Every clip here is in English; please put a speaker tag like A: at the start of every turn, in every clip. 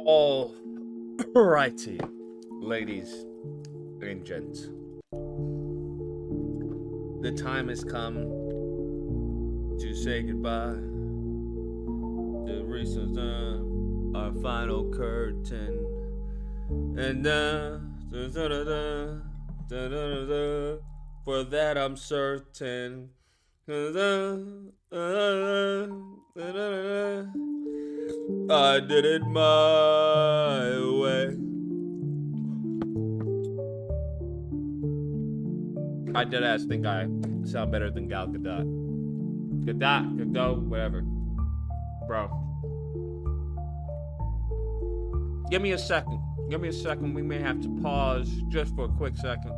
A: All righty, ladies and gents. The time has come to say goodbye to recent our final curtain. And for that I'm certain. I did it my way. I deadass think I sound better than Gal Gadot. Gadot, whatever. Bro. Give me a second. We may have to pause just for a quick second.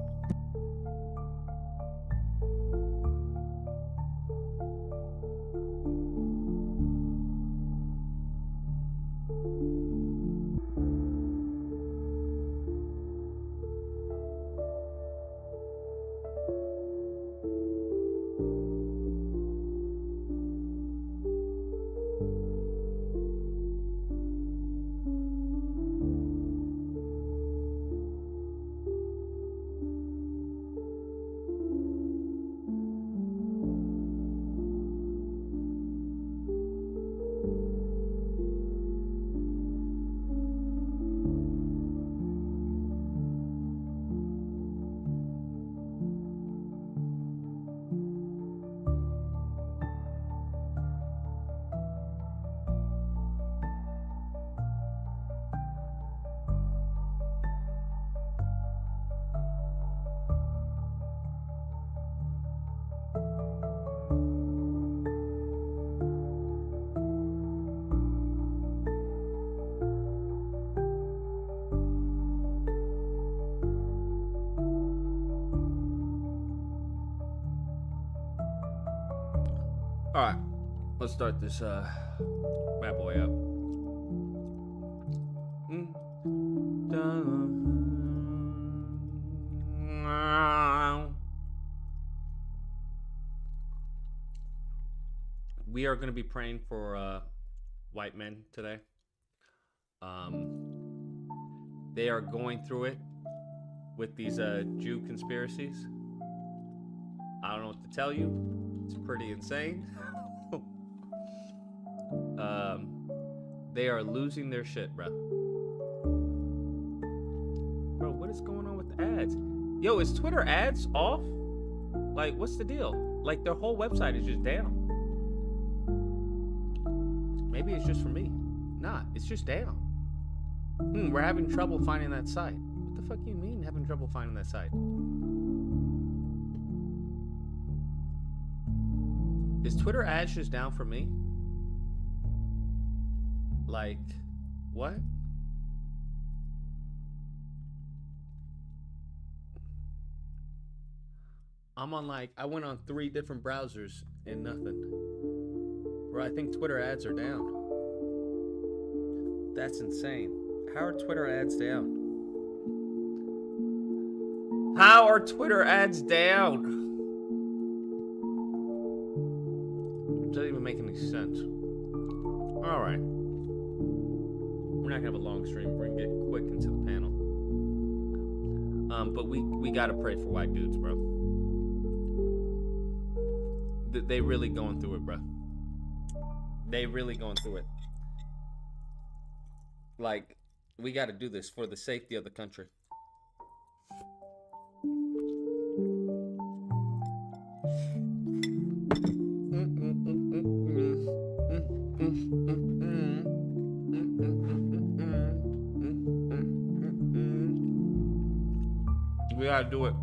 A: All right, let's start this bad boy up. We are going to be praying for white men today. They are going through it with these Jew conspiracies. I don't know what to tell you. It's pretty insane. They are losing their shit, bro. Bro, what is going on with the ads? Yo, is Twitter ads off? Like, what's the deal? Like, their whole website is just down. Maybe it's just for me. Nah, it's just down. We're having trouble finding that site. What the fuck you mean having trouble finding that site? Is Twitter ads just down for me? Like, what? I'm on I went on 3 different browsers and nothing. Bro, I think Twitter ads are down. That's insane. How are Twitter ads down? How are Twitter ads down? makes sense. All right. We're not gonna have a long stream. We're gonna get quick into the panel. But we gotta pray for white dudes, bro. They really going through it, bro. They really going through it. Like, we gotta do this for the safety of the country. We gotta do it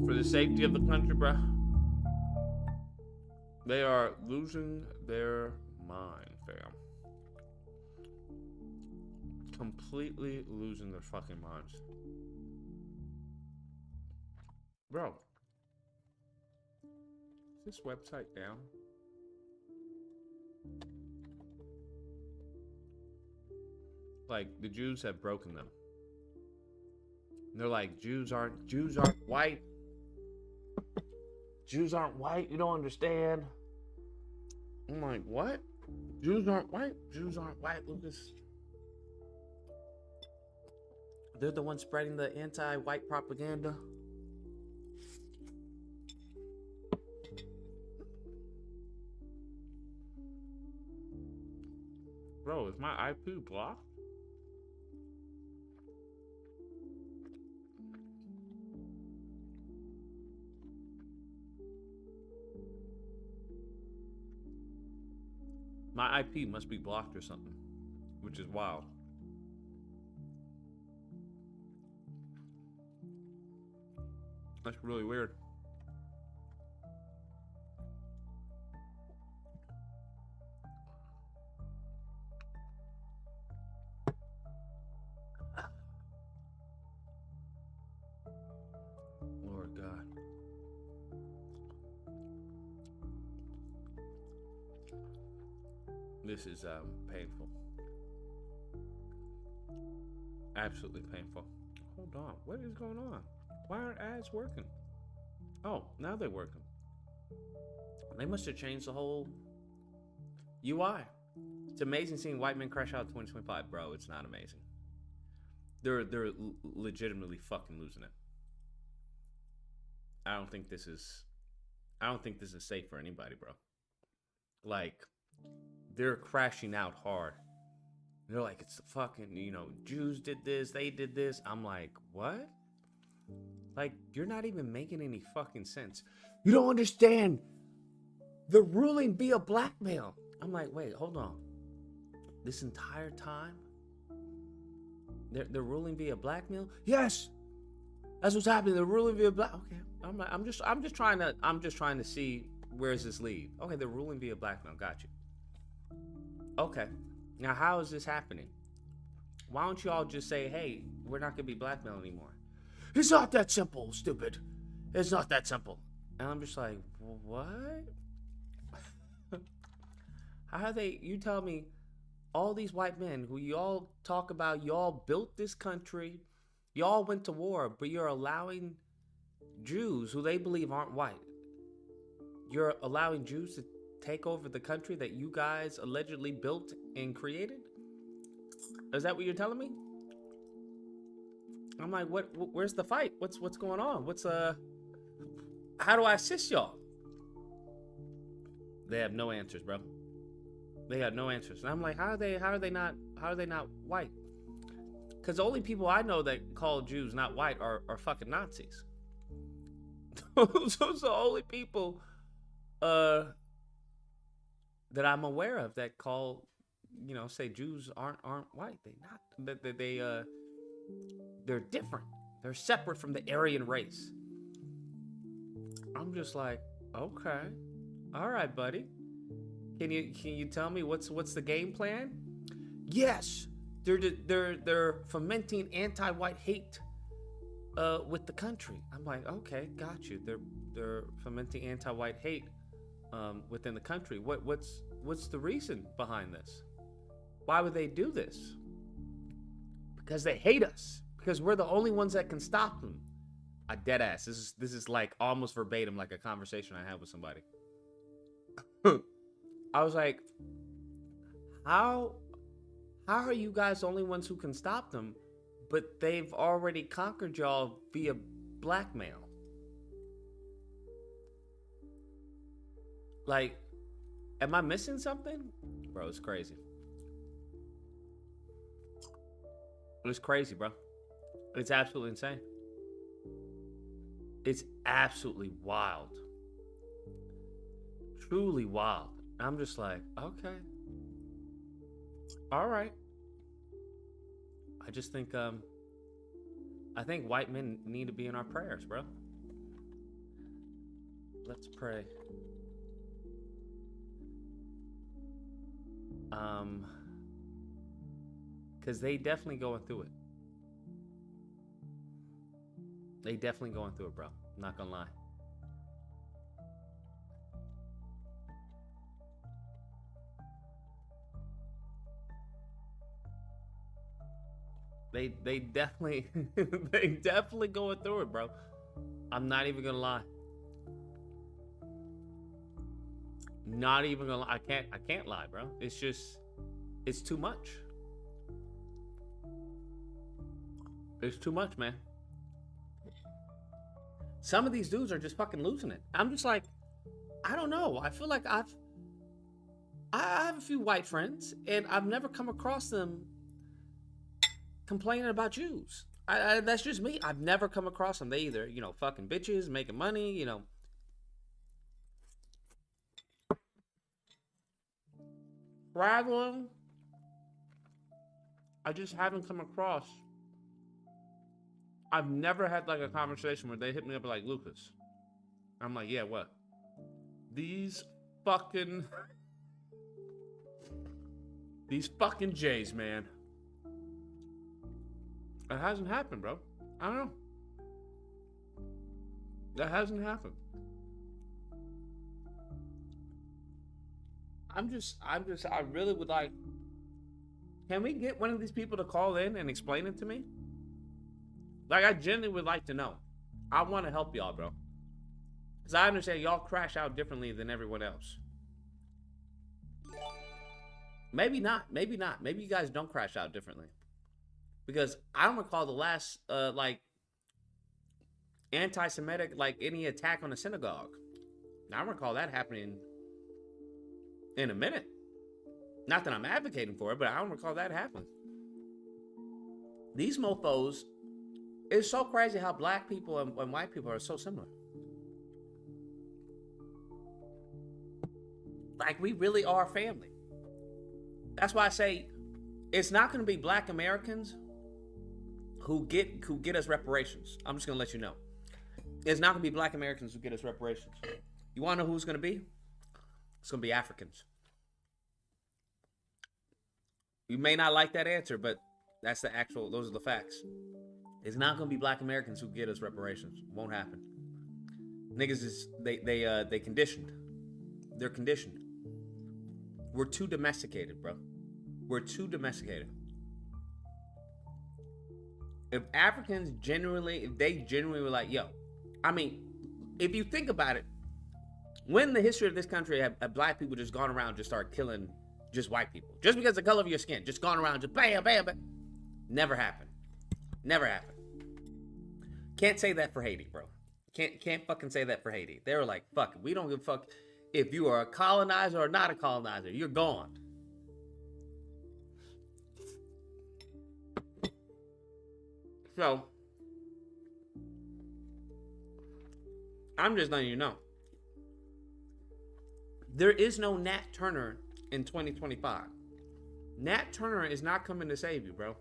A: for the safety of the country, bro. They are losing their mind, fam. Completely losing their fucking minds. Bro, is this website down? Like, the Jews have broken them. They're like, Jews aren't white. Jews aren't white, you don't understand. I'm like, what? Jews aren't white? Jews aren't white, Lucas. They're the ones spreading the anti-white propaganda. Bro, is my IP blocked? My IP must be blocked or something, which is wild. That's really weird. Lord God. This is painful. Absolutely painful. Hold on. What is going on? Why aren't ads working? Oh, now they're working. They must have changed the whole UI. It's amazing seeing white men crash out 2025, bro. It's not amazing. They're legitimately fucking losing it. I don't think this is safe for anybody, bro. Like, they're crashing out hard. They're like, it's the fucking, Jews did this, they did this. I'm like, what? Like, you're not even making any fucking sense. You don't understand. The ruling via blackmail. I'm like, wait, hold on. This entire time, they're ruling via blackmail? Yes. That's what's happening. They're ruling via black. Okay. I'm just trying to see where's this lead. Okay, they're ruling via blackmail. Got you. Okay. Now, how is this happening? Why don't you all just say, hey, we're not gonna be blackmail anymore? It's not that simple, stupid. It's not that simple. And I'm just like, what? How they, you tell me, all these white men who you all talk about, you all built this country, you all went to war, but you're allowing Jews who they believe aren't white. You're allowing Jews to take over the country that you guys allegedly built and created? Is that what you're telling me? I'm like, where's the fight? What's going on? How do I assist y'all? They have no answers, bro. They have no answers. And I'm like, how are they not white? Because the only people I know that call Jews not white are fucking Nazis. Those are the only people that I'm aware of that call, say Jews aren't white. They're different. They're separate from the Aryan race. I'm just like, okay, all right, buddy. Can you tell me what's the game plan? Yes, they're fomenting anti-white hate with the country. I'm like, okay, got you. They're fomenting anti-white hate within the country. What's the reason behind this? Why would they do this? Because they hate us. Because we're the only ones that can stop them. I dead ass. This is like almost verbatim, like a conversation I had with somebody. I was like, how are you guys the only ones who can stop them? But they've already conquered y'all via blackmail. Like, am I missing something? Bro, it's crazy. It's crazy, bro. It's absolutely insane. It's absolutely wild. Truly wild. I'm just like, okay. All right. I just think I think white men need to be in our prayers, bro. Let's pray. Cause they definitely going through it. They definitely going through it, bro. I'm not gonna lie. They definitely they definitely going through it, bro. I'm not even gonna lie. Not even gonna lie. I can't lie, bro. It's just, it's too much. It's too much, man. Some of these dudes are just fucking losing it. I'm just like, I don't know. I feel like I have a few white friends, and I've never come across them complaining about Jews. That's just me. I've never come across them. They either, you know, fucking bitches, making money, you know. Traveling. I just haven't come across. I've never had like a conversation where they hit me up like, Lucas. I'm like, yeah, what? These fucking Jays, man. It hasn't happened, bro. I don't know. That hasn't happened. I really would like, can we get one of these people to call in and explain it to me? Like, I genuinely would like to know. I want to help y'all, bro. Because I understand y'all crash out differently than everyone else. Maybe not. Maybe not. Maybe you guys don't crash out differently. Because I don't recall the last, like, anti-Semitic, like, any attack on a synagogue. Now, I don't recall that happening in a minute. Not that I'm advocating for it, but I don't recall that happening. These mofos, it's so crazy how black people and white people are so similar. Like, we really are family. That's why I say it's not going to be black Americans who get us reparations. I'm just going to let you know. It's not going to be black Americans who get us reparations. You want to know who it's going to be? It's going to be Africans. You may not like that answer, but that's the actual, those are the facts. It's not going to be black Americans who get us reparations. It won't happen. Niggas is, they conditioned. They're conditioned. We're too domesticated, bro. We're too domesticated. If Africans genuinely were like, yo, I mean, if you think about it, when in the history of this country have black people just gone around just start killing just white people? Just because of the color of your skin, just gone around just bam, bam, bam. Never happened. Never happened. Can't say that for Haiti, bro. Can't fucking say that for Haiti. They were like, fuck it. We don't give a fuck if you are a colonizer or not a colonizer. You're gone. So, I'm just letting you know. There is no Nat Turner in 2025. Nat Turner is not coming to save you, bro.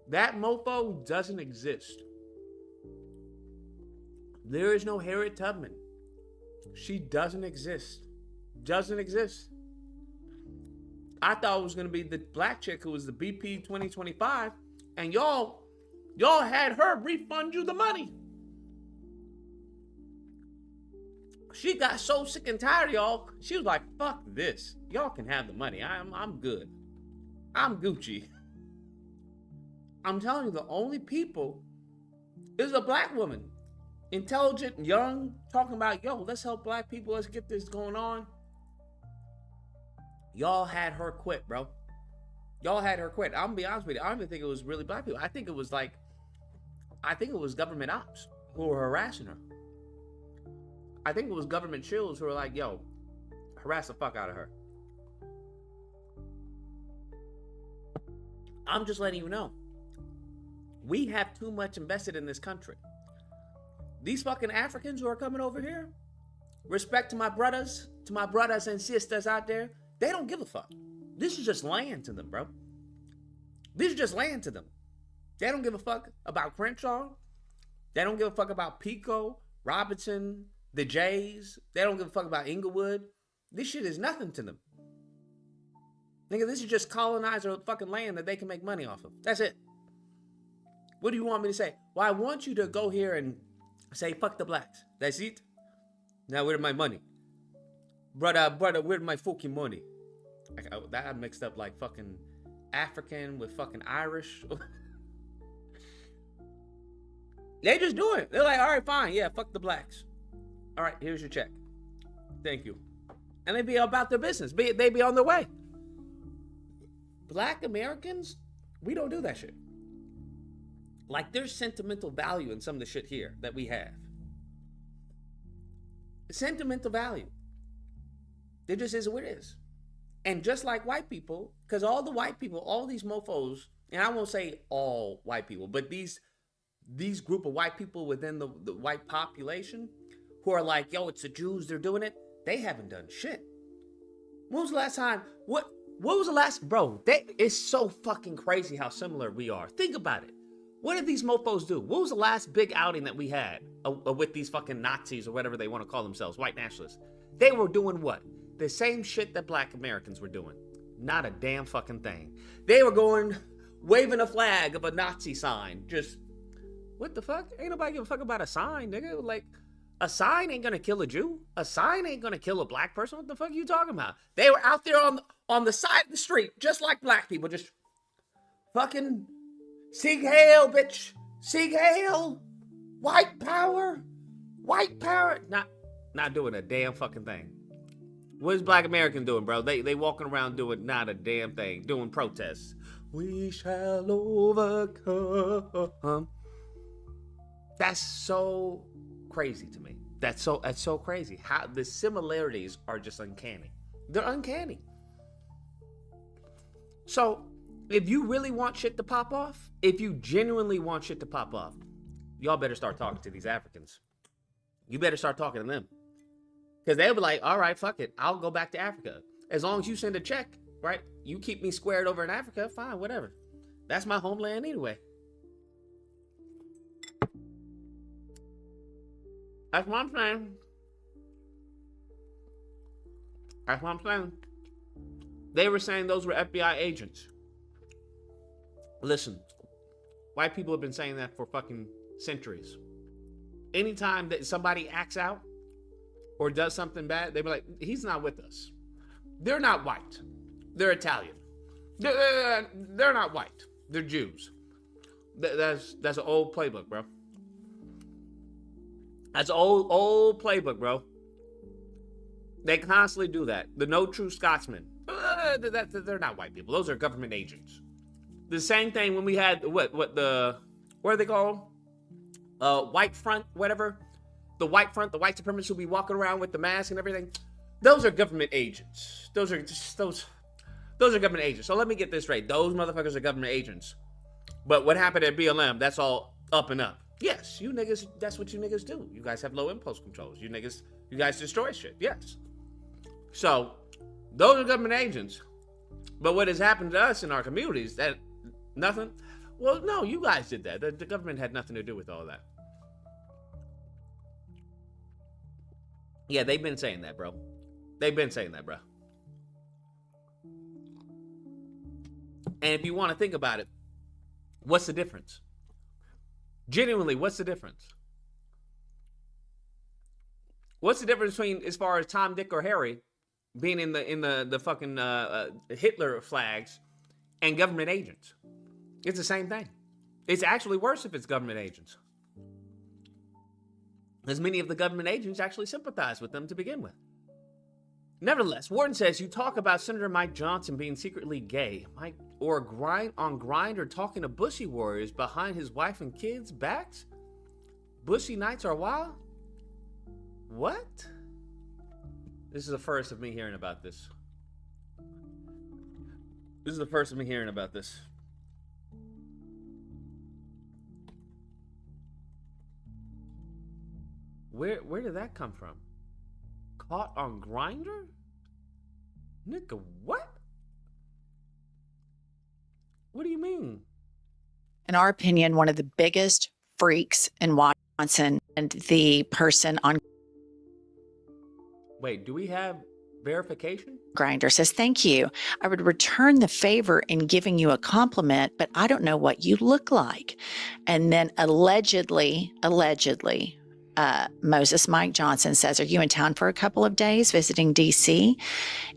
A: That mofo doesn't exist. There is no Harriet Tubman. She doesn't exist. Doesn't exist. I thought it was going to be the black chick who was the BP 2025, and y'all had her refund you the money. She got so sick and tired of y'all. She was like, fuck this. Y'all can have the money. I'm good. I'm Gucci. I'm telling you, the only people This is a black woman, intelligent, young, talking about, yo, let's help black people. Let's get this going on. Y'all had her quit, bro. Y'all had her quit. I'm gonna be honest with you. I don't even think it was really black people. I think it was government ops who were harassing her. I think it was government shills who were like, yo, harass the fuck out of her. I'm just letting you know. We have too much invested in this country. These fucking Africans who are coming over here, respect to my brothers and sisters out there, they don't give a fuck. This is just land to them, bro. This is just land to them. They don't give a fuck about Crenshaw. They don't give a fuck about Pico, Robinson, the Jays. They don't give a fuck about Inglewood. This shit is nothing to them. Nigga, this is just colonizer fucking land that they can make money off of. That's it. What do you want me to say? Well, I want you to go here and say, fuck the blacks. That's it. Now, where's my money? Brother, where's my fucking money? That I mixed up like fucking African with fucking Irish. They just do it. They're like, all right, fine. Yeah, fuck the blacks. All right, here's your check. Thank you. And they be about their business. They be on their way. Black Americans, we don't do that shit. Like, there's sentimental value in some of the shit here that we have. Sentimental value. It just is what it is. And just like white people, because all the white people, all these mofos, and I won't say all white people, but these group of white people within the white population who are like, yo, it's the Jews, they're doing it. They haven't done shit. When was the last time? What was the last? Bro, it's so fucking crazy how similar we are. Think about it. What did these mofos do? What was the last big outing that we had with these fucking Nazis or whatever they want to call themselves, white nationalists? They were doing what? The same shit that black Americans were doing. Not a damn fucking thing. They were going, waving a flag of a Nazi sign. Just, what the fuck? Ain't nobody give a fuck about a sign, nigga. Like, a sign ain't gonna kill a Jew. A sign ain't gonna kill a black person. What the fuck are you talking about? They were out there on the side of the street, just like black people, just fucking Sieg Heil, bitch. Sieg Heil. White power. White power. Not doing a damn fucking thing. What is black Americans doing, bro? They walking around doing not a damn thing. Doing protests. We shall overcome. That's so crazy to me. That's so crazy. How the similarities are just uncanny. They're uncanny. So, if you really want shit to pop off, if you genuinely want shit to pop off, y'all better start talking to these Africans. You better start talking to them. Because they'll be like, all right, fuck it. I'll go back to Africa. As long as you send a check, right? You keep me squared over in Africa, fine, whatever. That's my homeland anyway. That's what I'm saying. That's what I'm saying. They were saying those were FBI agents. Listen, white people have been saying that for fucking centuries. Anytime that somebody acts out or does something bad, they be like, he's not with us. They're not white. They're Italian. They're not white. They're Jews. That's an old playbook, bro. That's an old playbook, bro. They constantly do that. The no true Scotsman. They're not white people. Those are government agents. The same thing when we had what are they called? White front, whatever. The white front, the white supremacists who be walking around with the mask and everything. Those are government agents. Those are government agents. So let me get this right. Those motherfuckers are government agents. But what happened at BLM, that's all up and up. Yes, you niggas, that's what you niggas do. You guys have low impulse controls. You guys destroy shit. Yes. So, those are government agents. But what has happened to us in our communities, that nothing? Well, no, you guys did that. The government had nothing to do with all that. Yeah, they've been saying that, bro. They've been saying that, bro. And if you want to think about it, what's the difference? Genuinely, what's the difference? What's the difference between, as far as Tom, Dick, or Harry being in the fucking Hitler flags and government agents? It's the same thing. It's actually worse if it's government agents. as many of the government agents actually sympathize with them to begin with. Nevertheless, Warden says you talk about Senator Mike Johnson being secretly gay, or Grindr talking to Bushy warriors behind his wife and kids' backs. Bushy nights are wild. What? This is the first of me hearing about this. This is the first of me hearing about this. Where did that come from? Caught on Grindr? Nigga, what? What do you mean?
B: In our opinion, one of the biggest freaks in Wisconsin, and the person on
A: Wait, do we have verification?
B: Grindr says, "Thank you. I would return the favor in giving you a compliment, but I don't know what you look like." And then allegedly, Moses Mike Johnson says, "Are you in town for a couple of days visiting DC?"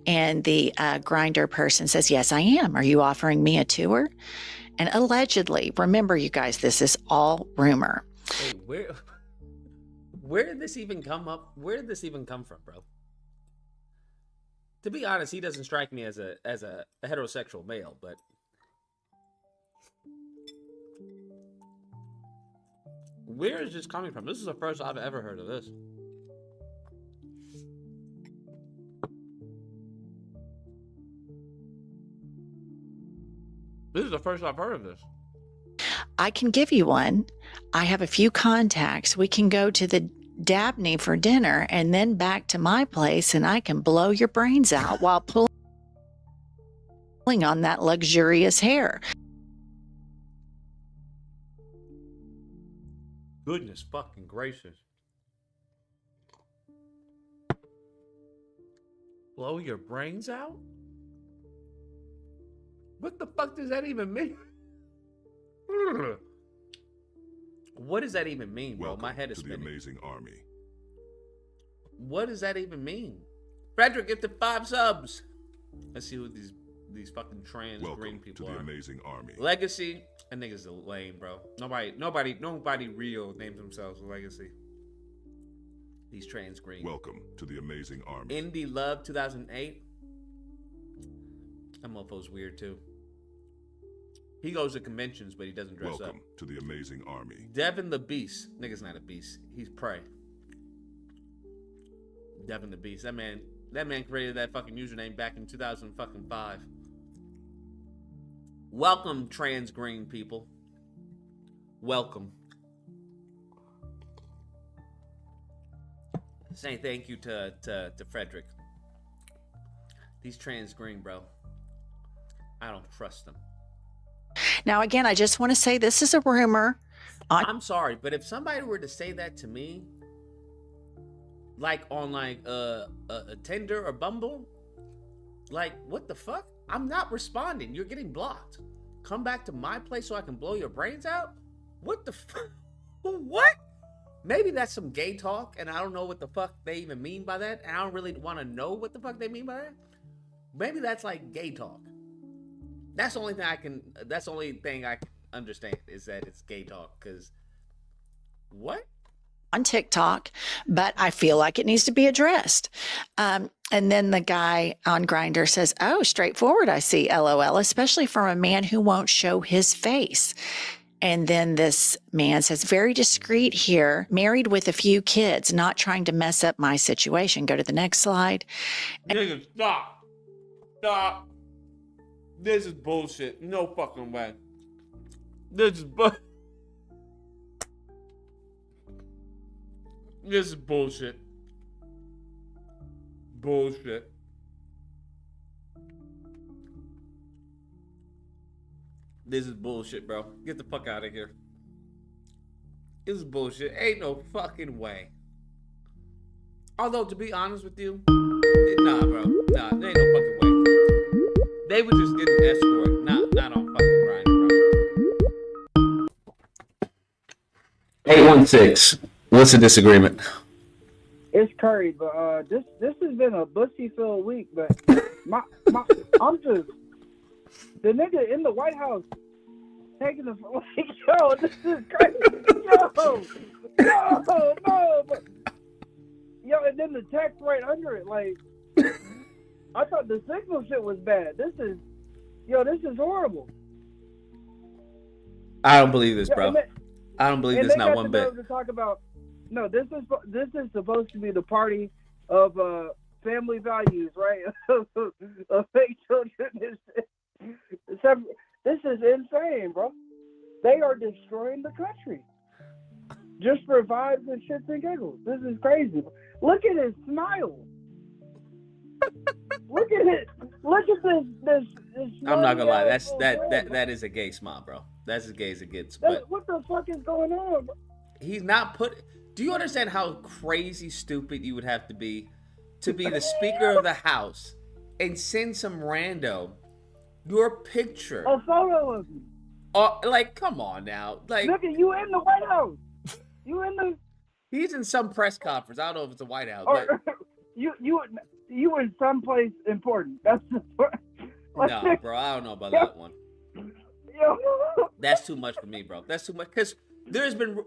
B: And the Grindr person says, "Yes, I am. Are you offering me a tour?" And allegedly, remember, you guys, this is all rumor.
A: Wait, where did this even come up? Where did this even come from, bro? To be honest, he doesn't strike me as a heterosexual male, but where is this coming from? This is the first I've ever heard of this. This is the first I've heard of this.
B: I can give you one. I have a few contacts. We can go to the Dabney for dinner and then back to my place, and I can blow your brains out while pulling on that luxurious hair.
A: Goodness fucking gracious. Blow your brains out? What the fuck does that even mean? What does that even mean, bro?
C: Welcome
A: My head is
C: to
A: spinning.
C: the Amazing Army.
A: What does that even mean? Frederick, get the 5 subs. Let's see who these fucking trans green people
C: to the
A: are.
C: Amazing Army.
A: Legacy, that nigga's lame, bro. Nobody real names themselves Legacy. These trans green.
C: Welcome to the Amazing Army.
A: Indie Love 2008. That motherfucker's weird too. He goes to conventions, but he doesn't dress up.
C: Welcome to the Amazing Army.
A: Devin the Beast. Nigga's not a beast. He's prey. Devin the Beast. That man created that fucking username back in 2005. Welcome, trans green people. Welcome. Saying thank you to Frederick. These trans green, bro. I don't trust them.
B: Now, again, I just want to say this is a rumor.
A: I'm sorry, but if somebody were to say that to me, like on a Tinder or Bumble, like, what the fuck? I'm not responding. You're getting blocked. Come back to my place so I can blow your brains out? What the fuck? What? Maybe that's some gay talk, and I don't know what the fuck they even mean by that, and I don't really want to know what the fuck they mean by that. Maybe that's like gay talk. That's the only thing I can understand is that it's gay talk, because what?
B: On TikTok, but I feel like it needs to be addressed. And then the guy on Grindr says, "Oh, straightforward, I see, LOL, especially from a man who won't show his face." And then this man says, "Very discreet here, married with a few kids, not trying to mess up my situation." Go to the next slide.
A: Nigga, stop. Stop. This is bullshit. No fucking way. This is This is bullshit. Bullshit. This is bullshit, bro. Get the fuck out of here. This is bullshit. Ain't no fucking way. Although, to be honest with you, nah, bro. Nah, there ain't no fucking way. They were just getting escorted. Not on fucking Grindr, bro. 816. What's the disagreement?
D: It's Curry, but this has been a bussy-filled week. But I'm just the nigga in the White House taking the yo. This is crazy, yo. No. But, yo, and then the text right under it, like, I thought the signal shit was bad. This is horrible.
A: I don't believe this,
D: Yeah,
A: bro. I don't believe
D: and
A: this
D: they
A: not
D: got
A: one
D: the
A: bit.
D: nerve to talk about. No, this is supposed to be the party of family values, right? Of fake children. This is insane, bro. They are destroying the country just for vibes and shits and giggles. This is crazy. Look at his smile. Look at it. Look at this
A: I'm not gonna lie.
D: smiley-ass little friend.
A: That is a gay smile, bro. That's as gay as it gets.
D: What
A: But
D: the fuck is going on, bro?
A: he's not put. Do you understand how crazy stupid you would have to be the Speaker of the House and send some rando your picture?
D: A photo of you.
A: Like, come on now. Like,
D: Look at you in the White House. You in the
A: he's in some press conference. I don't know if it's the White House,
D: or
A: but
D: you in someplace important. That's the
A: no, bro. I don't know about that one.
D: Yo.
A: That's too much for me, bro. That's too much because there's been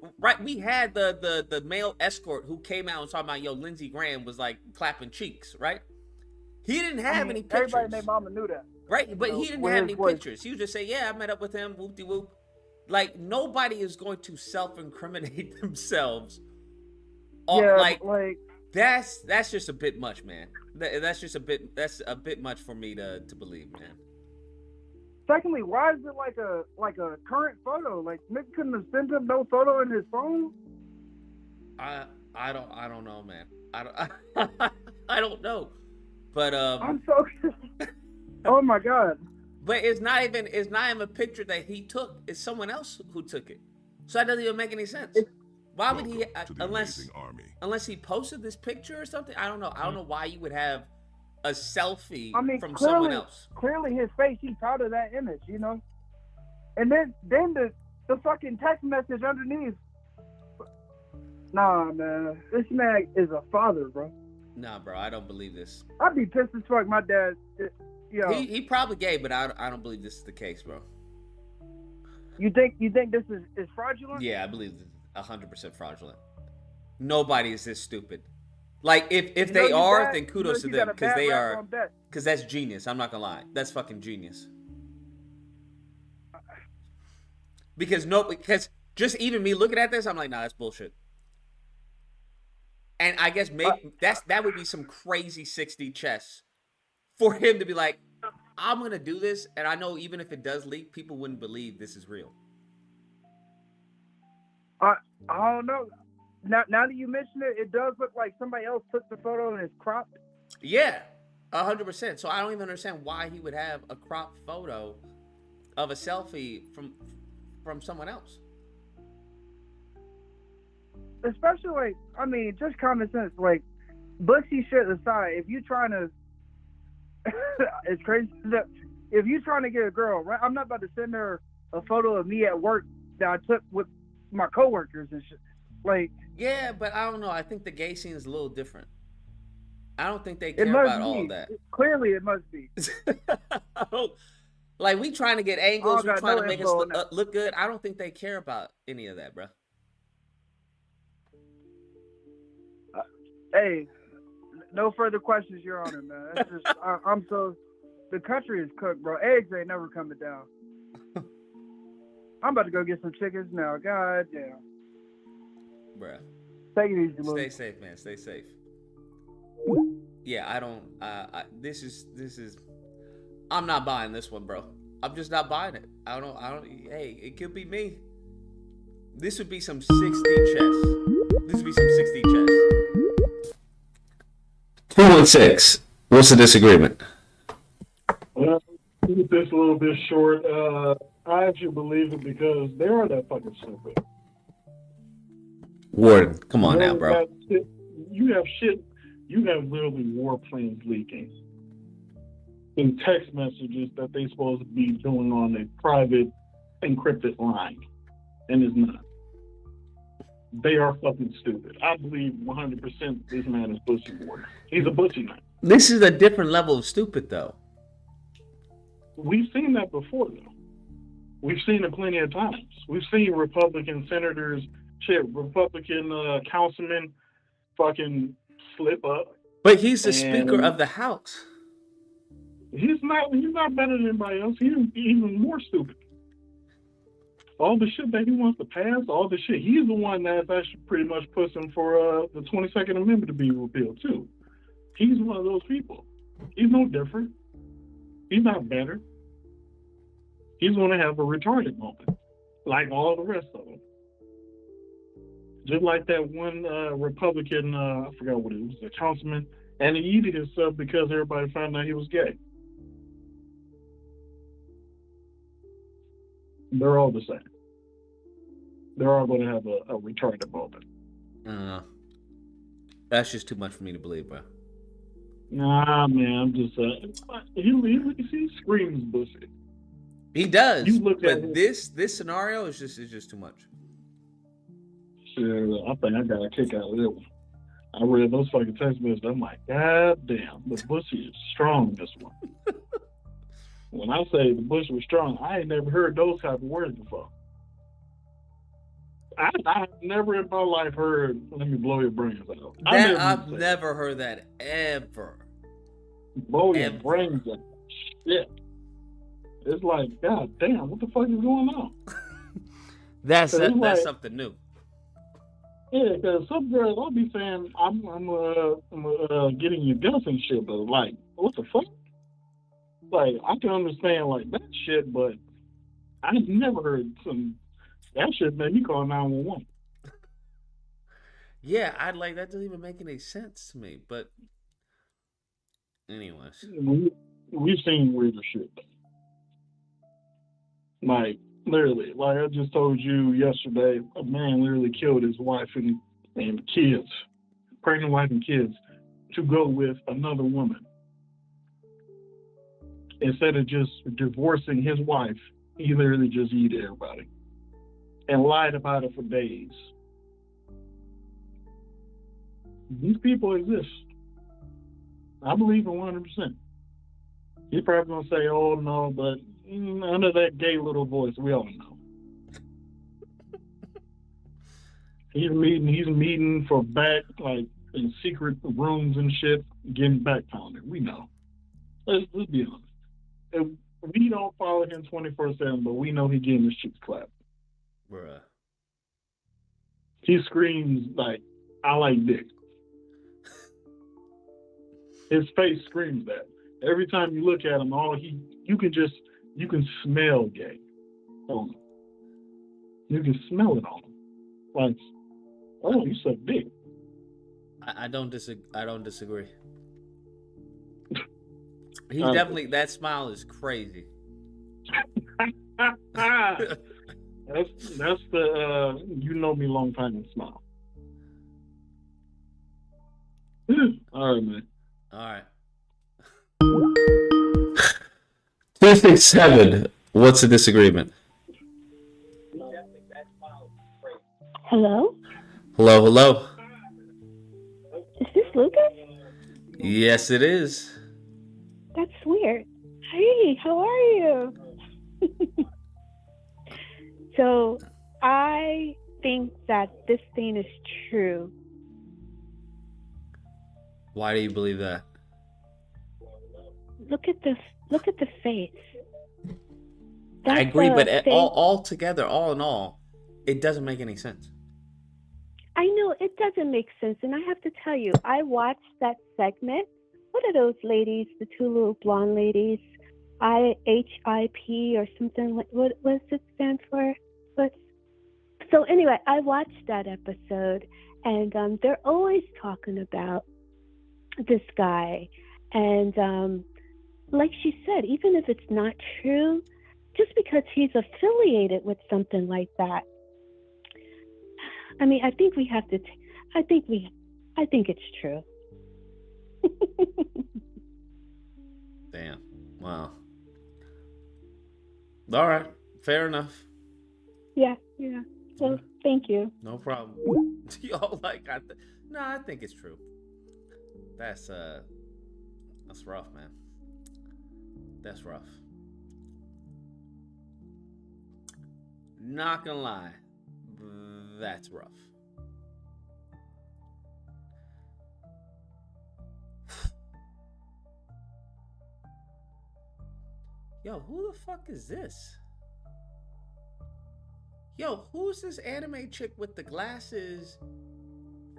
A: we had the male escort who came out and talking about, yo, Lindsey Graham was like clapping cheeks, right? He didn't have any pictures.
D: Everybody and their mama knew that.
A: Right, but he didn't have any
D: voice.
A: pictures. He would just say, yeah, I met up with him, whoop-de-whoop. Like, nobody is going to self-incriminate themselves.
D: Like
A: that's just a bit much, man. That's a bit much for me to believe, man.
D: Secondly, why is it like a current photo? Like, Nick couldn't have sent him no photo in his phone.
A: I don't know, man. I don't know. But
D: I'm so. Oh my god.
A: But it's not even a picture that he took. It's someone else who took it. So that doesn't even make any sense. Why would he unless he posted this picture or something? I don't know. I don't know why you would have a selfie from someone else.
D: Clearly his face, he's proud of that image, you know. And then the fucking text message underneath. Nah, man. This man is a father, bro.
A: Nah, bro, I don't believe this.
D: I'd be pissed as fuck. My dad,
A: he probably gay, but I don't believe this is the case, bro.
D: You think this is fraudulent?
A: Yeah, I believe this is 100% fraudulent. Nobody is this stupid. Like, if they are, then kudos to them, because they are. Because that's genius. I'm not gonna lie, that's fucking genius. Because just even me looking at this, I'm like, nah, that's bullshit. And I guess maybe that would be some crazy 60 chess for him to be like, I'm gonna do this, and I know even if it does leak, people wouldn't believe this is real.
D: I don't know. Now that you mention it, it does look like somebody else took the photo and it's cropped.
A: Yeah, 100%. So I don't even understand why he would have a cropped photo of a selfie from someone else.
D: Especially, like, I mean, just common sense. Like, bussy shit aside, if you trying to, it's crazy. If you trying to get a girl, right? I'm not about to send her a photo of me at work that I took with my coworkers and shit. Like,
A: yeah, but I don't know. I think the gay scene is a little different. I don't think they care about all of that.
D: Clearly, it must be.
A: Like, we trying to get angles, we're trying to make us look good. I don't think they care about any of that, bro.
D: Hey, no further questions, Your Honor, man. That's just, the country is cooked, bro. Eggs ain't never coming down. I'm about to go get some chickens now. God damn.
A: Bruh.
D: Take it easy,
A: Stay safe, man. Stay safe. Yeah, I don't. This is. I'm not buying this one, bro. I'm just not buying it. I don't. Hey, it could be me. This would be some 60 chess. This would be some 60 chess. 216. What's the disagreement?
E: Well, keep this a little bit short. I actually believe it because they are that fucking stupid.
A: Warden, come on now, bro.
E: You have literally warplanes leaking in text messages that they supposed to be doing on a private encrypted line, and it's not. They are fucking stupid. I believe 100% this man is pussy warden. He's a pussy man.
A: This is a different level of stupid, though.
E: We've seen that before, though. We've seen it plenty of times. We've seen Republican senators shit, Republican councilman fucking slip up.
A: But he's the
E: And
A: Speaker of the House.
E: He's not better than anybody else. He's even more stupid. All the shit that he wants to pass, all the shit, he's the one that's actually pretty much pushing for the 22nd Amendment to be repealed too. He's one of those people. He's no different. He's not better. He's going to have a retarded moment, like all the rest of them. Just like that one Republican, I forgot what it was, a councilman, and he yeeted himself because everybody found out he was gay. They're all the same. They're all going to have a retarded moment.
A: That's just too much for me to believe, bro.
E: Nah, man, I'm just he screams bullshit.
A: He does,
E: You look at
A: but
E: him-
A: this scenario is just too much.
E: Shit, I think I got a kick out of that one. I read those fucking text messages. I'm like, God damn, the bussy is strong. This one. When I say the bush was strong, I ain't never heard those type of words before. I've never in my life heard, let me blow your brains out.
A: I've never heard that ever.
E: Blow your
A: ever.
E: brains out. Shit. It's like, God damn, what the fuck is going on?
A: That's
E: So it's like-
A: something new.
E: Yeah, because some girls, I'll be saying, I'm getting your guns and shit, but like, what the fuck? Like, I can understand like that shit, but I've never heard that shit made me call 911.
A: Yeah, that doesn't even make any sense to me. But anyways,
E: We've seen weirder shit. Like, literally, like I just told you yesterday, a man literally killed his wife and kids, pregnant wife and kids, to go with another woman. Instead of just divorcing his wife, he literally just yeeted everybody and lied about it for days. These people exist. I believe in 100%. He's probably going to say, oh, no, but under that gay little voice, we all know. He's meeting for back, like, in secret rooms and shit, getting back pounded. We know. Let's be honest. If we don't follow him 24/7, but we know he's getting his cheeks clapped.
A: bruh.
E: He screams like, I like dick. His face screams that. Every time you look at him, you can smell gay on him. You can smell it on him. Like, oh, you suck dick.
A: I don't disagree. He's definitely, that smile is crazy.
E: That's the you know me long time and smile. All right, man.
A: All right. 267. What's the disagreement?
F: Hello?
A: Hello.
F: Is this Lucas?
A: Yes, it is.
F: That's weird. Hey, how are you? So, I think that this thing is true.
A: Why do you believe that?
F: Look at the face.
A: I agree, but
F: face.
A: all together, all in all, it doesn't make any sense.
F: I know it doesn't make sense, and I have to tell you, I watched that segment. What are those ladies? The two little blonde ladies, IHIP or something like. What does it stand for? So anyway, I watched that episode, and they're always talking about this guy, and like she said, even if it's not true, just because he's affiliated with something like that. I mean, I think we have to. I think it's true.
A: Damn. Wow. All right. Fair enough.
F: Yeah. Well, thank you.
A: No problem. Y'all no, I think it's true. That's rough, man. That's rough. Not gonna lie. That's rough. Yo, who the fuck is this? Yo, who's this anime chick with the glasses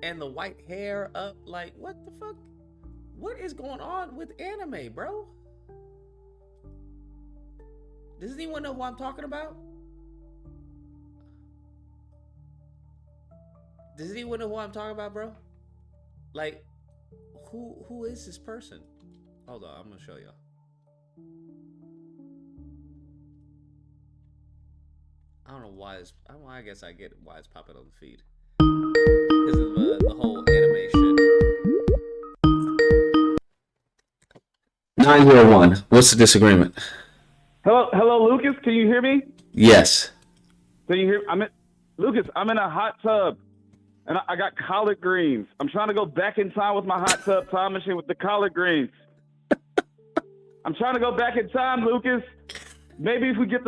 A: and the white hair up? Like, what the fuck? What is going on with anime, bro? Does anyone know who I'm talking about? Does anyone know who I'm talking about, bro? Like, who is this person? Hold on, I'm gonna show y'all. I don't know why it's. I guess I get why it's popping on the feed because of the whole anime shit. 901. What's the disagreement?
G: Hello, Lucas. Can you hear me?
A: Yes.
G: Can you hear? Lucas. I'm in a hot tub, and I got collard greens. I'm trying to go back in time with my hot tub time machine with the collard greens. I'm trying to go back in time, Lucas. Maybe if we get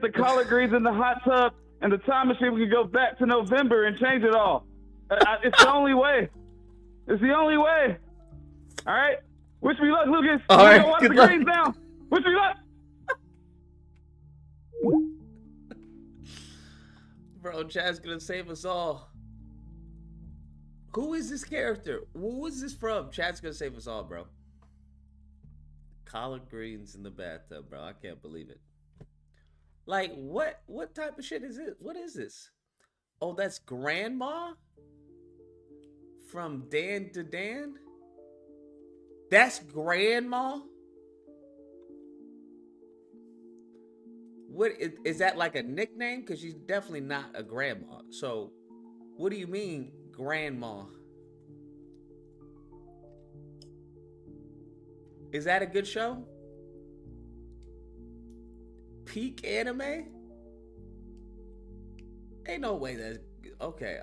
G: the collard greens in the hot tub and the time machine, we can go back to November and change it all. It's the only way. It's the only way. All right. Wish me luck, Lucas.
A: All right.
G: Go watch the greens now. Wish me luck.
A: Bro, Chad's gonna save us all. Who is this character? Who is this from? Chad's gonna save us all, bro. Collard greens in the bathtub, bro. I can't believe it. Like, what type of shit is it? What is this? Oh, that's Grandma? From Dan to Dan? That's Grandma? What is that, like a nickname? Because she's definitely not a grandma. So, what do you mean, Grandma? Is that a good show? Peak anime? Ain't no way that's okay.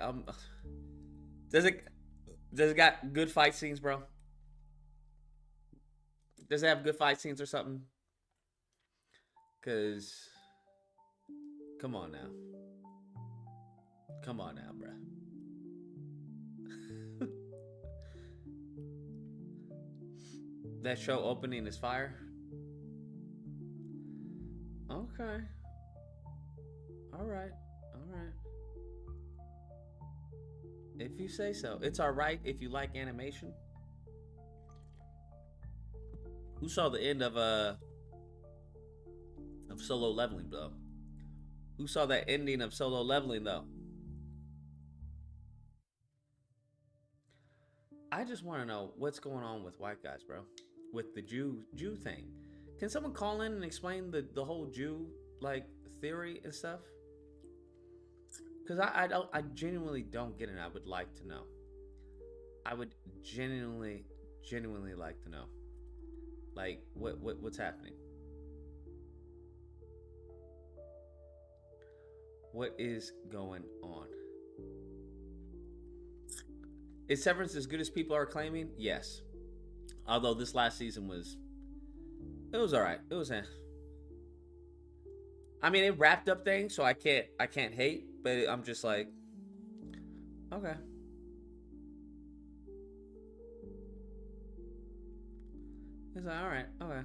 A: Does it got good fight scenes, bro? Does it have good fight scenes or something? Cause come on now. Come on now, bruh. That show opening is fire. Okay. All right. If you say so. It's all right if you like animation. Who saw the end of Solo Leveling though? Who saw that ending of Solo Leveling though? I just want to know what's going on with white guys, bro. With the Jew thing. Can someone call in and explain the whole Jew like theory and stuff? Because I genuinely don't get it. I would like to know. I would genuinely like to know. Like what's happening? What is going on? Is Severance as good as people are claiming? Yes. Although this last season was all right. It was I mean, it wrapped up things, so I can't hate, but I'm just like, okay. It's like, all right, okay.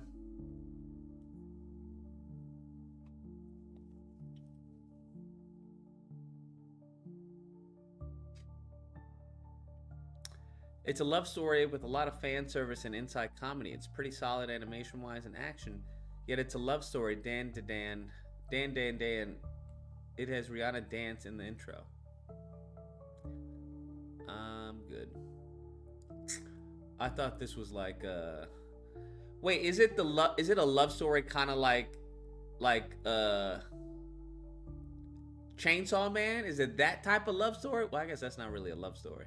A: It's a love story with a lot of fan service and inside comedy. It's pretty solid animation-wise and action, yet it's a love story. Dan to Dan. It has Rihanna dance in the intro. I'm good. I thought this was like wait, is it a love story kind of like Chainsaw Man? Is it that type of love story? Well, I guess that's not really a love story.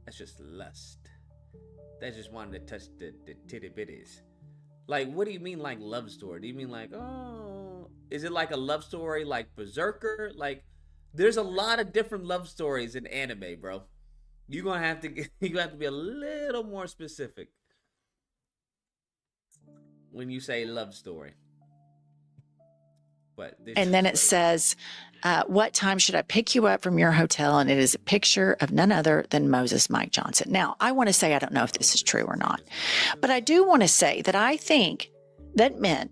A: That's just lust. That's just wanting to touch the titty bitties. Like, what do you mean like love story? Do you mean like, oh, is it like a love story like Berserker? Like, there's a lot of different love stories in anime, bro. You're gonna have to be a little more specific when you say love story. But
B: And then it says, what time should I pick you up from your hotel? And it is a picture of none other than Moses Mike Johnson. Now, I want to say I don't know if this is true or not, but I do want to say that I think that men,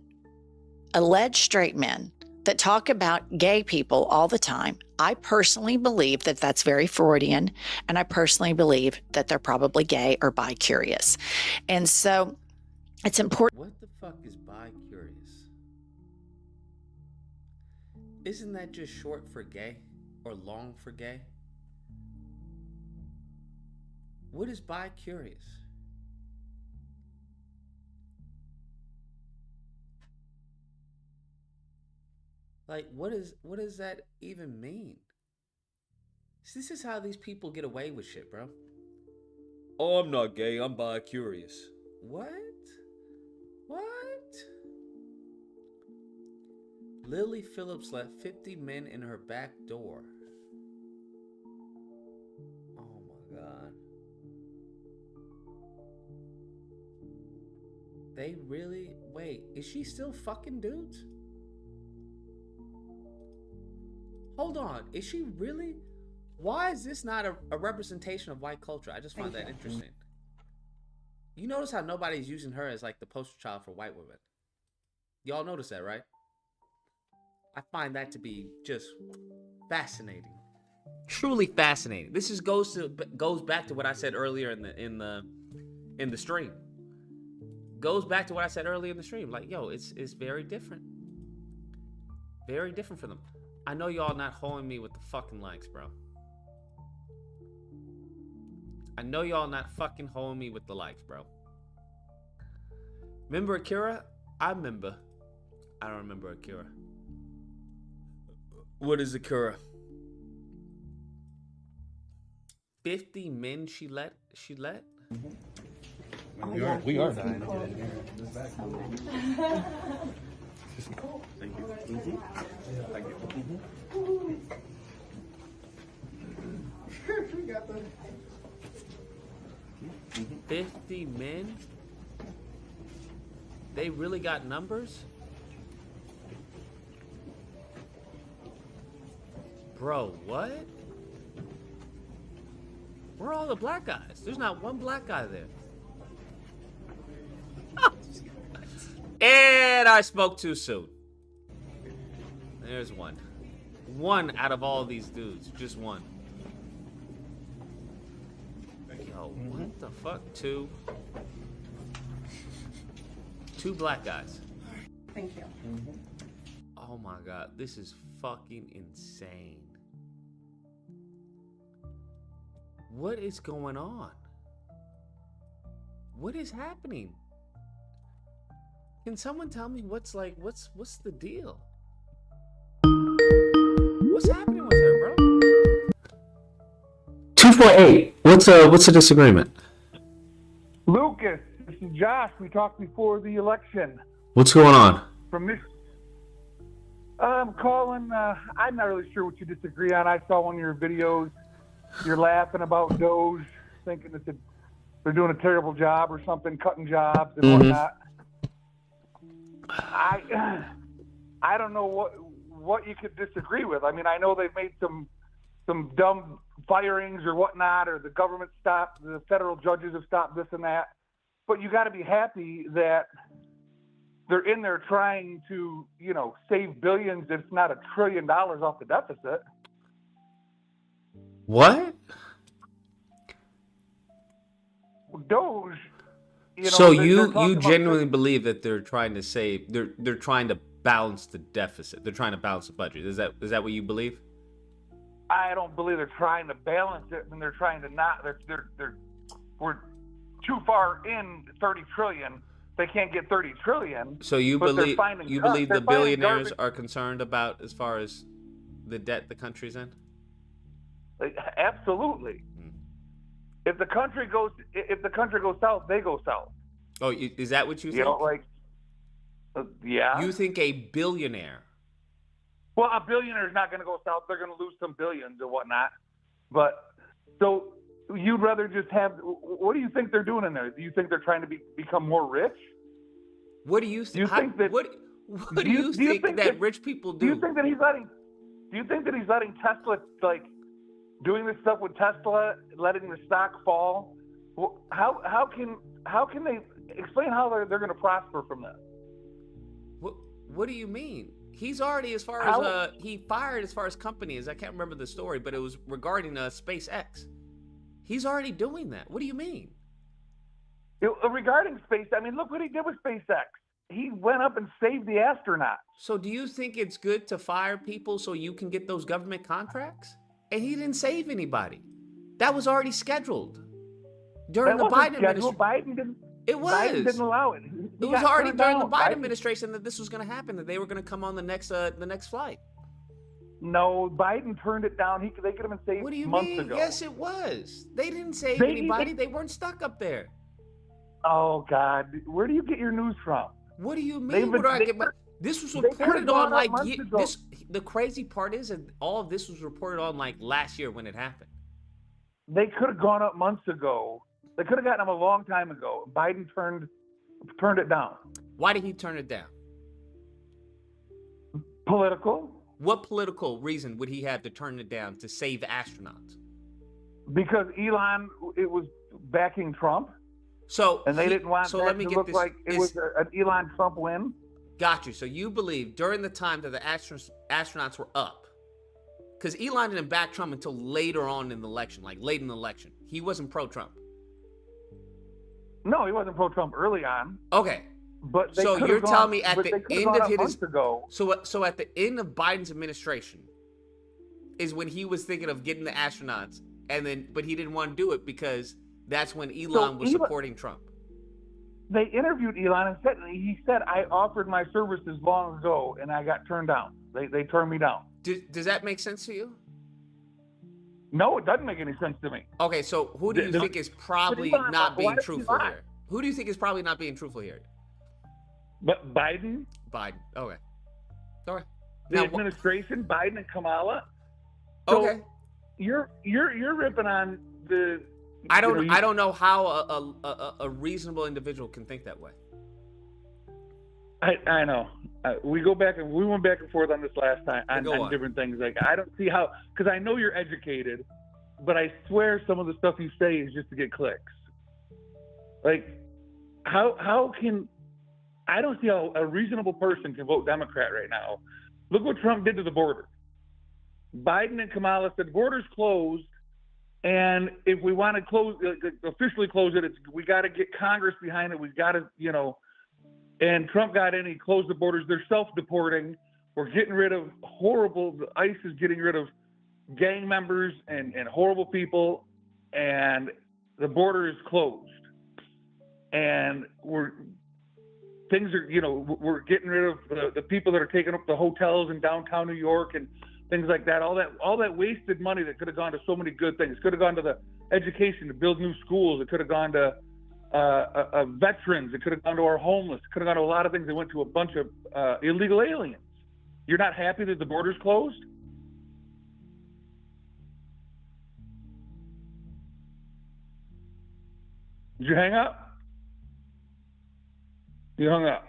B: alleged straight men, that talk about gay people all the time, I personally believe that that's very Freudian, and I personally believe that they're probably gay or bi-curious. And so it's important.
A: What the fuck is bi-curious? Isn't that just short for gay or long for gay? What is bi-curious? Like, what does that even mean? See, this is how these people get away with shit, bro. Oh, I'm not gay, I'm bi-curious. What? What? Lily Phillips left 50 men in her back door. Oh my God. They really... Wait, is she still fucking dudes? Hold on, is she really? Why is this not a representation of white culture? I just find that interesting. You notice how nobody's using her as like the poster child for white women. Y'all notice that, right? I find that to be just fascinating. Truly fascinating. This goes back to what I said earlier in the stream. Goes back to what I said earlier in the stream. Like, yo, it's very different. Very different for them. I know y'all not holding me with the fucking likes, bro. I know y'all not fucking holding me with the likes, bro. Remember Akira? I remember. I don't remember Akira. What is Akira? 50 men she let?
H: We are dying. Thank you. Thank you.
A: 50 men? They really got numbers? Bro, what? Where are all the black guys? There's not one black guy there. And I spoke too soon. There's one. One out of all these dudes. Just one. Yo, what the fuck? Two black guys.
I: Thank you.
A: Oh my God, this is fucking insane. What is going on? What is happening? Can someone tell me what's the deal? What's happening with her, bro? 248. What's a disagreement?
J: Lucas, this is Josh. We talked before the election.
A: What's going on?
J: From this, I'm calling. I'm not really sure what you disagree on. I saw one of your videos. You're laughing about Doge, thinking that they're doing a terrible job or something, cutting jobs and whatnot. I don't know what you could disagree with. I mean, I know they've made some dumb firings or whatnot, or the government stopped, the federal judges have stopped this and that. But you got to be happy that they're in there trying to, save billions, if not $1 trillion off the deficit.
A: What?
J: Doge.
A: So you genuinely believe that they're trying to save? They're trying to balance the deficit. They're trying to balance the budget. Is that what you believe?
J: I don't believe they're trying to balance it, and they're trying to not. We're too far in 30 trillion. They can't get 30 trillion.
A: So you believe the billionaires are concerned about as far as the debt the country's in?
J: Absolutely. If the country goes south, they go south.
A: Oh, is that what you think?
J: Yeah.
A: You think a billionaire?
J: Well, a billionaire is not going to go south. They're going to lose some billions or whatnot. But so you'd rather just have? What do you think they're doing in there? Do you think they're trying to become more rich?
A: What do you think? What do you think that rich people do?
J: Do you think that he's letting Tesla, like, doing this stuff with Tesla, letting the stock fall? How can they explain how they're going to prosper from this?
A: What do you mean? He's already, as far as he fired as far as companies. I can't remember the story, but it was regarding SpaceX. He's already doing that. What do you mean?
J: Regarding space, I mean, look what he did with SpaceX. He went up and saved the astronauts.
A: So do you think it's good to fire people so you can get those government contracts? And he didn't save anybody. That was already scheduled during the Biden administration.
J: Biden didn't.
A: It was.
J: Biden didn't allow it.
A: It was already during the Biden administration that this was going to happen. That they were going to come on the next flight.
J: No, Biden turned it down. They could have been saved
A: What do you
J: months
A: mean?
J: ago.
A: Yes, it was. They didn't save anybody. They weren't stuck up there.
J: Oh God, where do you get your news from?
A: What do you mean? Where do I get my? This was reported on like this. The crazy part is that all of this was reported on like last year when it happened.
J: They could have gone up months ago. They could have gotten them a long time ago. Biden turned it down.
A: Why did he turn it down?
J: Political.
A: What political reason would he have to turn it down to save astronauts?
J: Because Elon, it was backing Trump. And they didn't want that to look like it was an Elon Trump win.
A: Got you. So you believe during the time that the astronauts were up, because Elon didn't back Trump until later on in the election, like late in the election. He wasn't pro-Trump.
J: No, he wasn't pro-Trump early on.
A: Okay.
J: But
A: so you're telling me at the end of his so at the end of Biden's administration is when he was thinking of getting the astronauts, but he didn't want to do it because that's when Elon was supporting Trump.
J: They interviewed Elon and he said I offered my services long ago and I got turned down. They turned me down.
A: Does that make sense to you?
J: No, it doesn't make any sense to me.
A: Okay, so who do you think is probably not being truthful here? Who do you think is probably not being truthful here?
J: But Biden?
A: Biden. Okay. All right.
J: The administration, Biden and Kamala. So
A: okay.
J: You're ripping on the.
A: I don't know how a reasonable individual can think that way.
J: I know. We went back and forth on this last time on different things. Like I don't see how, because I know you're educated, but I swear some of the stuff you say is just to get clicks. Like how can I don't see how a reasonable person can vote Democrat right now. Look what Trump did to the border. Biden and Kamala said the border's closed, and if we want to officially close it, we got to get Congress behind it. We got to, And Trump got in, he closed the borders. They're self-deporting. We're getting rid of ICE is getting rid of gang members and horrible people, and the border is closed. And we're getting rid of the people that are taking up the hotels in downtown New York and things like that. All that wasted money that could have gone to so many good things. Could have gone to the education to build new schools. It could have gone to veterans. It could have gone to our homeless. It could have gone to a lot of things. It went to a bunch of illegal aliens. You're not happy that the border's closed? Did you hang up? You hung up.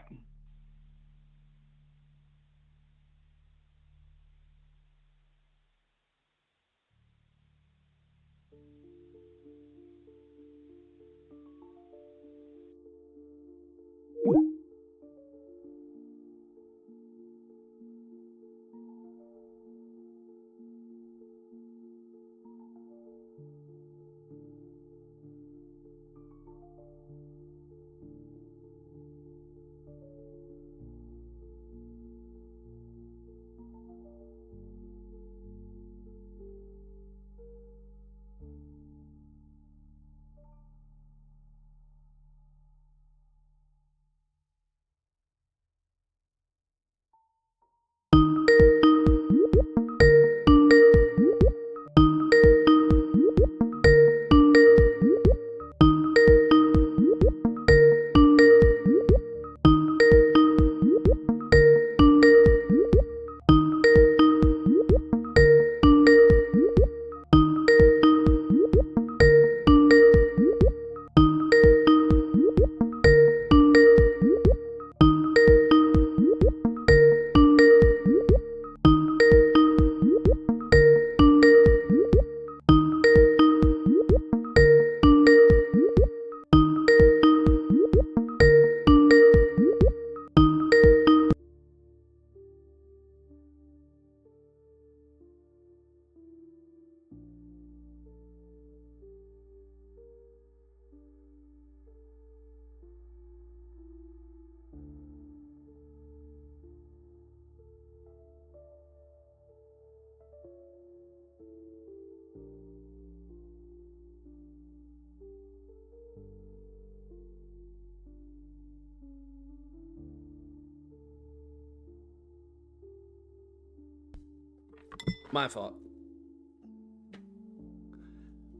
A: My fault.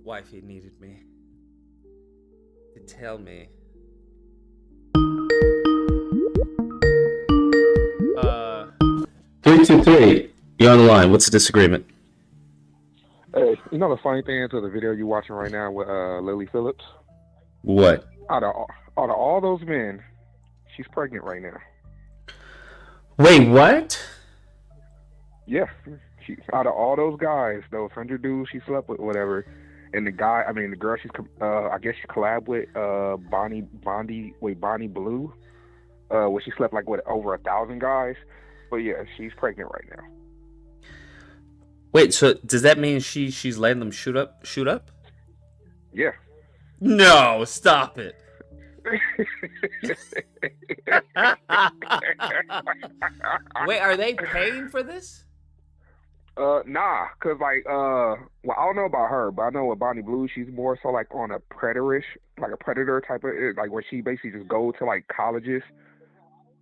A: Wifey needed me to tell me. 323. You're on the line. What's the disagreement?
I: Hey, you know the funny thing to the video you're watching right now with Lily Phillips?
A: What?
I: Out of all those men, she's pregnant right now.
A: Wait, what?
I: Yeah, she out of all those guys, those 100 dudes she slept with, whatever, and the girl she's I guess she collabed with Bonnie Blue, where she slept like with over 1,000 guys. But yeah, she's pregnant right now.
A: Wait, so does that mean she's letting them shoot up?
I: Yeah.
A: No, stop it. Wait, are they paying for this?
I: Nah, cause well, I don't know about her, but I know with Bonnie Blue, she's more so like on a predator type of, like where she basically just go to like colleges,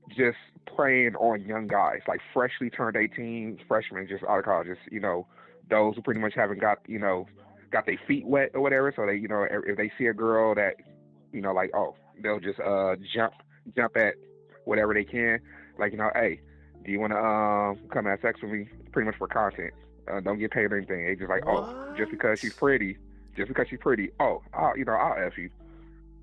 I: just preying on young guys, like freshly turned 18 freshmen, just out of college, just, those who pretty much haven't got their feet wet or whatever. So they, if they see a girl that, like, oh, they'll just jump at whatever they can, like, hey, do you want to come have sex with me? Pretty much for content. Don't get paid or anything. They just like, oh, just because she's pretty, oh, I'll F you.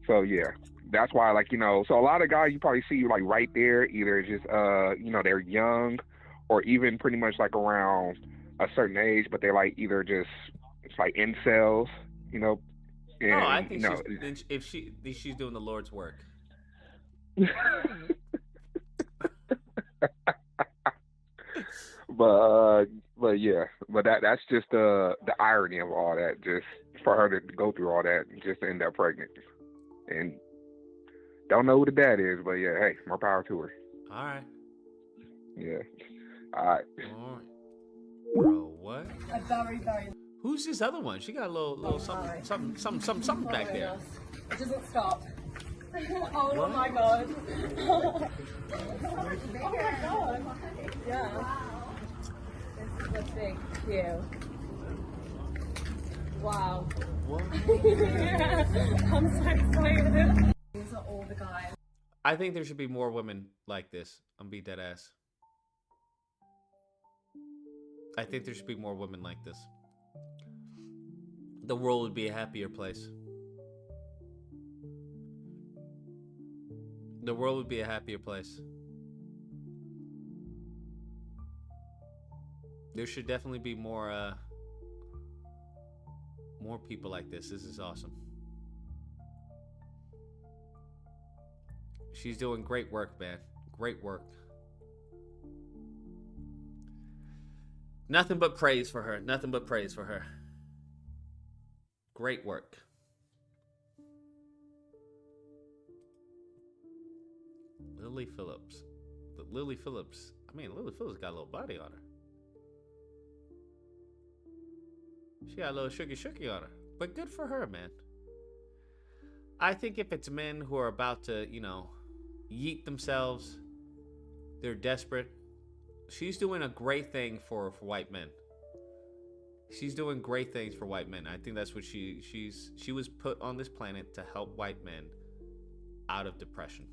I: So yeah, that's why, like, so a lot of guys you probably see like right there, either just they're young, or even pretty much like around a certain age, but they're like either just it's like incels, And,
A: I think she's doing the Lord's work.
I: But yeah, but that's just the irony of all that, just for her to go through all that and just to end up pregnant. And don't know who the dad is, but yeah, hey, more power to her.
A: All right.
I: Yeah. All right.
A: Bro, what? Who's this other one? She got a little something back there.
K: It doesn't stop. Oh my god. Oh my god. Yeah. This is the big cue. Wow.
A: What?
K: Yeah. I'm so excited. These are all the guys.
A: I think there should be more women like this. I'm be dead ass. I think there should be more women like this. The world would be a happier place. The world would be a happier place. There should definitely be more people like this. This is awesome. She's doing great work, man. Great work. Nothing but praise for her. Nothing but praise for her. Great work. Lily Phillips. Lily Phillips got a little body on her. She got a little shooky on her. But good for her, man. I think if it's men who are about to, yeet themselves, they're desperate. She's doing a great thing for white men. She's doing great things for white men. I think that's what she was put on this planet to help white men out of depression.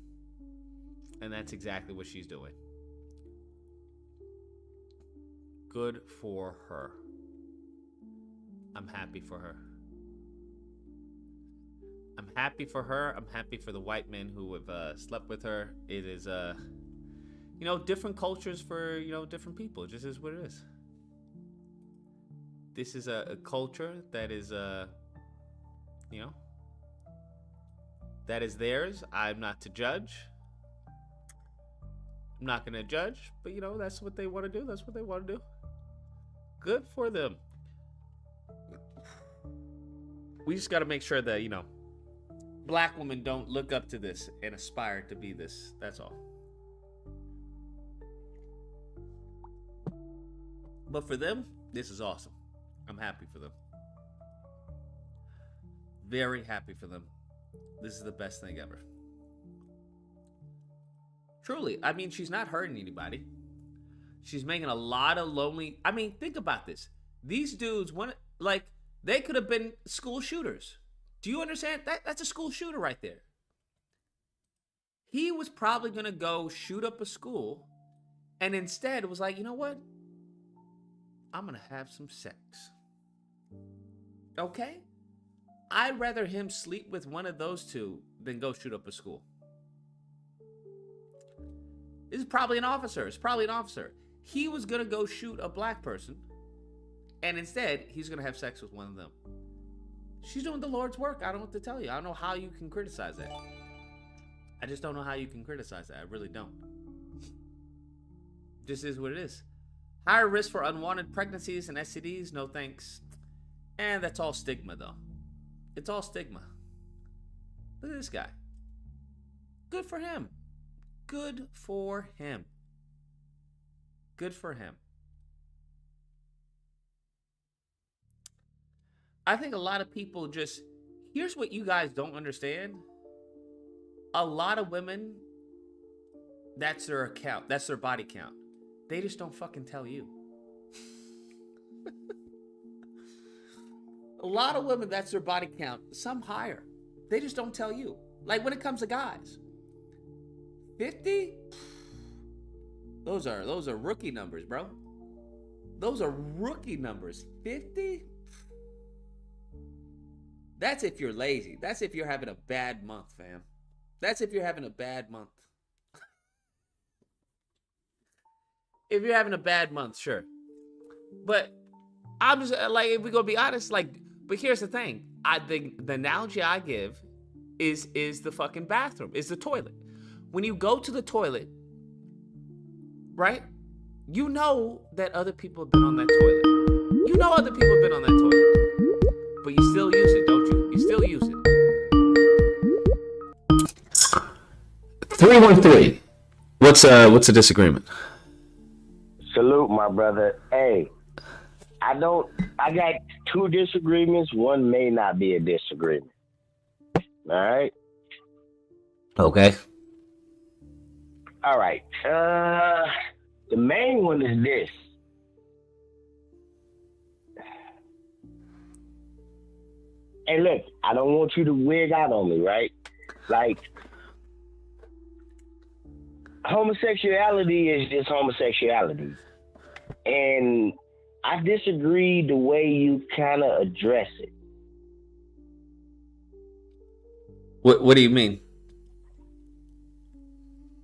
A: And that's exactly what she's doing. Good for her. I'm happy for her. I'm happy for her. I'm happy for the white men who have slept with her. It is, different cultures for, different people. It just is what it is. This is a culture that is, that is theirs. I'm not to judge. I'm not going to judge, but, that's what they want to do. That's what they want to do. Good for them. We just got to make sure that, black women don't look up to this and aspire to be this. That's all. But for them, this is awesome. I'm happy for them. Very happy for them. This is the best thing ever. Truly, I mean, she's not hurting anybody. She's making a lot of lonely. I mean, think about this. These dudes they could have been school shooters. Do you understand? That's a school shooter right there. He was probably gonna go shoot up a school, and instead was like, you know what? I'm gonna have some sex. Okay? I'd rather him sleep with one of those two than go shoot up a school. This is probably an officer. It's probably an officer. He was going to go shoot a black person, and instead, he's going to have sex with one of them. She's doing the Lord's work. I don't know what to tell you. I don't know how you can criticize that. I just don't know how you can criticize that. I really don't. This is what it is. Higher risk for unwanted pregnancies and STDs? No thanks. And that's all stigma, though. It's all stigma. Look at this guy. Good for him. Good for him. Good for him. I think a lot of people just... Here's what you guys don't understand. A lot of women, that's their account. That's their body count. They just don't fucking tell you. A lot of women, that's their body count. Some higher. They just don't tell you. Like when it comes to guys. 50? Those are rookie numbers, bro. Those are rookie numbers. 50? That's if you're lazy. That's if you're having a bad month, fam. That's if you're having a bad month. If you're having a bad month, sure. But I'm just like, if we're gonna be honest, like, but here's the thing. The analogy I give is the fucking bathroom, is the toilet. When you go to the toilet, right? You know that other people have been on that toilet. You know other people have been on that toilet. But you still use it, don't you? You still use it. 313. What's a disagreement?
L: Salute, my brother. Hey, I got two disagreements. One may not be a disagreement. All right?
A: Okay.
L: All right. The main one is this. Hey, look, I don't want you to wig out on me, right? Like, homosexuality is just homosexuality. And I disagree the way you kind of address it.
A: What do you mean?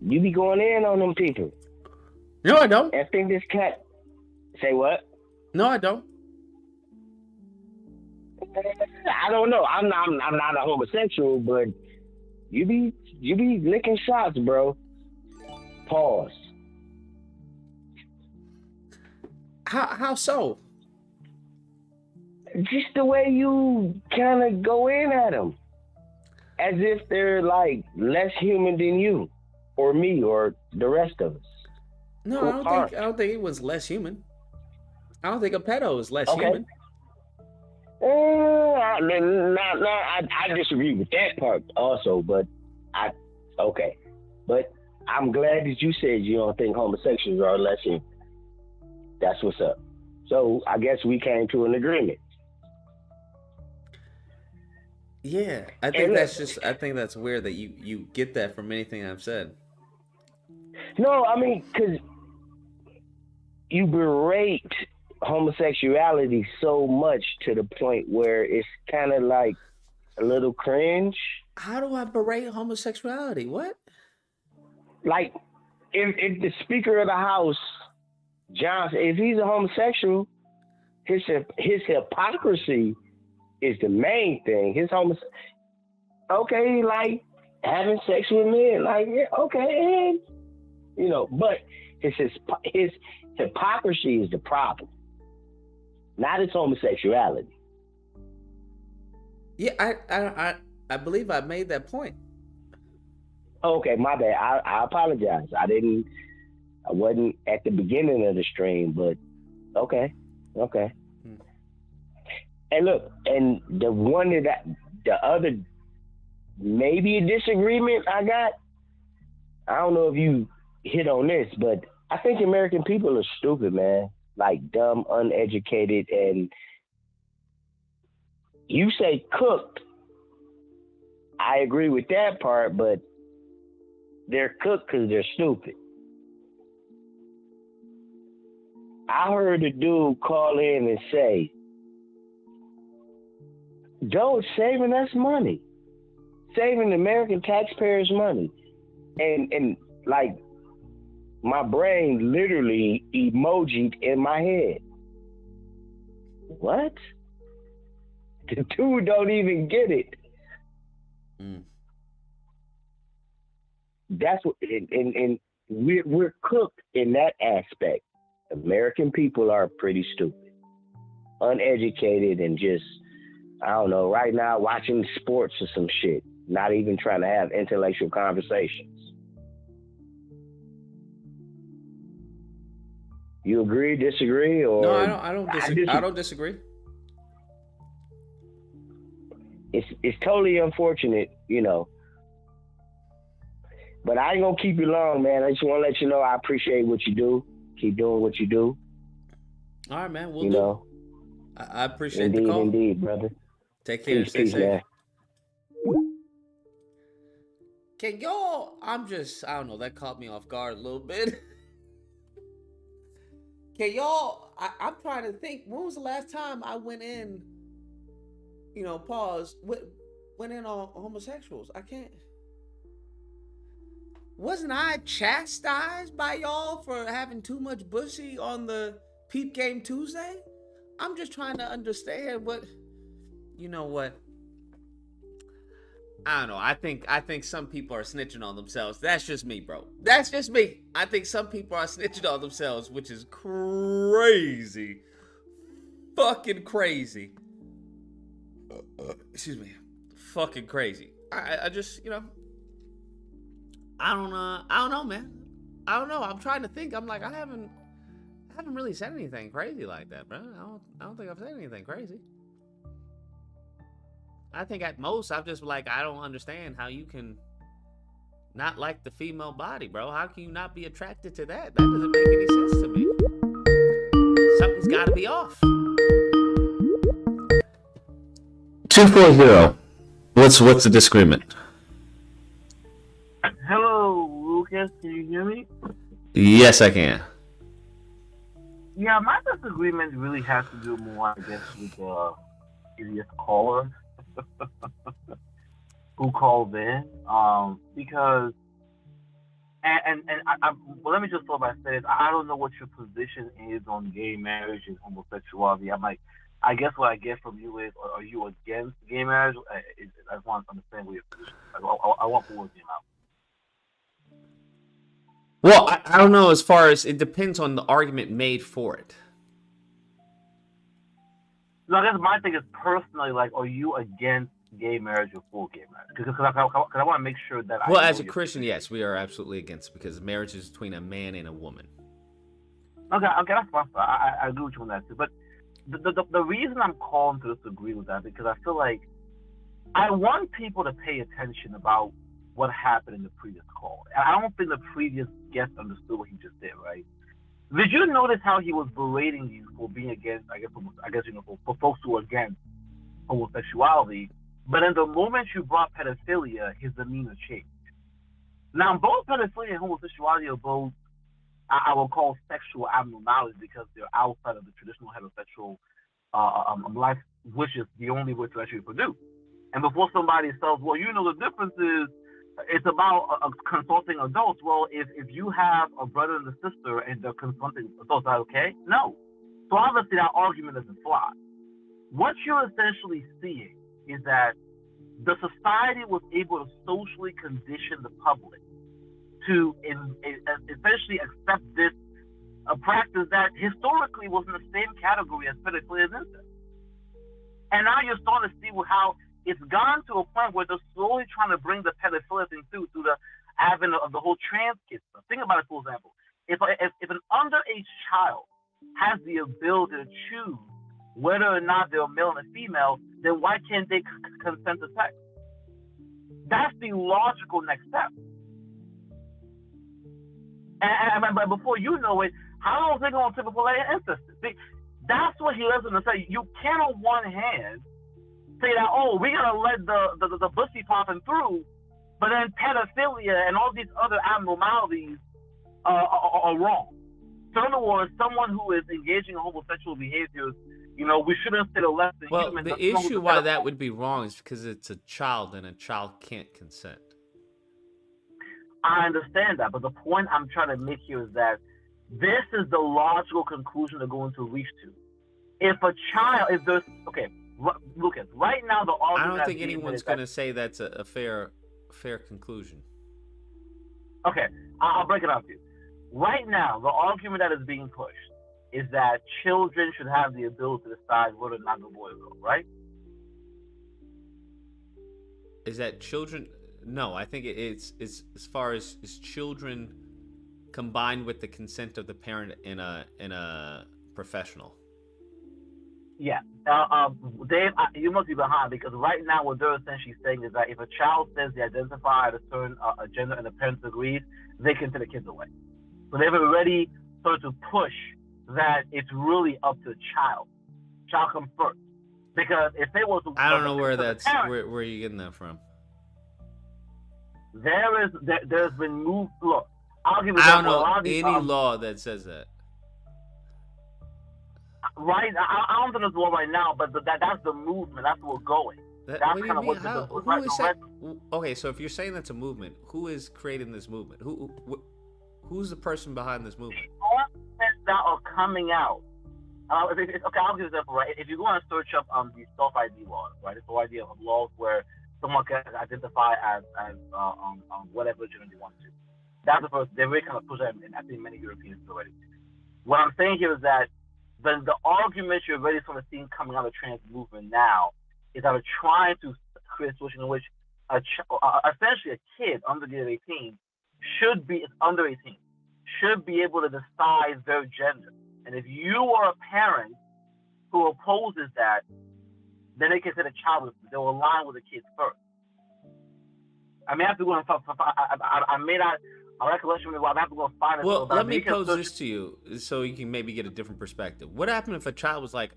L: You be going in on them people.
A: No, I don't.
L: I think this cat... Say what?
A: No, I don't.
L: I don't know. I'm not a homosexual, but you be licking shots, bro. Pause.
A: How so?
L: Just the way you kind of go in at them, as if they're like less human than you, or me, or the rest of us.
A: No, I don't think it was less human. I don't think a pedo is less human.
L: I disagree with that part also, but But I'm glad that you said you don't think homosexuals are less human. That's what's up. So I guess we came to an agreement.
A: Yeah, I think that's weird that you get that from anything I've said.
L: No, I mean, because you berate homosexuality so much to the point where it's kind of like a little cringe.
A: How do I berate homosexuality? What?
L: Like, if the Speaker of the House, Johnson, if he's a homosexual, his hypocrisy is the main thing. Okay, like having sex with men, like, yeah, okay, and, but his hypocrisy is the problem, not his homosexuality.
A: Yeah, I believe I made that point.
L: Okay, my bad. I apologize. I wasn't at the beginning of the stream, but okay. And look, and the other maybe a disagreement I got, I don't know if you hit on this, but I think American people are stupid, man. Like dumb, uneducated, and you say cooked. I agree with that part, but they're cooked because they're stupid. I heard a dude call in and say, Joe's saving us money, saving the American taxpayers money. And like, my brain literally emojied in my head. What? The dude don't even get it. That's what, and we're cooked in that aspect. American people are pretty stupid, uneducated, and just, I don't know, right now watching sports or some shit, not even trying to have intellectual conversations. You agree, disagree, or?
A: No, I don't disagree.
L: It's totally unfortunate, you know. But I ain't gonna keep you long, man. I just want to let you know I appreciate what you do. Keep doing what you do.
A: All right, man. We'll
L: you
A: do.
L: Know.
A: I appreciate the call.
L: Indeed, brother.
A: Take care. Stay safe.
L: Man.
A: Can y'all? I don't know. That caught me off guard a little bit. Can y'all? I'm trying to think. When was the last time I went in? You know, pause. Went in on homosexuals. I can't. Wasn't I chastised by y'all for having too much pussy on the Peep Game Tuesday? I'm just trying to understand what. You know what? I don't know. I think some people are snitching on themselves. That's just me, bro. That's just me. I think some people are snitching on themselves, which is crazy. Fucking crazy. Excuse me. Fucking crazy. I just, you know, I don't know, man. I don't know. I'm trying to think. I'm like, I haven't really said anything crazy like that, bro. I don't think I've said anything crazy. I think at most I've just like, I don't understand how you can not like the female body, bro. How can you not be attracted to that? That doesn't make any sense to me. Something's got to be off. 240. What's the disagreement?
M: Hello, Lucas. Can you hear me?
A: Yes, I can.
M: Yeah, my disagreement really has to do more, I guess, with the previous caller who called in. Because, well, let me just start by saying, I don't know what your position is on gay marriage and homosexuality. I'm like, I guess what I get from you is, are you against gay marriage? I just want to understand what your position is. I want to work you out.
A: Well, I don't know. As far as it depends on the argument made for it.
M: So I guess my thing is personally, like, are you against gay marriage or for gay marriage? Because I want to make sure that
A: Well, as a Christian, yes, we are absolutely against, because marriage is between a man and a woman.
M: Okay, that's fine. I agree with you on that too. But the reason I'm calling to disagree with that, because I feel like I want people to pay attention about what happened in the previous call. And I don't think the previous guest understood what he just did, right? Did you notice how he was berating you for being against, I guess you know, for folks who are against homosexuality, but in the moment you brought pedophilia, his demeanor changed. Now, both pedophilia and homosexuality are both, I will call sexual abnormalities, because they're outside of the traditional heterosexual life, which is the only way to actually reproduce. And before somebody says, well, you know, the difference is, it's about consulting adults. Well, if you have a brother and a sister and they're consulting adults, is that okay? No. So obviously that argument doesn't fly. What you're essentially seeing is that the society was able to socially condition the public to essentially accept this a practice that historically was in the same category as pedophilia and incest. And now you're starting to see how it's gone to a point where they're slowly trying to bring the pedophilia thing through the advent of the whole trans kid stuff. Think about it, for example. If an underage child has the ability to choose whether or not they're male and female, then why can't they consent to sex? That's the logical next step. But before you know it, how long is they going to typical ancestors? See, that's what he lives in to say. You can on one hand say that, oh, we gotta let the pussy popping through, but then pedophilia and all these other abnormalities are wrong. So in other words, someone who is engaging in homosexual behaviors, we shouldn't say the less than human.
A: Well, the issue why that would be wrong is because it's a child and a child can't consent.
M: I understand that, but the point I'm trying to make here is that this is the logical conclusion they're going to reach to. Lucas, right now the argument.
A: I don't think anyone's going to say that's a fair conclusion.
M: Okay, I'll break it up to you. Right now, the argument that is being pushed is that children should have the ability to decide whether or not they're boy or girl, right?
A: Is that children? No, I think it's as far as children combined with the consent of the parent in a professional.
M: Yeah, Dave, you must be behind, because right now what they're essentially saying is that if a child says they identify as a certain gender and the parents agrees, they can take the kids away. So they've already started to push that it's really up to the child. Child comes first, because if they was,
A: I don't know where that's where are you getting that from?
M: There's been moved. Look, I'll give you.
A: I don't know any law that says that.
M: Right, I don't think there's one right now, but that's the movement. That's where we're going. That's kind of what
A: okay, so if you're saying that's a movement, who is creating this movement? Who's the person behind this movement?
M: That are coming out. Okay, I'll give you an example. Right, if you go and search up the self-ID laws, right, it's the idea of laws where someone can identify as whatever gender they want to. That's the first. They really kind of push that in, I think, many Europeans already. What I'm saying here is that the argument you're already sort of seeing coming out of the trans movement now is that we're trying to create a situation in which essentially a kid under the age of 18 should be able to decide their gender. And if you are a parent who opposes that, then they can say the child, they'll align with the kids first. I may have to go and I may not. I recollection me. I have to go and find it.
A: Well, let me pose this to you, so you can maybe get a different perspective. What happened if a child was like,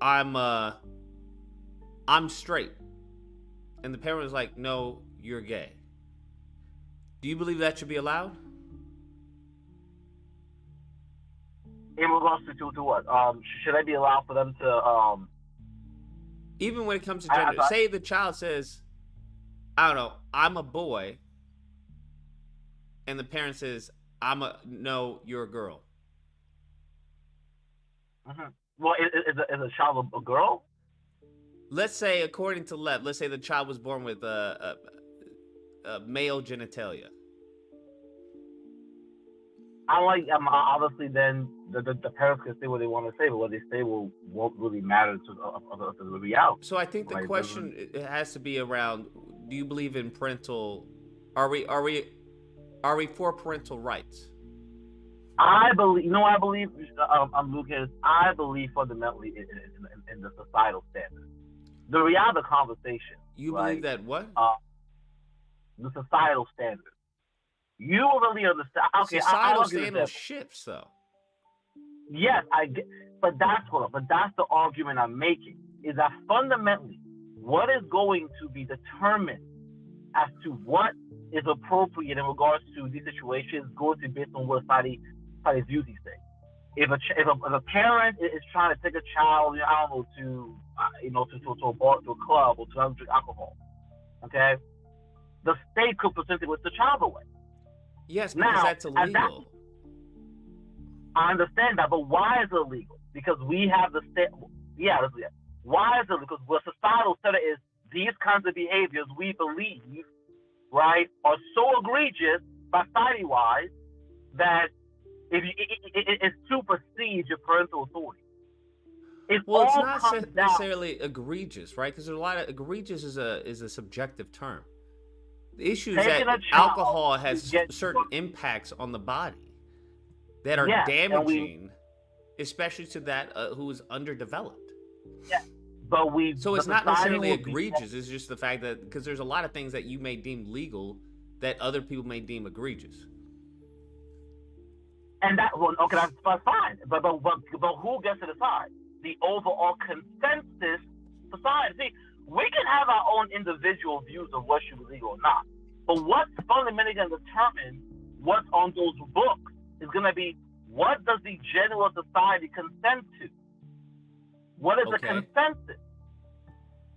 A: "I'm straight," and the parent was like, "No, you're gay"? Do you believe that should be allowed?
M: In regards to what? Should I be allowed for them to?
A: Even when it comes to gender, say the child says, "I don't know, I'm a boy," and the parent says, "No, you're a girl."
M: Mm-hmm. Well, is a child a girl?
A: Let's say, according to Lev, let's say the child was born with a male genitalia.
M: Obviously then the parents can say what they want to say, but what they say won't really matter to the reality.
A: So I think the question it has to be around: do you believe in parental? Are we for parental rights?
M: I believe. I believe. Lucas. I believe fundamentally in the societal standard. The reality of the conversation.
A: You believe that what?
M: The societal standard. You really understand. Okay,
A: societal standard shifts, though.
M: Yes, I get, but that's the argument I'm making. Is that fundamentally, what is going to be determined as to what is appropriate in regards to these situations going to be based on what society views these things. If a parent is trying to take a child, I don't know, to a bar, to a club, or to have drink alcohol, okay, the state could potentially take the child away.
A: Yes, because that's illegal.
M: I understand that, but why is it illegal? Because we have the state. Yeah, why is it? Because what societal set is these kinds of behaviors we believe, right, are so egregious, society-wise, that it supersedes your parental authority.
A: It's not necessarily egregious, right? Because there's a lot of egregious is a subjective term. The issue is that alcohol has certain impacts on the body that are damaging, especially to that who is underdeveloped.
M: Yeah,
A: so it's not necessarily egregious. It's just the fact that because there's a lot of things that you may deem legal that other people may deem egregious.
M: And that, well, okay, that's fine. But who gets to decide? The overall consensus society. See, we can have our own individual views of what should be legal or not. But what's fundamentally going to determine what's on those books is going to be, what does the general society consent to? What is the consensus?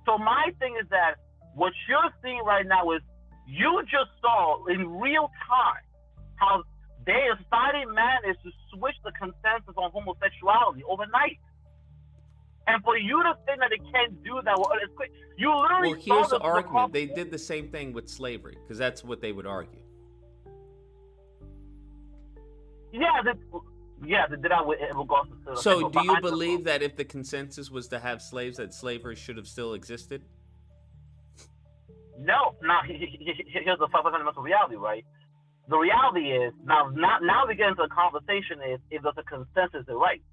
M: So my thing is that what you're seeing right now is, you just saw in real time how society managed to switch the consensus on homosexuality overnight. And for you to think that it can't do that, it's quick. You literally.
A: Well, here's the argument. They did the same thing with slavery, because that's what they would argue.
M: Yeah, they did that with regards to.
A: So, do you believe that if the consensus was to have slaves, that slavery should have still existed?
M: No. Now, here's the fundamental reality, right? The reality is now we get into a conversation is if there's a consensus, is right.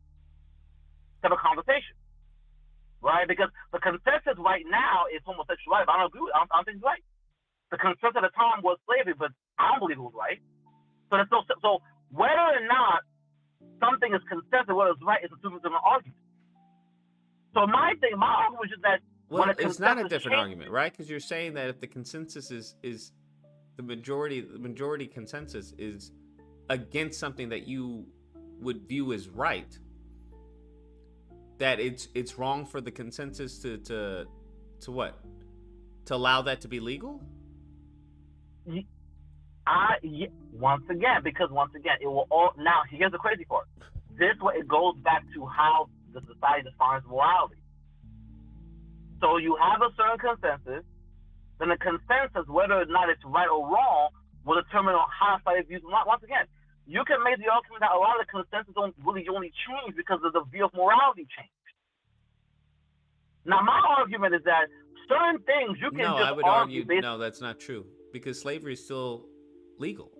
M: Have a conversation. Right? Because the consensus right now is homosexuality. I don't agree with it. I don't think it's right. The consensus at the time was slavery, but I don't believe it was right. So whether or not something is consensus, whether it's right, is a different argument. So my argument is that
A: it's not a different argument, right? Because you're saying that if the consensus is the majority consensus is against something that you would view as right, that it's wrong for the consensus to what? To allow that to be legal?
M: Once again, it will all. Now, here's the crazy part. This way, it goes back to how the society defines morality. So you have a certain consensus, then the consensus, whether or not it's right or wrong, will determine on how society views. Once again, you can make the argument that a lot of the consensus don't really only change because of the view of morality change. Now, my argument is that certain things you can just
A: I would argue no, that's not true, because slavery is still legal.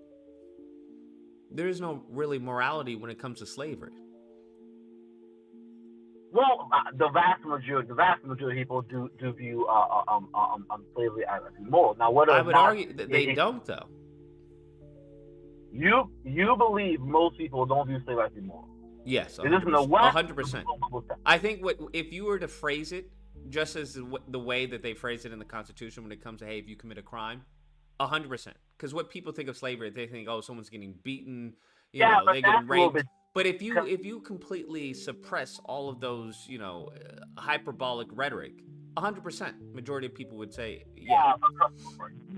A: There is no really morality when it comes to slavery.
M: Well, the vast majority of people do view slavery as immoral. Now, whether
A: I would argue that they don't, though.
M: You believe most people don't view slavery as immoral?
A: Yes,
M: 100%.
A: I think if you were to phrase it just as the way that they phrase it in the Constitution when it comes to, hey, if you commit a crime, 100%. Because what people think of slavery, they think, oh, someone's getting beaten, they're getting raped. But if you completely suppress all of those, hyperbolic rhetoric, 100%, majority of people would say, yeah.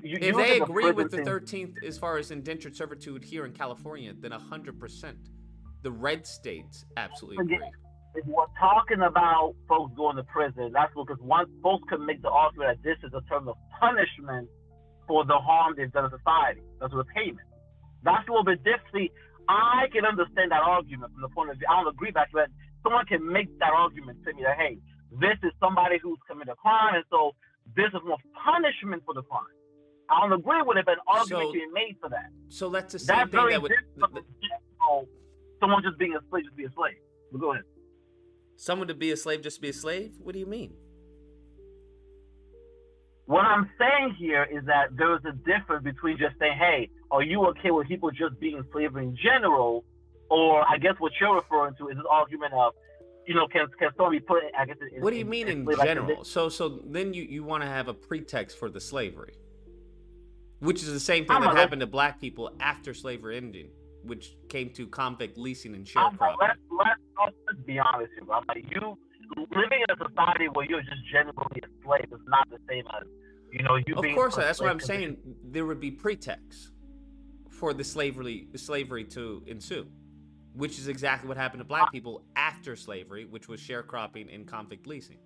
A: If they agree with the 13th as far as indentured servitude here in California, then 100%. The red states absolutely agree.
M: If we're talking about folks going to prison, that's because folks can make the argument that this is a term of punishment for the harm they've done to society. That's repayment. That's a little bit different. I can understand that argument from the point of view. I don't agree with that, but someone can make that argument to me that, hey, this is somebody who's committed a crime, and so this is more punishment for the crime. I don't agree with it, but an argument can be made for that.
A: So that's the same thing that would...
M: Someone just being a slave, just be a slave. But go ahead.
A: Someone to be a slave, just be a slave? What do you mean?
M: What I'm saying here is that there is a difference between just saying, hey, are you okay with people just being slavery in general? Or I guess what you're referring to is this argument of, can someone be put in, I guess.
A: What do you mean in general? So then you want to have a pretext for the slavery, which is the same thing that happened to black people after slavery ended, which came to convict leasing and sharecropping.
M: Let's be honest here, bro. Like, you living in a society where you're just generally a slave is not the same as, you being.
A: Of course, that's what I'm saying. There would be pretexts for the slavery to ensue, which is exactly what happened to black people after slavery, which was sharecropping and convict leasing.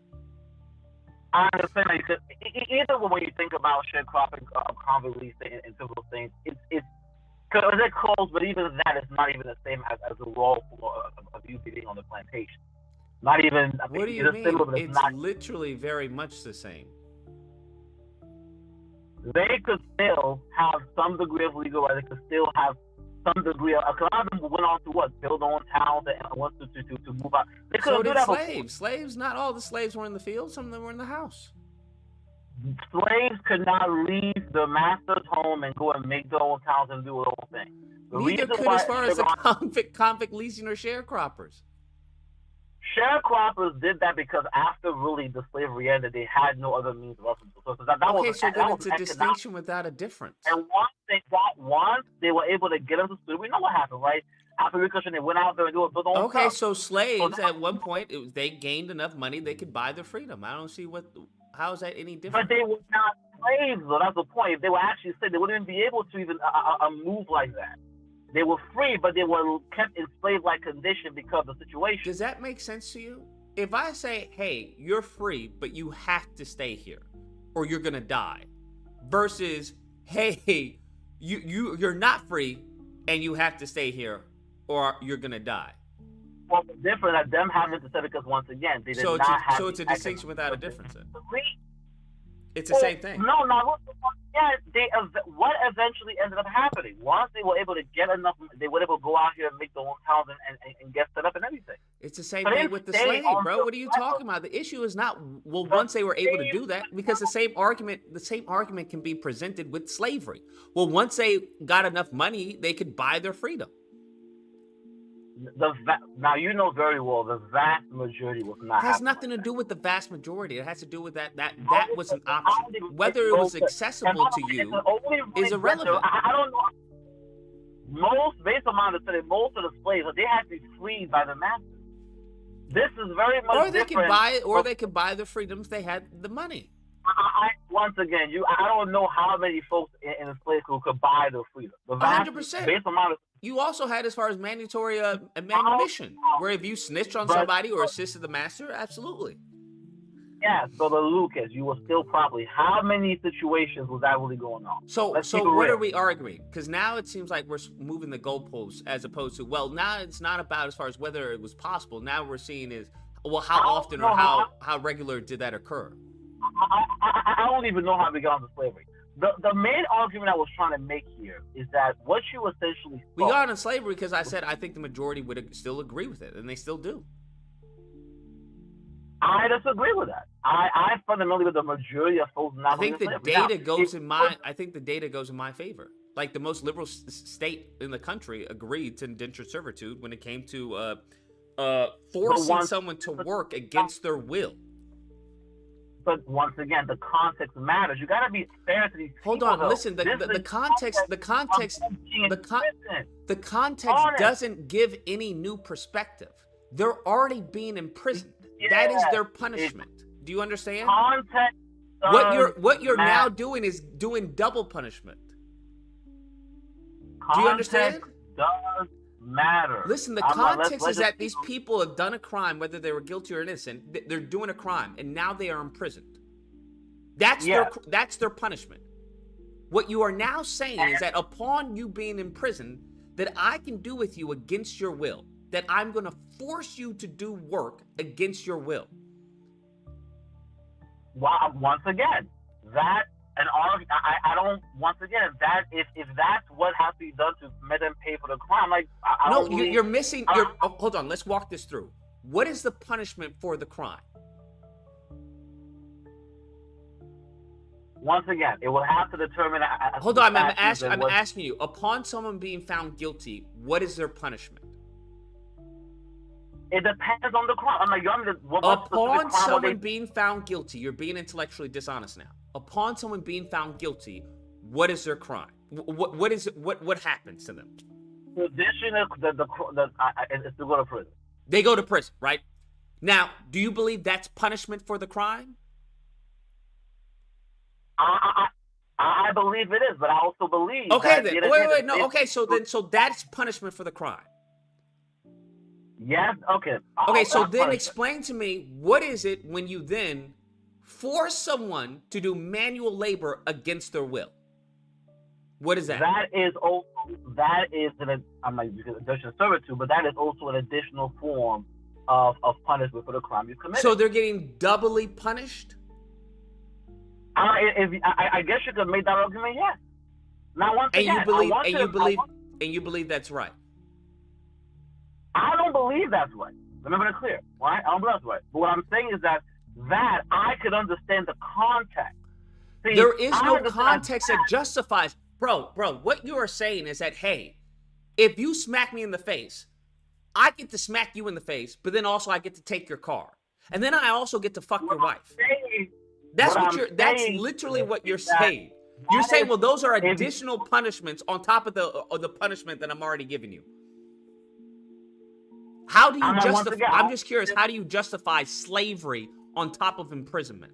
M: I understand that, because either when you think about sharecropping, convict leasing, and similar things, it's because they're close, but even that is not even the same as the role of you being on the plantation. Not even.
A: What do you mean? It's literally very much the same.
M: They could still have some degree of legal rights. They could still have some degree of. A lot of them went on to build their own towns and went to move out. They could
A: so
M: do
A: did
M: that
A: slaves. Slaves, not all the slaves were in the field. Some of them were in the house.
M: slaves could not leave the master's home and go and make their own towns and do their own thing.
A: Neither could as far as the convict leasing or sharecroppers.
M: Sharecroppers did that because after really the slavery ended, they had no other means of revenue. So that
A: Okay,
M: was,
A: so
M: that
A: then
M: was
A: it's a distinction without a difference.
M: And once they were able to get them to slavery, we know what happened, right? After Reconstruction, they went out there and do their own
A: Okay,
M: stuff.
A: so slaves at one point they gained enough money they could buy their freedom. I don't see how is that any different.
M: But they were not slaves, though. That's the point. If they were actually slaves, they wouldn't even be able to even move like that. They were free, but they were kept in slave-like condition because of the situation.
A: Does that make sense to you? If I say, hey, you're free, but you have to stay here or you're going to die, versus, hey, you're not free and you have to stay here or you're going to die.
M: Well, it's different at them having to say, because once again, they did not have.
A: So it's a distinction without a difference then. It's the
M: Well,
A: same thing.
M: No, what eventually ended up happening? Once they were able to get enough, they were able to go out here and make their own towns and get set up and everything.
A: It's the same
M: But
A: thing
M: they
A: with the
M: stayed
A: slave,
M: on
A: bro.
M: the
A: What are you talking about? The issue is not once they were able to do that, because the same argument can be presented with slavery. Well, once they got enough money, they could buy their freedom.
M: Now you know very well the vast majority was not.
A: It has nothing to do with the vast majority. It has to do with that was an option. Whether it was accessible to you is irrelevant.
M: I don't know. Based on my understanding, most of the slaves, they had to be freed by the masters. This is very much
A: Or they
M: different.
A: they could buy their freedom if they had the money.
M: Once again, I don't know how many folks in the slave school could buy their freedom.
A: 100%.
M: Based on my
A: You also had as far as mandatory manumission, where if you snitched on somebody or assisted the master, absolutely.
M: Yeah, so the Lucas, you were still probably. How many situations was that really going on?
A: So what are we arguing? Because now it seems like we're moving the goalposts as opposed to, well, now it's not about as far as whether it was possible. Now we're seeing is, well, how often or how regular did that occur?
M: I don't even know how we got into slavery. The main argument I was trying to make here is that what you essentially
A: we got into slavery because I said I think the majority would still agree with it, and they still do.
M: I disagree with that. I fundamentally with the majority of folks not.
A: I think the data goes in my. I think the data goes in my favor. Like the most liberal state in the country agreed to indentured servitude when it came to forcing someone to work against their will.
M: But once again, the context matters. You got to be fair to these people.
A: Hold on,
M: though.
A: listen. The context doesn't give any new perspective. They're already being imprisoned.
M: Yeah,
A: that is their punishment. Do you understand?
M: Context.
A: What you're now doing is doing double punishment. Do you understand?
M: Does matter.
A: Listen, the context is that these people have done a crime, whether they were guilty or innocent. They're doing a crime, and now they are imprisoned. That's their punishment. What you are now saying is that upon you being imprisoned, that I can do with you against your will, that I'm going to force you to do work against your will.
M: Well, once again, that and I don't. Once again, that if that's what has to be done to make them pay for the crime, like
A: you're missing. Hold on, let's walk this through. What is the punishment for the crime?
M: Once again, it will have to determine.
A: Hold on, I'm asking you. Upon someone being found guilty, what is their punishment?
M: It depends on the crime. I'm like,
A: upon someone being found guilty, you're being intellectually dishonest now. Upon someone being found guilty, what is their crime? What happens to them?
M: Tradition is to go to prison.
A: They go to prison, right? Now, do you believe that's punishment for the crime?
M: I believe it is, but I also believe.
A: Okay, then. Wait, no. Okay, so that's punishment for the crime.
M: Yes. Okay.
A: Okay, so then explain to me, what is it when you then force someone to do manual labor against their will? What is that?
M: That is I'm like additional servitude, but that is also an additional form of punishment for the crime you committed.
A: So they're getting doubly punished?
M: I guess you could make that argument, yes. Now, once again,
A: you believe that's right.
M: I don't believe that's right. Remember that clear, right? I don't believe that's right. But what I'm saying is that I could understand the context. See,
A: there is
M: I
A: no
M: understand
A: context that justifies, bro. What you are saying is that, hey, if you smack me in the face, I get to smack you in the face, but then also I get to take your car, and then I also get to fuck your wife. That's literally what you're saying. You're saying, well, those are additional punishments on top of the punishment that I'm already giving you. How do you justify? I'm just curious. How do you justify slavery on top of imprisonment?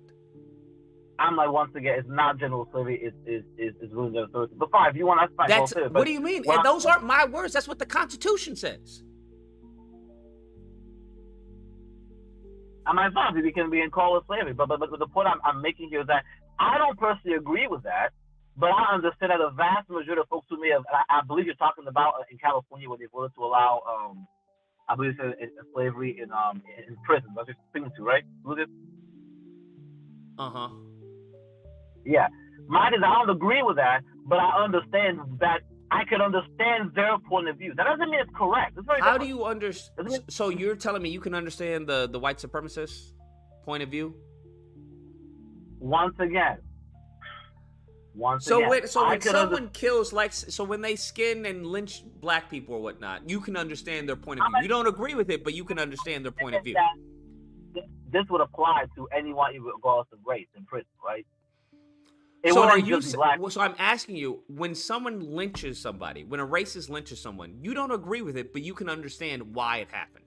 M: I'm like, once again, it's not general slavery. It's ruling the authority. But fine, if you want, that's fine.
A: That's what do you mean? And those aren't my words. That's what the Constitution says.
M: I mean, fine, we can be in call it slavery, but the point I'm making here is that I don't personally agree with that, but I understand that the vast majority of folks who may have, I believe you're talking about in California where they voted to allow, I believe it's slavery in prison. That's what you're speaking to, right, Lucas? Yeah. Mine is I don't agree with that, but I understand that I can understand their point of view. That doesn't mean it's correct. It's very
A: How
M: different.
A: do you understand? So you're telling me you can understand the white supremacist point of view?
M: Once again. When
A: someone kills, when they skin and lynch black people or whatnot, you can understand their point of view. You don't agree with it, but you can understand their point of view.
M: This would apply to anyone regardless of race in prison, right?
A: So I'm asking you, when someone lynches somebody, when a racist lynches someone, you don't agree with it, but you can understand why it happened.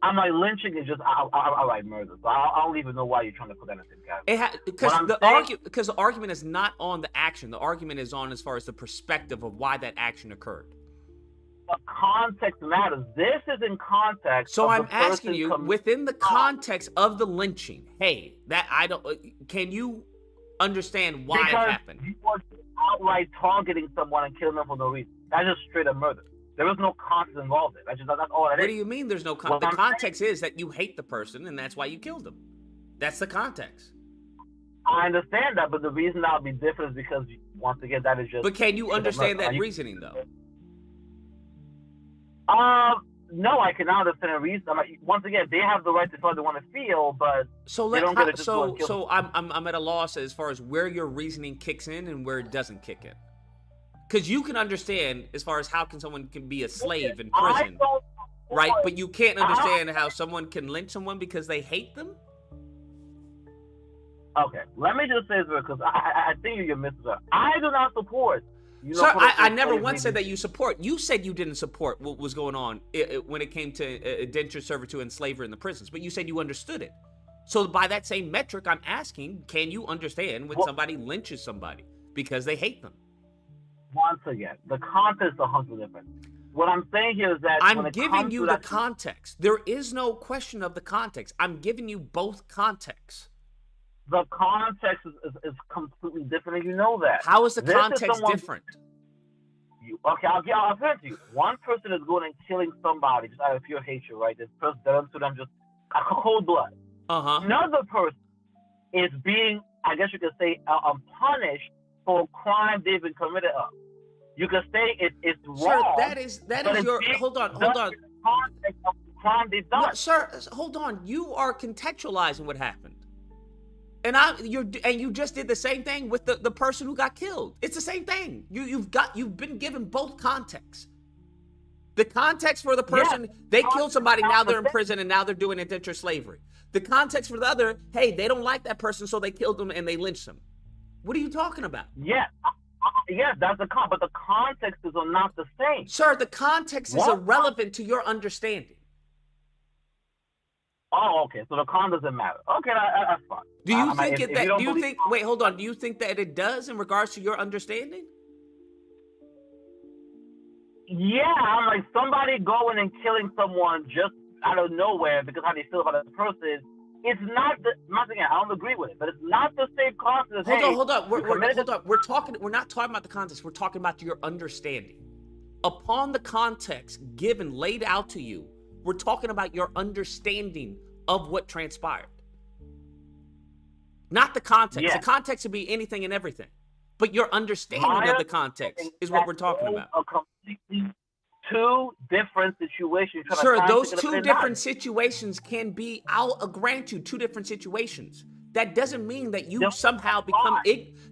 M: I'm like, lynching is just outright murder. So I don't even know why you're trying to put that in the category.
A: Because the argument is not on the action. The argument is on as far as the perspective of why that action occurred.
M: The context matters. This is in context.
A: So I'm asking you, within the context of the lynching, can you understand why it happened?
M: You are outright targeting someone and killing them for no reason. That's just straight up murder. There is no context involved in it. That's all it is.
A: What do you mean there's no context? The context is that you hate the person and that's why you killed them. That's the context.
M: I understand that, but the reason that would be different is because, once again, that is just...
A: But can you understand that reasoning, though?
M: No, I cannot understand a reason. Once again, they have the right to feel what they want to feel, but they don't get to just go and kill them.
A: I'm at a loss as far as where your reasoning kicks in and where it doesn't kick in. Because you can understand as far as how can someone can be a slave in prison, right? But you can't understand how someone can lynch someone because they hate them?
M: Okay, let me just say this because I think you're missing it. I do not support.
A: Sir, I never once said that you support. You said you didn't support what was going on when it came to indentured servitude and slavery in the prisons, but you said you understood it. So by that same metric, I'm asking, can you understand when somebody lynches somebody because they hate them?
M: Once again, the context is 100% different. What I'm saying here is that
A: I'm giving you the context. There is no question of the context. I'm giving you both contexts.
M: The context is completely different, and you know that.
A: How is the context different?
M: I'll say it to you. One person is going and killing somebody just out of pure hatred, right? This person done to them just cold blood. Another person is being, I guess you could say, punished for a crime they've been committed of. You could say it's wrong.
A: Sir, that is your. Hold on.
M: Context of the crime they've done.
A: No, sir, hold on. You are contextualizing what happened. And you just did the same thing with the person who got killed. It's the same thing. You've been given both contexts. The context for the person, they killed somebody, now they're in prison and now they're doing indentured slavery. The context for the other, hey, they don't like that person, so they killed them and they lynched them. What are you talking about?
M: Yes, that's the but the context is not the same.
A: Sir, the context is irrelevant to your understanding.
M: Oh, okay. So the con doesn't matter. Okay, that's fine.
A: Do you think wait, hold on. Do you think that it does in regards to your understanding?
M: Yeah, I'm like somebody going and killing someone just out of nowhere because how they feel about the person. It's not once again, I don't agree with it, but it's not the same concept.
A: Hold on. We're not talking about the context. We're talking about your understanding. Upon the context given, laid out to you, we're talking about your understanding of what transpired. Not the context.
M: Yeah.
A: The context would be anything and everything. But your understanding of the context is what we're talking about.
M: A completely two different situations.
A: Sure, those two different situations can be, I'll grant you, two different situations. that doesn't mean that you somehow become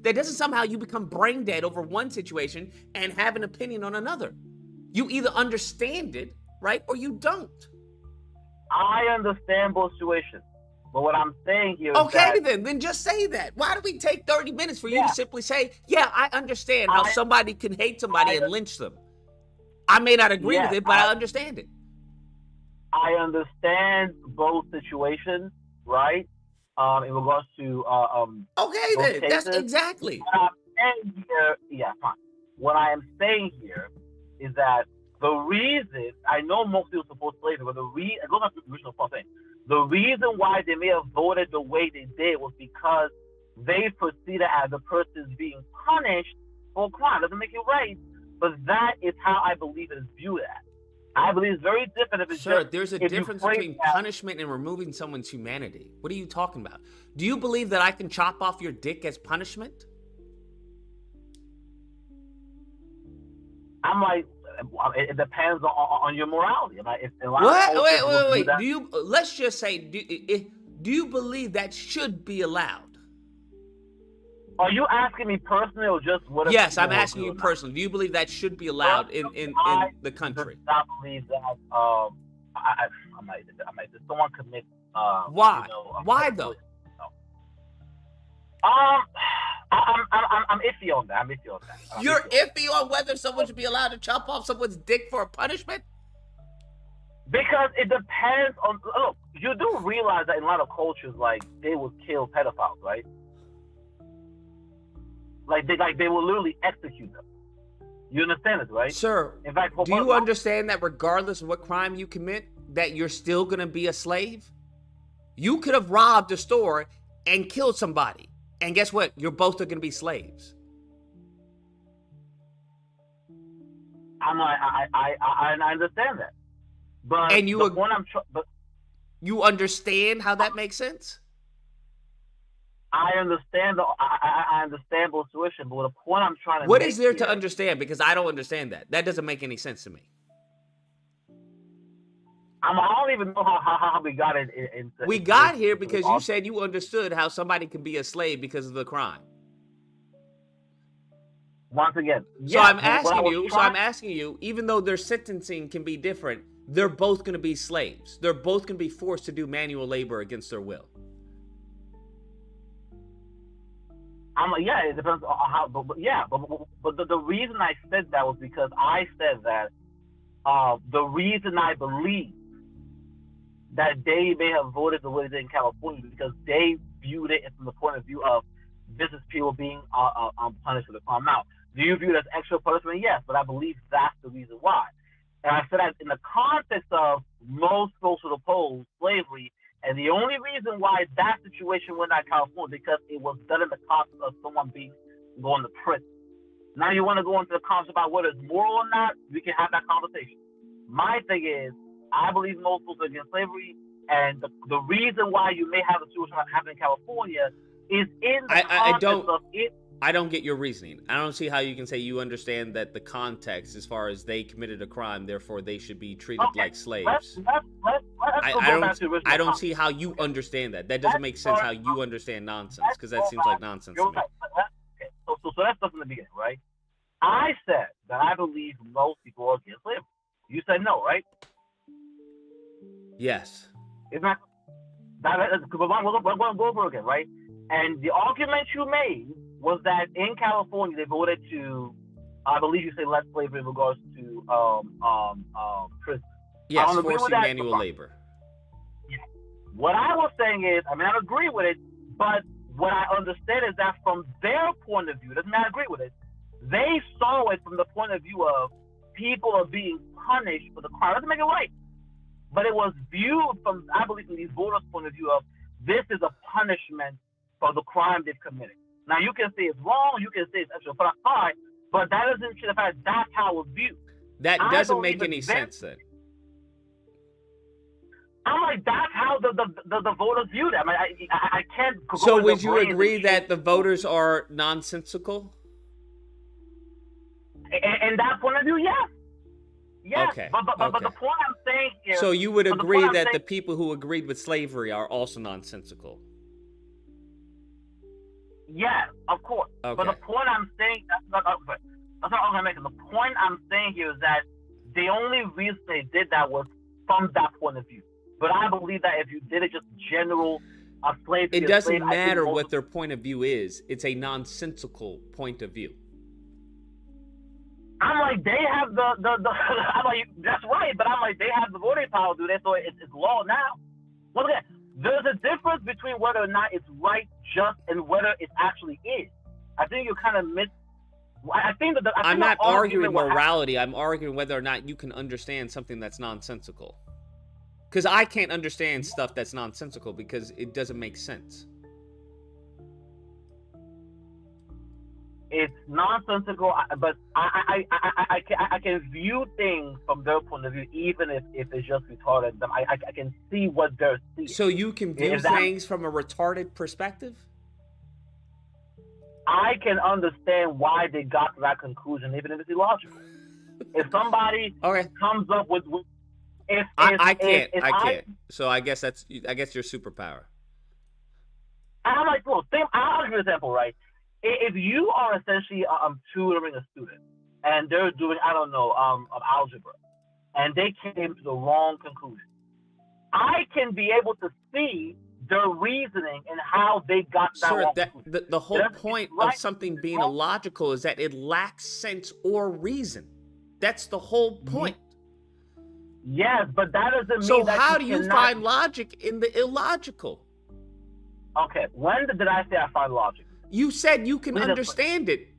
A: that doesn't somehow you become brain dead over one situation and have an opinion on another. You either understand it, right, or you don't.
M: I understand both situations. But what I'm saying here is
A: then just say that. Why do we take 30 minutes for you to simply say, yeah, I understand how somebody can hate somebody and lynch them. I may not agree with it, but I understand it.
M: I understand both situations, right? In regards to
A: then. That's exactly.
M: What I'm saying here, fine. What I am saying here is that the reason, I know most people support slavery, but I go back to the original thing. The reason why they may have voted the way they did was because they perceive it as the person is being punished for a crime. Doesn't make it right, but that is how I believe it is viewed as. I believe it's very different if it's
A: there's a difference between punishment and removing someone's humanity. What are you talking about? Do you believe that I can chop off your dick as punishment?
M: I'm like, it depends on your morality.
A: Wait. Let's just say, do you believe that should be allowed?
M: Are you asking me personally or just what?
A: Yes, I'm asking you personally. Do you believe that should be allowed in the country?
M: I believe that. I might. Someone commit.
A: Why? Why though?
M: I'm iffy on that.
A: You're iffy on whether someone should be allowed to chop off someone's dick for a punishment?
M: Because it depends on. Look, you do realize that in a lot of cultures, like they would kill pedophiles, right? Like they will literally execute them. You understand this, right?
A: Sir,
M: in fact,
A: do you understand that regardless of what crime you commit, that you're still going to be a slave? You could have robbed a store and killed somebody. And guess what? You're both going to be slaves.
M: I understand that. But
A: and you understand how that makes sense?
M: I understand I understand both situations, but the point I'm trying to
A: what
M: make
A: is there
M: here,
A: to understand? Because I don't understand that. That doesn't make any sense to me.
M: I don't even know how we got it.
A: We got here because you said you understood how somebody can be a slave because of the crime.
M: Once again,
A: so I'm asking you, even though their sentencing can be different, they're both going to be slaves. They're both going to be forced to do manual labor against their will.
M: It depends on how, but the reason I said that was because I said that the reason I believe that they may have voted the way they did in California because they viewed it from the point of view of this is people being punished for the crime. Now, do you view it as extra punishment? Yes, but I believe that's the reason why. And I said that in the context of most social oppose slavery, and the only reason why that situation went out of California because it was done in the context of someone going to prison. Now you want to go into the concept about whether it's moral or not, we can have that conversation. My thing is, I believe most people are against slavery, and the reason why you may have a situation happening in California is in the context of it.
A: I don't get your reasoning. I don't see how you can say you understand that the context, as far as they committed a crime, therefore they should be treated like slaves. I don't see how you understand that. That doesn't make sense how you understand nonsense, because that seems like nonsense to me.
M: So that's stuff in the beginning, right? I said that I believe most people are against slavery. You said no, right?
A: Yes.
M: Isn't that? We're going to go over again, right? And the argument you made was that in California they voted to, I believe you say less slavery in regards to prison.
A: Yes, forcing manual labor.
M: Yeah. What I was saying is, I agree with it, but what I understand is that from their point of view, doesn't mean I agree with it, they saw it from the point of view of people are being punished for the crime. Doesn't make it right. But it was viewed from, I believe, from these voters' point of view of this is a punishment for the crime they've committed. Now, you can say it's wrong, you can say it's extra fine, but that doesn't change the fact that's how it's viewed.
A: That doesn't make any sense then.
M: I'm like, that's how the voters view that. I can't go.
A: So would you agree that the voters are nonsensical?
M: In that point of view, yes. Yes,
A: okay.
M: But the point I'm saying is...
A: So you would agree that the people who agreed with slavery are also nonsensical?
M: Yeah, of course.
A: Okay.
M: But the point I'm saying, that's not what I'm making. The point I'm saying here is that the only reason they did that was from that point of view. But I believe that if you did it just general, a slave to
A: It
M: be a
A: doesn't
M: slave, I think
A: matter
M: most
A: what their point of view is. It's a nonsensical point of view.
M: I'm like, they have the I'm like, that's right, but I'm like, they have the voting power, do they? So it's law now. Once again, there's a difference between whether or not it's right, just, and whether it actually is. I think you kind of miss. I think that
A: I'm not arguing morality. I'm arguing whether or not you can understand something that's nonsensical. Because I can't understand stuff that's nonsensical because it doesn't make sense.
M: It's nonsensical, but I can view things from their point of view, even if it's just retarded. I can see what they're seeing.
A: So you can view things from a retarded perspective?
M: I can understand why they got to that conclusion, even if it's illogical. If somebody comes up with
A: I can't. So I guess your superpower.
M: I'm like, look, I'll give you an example, right? If you are essentially tutoring a student and they're doing, I don't know, algebra, and they came to the wrong conclusion, I can be able to see their reasoning and how they got that wrong conclusion.
A: The whole point of something being illogical is that it lacks sense or reason. That's the whole point.
M: Yes, but that doesn't mean
A: so
M: that
A: how do you find logic in the illogical?
M: Okay, when did I say I find logic?
A: You said you can understand it.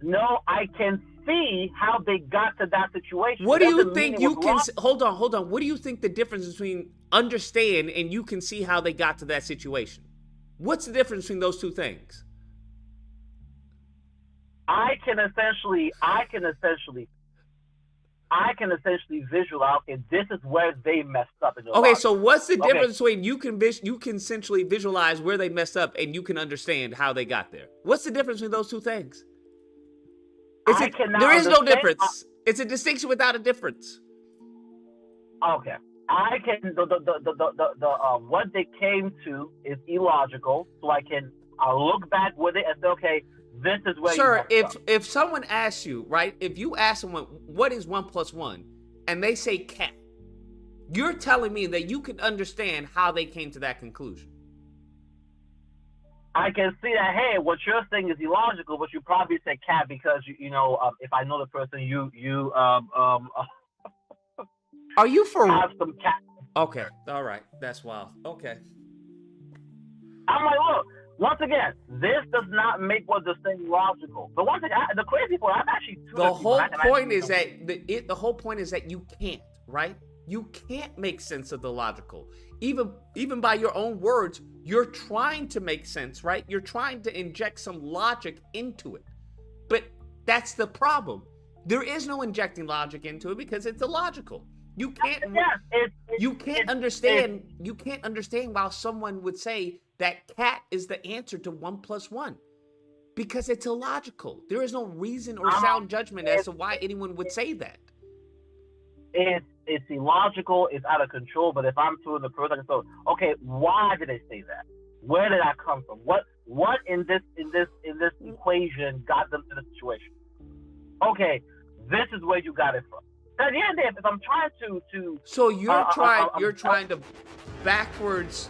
M: No, I can see how they got to that situation.
A: What do you think you can... Hold on. What do you think the difference between understand and you can see how they got to that situation? What's the difference between those two things?
M: I can essentially visualize, okay, this is where they messed up in the
A: Okay, so what's the difference between you can essentially visualize where they messed up and you can understand how they got there? What's the difference between those two things? There is no difference. It's a distinction without a difference.
M: Okay. I can what they came to is illogical, so I'll look back with it and say, okay, this is where.
A: Sir, if someone asks you, right, if you ask someone what is 1 + 1, and they say cat, you're telling me that you can understand how they came to that conclusion.
M: I can see that, hey, what you're saying is illogical, but you probably said cat because you know if I know the person, you
A: Are you for
M: have some cat?
A: Okay, all right, that's wild. Okay.
M: I'm like, look. Once again, this does not make what they're saying logical. But once again, the crazy part, I'm actually
A: the whole point is that the whole point is that you can't, right? You can't make sense of the logical. Even by your own words, you're trying to make sense, right? You're trying to inject some logic into it. But that's the problem. There is no injecting logic into it because it's illogical. You can't understand why someone would say that cat is the answer to 1 + 1 because it's illogical. There is no reason or sound judgment as to why anyone would say that.
M: It's illogical. It's out of control. But if I'm to the person, so okay, why did they say that? Where did that come from? What in this equation got them to the situation? Okay, this is where you got it from. At the end of the day, if I'm trying to
A: so you're trying to backwards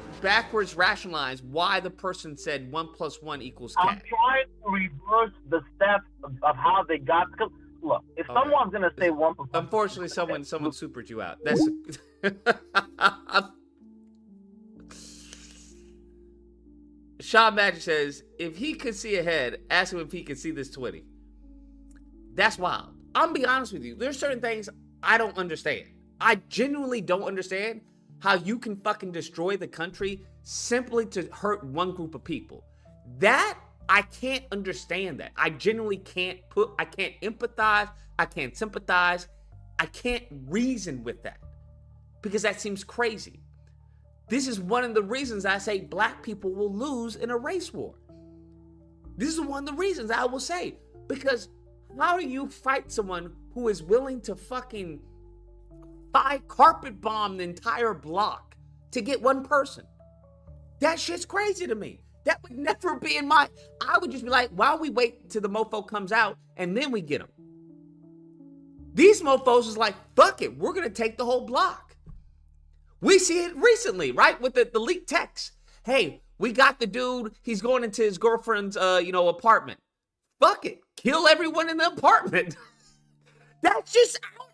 A: rationalize why the person said 1 + 1 = cat.
M: I'm trying to reverse the steps of how they got. Look, if someone's gonna say 1 + 1,
A: unfortunately, someone supered you out. That's Sean Magic says if he could see ahead, ask him if he could see this 20. That's wild. I'm gonna be honest with you. There's certain things I don't understand. I genuinely don't understand how you can fucking destroy the country simply to hurt one group of people. That, I can't understand that. I genuinely I can't empathize. I can't sympathize. I can't reason with that because that seems crazy. This is one of the reasons I say black people will lose in a race war. This is one of the reasons I will say, because how do you fight someone who is willing to fucking carpet bomb the entire block to get one person? That shit's crazy to me. That would never be in my... I would just be like, why don't we wait till the mofo comes out and then we get him? These mofos is like, fuck it, we're going to take the whole block. We see it recently, right? With the leaked text. Hey, we got the dude, he's going into his girlfriend's, apartment. Fuck it, kill everyone in the apartment. That's just, I don't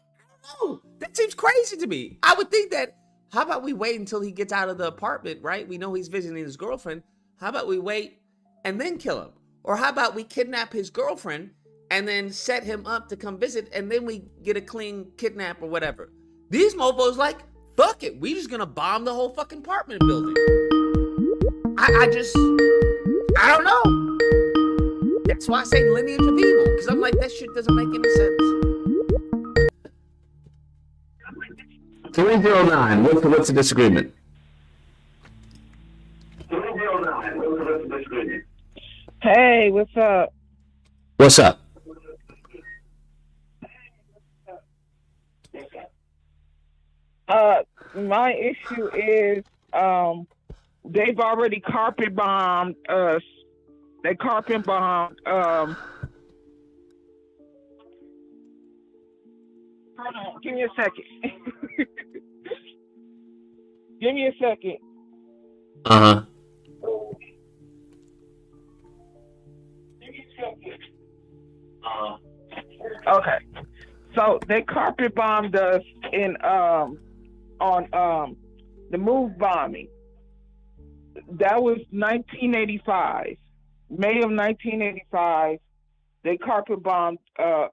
A: know. That seems crazy to me. I would think that, how about we wait until he gets out of the apartment, right? We know he's visiting his girlfriend. How about we wait and then kill him? Or how about we kidnap his girlfriend and then set him up to come visit, and then we get a clean kidnap or whatever. These mofos like, fuck it, we just gonna bomb the whole fucking apartment building. I don't know. That's why I say lineage of evil, because I'm like, that shit doesn't make any sense. 309, what's the disagreement?
N: 309, what's the disagreement? Hey, what's up?
A: What's up?
N: My issue is they've already carpet bombed us. They carpet bombed hold on, give me a second. Give me a second.
A: Uh-huh.
N: Okay. So they carpet bombed us in on the move bombing. That was 1985. May of 1985. They carpet bombed a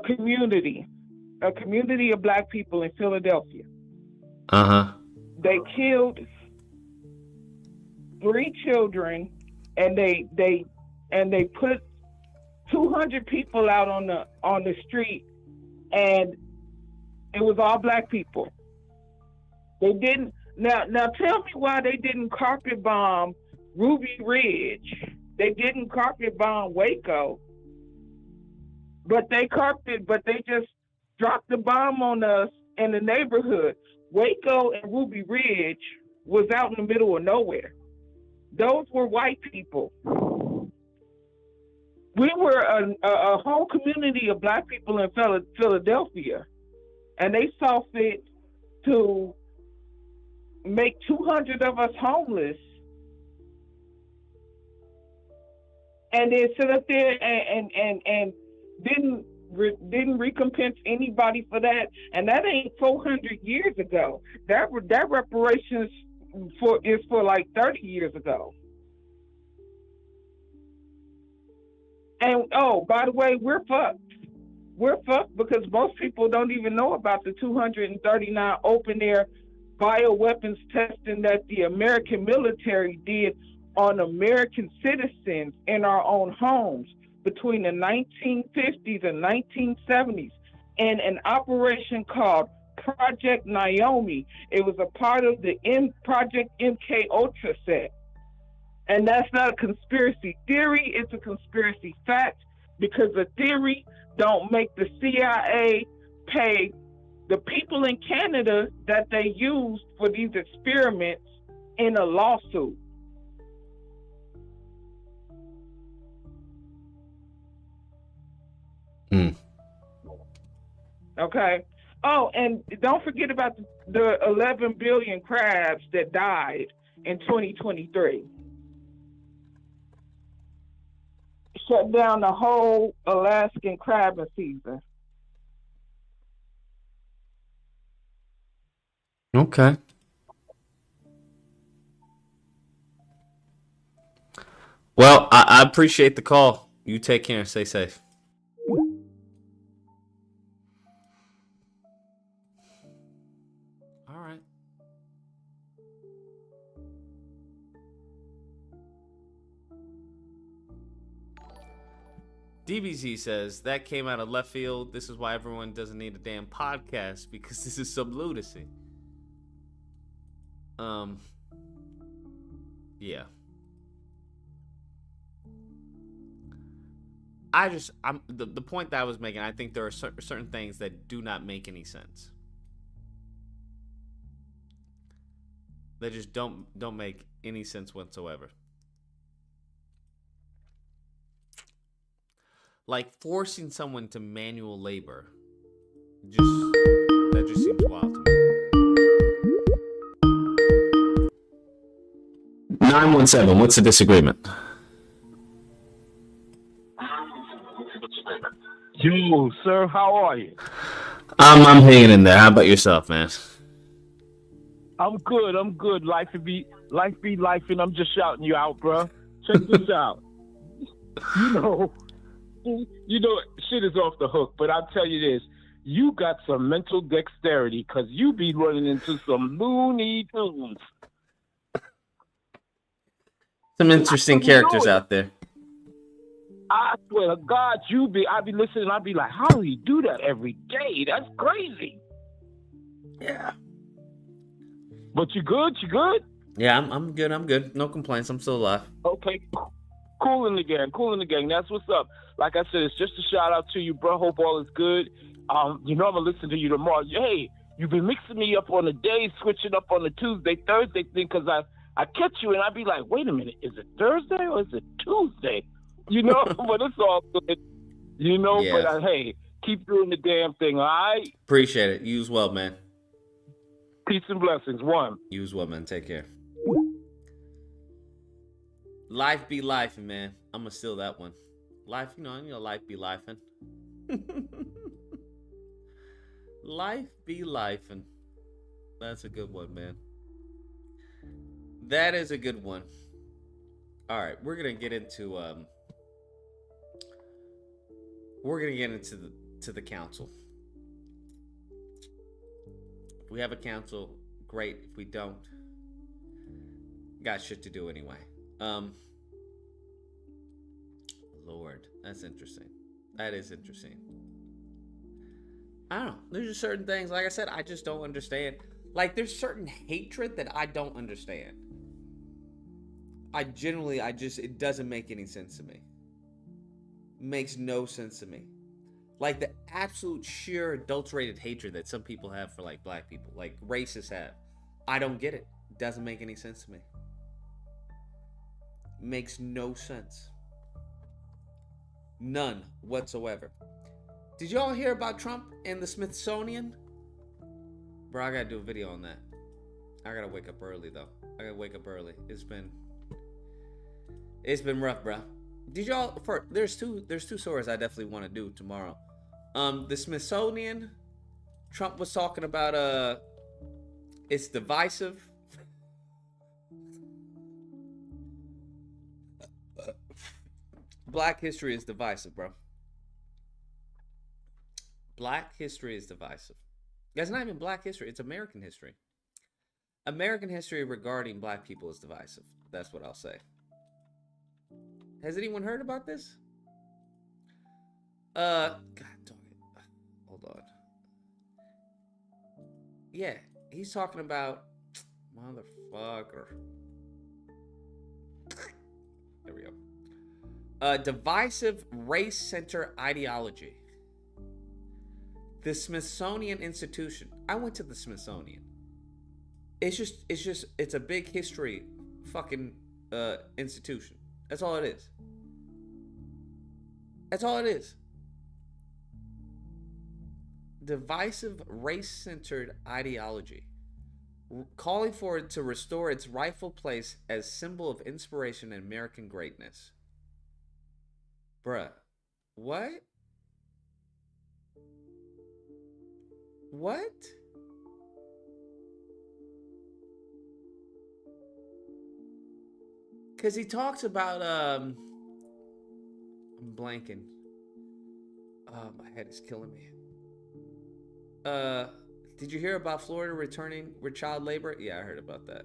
N: community of black people in Philadelphia.
A: Uh-huh.
N: They killed 3 children, and they put 200 people out on the street, and it was all black people. They didn't now tell me why they didn't carpet bomb Ruby Ridge. They didn't carpet bomb Waco. But they just dropped the bomb on us in the neighborhood. Waco and Ruby Ridge was out in the middle of nowhere. Those were white people. We were a whole community of black people in Philadelphia, and they saw fit to make 200 of us homeless, and then sit up there and didn't recompense anybody for that. And that ain't 400 years ago. That reparations is for like 30 years ago. And oh, by the way, we're fucked. We're fucked because most people don't even know about the 239 open air bioweapons testing that the American military did on American citizens in our own homes between the 1950s and 1970s in an operation called Project Naomi. It was a part of the Project MK Ultra set. And that's not a conspiracy theory, it's a conspiracy fact, because the theory don't make the CIA pay the people in Canada that they used for these experiments in a lawsuit. Okay. Oh, and don't forget about the 11 billion crabs that died in 2023. Shut down the whole Alaskan crabbing season.
A: Okay. Well, I appreciate the call. You take care and stay safe. All right. DBZ says, that came out of left field. This is why everyone doesn't need a damn podcast, because this is some lunacy. Yeah. I'm the point that I was making. I think there are certain things that do not make any sense. They just don't make any sense whatsoever. Like forcing someone to manual labor, that just seems wild to me. 917. What's the disagreement?
O: Yo, sir, how are you?
A: I'm hanging in there. How about yourself, man?
O: I'm good. Life be life, and I'm just shouting you out, bro. Check this out. You know, shit is off the hook, but I'll tell you this. You got some mental dexterity, because you be running into some Looney Tunes.
A: Some interesting characters out there.
O: I swear to God, I be listening, I be like, how do he do that every day? That's crazy.
A: Yeah.
O: But you good? You good?
A: Yeah, I'm good. I'm good. No complaints. I'm still alive.
O: Okay. Cool in the gang. That's what's up. Like I said, it's just a shout out to you, bro. Hope all is good. You know I'm gonna listen to you tomorrow. Hey, you've been mixing me up on the days, switching up on the Tuesday, Thursday thing, because I catch you and I be like, wait a minute, is it Thursday or is it Tuesday? You know, but it's all good. You know,
A: Yeah.
O: But hey, keep doing the damn thing, all right?
A: Appreciate it. You as well, man.
O: Peace and blessings. One.
A: You as well, man. Take care. Life be lifing, man. I'm gonna steal that one. Life, life be lifing. Life be lifing. That's a good one, man. That is a good one. All right, we're gonna get into the council. If we have a council, great. If we don't, got shit to do anyway. Lord, that's interesting. That is interesting. I don't know. There's just certain things, like I said, I just don't understand. Like, there's certain hatred that I don't understand. It doesn't make any sense to me. Makes no sense to me. Like, the absolute sheer adulterated hatred that some people have for, like, black people, like racists have. I don't get it. Doesn't make any sense to me. Makes no sense. None whatsoever. Did y'all hear about Trump and the Smithsonian? Bro, I gotta do a video on that. I gotta wake up early though. It's been rough, bro. Did y'all there's two stories I definitely want to do tomorrow. The Smithsonian, Trump was talking about it's divisive. Black history is divisive, bro. Black history is divisive. That's not even black history. It's American history. American history regarding black people is divisive. That's what I'll say. Has anyone heard about this? God dog it. Hold on. Yeah, he's talking about motherfucker. There we go. Divisive race center ideology. The Smithsonian Institution. I went to the Smithsonian. It's a big history fucking institution. That's all it is. That's all it is. Divisive race-centered ideology. Calling for it to restore its rightful place as symbol of inspiration and American greatness. Bruh. What? What? Because he talks about, I'm blanking. Oh, my head is killing me. Did you hear about Florida returning with child labor? Yeah, I heard about that.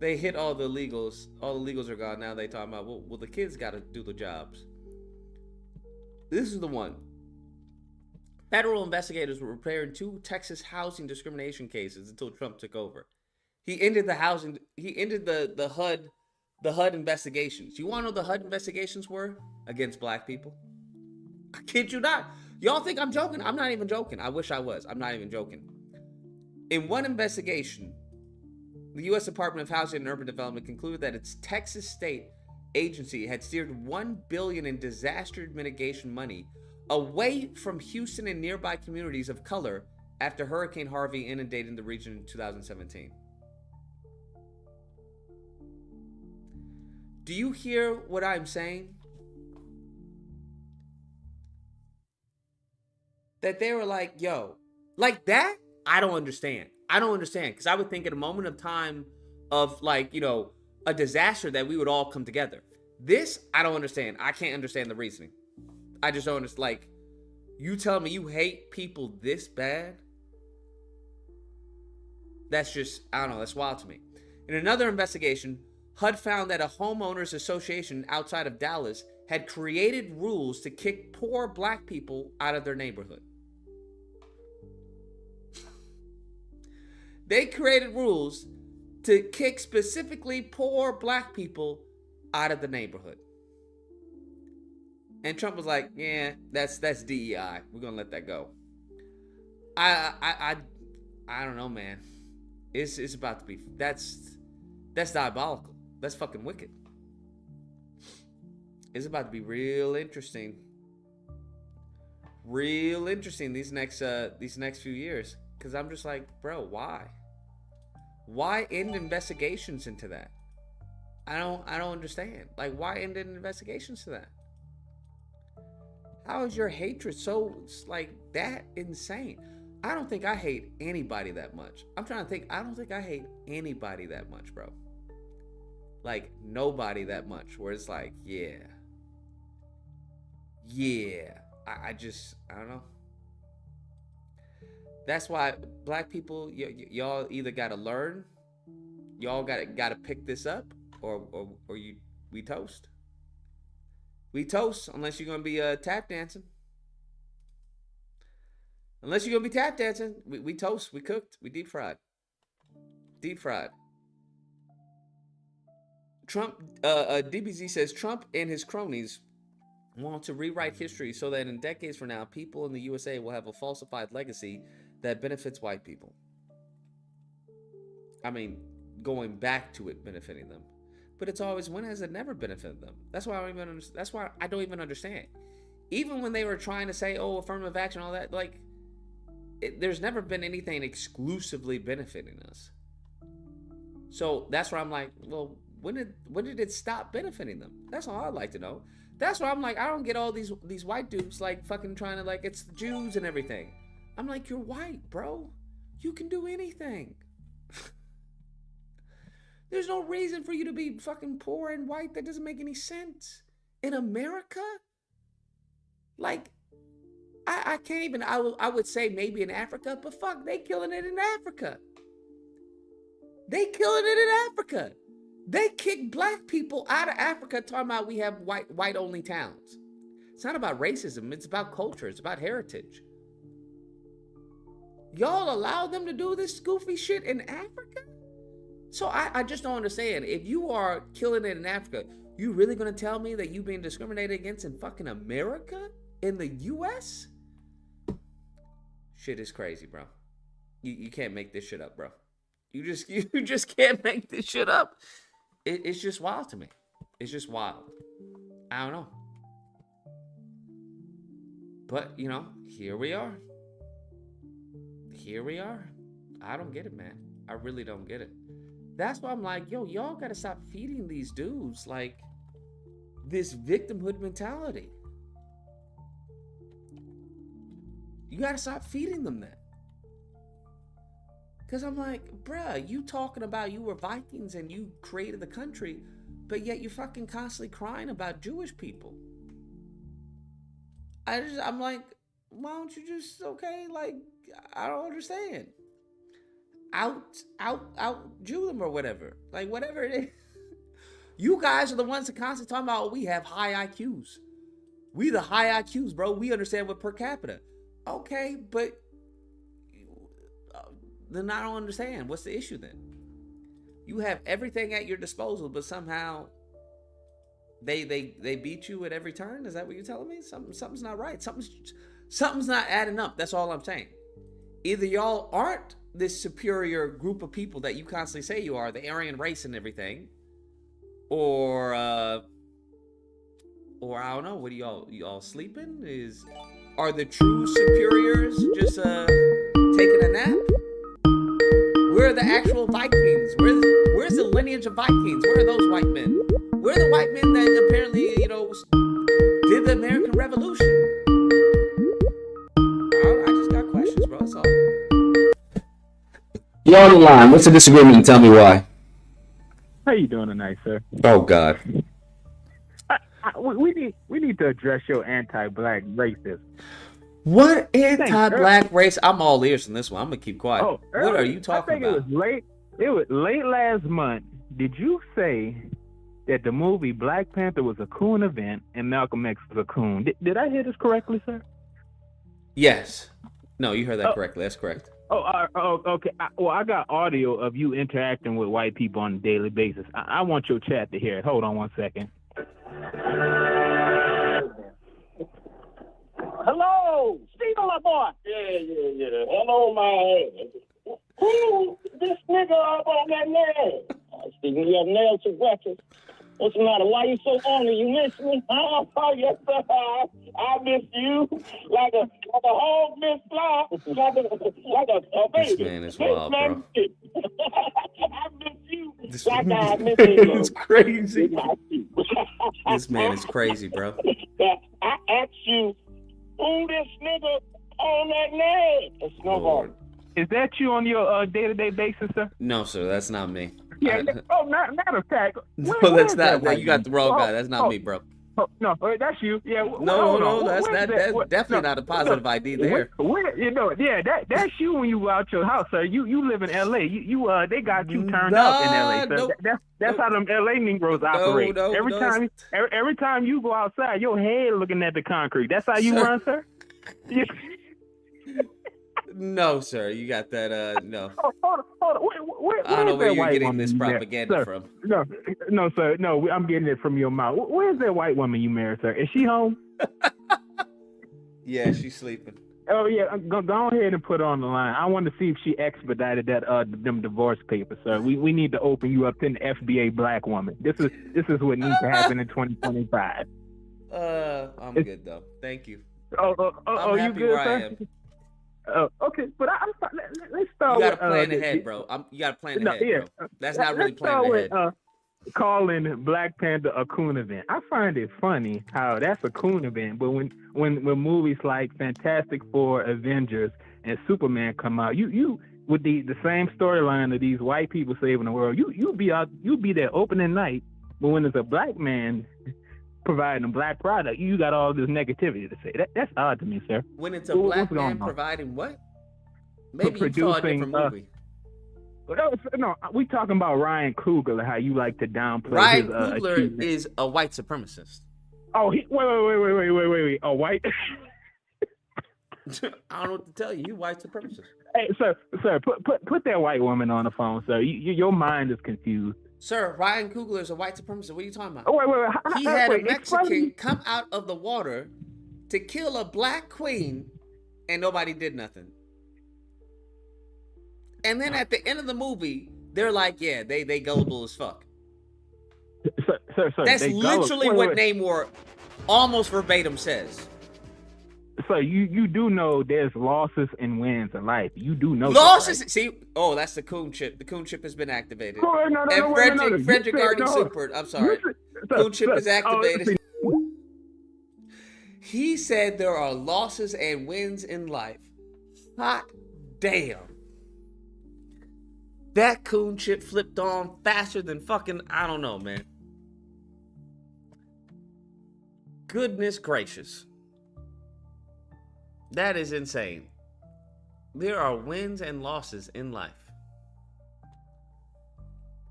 A: They hit all the illegals. All the illegals are gone. Now they talking about, well, the kids got to do the jobs. This is the one. Federal investigators were preparing 2 Texas housing discrimination cases until Trump took over. He ended the HUD the HUD investigations. You want to know the HUD investigations were against black people? I kid you not. Y'all think I'm joking? I'm not even joking. I wish I was. I'm not even joking. In one investigation, the U.S. Department of Housing and Urban Development concluded that its Texas state agency had steered $1 billion in disaster mitigation money away from Houston and nearby communities of color after Hurricane Harvey inundated the region in 2017. Do you hear what I'm saying? That they were like, yo, like that? I don't understand. Because I would think at a moment of time of like, you know, a disaster that we would all come together. This, I don't understand. I can't understand the reasoning. I just don't understand. Like, you tell me you hate people this bad? That's just, I don't know, that's wild to me. In another investigation, HUD found that a homeowners association outside of Dallas had created rules to kick poor black people out of their neighborhood. They created rules to kick specifically poor black people out of the neighborhood. And Trump was like, yeah, that's DEI. We're gonna let that go. I don't know, man. It's about to be, that's diabolical. That's fucking wicked. It's about to be real interesting. Real interesting these next few years. Cause I'm just like, bro, why? Why end investigations into that? I don't understand. Like, why end investigations to that? How is your hatred so like that insane? I don't think I hate anybody that much. I'm trying to think. I don't think I hate anybody that much, bro. Like, nobody that much. Where it's like, yeah. I don't know. That's why black people, y'all either gotta learn, y'all gotta pick this up, or we toast. We toast unless you're gonna be tap dancing. Unless you're gonna be tap dancing, we toast, we cooked, we deep fried. Trump, DBZ says Trump and his cronies want to rewrite history so that in decades from now, people in the USA will have a falsified legacy that benefits white people. I mean, going back to it benefiting them. But it's always, when has it never benefited them? That's why I don't even understand. Even when they were trying to say, oh, affirmative action, all that, like, there's never been anything exclusively benefiting us. So that's where I'm like, well, when did it stop benefiting them? That's all I'd like to know. That's why I'm like, I don't get all these white dudes like fucking trying to, like, it's the Jews and everything. I'm like, you're white, bro. You can do anything. There's no reason for you to be fucking poor and white. That doesn't make any sense. In America? Like, I can't even, I would say maybe in Africa, but fuck, they killing it in Africa. They killing it in Africa. They kick black people out of Africa talking about we have white only towns. It's not about racism. It's about culture. It's about heritage. Y'all allow them to do this goofy shit in Africa? So I just don't understand. If you are killing it in Africa, you really gonna tell me that you being discriminated against in fucking America? In the US? Shit is crazy, bro. You can't make this shit up, bro. You just can't make this shit up. It's just wild to me. It's just wild. I don't know. But, you know, here we are. I don't get it, man. I really don't get it. That's why I'm like, yo, y'all gotta stop feeding these dudes like this victimhood mentality. You gotta stop feeding them that. Cause I'm like, bruh, you talking about you were Vikings and you created the country, but yet you fucking constantly crying about Jewish people. I'm like, why don't you just, okay, like, I don't understand. Out Jew them or whatever. Like, whatever it is. You guys are the ones that constantly talking about, oh, we have high IQs. We the high IQs, bro. We understand what per capita. Okay, but then I don't understand. What's the issue then? You have everything at your disposal, but somehow they beat you at every turn. Is that what you're telling me? Something's not right. Something's not adding up. That's all I'm saying. Either y'all aren't this superior group of people that you constantly say you are, the Aryan race and everything, or I don't know. What are y'all sleeping? Are the true superiors just taking a nap? Where are the actual Vikings? Where's the lineage of Vikings? Where are those white men? Where are the white men that apparently, did the American Revolution? I just got questions, bro. That's all.
P: You're on the line. What's the disagreement and tell me why?
Q: How you doing tonight, sir?
P: Oh, God.
Q: We need to address your anti-black racism.
A: What anti-black race? I'm all ears in this one. I'm gonna keep quiet. What are you talking about?
Q: It was late last month. Did you say that the movie Black Panther was a coon event and Malcolm X was a coon? Did I hear this correctly, sir?
A: Yes. No, you heard that correctly. That's correct.
Q: Okay. I got audio of you interacting with white people on a daily basis. I want your chat to hear it. Hold on one second.
R: Hello, Steve, my boy. Yeah. Hello, my. Who this nigga up on that nail? Stephen, you have nailed to breakfast. What's the matter? Why you so ornery? You miss me? Oh, yes, sir. I miss you like a hog miss fly, like a baby.
A: This man is wild, bro.
R: I miss you like I miss you.
A: It's crazy. This man is crazy, bro.
R: I asked you, who this nigga on that name? It's Snowball.
Q: Is that you on your day-to-day basis, sir?
A: No, sir, that's not me.
Q: Yeah. Matter of fact.
A: No, that's not. You got the wrong guy. That's not me, bro.
Q: No, that's you. Yeah.
A: No, that's definitely not a positive ID there.
Q: That's you when you out your house, sir. You live in L.A. They got you turned up in L.A. So that's how them L.A. Negroes operate. Every time you go outside, your head looking at the concrete. That's how you run, sir.
A: No, sir. You got that. No.
Q: Hold on. Where
A: I don't know where you're getting this
Q: propaganda
A: propaganda from.
Q: No, sir. No, I'm getting it from your mouth. Where's that white woman you married, sir? Is she home?
A: Yeah, she's sleeping.
Q: Oh yeah, go ahead and put her on the line. I want to see if she expedited them divorce papers, sir. We need to open you up to an FBA black woman. This is what needs to happen in 2025.
A: I'm good though. Thank you.
Q: I'm
A: happy
Q: you good,
A: where
Q: sir?
A: I am.
Q: Okay, but let's start.
A: You got to plan ahead, bro. You got to plan ahead, bro. That's not really planning ahead.
Q: Calling Black Panther a coon event. I find it funny how that's a coon event, but when movies like Fantastic Four, Avengers, and Superman come out, you with the same storyline of these white people saving the world, you be there opening night, but when there's a black man providing a black product, you got all this negativity to say. That's odd to me, sir.
A: When it's a black man providing what? Maybe you saw a different movie.
Q: No, we talking about Ryan Coogler, how you like to downplay
A: Ryan
Q: his
A: Coogler is a white supremacist.
Q: Oh, wait. A white?
A: I don't know what to tell you. You white supremacist.
Q: Hey, sir, put that white woman on the phone, sir. Your mind is confused.
A: Sir, Ryan Coogler is a white supremacist. What are you talking about?
Q: Oh, wait.
A: He had a Mexican come out of the water to kill a black queen, and nobody did nothing. And then at the end of the movie, they're like, yeah, they gullible as fuck.
Q: Sir,
A: that's literally what Namor almost verbatim says.
Q: So you do know there's losses and wins in life. You do know
A: losses.
Q: That, right?
A: See, that's the coon chip. The coon chip has been activated.
Q: And
A: Frederick already supered. I'm sorry. Coon chip is activated. He said there are losses and wins in life. Hot damn. That coon chip flipped on faster than fucking, I don't know, man. Goodness gracious. That is insane. There are wins and losses in life.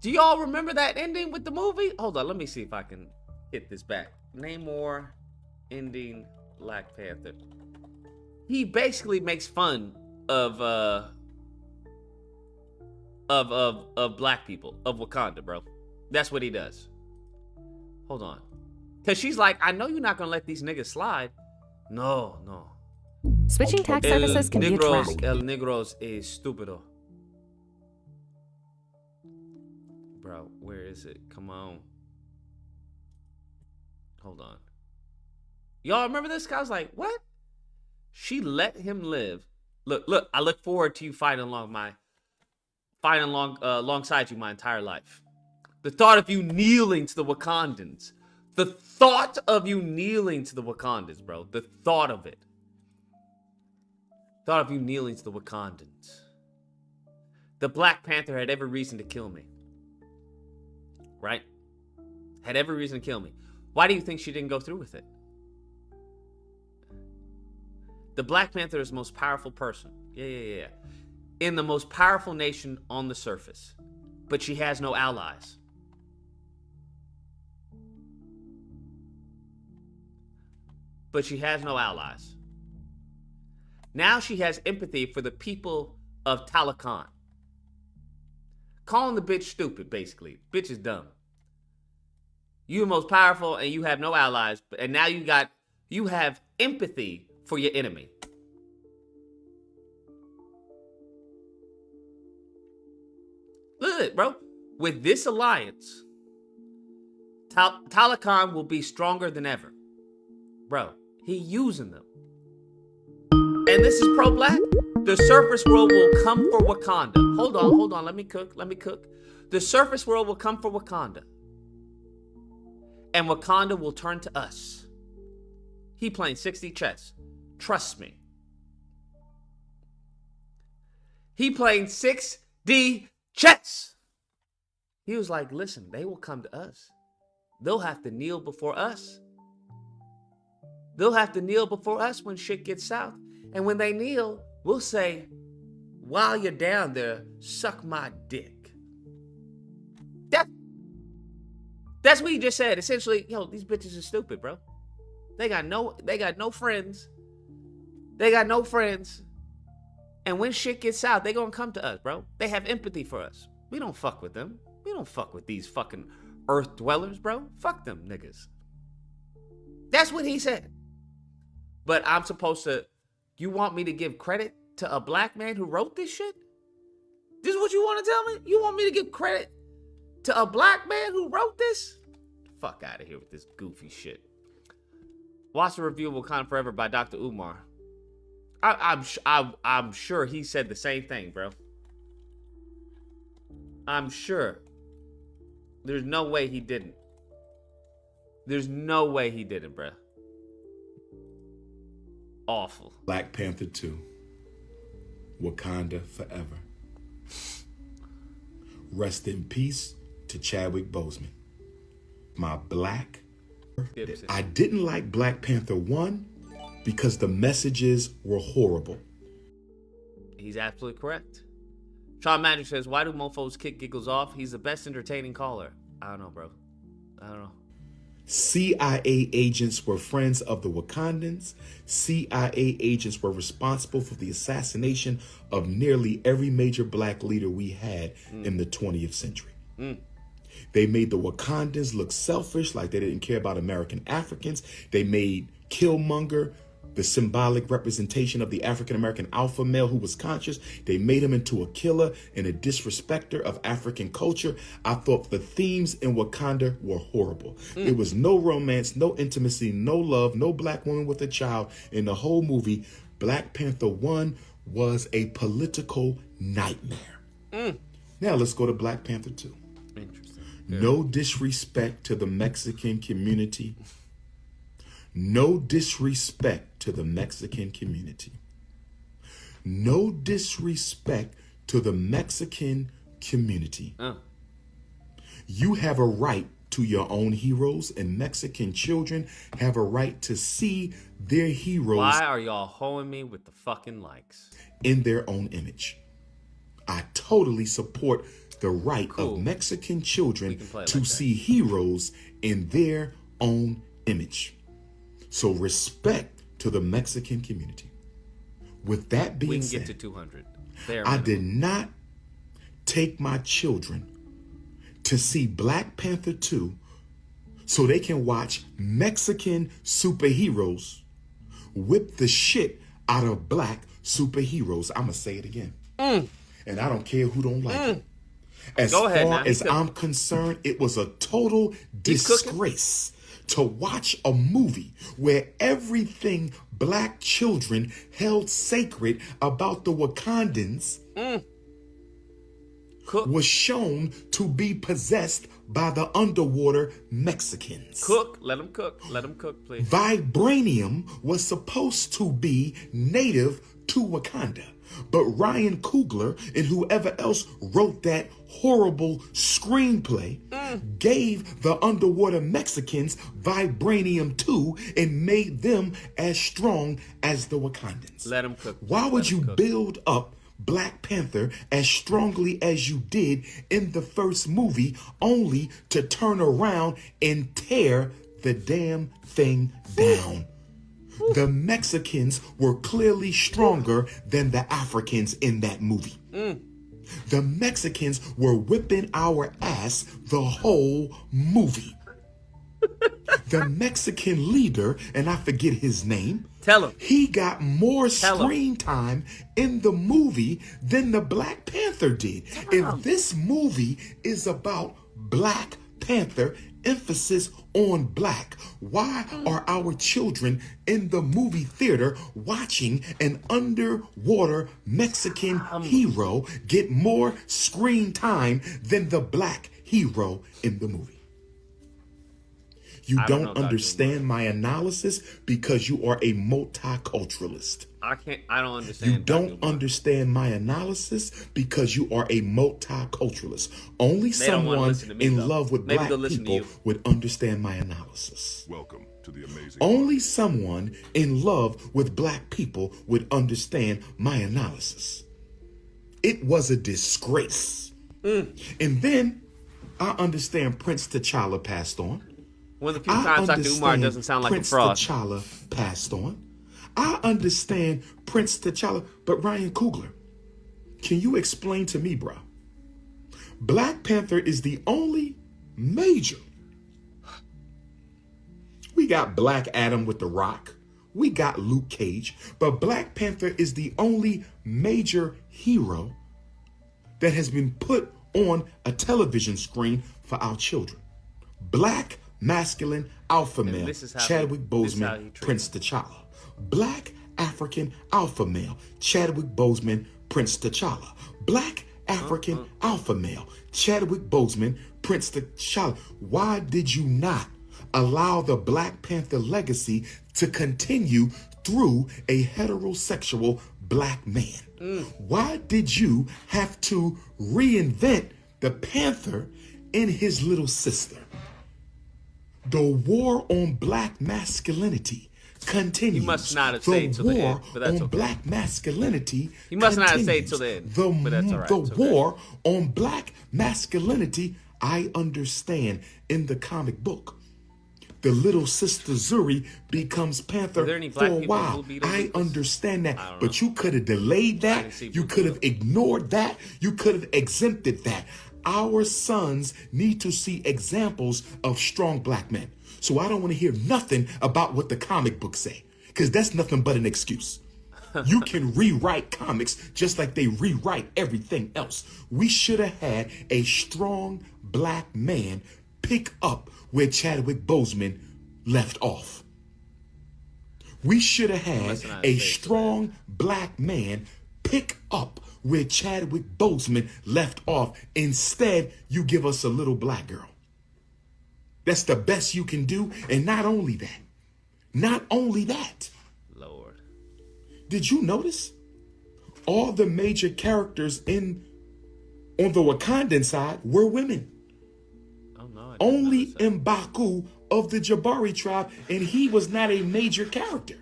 A: Do y'all remember that ending with the movie? Hold on, let me see if I can hit this back. Namor ending Black Panther. He basically makes fun of of black people, of Wakanda, bro. That's what he does. Hold on. Because she's like, I know you're not going to let these niggas slide. No.
S: Switching tax services can be a trap.
A: El Negros es estúpido. Bro, where is it? Come on. Hold on. Y'all remember this? I was like, what? She let him live. Look, I look forward to you fighting alongside you my entire life. The thought of you kneeling to the Wakandans. The thought of you kneeling to the Wakandans, bro. The thought of it. Thought of you kneeling to the Wakandans. The Black Panther had every reason to kill me. Right? Had every reason to kill me. Why do you think she didn't go through with it? The Black Panther is the most powerful person. Yeah. In the most powerful nation on the surface. But she has no allies. Now she has empathy for the people of Talakan. Calling the bitch stupid, basically. Bitch is dumb. You're the most powerful and you have no allies. And now you have empathy for your enemy. Look at it, bro. With this alliance, Talakan will be stronger than ever. Bro, he using them. And this is pro-black. The surface world will come for Wakanda. Hold on. Let me cook. The surface world will come for Wakanda. And Wakanda will turn to us. He playing 60 chess. Trust me. He playing 6D chess. He was like, listen, they will come to us. They'll have to kneel before us. They'll have to kneel before us when shit gets south. And when they kneel, we'll say, while you're down there, suck my dick. That's what he just said. Essentially, these bitches are stupid, bro. They got no friends. They got no friends. And when shit gets out, they gonna come to us, bro. They have empathy for us. We don't fuck with them. We don't fuck with these fucking earth dwellers, bro. Fuck them niggas. That's what he said. But I'm supposed to, you want me to give credit to a black man who wrote this shit? This is what you want to tell me? You want me to give credit to a black man who wrote this? Fuck out of here with this goofy shit. Watch the review of Wakanda Forever by Dr. Umar. I'm sure he said the same thing, bro. I'm sure. There's no way he didn't. Bro. Awful.
T: Black Panther 2. Wakanda Forever. Rest in peace to Chadwick Boseman. My black. I didn't like Black Panther 1 because the messages were horrible.
A: He's absolutely correct. Sean Magic says, why do mofos kick giggles off? He's the best entertaining caller. I don't know, bro. I don't know.
T: CIA agents were friends of the Wakandans. CIA agents were responsible for the assassination of nearly every major black leader we had in the 20th century. They made the Wakandans look selfish, like they didn't care about American Africans. They made Killmonger the symbolic representation of the African-American alpha male who was conscious. They made him into a killer and a disrespecter of African culture. I thought the themes in Wakanda were horrible. It was no romance, no intimacy, no love, no black woman with a child in the whole movie. Black Panther 1 was a political nightmare. Now let's go to Black Panther 2.
A: Interesting.
T: No disrespect to the Mexican community. No disrespect to the Mexican community. No disrespect to the Mexican community. You have a right to your own heroes, and Mexican children have a right to see their heroes.
A: Why are y'all hoeing me with the fucking likes?
T: In their own image. I totally support the right of Mexican children to see heroes in their own image. So respect to the Mexican community. With that being said,
A: we can get to 200.
T: I did not take my children to see Black Panther 2 so they can watch Mexican superheroes whip the shit out of black superheroes. I'm going to say it again. And I don't care who don't like it. As far as I'm concerned, it was a total disgrace to watch a movie where everything black children held sacred about the Wakandans was shown to be possessed by the underwater Mexicans.
A: Let them cook. Let them cook, please.
T: Vibranium was supposed to be native to Wakanda. But Ryan Coogler and whoever else wrote that horrible screenplay gave the underwater Mexicans Vibranium 2 and made them as strong as the Wakandans.
A: Let them cook.
T: Why would you build up Black Panther as strongly as you did in the first movie only to turn around and tear the damn thing down? The Mexicans were clearly stronger than the Africans in that movie. The Mexicans were whipping our ass the whole movie. The Mexican leader, and I forget his name, he got more screen time in the movie than the Black Panther did. If this movie is about Black Panther, emphasis on black, why are our children in the movie theater watching an underwater Mexican hero get more screen time than the black hero in the movie? You don't understand my analysis because you are a multiculturalist.
A: I don't understand.
T: You don't understand my analysis because you are a multiculturalist. Only someone in love with black people would understand my analysis.
C: Welcome to the amazing.
T: Only someone in love with black people would understand my analysis. It was a disgrace. And then I understand Prince T'Challa passed on.
A: One of the few times Dr. Umar doesn't sound like
T: Prince
A: a fraud.
T: T'Challa passed on. I understand Prince T'Challa, but Ryan Coogler, can you explain to me, bro? Black Panther is the only major. We got Black Adam with The Rock. We got Luke Cage. But Black Panther is the only major hero that has been put on a television screen for our children. Black masculine alpha male, Chadwick Boseman, Prince T'Challa. Black African alpha male, Chadwick Boseman, Prince T'Challa. Black African alpha male, Chadwick Boseman, Prince T'Challa. Why did you not allow the Black Panther legacy to continue through a heterosexual black man? Why did you have to reinvent the Panther in his little sister? The war on black masculinity continues.
A: He must not have said till the end, but that's okay.
T: Black masculinity.
A: He must not have said till the end, but that's all right.
T: The war on black masculinity, I understand in the comic book. The little sister Zuri becomes Panther for a while. I understand that, but you could have delayed that. You could have ignored that. You could have exempted that. Our sons need to see examples of strong black men. So I don't want to hear nothing about what the comic books say, because that's nothing but an excuse. You can rewrite comics just like they rewrite everything else. We should have had a strong black man pick up where Chadwick Boseman left off. We should have had a strong black man pick up where Chadwick Boseman left off. Instead, you give us a little black girl. That's the best you can do. And not only that,
A: Lord,
T: did you notice all the major characters on the Wakandan side were women?
A: Oh no!
T: Only M'Baku of the Jabari tribe, and he was not a major character.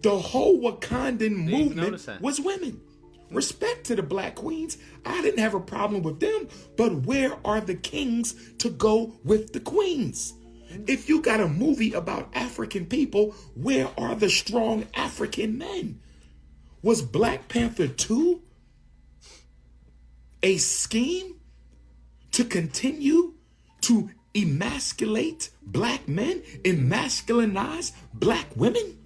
T: The whole Wakandan movement was women. Respect to the black queens. I didn't have a problem with them, but where are the kings to go with the queens? If you got a movie about African people, where are the strong African men? Was Black Panther 2 a scheme to continue to emasculate black men and masculinize black women?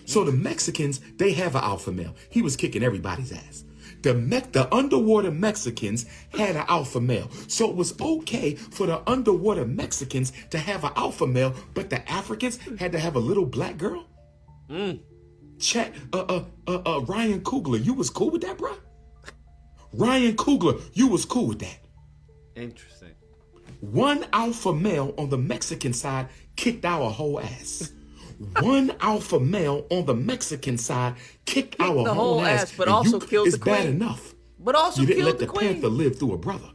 T: So the Mexicans, they have an alpha male. He was kicking everybody's ass. The underwater Mexicans had an alpha male. So it was okay for the underwater Mexicans to have an alpha male, but the Africans had to have a little black girl? Ryan Coogler, you was cool with that, bro? Ryan Coogler, you was cool with that?
A: Interesting.
T: One alpha male on the Mexican side kicked our whole ass. One alpha male on the Mexican side kicked our whole ass,
A: but also killed
T: it's
A: the queen.
T: bad enough.
A: But also
T: you didn't
A: killed
T: let the
A: queen.
T: panther live through a brother.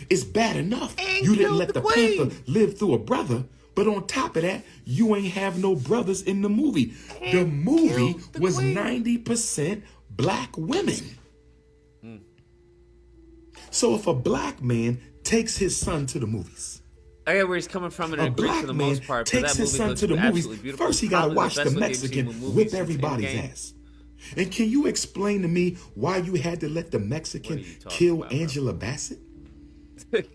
T: It's bad enough.
A: And
T: You didn't
A: killed
T: let
A: the
T: the
A: queen.
T: panther live through a brother. But on top of that, you ain't have no brothers in the movie. The movie was 90% black women. So if a black man takes his son to the movies,
A: I get where he's coming from, and I
T: a
A: agree
T: black
A: for the
T: man
A: most part. But
T: takes
A: that
T: his
A: movie
T: son
A: looks
T: to the movies,
A: absolutely beautiful.
T: first he got to
A: Probably
T: watch the
A: best looking
T: Mexican
A: team in movies
T: whip
A: since
T: everybody's
A: Endgame.
T: ass. And can you explain to me why you had to let the Mexican kill Angela Bassett?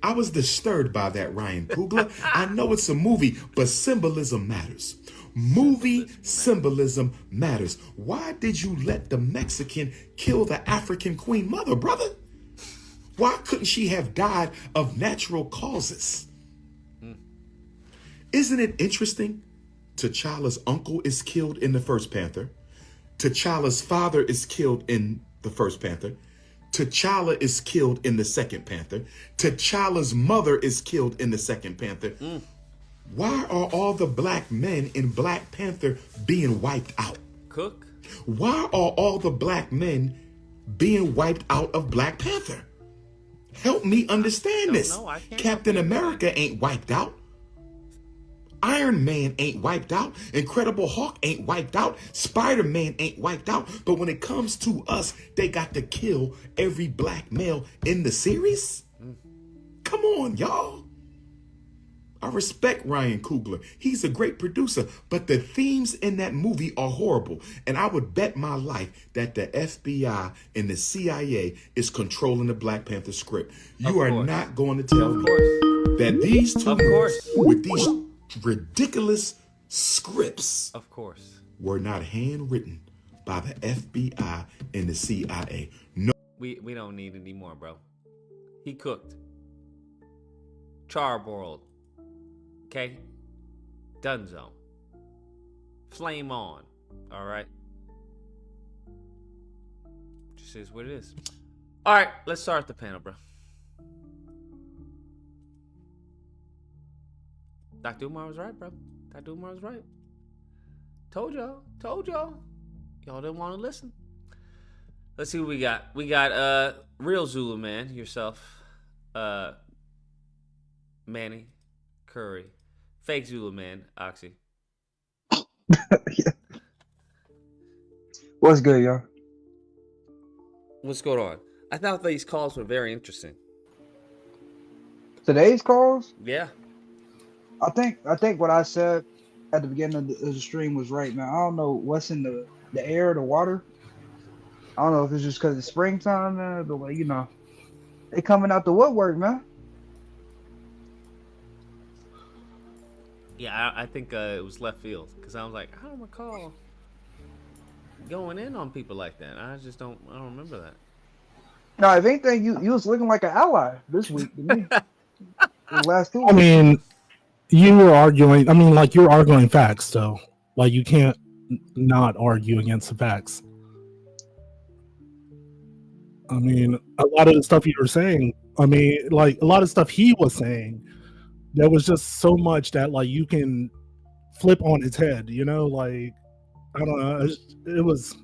T: I was disturbed by that, Ryan Coogler. I know it's a movie, but symbolism matters. Movie symbolism matters. Why did you let the Mexican kill the African queen mother, brother? Why couldn't she have died of natural causes? Isn't it interesting? T'Challa's uncle is killed in the first Panther. T'Challa's father is killed in the first Panther. T'Challa is killed in the second Panther. T'Challa's mother is killed in the second Panther. Why are all the black men in Black Panther being wiped out?
A: Cook?
T: Why are all the black men being wiped out of Black Panther? Help me understand this. Captain America ain't wiped out. Iron Man ain't wiped out. Incredible Hulk ain't wiped out. Spider-Man ain't wiped out. But when it comes to us, they got to kill every black male in the series? Come on, y'all. I respect Ryan Coogler. He's a great producer, but the themes in that movie are horrible. And I would bet my life that the FBI and the CIA is controlling the Black Panther script. You are not going to tell me that these two movies with these ridiculous scripts were not handwritten by the FBI and the CIA. No.
A: We don't need any more, bro. He cooked. Charbroiled. Okay? Dunzo. Flame on. Alright? Just is what it is. Alright, let's start the panel, bro. Dr. Umar was right, bro. Dr. Umar was right. Told y'all. Y'all didn't want to listen. Let's see what we got. We got real Zulu man, yourself. Manny, Curry. Fake Zulu man, Oxy.
U: What's good, y'all?
A: What's going on? I thought these calls were very interesting.
U: Today's calls?
A: Yeah.
U: I think what I said at the beginning of the stream was right, man. I don't know what's in the air, the water. I don't know if it's just because it's springtime, man, but like, you know, they coming out the woodwork, man.
A: Yeah, I think it was left field because I was like, I don't recall going in on people like that. I don't remember that.
U: No, if anything, you was looking like an ally this week to me. The last 2 weeks.
V: I mean, you were arguing. I mean, like you're arguing facts, so like you can't not argue against the facts. I mean, a lot of the stuff you were saying. I mean, like a lot of stuff he was saying. There was just so much that like you can flip on its head, you know. Like I don't know. It was.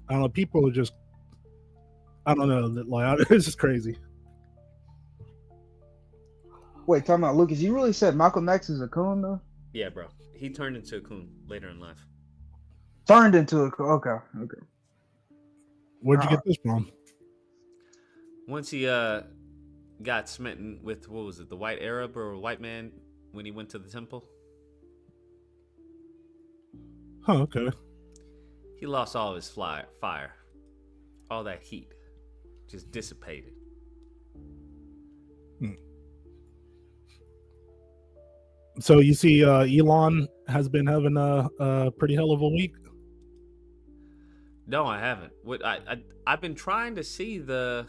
V: I don't know. People are just. I don't know. Like it's just crazy.
U: Wait, talking about Lucas, you really said Malcolm X is a coon though?
A: Yeah, bro. He turned into a coon later in life.
U: Turned into a coon. Okay.
V: Where'd you get this from?
A: Once he got smitten with, what was it, the white Arab or white man when he went to the temple?
V: Oh, okay.
A: He lost all of his fire. All that heat just dissipated.
V: So you see, Elon has been having a pretty hell of a week.
A: No, I haven't. What I've been trying to see the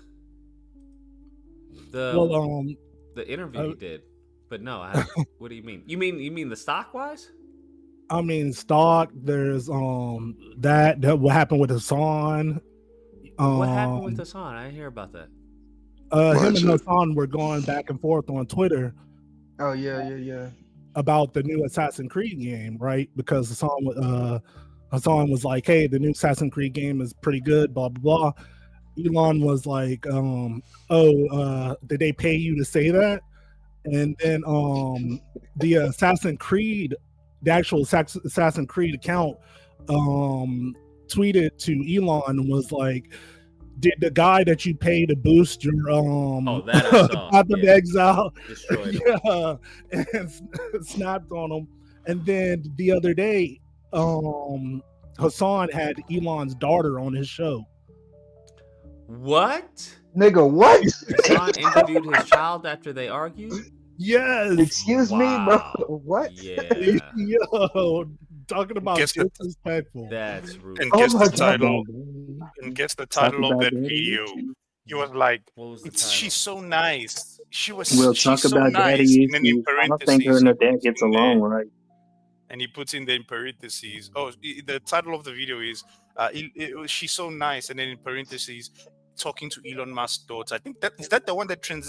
A: interview he did, but no, I haven't. What do you mean? You mean the stock wise?
V: I mean, stock. There's that what happened with Hassan.
A: What happened with Hassan? I didn't hear about that.
V: Him and Hassan were going back and forth on Twitter.
U: Oh yeah.
V: About the new Assassin's Creed game, right? Because Hassan was like, "Hey, the new Assassin's Creed game is pretty good." Blah blah blah. Elon was like, did they pay you to say that?" And then the Assassin's Creed, the actual Assassin's Creed account, tweeted to Elon and was like, "Did the guy that you pay to boost your Path of Exile, and snapped on him?" And then the other day, Hassan had Elon's daughter on his show.
A: What?
U: Nigga, what?
A: Hassan interviewed his child after they argued?
V: Yes.
U: Excuse me, bro. What?
A: Yeah.
V: Yo, talking about disrespectful.
A: That's rude.
D: And guess the title. And guess the title of that video. He was like, "She's so nice.
E: We'll talk
D: she's so
E: about
D: nice."
E: daddy
D: And then in
E: issues. I don't think her and her dad gets along right.
D: And he puts in the in parentheses. The title of the video is "She's so nice," and then in parentheses, talking to Elon Musk's daughter. I think is that the one that turned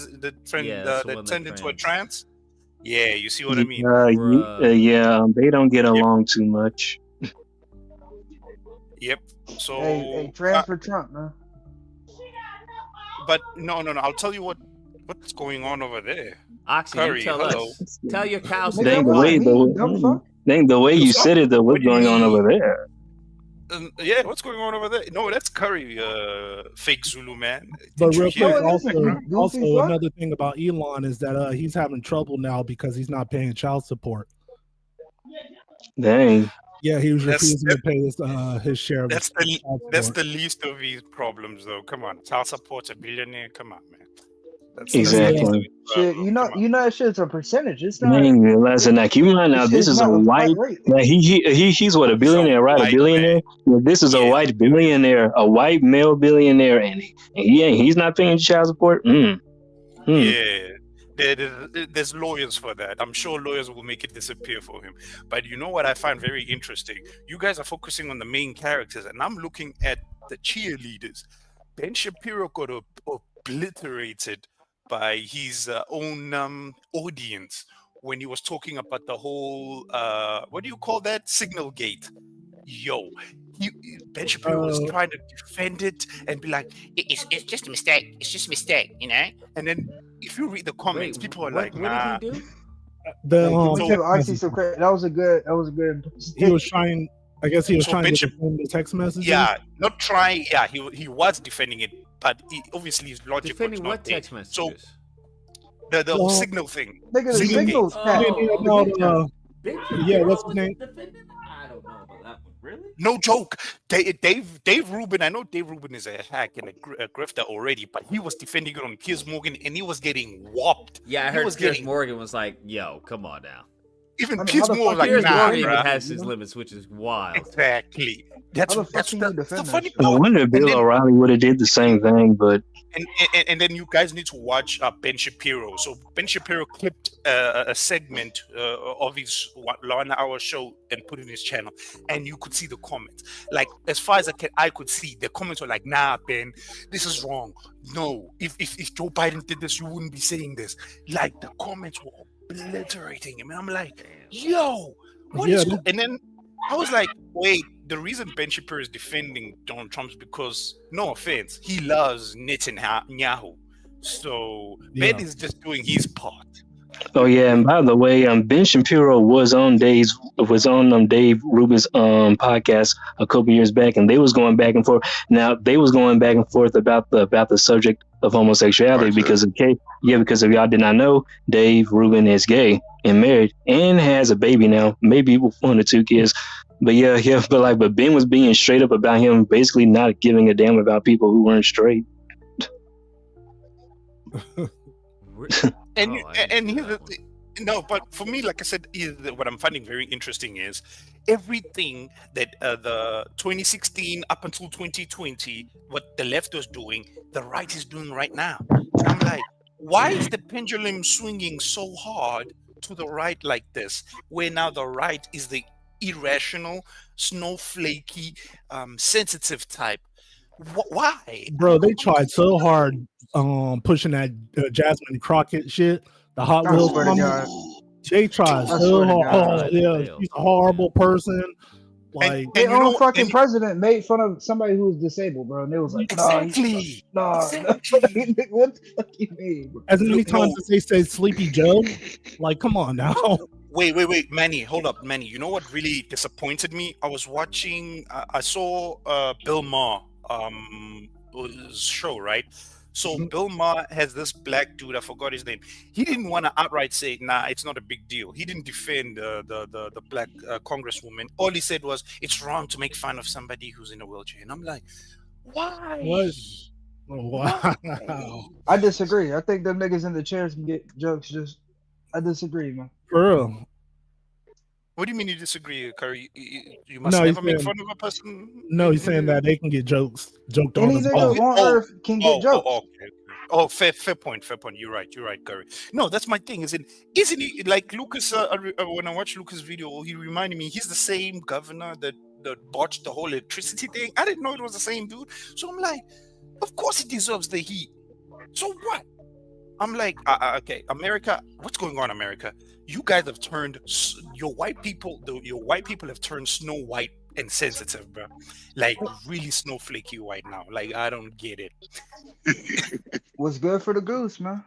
D: into a trance. Yeah, you see what I mean?
E: Yeah, they don't get along too much.
D: Yep. So
U: hey, trans for Trump, man.
D: But no. I'll tell you what's going on over there.
A: Oxy,
D: Curry,
A: you tell us. Tell your cows.
E: Dang, the way you said it, though, what's going on over there?
D: Yeah, what's going on over there? No, that's Curry, fake Zulu man.
V: But real quick, also another thing about Elon is that he's having trouble now because he's not paying child support.
E: Dang.
V: Yeah, he was refusing to pay his share.
D: That's the least of his problems, though. Come on, child support's $1 billion. Come on, man.
E: Exactly.
U: Shit, you know that shit's a percentage. It's not.
E: Dang, listen, now keep in mind now, this is a white. Like he's what, a billionaire, right? A billionaire. Well, this is a white billionaire, a white male billionaire, and he's not paying child support.
D: Yeah. There's lawyers for that. I'm sure lawyers will make it disappear for him. But you know what I find very interesting? You guys are focusing on the main characters, and I'm looking at the cheerleaders. Ben Shapiro got obliterated by his own audience when he was talking about the whole what do you call that, signal gate. Ben Shapiro was trying to defend it and be like, it's just a mistake, and then if you read the comments, people are like, nah.
U: What did he do? That was a good
V: he was trying, I guess he was trying to defend the text messages.
D: Yeah, not trying. Yeah, he was defending it, but obviously his logic
A: defending
D: was not
A: what text
D: there.
A: messages?
D: So the signal thing.
U: Signal
V: yeah, what's his name?
A: I don't know about that one. Really?
D: No joke. Dave Rubin. I know Dave Rubin is a hack and a grifter already, but he was defending it on Piers Morgan, and he was getting whopped.
A: Yeah, I heard Piers Morgan was like, "Yo, come on now."
D: Even Piers Morgan, like,
A: Piers
D: nah,
A: Morgan has his limits, which is wild.
D: Exactly. That's the funny
E: I
D: part.
E: wonder if Bill O'Reilly would have did the same thing, but
D: And then you guys need to watch Ben Shapiro. So Ben Shapiro clipped a segment of his 1 hour show and put it in his channel, and you could see the comments. Like, as far as I could see, the comments were like, "Nah, Ben, this is wrong. No, if Joe Biden did this, you wouldn't be saying this." Like, the comments were obliterating him, and I'm like, "Yo, what is?" And then I was like, "Wait." The reason Ben Shapiro is defending Donald Trump is because, no offense, he loves Netanyahu. So Ben is just doing his part.
E: Oh yeah, and by the way, Ben Shapiro was on Dave Rubin's podcast a couple years back, and they was going back and forth. Now they was going back and forth about the subject of homosexuality because if y'all did not know, Dave Rubin is gay and married and has a baby now, maybe 1 or 2 kids. But but Ben was being straight up about him basically not giving a damn about people who weren't straight.
D: And
A: Oh, I didn't
D: and
A: see
D: here's the
A: that
D: thing. No, but for me, like I said, what I'm finding very interesting is everything that the 2016 up until 2020, what the left was doing, the right is doing right now. And I'm like, why is the pendulum swinging so hard to the right like this, where now the right is the irrational, snowflakey, sensitive type? Why?
V: Bro, they tried so hard pushing that Jasmine Crockett shit, the Hot
U: I
V: Wheels
U: swear to
V: woman.
U: God.
V: They tried
U: I
V: so
U: swear to
V: hard.
U: God.
V: Oh, yeah, she's a horrible person. Like,
U: Their
D: you know
U: own
D: what?
U: fucking president made fun of somebody who was disabled, bro, and it was like,
D: Exactly.
U: nah.
D: Exactly.
U: What the fuck you mean, bro?
V: as many
D: Look,
V: times
D: no.
V: as they say Sleepy Joe, like, come on now.
D: Wait, Manny, hold up, Manny. You know what really disappointed me? I was watching. I saw Bill Maher show, right? So Bill Maher has this black dude. I forgot his name. He didn't want to outright say, "Nah, it's not a big deal." He didn't defend the black congresswoman. All he said was, "It's wrong to make fun of somebody who's in a wheelchair." And I'm like, why?
V: What? Wow.
U: I disagree. I think them niggas in the chairs can get jokes. I disagree, man.
V: For real.
D: What do you mean you disagree, Curry? You must
V: No, he's
D: never make
V: saying,
D: fun of a person.
V: no, he's saying that they can get joked on
U: Any
V: as well.
U: nigga on earth can get jokes.
D: Okay. Oh, fair point. You're right, Curry. No, that's my thing. Isn't he like Lucas? When I watched Lucas' video, he reminded me he's the same governor that botched the whole electricity thing. I didn't know it was the same dude. So I'm like, of course he deserves the heat. So what? I'm like, okay, America, what's going on, America? You guys have turned your white people have turned Snow White and sensitive, bro. Like really snowflakey white now. Like I don't get it.
U: What's good for the goose, man?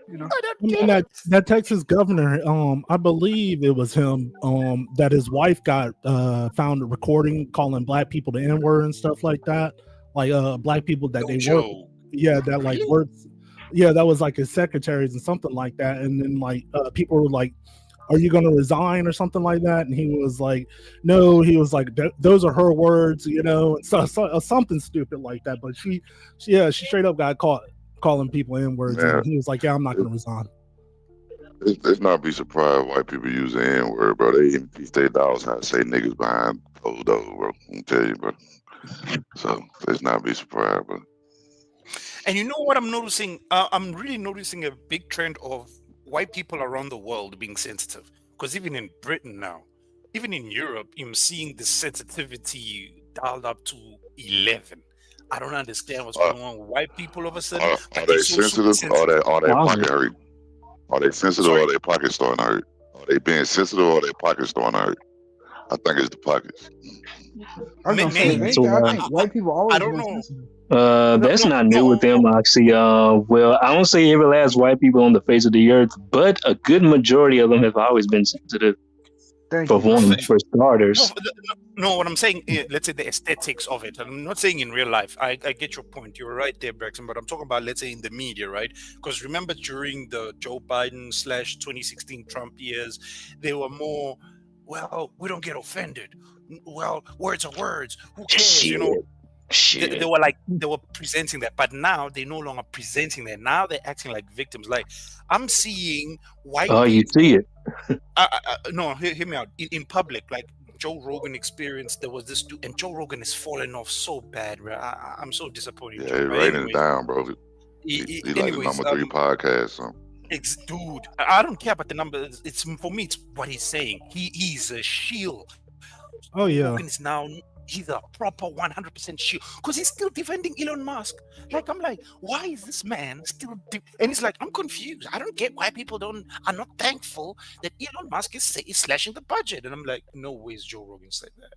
U: You know.
V: I mean, that Texas governor, I believe it was him, that his wife got found recording calling black people the N-word and stuff like that. Like black people that they work, yeah, that like works, yeah, that was like his secretaries and something like that. And then like people were like, "Are you going to resign or something like that?" And he was like, "No." He was like, "Those are her words," you know, and so something stupid like that. But she straight up got caught calling people N-words,
F: Yeah.
V: and he was like, "Yeah, I'm not going to resign."
F: Let's not be surprised white people use the N-word, bro. They even teach their dogs how to say niggas behind closed doors, bro. I'm tell you, bro. So let's not be surprised, bro.
D: And you know what I'm noticing? I'm really noticing a big trend of white people around the world being sensitive. Because even in Britain now, even in Europe, I'm seeing the sensitivity dialed up to 11. I don't understand what's going on with white people all of a sudden.
F: Are they sensitive? Or their pocket hurt? Are they sensitive or their pocket starting to hurt? Are they being sensitive or their pocket starting to hurt? I think it's the pockets.
U: I was gonna say, I think white people always been sensitive.
E: That's not new with them, Oxy. Well, I don't say every last white people on the face of the earth, but a good majority of them have always been sensitive. For starters.
D: No, what I'm saying, let's say the aesthetics of it. I'm not saying in real life. I get your point. You're right there, Braxton. But I'm talking about, let's say, in the media, right? Because remember during the Joe Biden / 2016 Trump years, they were more, well, we don't get offended. Well, words are words. Who cares? You know. They were presenting that, but now they're no longer presenting that. Now they're acting like victims. Like I'm seeing white.
E: Oh, you see it?
D: No, hear me out. In public, like Joe Rogan experienced, there was this dude, and Joe Rogan is falling off so bad, bro. I'm so disappointed.
F: Yeah, he's writing it down, bro. He like the number 3 podcast. So.
D: Dude, I don't care about the number. It's for me. It's what he's saying. He's a shield.
V: Oh yeah.
D: Rogan is now. He's a proper 100% shield because he's still defending Elon Musk. Like I'm like, why is this man still? And it's like I'm confused. I don't get why people are not thankful that Elon Musk is slashing the budget. And I'm like, no ways Joe Rogan said that.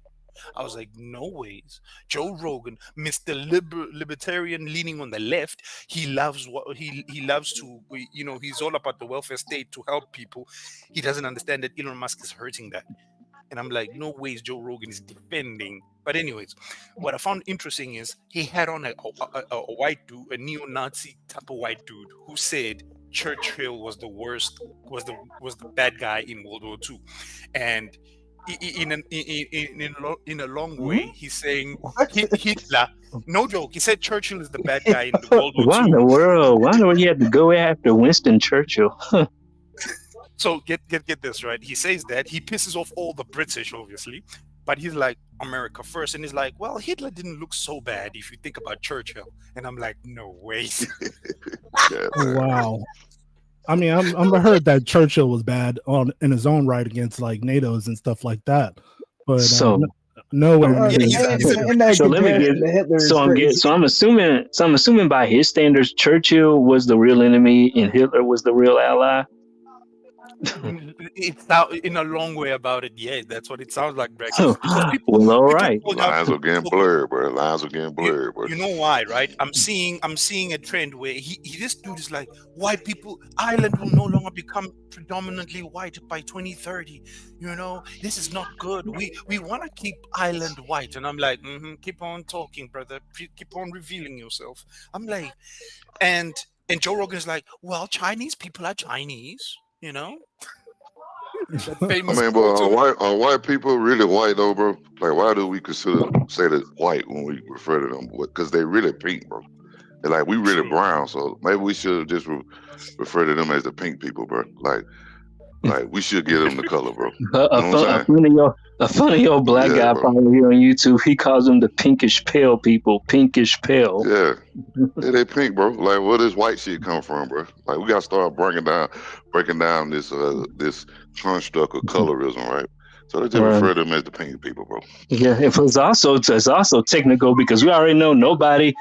D: I was like, no ways. Joe Rogan, Mr. Libertarian, leaning on the left. He loves what he loves to. You know, he's all about the welfare state to help people. He doesn't understand that Elon Musk is hurting that. And I'm like, no ways Joe Rogan is defending. But anyways, what I found interesting is he had on a white dude, a neo-Nazi type of white dude, who said Churchill was the worst, was the bad guy in World War II. And in a long way, he's saying Hitler. No joke. He said Churchill is the bad guy in the World War
E: Why in
D: II.
E: the world? Why do you have to go after Winston Churchill?
D: So get this right. He says that he pisses off all the British, obviously, but he's like America first, and he's like, well, Hitler didn't look so bad if you think about Churchill. And I'm like, no way.
V: Wow. I mean, I'm heard that Churchill was bad in his own right against like NATO's and stuff like that, but nowhere near.
E: So let me get. So I'm assuming by his standards, Churchill was the real enemy and Hitler was the real ally.
D: It's out in a long way about it. Yeah, that's what it sounds like, Greg. People,
E: well, all right.
F: Lines are getting blurred, bro. Lines are getting blurred, bro.
D: You know why, right? I'm seeing a trend where this dude is like, white people, Ireland will no longer become predominantly white by 2030. You know, this is not good. We want to keep Ireland white, and I'm like, keep on talking, brother. Keep on revealing yourself. I'm like, and Joe Rogan's like, well, Chinese people are Chinese. You know,
F: I mean, but are white people really white though, bro? Like, why do we say that white when we refer to them? Because they really pink, bro. They're like, we really brown, so maybe we should just refer to them as the pink people, bro. Like we should give them the color, bro.
E: A funny old black guy probably here on YouTube. He calls them the pinkish pale people. Pinkish pale.
F: Yeah, they pink, bro. Like, where does white shit come from, bro? Like, we gotta start breaking down this construct of colorism, right? So they just refer to them as the pink people, bro.
E: Yeah, it's also technical because we already know nobody.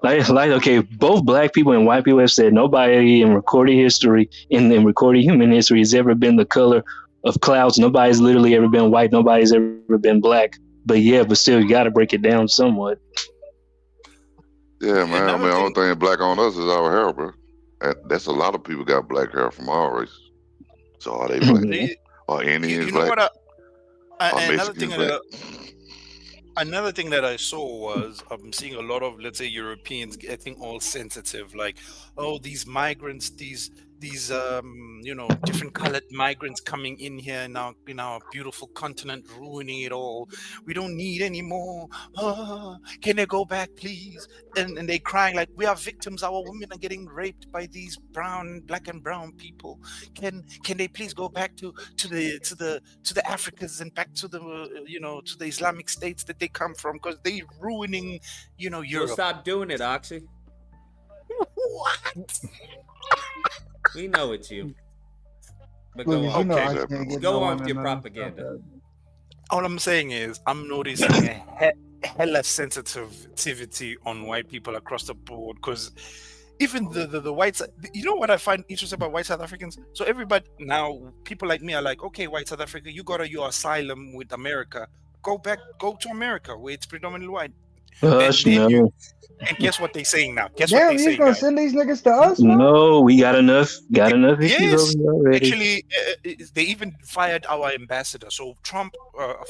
E: Okay, both black people and white people have said nobody in recorded history, in recorded human history, has ever been the color of clouds. Nobody's literally ever been white. Nobody's ever been black. But still, you got to break it down somewhat.
F: Yeah, man. I mean, the only thing black on us is our hair, bro. And that's a lot of people got black hair from our race. So are they black? Or Indians black?
D: Another thing that I saw was I'm seeing a lot of, let's say, Europeans getting all sensitive, like, oh, these migrants, these different colored migrants coming in here now in our beautiful continent, ruining it all. We don't need any more. Can they go back, please? And they crying like, we are victims. Our women are getting raped by these black and brown people. Can they please go back to the Africans and back to the to the Islamic states that they come from, because they ruining Europe.
A: You'll stop doing it, Oxy.
D: What?
A: We know it's you. But go on. Go on with your propaganda.
D: All I'm saying is I'm noticing a hella sensitivity on white people across the board, because even the whites, you know what I find interesting about white South Africans? So everybody now, people like me are like, okay, white South Africa, you got your asylum with America. Go to America where it's predominantly white. And guess what they're saying now?
U: Damn, you gonna send these niggas to us?
E: No, we got enough.
D: Yes,
E: already.
D: actually, they even fired our ambassador. So Trump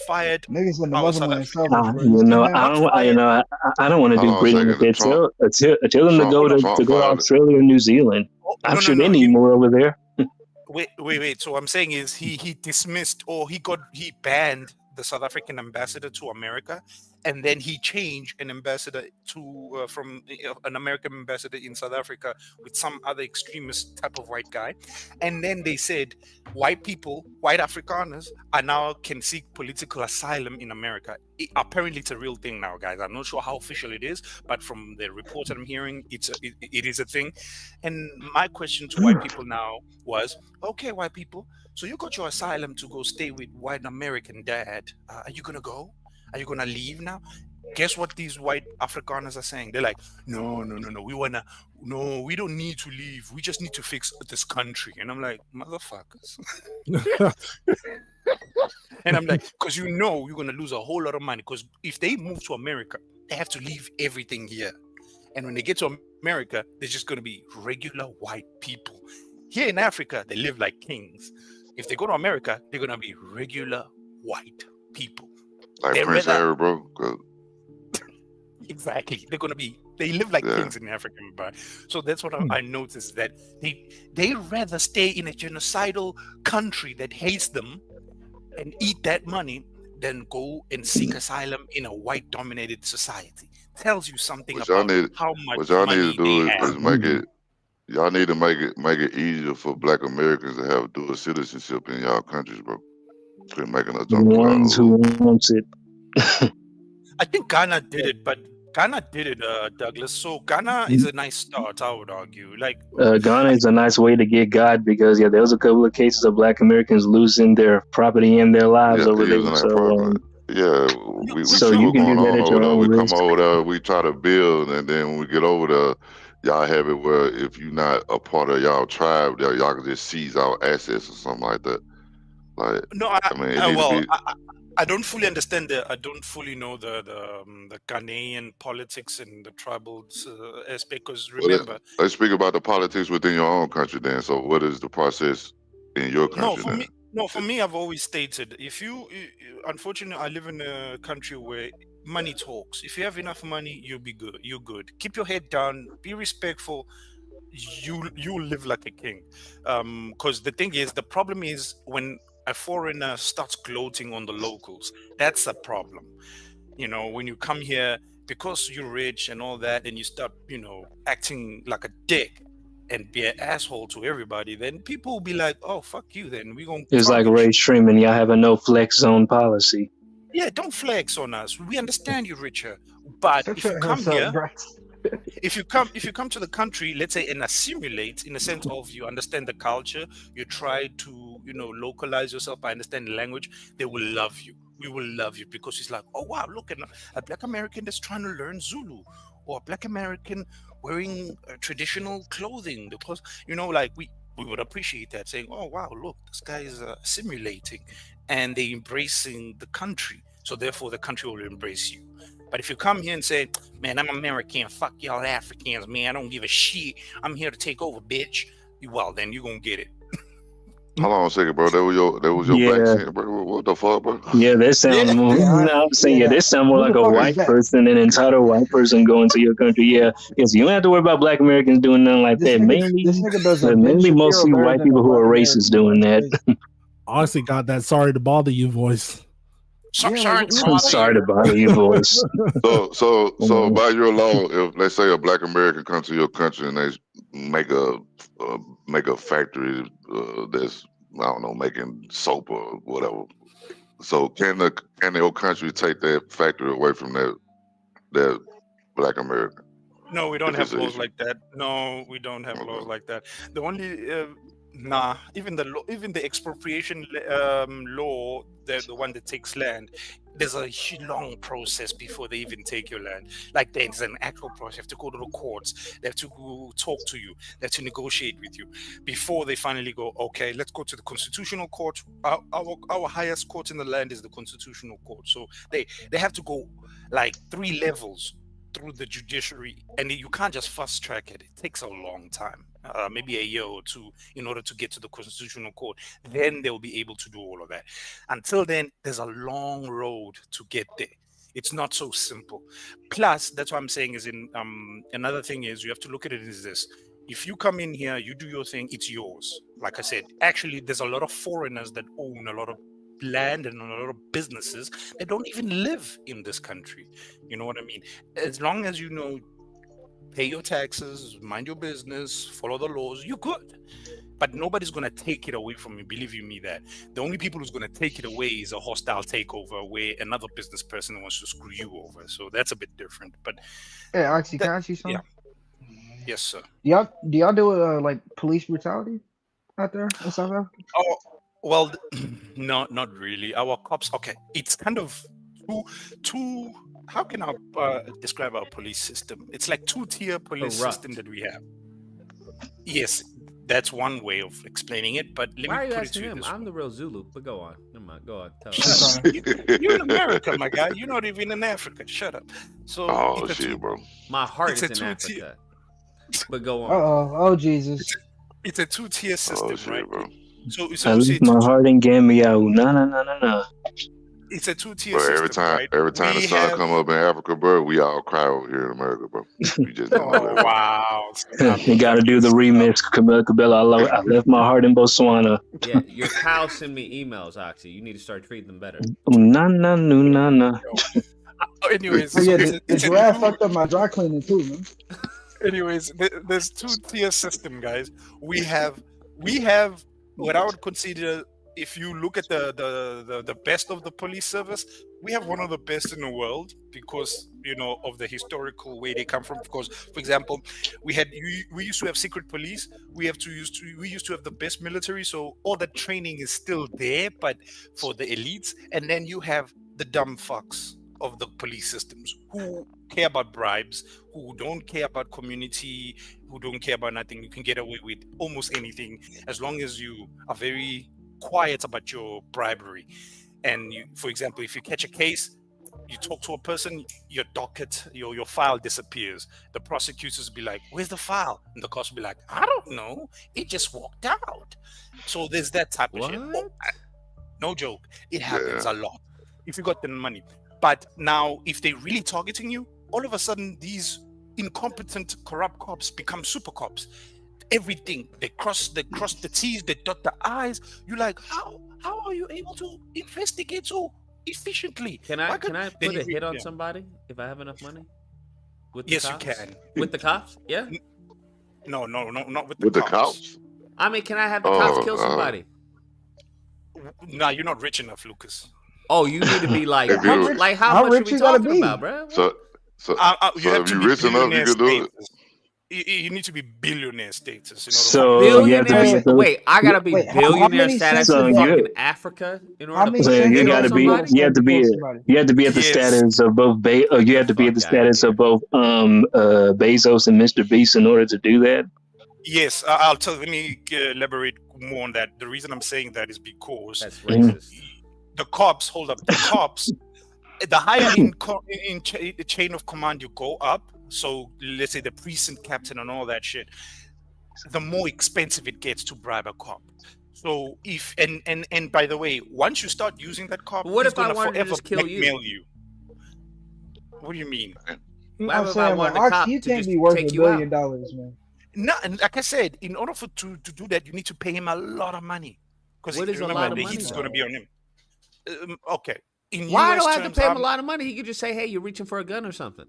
D: fired
U: niggas in the
D: our South
U: Muslim
E: I don't want to do Britain with it. Tell them to go to Australia or New Zealand. I'm sure they need more over there.
D: Wait. So I'm saying is he dismissed, or he banned the South African ambassador to America, and then he changed an ambassador to from an American ambassador in South Africa with some other extremist type of white guy. And then they said white people, white Afrikaners, are now can seek political asylum in America. Apparently it's a real thing now, guys. I'm not sure how official it is, but from the reports that I'm hearing, it is a thing. And my question to white people now was, okay, white people, so you got your asylum to go stay with white American dad. Are you gonna go? Are you gonna leave now? Guess what these white Afrikaners are saying? They're like, no, we don't need to leave. We just need to fix this country. And I'm like, motherfuckers. And I'm like, because you're gonna lose a whole lot of money. Because if they move to America, they have to leave everything here. And when they get to America, they're just gonna be regular white people. Here in Africa, they live like kings. If they go to America, they're gonna be regular white people.
F: Like Prince Harry, bro.
D: Exactly. They live like kings in Africa. So that's what I noticed, that they rather stay in a genocidal country that hates them and eat that money than go and seek asylum in a white-dominated society. Tells you something
F: What y'all
D: about
F: need,
D: how much
F: what y'all need
D: money
F: to
D: they
F: do
D: have.
F: is make it. Y'all need to make it easier for Black Americans to have dual citizenship in y'all countries, bro. Quit making us
E: The
F: jump through all
E: ones
F: those
E: who
F: hoops.
E: wants it.
D: I think Ghana did it, but Ghana did it, Douglas. So Ghana is a nice start, I would argue. Like,
E: Ghana is a nice way to get God because there was a couple of cases of Black Americans losing their property and their lives over there.
F: Using that
E: So,
F: property. Yeah, we
E: so
F: see
E: you
F: what's
E: can do
F: going
E: that
F: on
E: at
F: over
E: your
F: there.
E: own
F: We come
E: risk.
F: over there, we try to build, and then when we get over there, y'all have it where if you're not a part of y'all tribe, y'all can just seize our assets or something like that. Like,
D: no,
F: I mean, it needs to be.
D: I don't fully understand I don't fully know the Ghanaian politics and the tribal aspect. Because remember,
F: Let's speak about the politics within your own country then. So what is the process in your country then?
D: for me, I've always stated, unfortunately, I live in a country where money talks. If you have enough money, you'll be good. You're good. Keep your head down. Be respectful. You live like a king. Because the thing is, the problem is when a foreigner starts gloating on the locals, that's a problem. When you come here, because you're rich and all that, and you start, acting like a dick and be an asshole to everybody, then people will be like, oh, fuck you, then we're going to
E: It's like Ray Sherman. Y'all have a no flex zone policy.
D: Yeah, don't flex on us. We understand you're richer. But if you come here, if you come to the country, let's say, and assimilate in the sense of you understand the culture, you try to, localize yourself by understanding the language, they will love you. We will love you because it's like, oh wow, look at a Black American that's trying to learn Zulu, or a Black American wearing traditional clothing. Because we would appreciate that, saying, oh wow, look, this guy is assimilating, and they embracing the country. So therefore, the country will embrace you. But if you come here and say, man, I'm American, fuck y'all Africans, man, I don't give a shit, I'm here to take over, bitch, well, then you're going to get it.
F: Hold on a second, bro. That was your black shit, bro. What the fuck, bro?
E: Yeah, that sounds more. I'm saying, that sounds more like a white person, an entitled white person going to your country. Yeah, because you don't have to worry about Black Americans doing nothing like that. Mainly mostly white people who are racist doing that.
V: Honestly, got that sorry to bother you voice.
E: Sorry to bother you, voice.
F: So by your law, if let's say a Black American comes to your country and they make a factory that's, I don't know, making soap or whatever, so can your country take that factory away from that Black American?
D: No, we don't have laws like that. No, we don't have laws like that. The only even the expropriation law, the one that takes land, there's a long process before they even take your land. Like there's an actual process. You have to go to the courts. They have to go talk to you. They have to negotiate with you before they finally go, okay, let's go to the constitutional court. Our highest court in the land is the constitutional court. So they have to go like 3 levels through the judiciary, and you can't just fast track it. It takes a long time, maybe a year or 2, in order to get to the constitutional court. Then they'll be able to do all of that. Until then, there's a long road to get there. It's not so simple. Plus, that's what I'm saying is another thing is you have to look at it as this. If you come in here, you do your thing, it's yours. Like I said, actually, there's a lot of foreigners that own a lot of land and a lot of businesses that don't even live in this country. You know what I mean? As long as pay your taxes, mind your business, follow the laws, you're good. But nobody's going to take it away from you, believe you me that. The only people who's going to take it away is a hostile takeover where another business person wants to screw you over. So that's a bit different. But
U: hey, Oxy, can I ask you something?
D: Yeah. Yes, sir.
U: Do y'all do like police brutality out there in South Africa?
D: Oh, well, no, not really. Our cops, okay, it's kind of two. How can I describe our police system? It's like 2-tier police system that we have. Yes, that's one way of explaining it. But let
A: Why
D: me
A: are you
D: put it
A: asking
D: to you
A: him?
D: this
A: I'm
D: way.
A: the real Zulu, but go on. Never mind. Go on. Tell
D: You're in America, my guy. You're not even in Africa. Shut up. So
F: bro.
A: My heart
D: it's
A: is
D: a
A: in
D: 2-tier.
A: Africa. But go on.
U: Oh Jesus.
D: It's a 2-tier system, right?
F: Bro.
D: So
E: I leave my heart in Gambia. No.
D: It's a two-tier
F: Bro,
D: system, right?
F: every time the
D: We
F: sun
D: have.
F: come up in Africa, bro, we all cry over here in America, bro. We just don't know
D: Oh
F: that, bro.
D: wow!
E: You got to do the remix, Cabela. I left my heart in Botswana.
A: Yeah, your cows send me emails, Oxy. You need to start treating them better.
E: Na na nu na na.
D: Anyways,
U: Oh, yeah,
D: it's
U: the
D: a
U: giraffe
D: two-
U: fucked up my dry cleaning too, man.
D: Anyways, there's two-tier system, guys. We have what I would consider, if you look at the best of the police service, we have one of the best in the world because of the historical way they come from. Because, for example, we used to have secret police. We used to have the best military. So all that training is still there, but for the elites. And then you have the dumb fucks of the police systems who care about bribes, who don't care about community, who don't care about nothing. You can get away with almost anything as long as you are very quiet about your bribery. And for example, if you catch a case, you talk to a person, your docket, your file disappears. The prosecutors be like, "Where's the file?" And the cops will be like, "I don't know. It just walked out." So there's that type of shit. Oh, no joke. It happens a lot if you got the money. But now, if they're really targeting you, all of a sudden, these incompetent, corrupt cops become super cops. Everything they cross the T's, they dot the I's. You're like, how are you able to investigate so efficiently?
A: Can I put a hit on somebody if I have enough money? With the
D: Yes,
A: cops?
D: you can.
A: With the cops? Yeah.
D: No, not with
F: With
D: the
F: the
D: cops.
F: cops?
A: I mean, can I have the cops kill somebody?
D: No, you're not rich enough, Lucas.
A: Oh, you need to be like,
F: If
A: how
F: you-
A: much are we talking about, bro?
F: So
D: you have
F: if
D: to
F: you
D: be
F: rich enough, you
D: billionaire
F: can do it.
D: status. You need to be billionaire status.
E: So you have to
A: Billionaire?
E: be.
A: Wait, I gotta be
U: how
A: billionaire
U: many
A: status
U: cents
A: in
U: is that?
A: fucking Africa in order
U: How
A: to
U: many
E: So
U: cents
E: you
U: is
E: got to
U: that
E: be.
U: somebody?
E: You have to be. You have to be at the
D: Yes.
E: status of both. You have to be at the status of both Bezos and Mr. Beast in order to do that.
D: Yes, I'll tell. Let me elaborate more on that. The reason I'm saying that is because
A: That's racist.
D: the cops. Hold up, the cops. The higher in the chain of command you go up, so let's say the precinct captain and all that shit, the more expensive it gets to bribe a cop. So if and by the way, once you start using that cop,
A: What
D: he's
A: if I
D: gonna
A: wanted to
D: forever
A: just kill you?
D: blackmail you. What do you mean?
A: What
U: I'm
A: if I
U: saying,
A: wanted
U: well,
A: the
U: Ox,
A: cop
U: you
A: to
U: can't
A: just
U: be worth
A: take
U: $1
A: you out?
U: billion, man.
D: No, and like I said, in order to do that, you need to pay him a lot of money because
A: What is a
D: remember
A: lot of
D: the
A: money,
D: heat is going to
A: though?
D: be on him. Okay. In
A: Why
D: US
A: do I have to
D: terms,
A: pay him a
D: I'm-
A: lot of money? He could just say, "Hey, you're reaching for a gun or something,"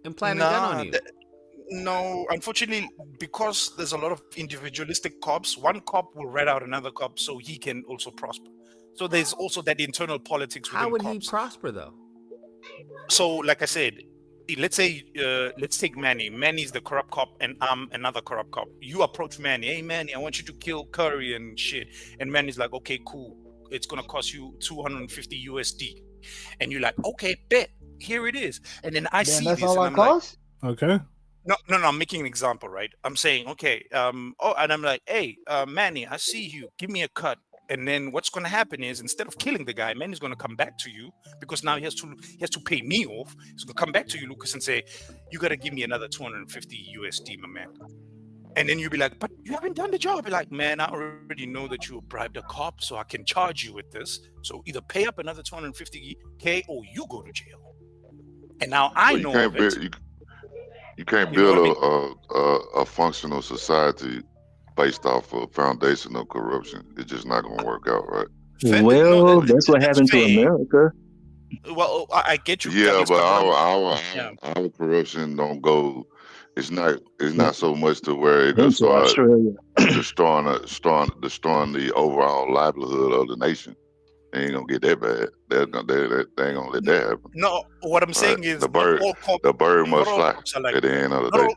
A: and plant a gun
D: Nah,
A: on you.
D: no, unfortunately, because there's a lot of individualistic cops, one cop will rat out another cop so he can also prosper. So there's also that internal politics within
A: How would
D: cops.
A: he prosper though?
D: So, like I said, let's say, let's take Manny. Manny's the corrupt cop, and I'm another corrupt cop. You approach Manny, "Hey, Manny, I want you to kill Curry and shit." And Manny's like, "Okay, cool. It's gonna cost you 250 USD." And you're like, "Okay, bet. Here it is." And then I
U: Damn,
D: see
U: that's
D: this,
U: all
D: and
U: I
D: I'm like,
U: cost?
V: Okay.
D: No, I'm making an example, right? I'm saying, okay, and I'm like, "Hey, Manny, I see you. Give me a cut." And then what's going to happen is, instead of killing the guy, Manny's going to come back to you because now he has to pay me off. He's going to come back to you, Lucas, and say, "You got to give me another 250 USD, my man." And then you'll be like, "But you haven't done the job." I'll be like, "Man, I already know that you bribed a cop, so I can charge you with this. So either pay up another 250K or you go to jail." And now I
F: So you
D: know
F: can't
D: of it.
F: you can't
D: You know
F: build
D: what
F: a functional society based off of foundational corruption. It's just not gonna work out, right?
E: Well, that's what happened to America.
D: Well, I get you.
F: Yeah,
D: Yes,
F: but
D: yeah.
F: our corruption don't go. It's not so much to where it can
E: Into
F: start
E: Australia.
F: destroying the overall livelihood of the nation. They ain't gonna get that bad. They ain't gonna let that happen.
D: No, what I'm saying is
F: the bird
D: not
F: must
D: all
F: fly
D: cops are like
F: at the
D: that.
F: end of the
D: Not
F: day.
D: all,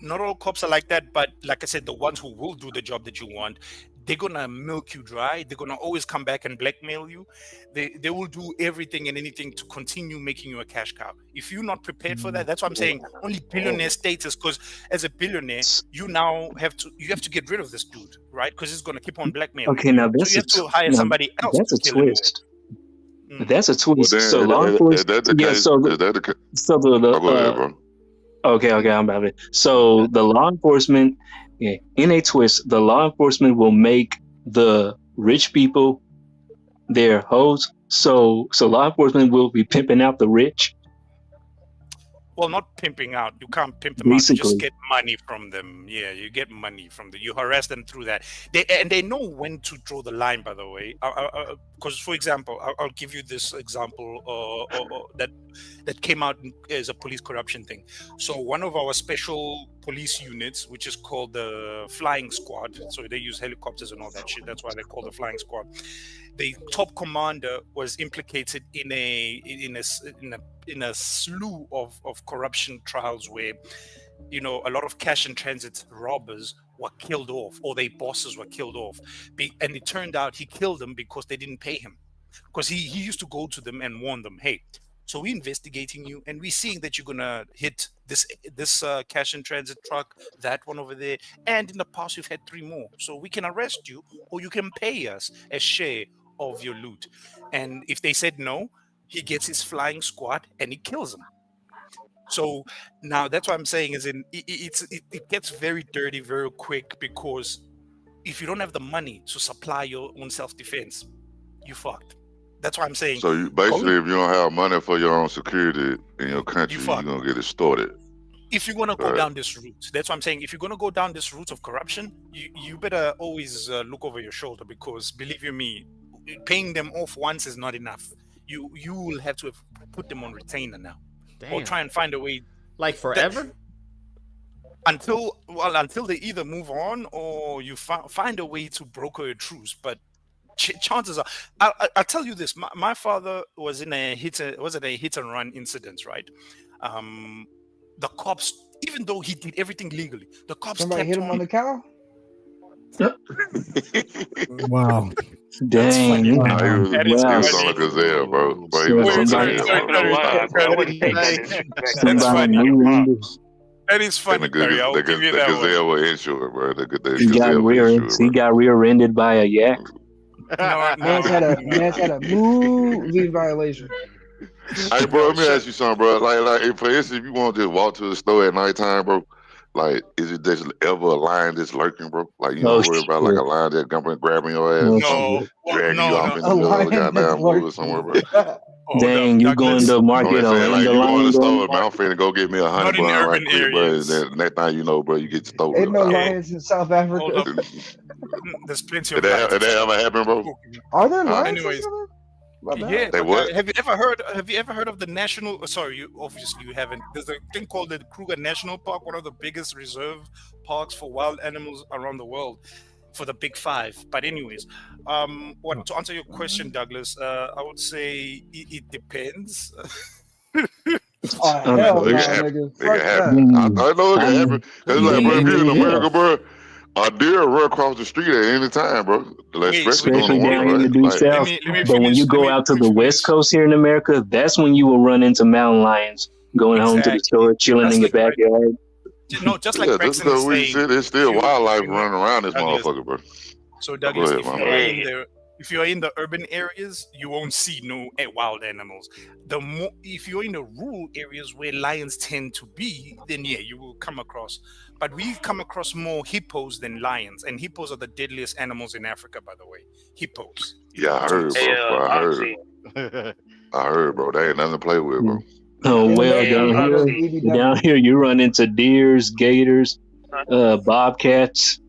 D: not all cops are like that, but like I said, the ones who will do the job that you want, they're gonna milk you dry. They're gonna always come back and blackmail you. They will do everything and anything to continue making you a cash cow. If you're not prepared for that, that's why I'm saying only billionaire status. Because as a billionaire, you now have to get rid of this dude, right? Because he's gonna keep on blackmailing.
E: Okay, now
D: So
E: that's
D: you have to hire
E: now
D: somebody else
E: that's
D: to
E: a
D: kill him.
E: twist. That's a twist.
F: Well, then,
E: So law
F: is
E: enforcement.
F: that the
E: Yeah.
F: case?
E: So
F: Is that the case?
E: so the
F: Go ahead, bro.
E: okay, I'm about it. So the law enforcement, in a twist, the law enforcement will make the rich people their hoes, So law enforcement will be pimping out the rich.
D: Well, not pimping out. You can't pimp them out. You just
E: Basically.
D: get money from them. Yeah, you get money from them. You harass them through that. They know when to draw the line. By the way, because for example, I'll give you this example that came out as a police corruption thing. So one of our special police units, which is called the Flying Squad, so they use helicopters and all that shit. That's why they call the Flying Squad. The top commander was implicated in a slew of corruption trials where, you know, a lot of cash in transit robbers were killed off, or their bosses were killed off, and it turned out he killed them because they didn't pay him, because he used to go to them and warn them, hey, so we're investigating you and we're seeing that you're gonna hit this cash in transit truck, that one over there, and in the past you've had 3 more, so we can arrest you or you can pay us a share of your loot. And if they said no, he gets his flying squad and he kills them. So now that's what I'm saying is it gets very dirty very quick, because if you don't have the money to supply your own self-defense, you fucked. That's what I'm saying.
F: So you basically, if you don't have money for your own security in your country, you're gonna get extorted.
D: If you're gonna go down this route, that's what I'm saying. If you're gonna go down this route of corruption, you better always look over your shoulder, because believe you me, paying them off once is not enough. You will have to put them on retainer now.
A: Damn.
D: Or try and find a way,
A: like forever,
D: until they either move on or you find a way to broker a truce. But chances are, I'll tell you this: my father was in a hit and run incident, right? The cops, even though he did everything legally, the cops
U: Somebody hit him on the cow.
V: Wow.
E: Dang.
F: He was on a gazelle, bro. He was on a gazelle.
D: That is funny.
F: The gazelle was insured, bro.
E: He got rear-ended by a yak.
U: Man's had a movie violation.
F: Hey, bro, let me ask you something, bro. Like, if, for instance, if you want to just walk to the store at nighttime, bro, like, is it just ever a lion just lurking, bro? Like, you don't worry about like a lion that's grabbing your ass, dragging you off in the middle of the goddamn woods somewhere, bro.
E: Dang, you going to the market on
F: like, you going to the store, man,
E: the
F: I'm finna go get me a honey bun right quick, bro. Then next thing you know, bro, you get stole.
U: Ain't no lions in South Africa.
D: There's plenty of
F: lions. Did that ever happen, bro?
U: Are there lions?
D: Anyways.
U: Yeah,
F: they what?
D: Have you ever heard of the national? Sorry, you haven't. There's a thing called the Kruger National Park, one of the biggest reserve parks for wild animals around the world, for the Big Five. But anyways, to answer your question, Douglas, I would say it depends.
U: Oh, hell no, nigga. Fuck that.
F: I know it can happen. It's like, bro, if you're in America, bro, a deer run across the street at any time, bro.
E: Especially down in the deep south. But when you go out to the West Coast here in America, that's when you will run into mountain lions going home to the store, chilling in your backyard.
D: No, just like Gregson is saying,
F: there's still wildlife running around this motherfucker, bro.
D: So Douglas, if you're in the urban areas, you won't see no wild animals. If you're in the rural areas where lions tend to be, then yeah, you will come across. But we come across more hippos than lions, and hippos are the deadliest animals in Africa, by the way. Hippos.
F: Yeah, I heard, bro. I heard, bro. They ain't nothing to play with, bro.
E: Oh well, down here you run into deers, gators, bobcats.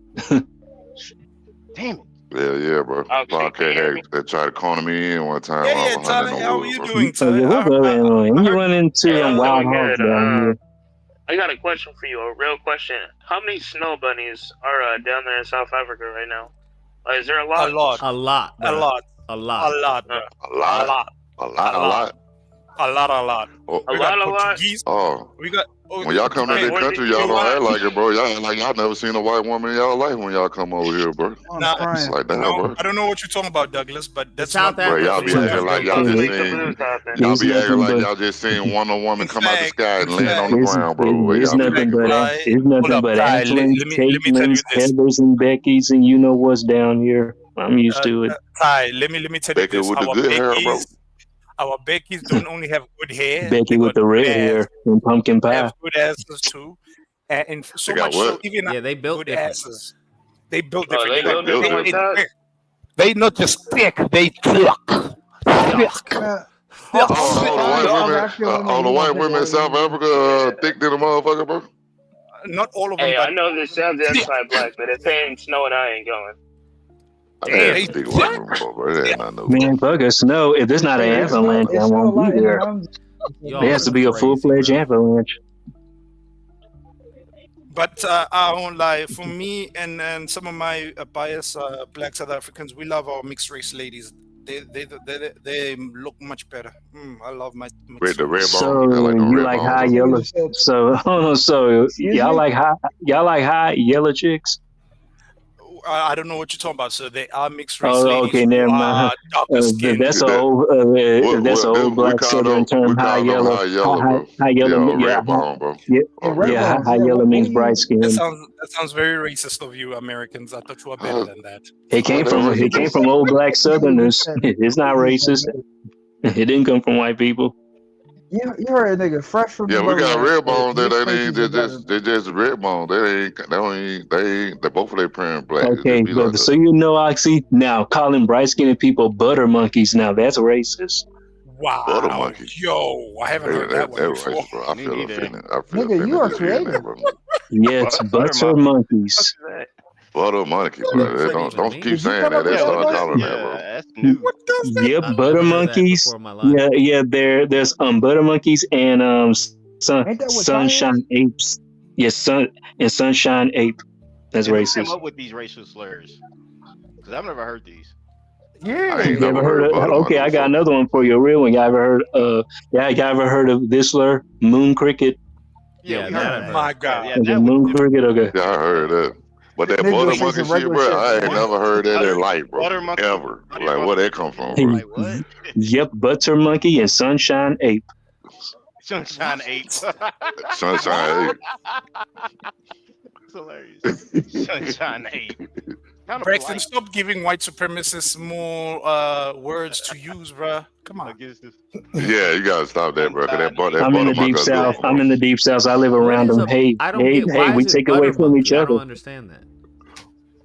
K: Damn it.
F: Yeah, bro. Bobcat had tried to corner me in one time.
D: Yeah, Tyler, how are you doing, Tyler?
E: You run into wild hogs down here.
B: I got a question for you, a real question. How many snow bunnies are down there in South Africa right now? Is there a lot?
A: A lot.
D: A lot. A lot.
F: A lot. Oh.
D: We got.
F: When y'all come to this country, y'all don't act like it, bro. Y'all act like y'all never seen a white woman in y'all life when y'all come over here, bro.
D: Nah,
F: like that, bro.
D: I don't know what you're talking about, Douglas, but that's
A: South
F: Africa. Y'all be acting like y'all just seen. Y'all be acting like y'all just seen Wonder Woman come out the sky and land on the ground, bro.
E: It's nothing but Ashley, Caitlin's, Heathers, and Becky's, and you know what's down here. I'm used to it.
D: Ty, let me tell you this.
F: With the good hair, bro.
D: Our Becky's don't only have good hair.
E: Becky with the red hair and pumpkin pie.
D: They have good asses too, and so much so even
A: they built
D: good
A: different.
D: Asses. They built different. They not just thick. They thick.
F: All the white women in South Africa thick than a motherfucker, bro.
D: Not all of them.
B: Hey,
D: but
B: I know this sounds anti-black, but if it ain't snowing, I ain't going.
F: Damn, thick white women, bro. That ain't not no.
E: Man, fuck it, snow. If there's not an avalanche, I won't be there. There has to be a full-fledged avalanche.
D: But I won't lie. For me and some of my biased black South Africans, we love our mixed race ladies. They look much better. I love my mixed race.
E: So you like high yellow? So y'all like high yellow chicks?
D: I don't know what you're talking about. So they are mixed race
E: Oh,
D: ladies.
E: okay, never mind. That's an old black southern term. High yellow. High yellow. Yeah, high yellow means bright skin.
D: That sounds very racist of you, Americans. I thought you were better than that.
E: It came from old black southerners. It's not racist. It didn't come from white people.
U: You heard a nigga fresh from
F: Yeah,
U: the
F: we got
U: motherland.
F: red bones that they just red bones. They both of their parents black.
E: Okay, but so you know, Oxy, now calling bright skinned people butter monkeys, now that's racist.
D: Wow.
F: Butter monkey.
D: Yo, I haven't heard that one before.
F: Racist, bro. I feel offended.
U: Nigga, you are creative.
E: Yes, butter monkeys.
F: Butter monkey, bro. Don't keep saying that. They start calling that, bro.
G: That's new.
E: Yep, butter monkeys. Yeah. There's butter monkeys and sunshine apes. Yes, sunshine ape. That's
G: Who
E: racist.
G: came up with these racial slurs? Because I've never heard these.
U: Yeah.
F: I ain't
E: You ever
F: never
E: heard of? Okay, I got another one for you. A real one. You ever heard? You ever heard of this slur? Moon cricket.
G: Yeah,
D: my God.
G: Yeah,
E: The moon cricket. Okay.
F: Yeah, I heard that. But that butter monkey shit, bro, I ain't never heard that in life, bro. Ever. Like, where that come from, bro?
G: Like, what?
E: Yep, butter monkey and sunshine ape.
G: Sunshine 8.
F: Sunshine 8.
G: That's hilarious. Sunshine 8.
D: Braxton, stop giving white supremacists more words to use, bro. Come on.
F: Yeah, you gotta stop that, bro.
E: I'm in the deep south. I'm in the deep south. I live around them. Hey, we take away from each other.
A: I don't understand that.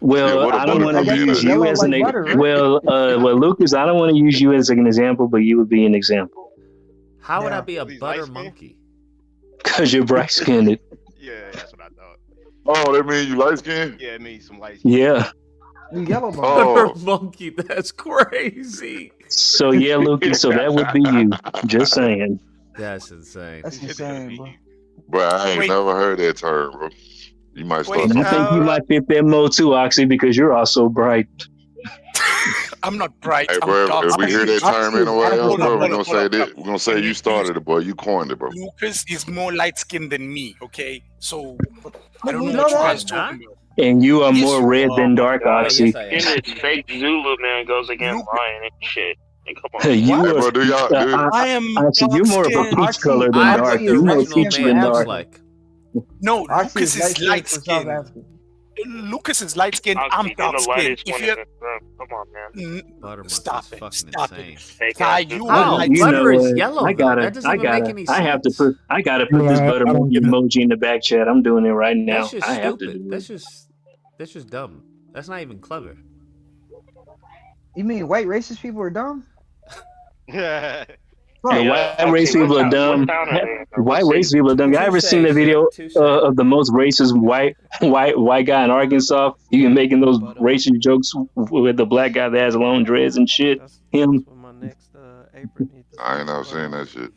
E: Well, I don't want to use you as an example. Well, Lucas, I don't want to use you as an example, but you would be an example.
A: How would I be a butter monkey?
E: Because you're bright skinned.
G: Yeah, that's what I thought.
F: Oh, that means you light skinned?
G: Yeah, it means some light skin.
E: Yeah.
U: Yellow
A: butter monkey. That's crazy.
E: So yeah, Lucas. So that would be you. Just saying.
A: That's insane.
U: That's insane, bro.
F: Bro, I ain't never heard that term, bro. You might start.
E: I think you might fit that mold too, Oxy, because you're also bright.
D: I'm not bright.
F: Hey, bro, if we hear that term anywhere else, bro, we're gonna say that. We're gonna say you started it, boy. You coined it, bro.
D: Lucas is more light skinned than me, okay? So I don't know what you guys talking about.
E: And you are more red than dark, Oxy.
B: And this fake Zulu man goes against Lion and shit. Hey, come on.
E: You
F: Hey,
E: are,
F: bro, do y'all?
D: I am.
E: Oxy, you're more of a peach color than dark. You're more peach than dark.
D: No, Lucas is light skinned. Lucas is light skinned. I'm dark skinned. If you
B: come on, man.
D: Stop it. Stop it.
A: You butter is yellow.
E: I gotta put this butter monkey emoji in the back chat. I'm doing it right now.
A: That's just
E: I have to
A: stupid.
E: do it.
A: That's just dumb. That's not even clever.
U: You mean white racist people are dumb?
E: The white race people are dumb. White race people are dumb. You ever seen the video of the most racist white guy in Arkansas? You can making those racist jokes with the black guy that has long dreads and shit. Him.
F: I ain't never seen that shit.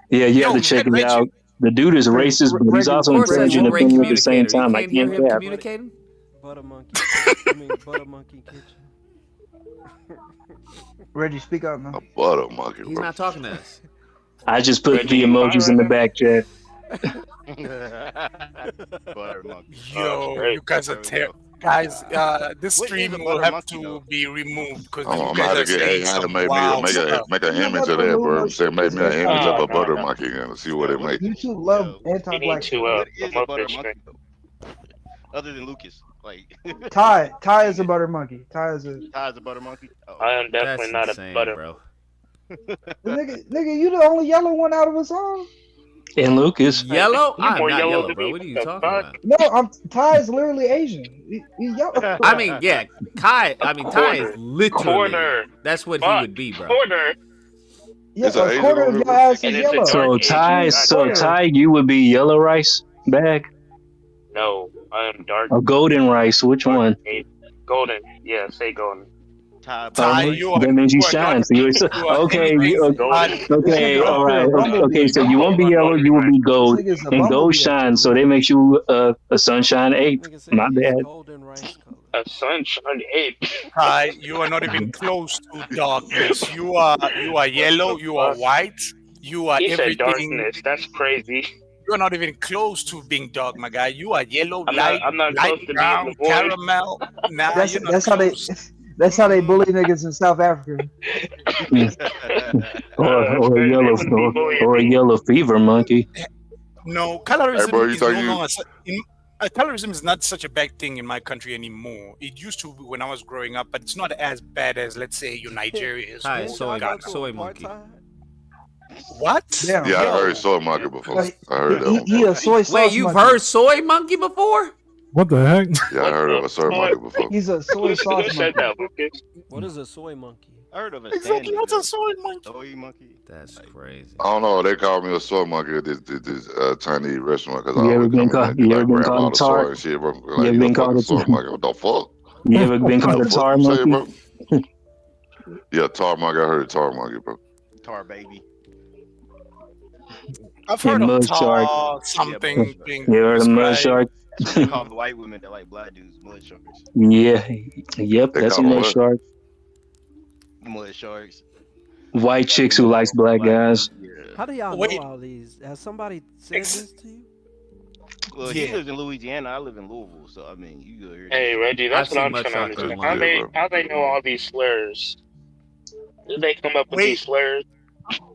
E: Yeah, you have to check it out. The dude is racist, but he's also encouraging opinion at the same time. I can't cap.
H: Butter monkey. I mean, butter monkey kitchen.
U: Reggie, speak up, man.
F: A butter monkey, bro.
A: He's not talking to us.
E: I just put the emojis in the back chat.
G: Butter monkey.
D: Yo, you guys are terrible. Guys, this stream will have to be removed because
F: I'm gonna have to make an image of that, bro. Say make me an image of a butter monkey and see what it makes.
U: YouTube love anti-black.
G: What is a butter monkey? Other than Lucas, like
U: Ty is a butter monkey. Ty is a
G: butter monkey. Oh.
B: I am definitely not a butter,
A: bro.
U: nigga, you the only yellow one out of us all.
E: And Lucas.
A: Yellow?
B: You're
A: I'm
B: more
A: not
B: yellow
A: yellow,
B: than
A: bro.
B: me.
A: What are you
B: What the
A: talking
B: fuck?
A: about?
U: No, Ty is literally Asian. He's yellow.
A: I mean, yeah, Ty is
B: Quarter.
A: literally.
B: Quarter.
A: That's what he
B: Fuck.
A: would be, bro.
B: Quarter.
U: Yeah,
F: It's an
U: a
F: Asian
U: quarter
F: on
U: of
F: here,
U: your
F: bro.
U: ass
B: And
U: is
B: it's a
U: yellow.
B: dark Asian.
E: So Ty, you would be yellow rice bag
B: No, I am dark.
E: or golden rice? Which one?
B: Golden. Yeah, say golden.
G: Ty,
D: Ty,
G: boy.
D: you are
E: That means you
D: you are
E: shine.
D: not
E: So you're
D: you are
E: okay.
D: anything but
B: Golden.
E: Okay,
U: This nigga
E: all right.
U: up here,
E: Okay, so you won't be yellow. You will be gold,
U: This nigga's a
E: and gold
U: bumblebee.
E: shine. So they make you a sunshine ape.
H: Nigga said
E: My
H: he's
E: bad.
H: golden rice color.
B: A sunshine ape.
D: Ty, you are not even close to darkness. You are yellow, you are white, you are
B: He said
D: everything.
B: darkness. That's crazy.
D: You are not even close to being dark, my guy. You are yellow,
B: I'm
D: light,
B: not
D: light
B: close to being
D: brown,
B: the void.
D: caramel. Nah, you're not
U: That's how they.
D: close.
U: That's how they bully niggas in South Africa.
E: or a yellow fever monkey.
D: No, colorism
F: bro, you
D: is
F: thought
D: no
F: you-
D: longer. Colorism is not such a bad thing in my country anymore. It used to be when I was growing up, but it's not as bad as, let's say, your Nigeria is.
A: Ty,
D: or Ghana.
A: soy monkey.
D: What?
U: Damn.
F: Yeah, I heard soy monkey before. I heard that one.
U: He a soy sauce
A: Wait, you've
U: monkey.
A: heard soy monkey before?
V: What the heck?
F: Yeah, I heard of a soy monkey before.
U: He's a soy sauce
B: Who said
U: monkey.
B: that, Lucas?
H: What is a soy monkey?
G: I heard of a
D: Exactly,
G: standing.
D: what's a soy monkey?
G: Soy monkey.
A: That's crazy.
F: I don't know. They called me a soy monkey at this Chinese restaurant because I
E: You ever
F: always
E: been
F: come in
E: called-
F: there
E: you
F: and
E: ever been
F: grab
E: called
F: all
E: a
F: the
E: tart?
F: soy and shit, bro. Like,
E: You ever
F: you
E: been
F: a
E: called
F: fucking
E: a
F: soy
E: tart?
F: monkey? What the fuck?
E: You ever been called a
F: What
E: tar
F: you say,
E: monkey?
F: bro? Yeah, tar monkey. I heard tar monkey, bro.
G: Tar baby.
D: I've heard
E: And
D: of
E: mud shark.
D: tar something being
E: You heard of mud
D: described.
E: shark?
G: They call the white women that like black dudes mud sharks.
E: Yeah. Yep,
F: They
E: that's a
F: call 'em
E: mud
F: what?
E: shark.
G: Mud sharks.
E: White chicks who likes black guys.
H: How do y'all
D: Wait.
H: know all these? Has somebody said this to you?
G: Well,
D: Yeah.
G: he lives in Louisiana. I live in Louisville, so I mean, you go here.
B: Hey, Reggie, that's
A: I've
B: what
A: seen
B: I'm
A: mud
B: trying to
A: shark
B: understand.
A: on
B: How they know all these slurs? Did they come up with
D: Wait.
B: these slurs?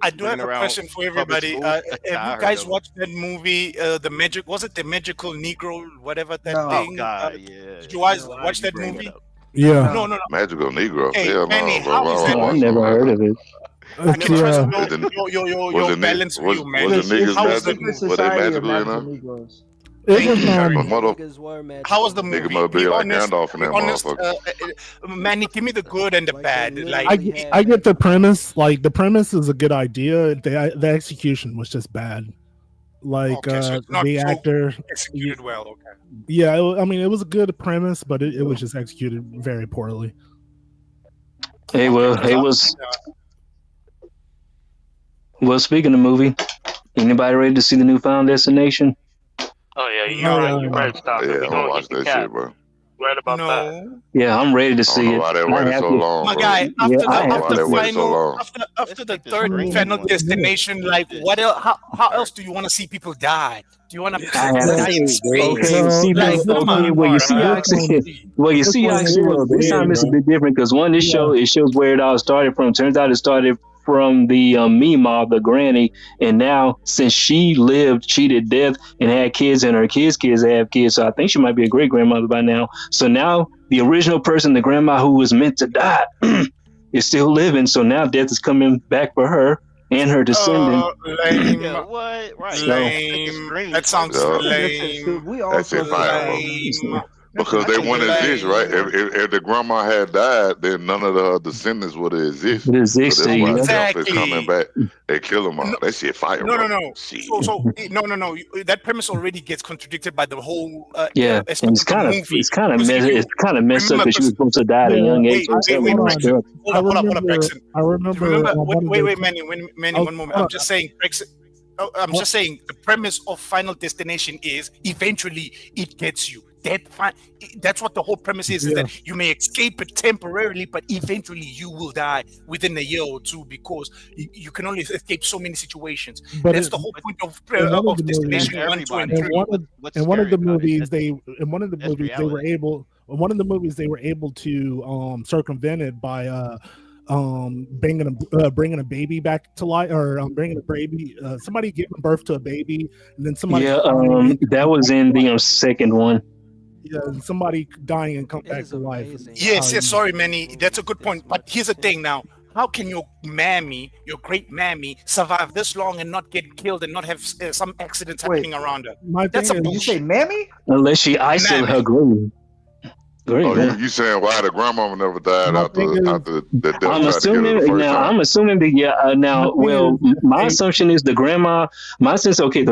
D: I do have
G: Running
D: a
G: around
D: question for
G: public
D: everybody.
G: school.
D: Have
G: I
D: you
G: heard
D: guys
G: of it.
D: watched that movie? The magic was it the magical Negro, whatever that
U: No.
D: thing?
G: Oh God, yeah.
D: Did you guys
G: Why
D: watch
G: you
D: that
G: bring
D: movie?
G: it up?
V: Yeah.
D: No.
F: Magical Negro.
D: Hey,
F: Hell no,
D: Manny,
F: bro.
D: how is that?
E: Oh, I've never heard of it.
D: I never
V: Yeah.
D: trust
F: Was the-
D: your balance
F: was
D: view,
F: the
D: man.
F: niggas
D: How was the
F: magical?
D: movie?
F: Were they
U: Society of
F: magical
U: Magical
F: enough?
U: Negroes.
V: It
D: Thank
V: was
D: you very
F: But
D: much.
F: mother,
H: Niggas were magic.
D: How was the
F: nigga
D: movie?
F: must be like Gandalf in
D: Be
F: that
D: honest,
F: motherfucker.
D: Manny, give me the good and the
H: Like
D: bad.
H: they
D: Like,
H: literally
V: I get the premise. Like the premise is a good idea. The execution was just bad. Like
D: okay, so it's not
V: the
D: so
V: actor.
D: executed well. Okay.
V: Yeah, I mean, it was a good premise, but it was just executed very poorly.
E: Hey, well, it was. Well, speaking of movie, anybody ready to see the new Final Destination?
B: Oh yeah, you
V: No.
B: right. You right. Stop
F: Yeah,
B: it.
F: I'm
B: We
F: gonna
B: don't
F: watch
B: get the
F: that
B: cap.
F: shit, bro.
B: Right about that.
D: No,
E: Yeah, I'm ready to
F: I don't
E: see
F: know
E: it.
F: why they
E: I
F: waited
E: have
F: so
E: to.
F: long,
D: my
F: bro.
D: guy.
E: Yeah,
D: After
E: I have
F: Why they waited so long?
D: after the
G: take
D: third
G: this
D: Final
G: break.
D: Destination, like what else? How else do you want to see people die? Do you want to see
E: I
D: people
E: have
D: die in
E: to.
D: space?
E: Okay, see,
D: Like,
E: look,
D: come
E: okay,
D: on,
E: well, you
D: bro.
E: see, well, you
V: This
E: see,
V: one
E: actually,
V: here
E: well,
V: is
E: this
V: big,
E: time it's a
V: bro.
E: bit different because one, it shows where it all started from. Turns out it started from the Meemaw, the granny, and now since she lived, cheated death, and had kids, and her kids' kids have kids, so I think she might be a great grandmother by now. So now the original person, the grandma who was meant to die, is still living. So now death is coming back for her and her descendant.
D: Lame.
G: Yeah, what? Right.
D: Lame. That sounds
F: Yeah.
D: lame.
U: We
F: That's
U: also
F: it, fine, bro.
D: Lame.
F: Because they wouldn't exist, right?
D: Lame.
F: If the grandma had died, then none of her descendants would exist.
E: It exists,
F: So that's why
E: yeah.
F: death
D: Exactly.
F: is coming back. They kill them all. That shit fire,
D: No,
F: bro.
D: no, no.
F: Shit.
D: So, no. That premise already gets contradicted by the whole.
E: Yeah,
D: aspect
E: and it's
D: of the
E: kind of
D: movie.
E: it's kind of
D: Because if
E: messed
D: you-
E: it's kind of messed up
D: remember,
E: because she was supposed to die at a
V: Yeah,
E: young age.
D: Wait,
E: So it's
D: wait,
E: like,
D: wait,
E: oh my
D: Brexit.
E: God.
D: Hold up, Brexit.
V: I remember.
D: Remember,
V: one of the-
D: wait, Manny, one moment. I'm just saying, Brexit. I'm just saying the premise of Final Destination is eventually it gets you. That's what the whole premise is
V: Yeah.
D: that you may escape it temporarily, but eventually you will die within a year or two because you can only escape so many situations.
V: But
D: That's
V: it-
D: the whole point of
V: in one of the
D: Destination
V: movies-
D: 1, 2, and
V: in
D: 3.
V: one of the movies they were able to circumvent it by bringing a baby back to life, or bringing a baby, somebody giving birth to a baby, and then somebody
E: Yeah, that was in the second one.
V: yeah, somebody dying and come back to life.
D: Yes, sorry, Manny. That's a good point. But here's the thing now. how can your mammy, your great mammy, survive this long and not get killed and not have some accidents happening around her? That's a
U: Did you say
D: bullshit.
U: mammy?
E: Unless she isolated her grave.
F: Oh, you saying why the grandmama never died after the devil
E: I'm
F: tried to get her the
E: assuming
F: first
E: now.
F: time?
E: I'm assuming that now. Well, my assumption is the grandma. My sense. Okay.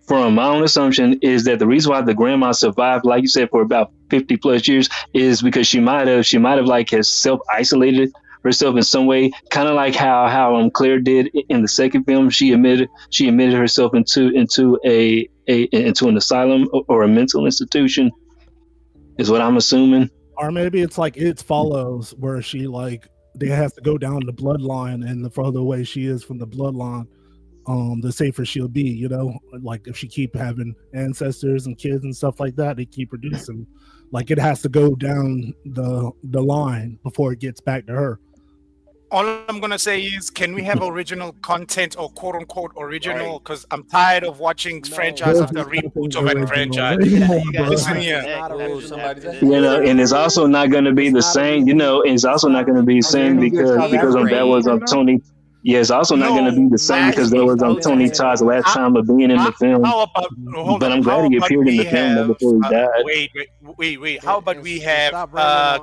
E: From my own assumption is that the reason why the grandma survived, like you said, for about 50 plus years, is because she might have like has self isolated herself in some way, kind of like how Claire did in the second film. She admitted herself into an asylum or a mental institution, is what I'm assuming.
V: Or maybe it's like It Follows, where she like they have to go down the bloodline, and the further away she is from the bloodline, the safer she'll be. You know, like if she keep having ancestors and kids and stuff like that, they keep producing. Like it has to go down the line before it gets back to her.
D: All I'm gonna say is, can we have original content or quote unquote original? Because I'm tired of watching franchise after reboots of a franchise. Listen here.
E: And it's also not going to be the same. It's also not going to be the same because that was on Tony. Yeah, it's also not going to be the same because that was on Tony Todd's last time of being in the film. But I'm glad he appeared in the film before he died.
D: Wait. How about we have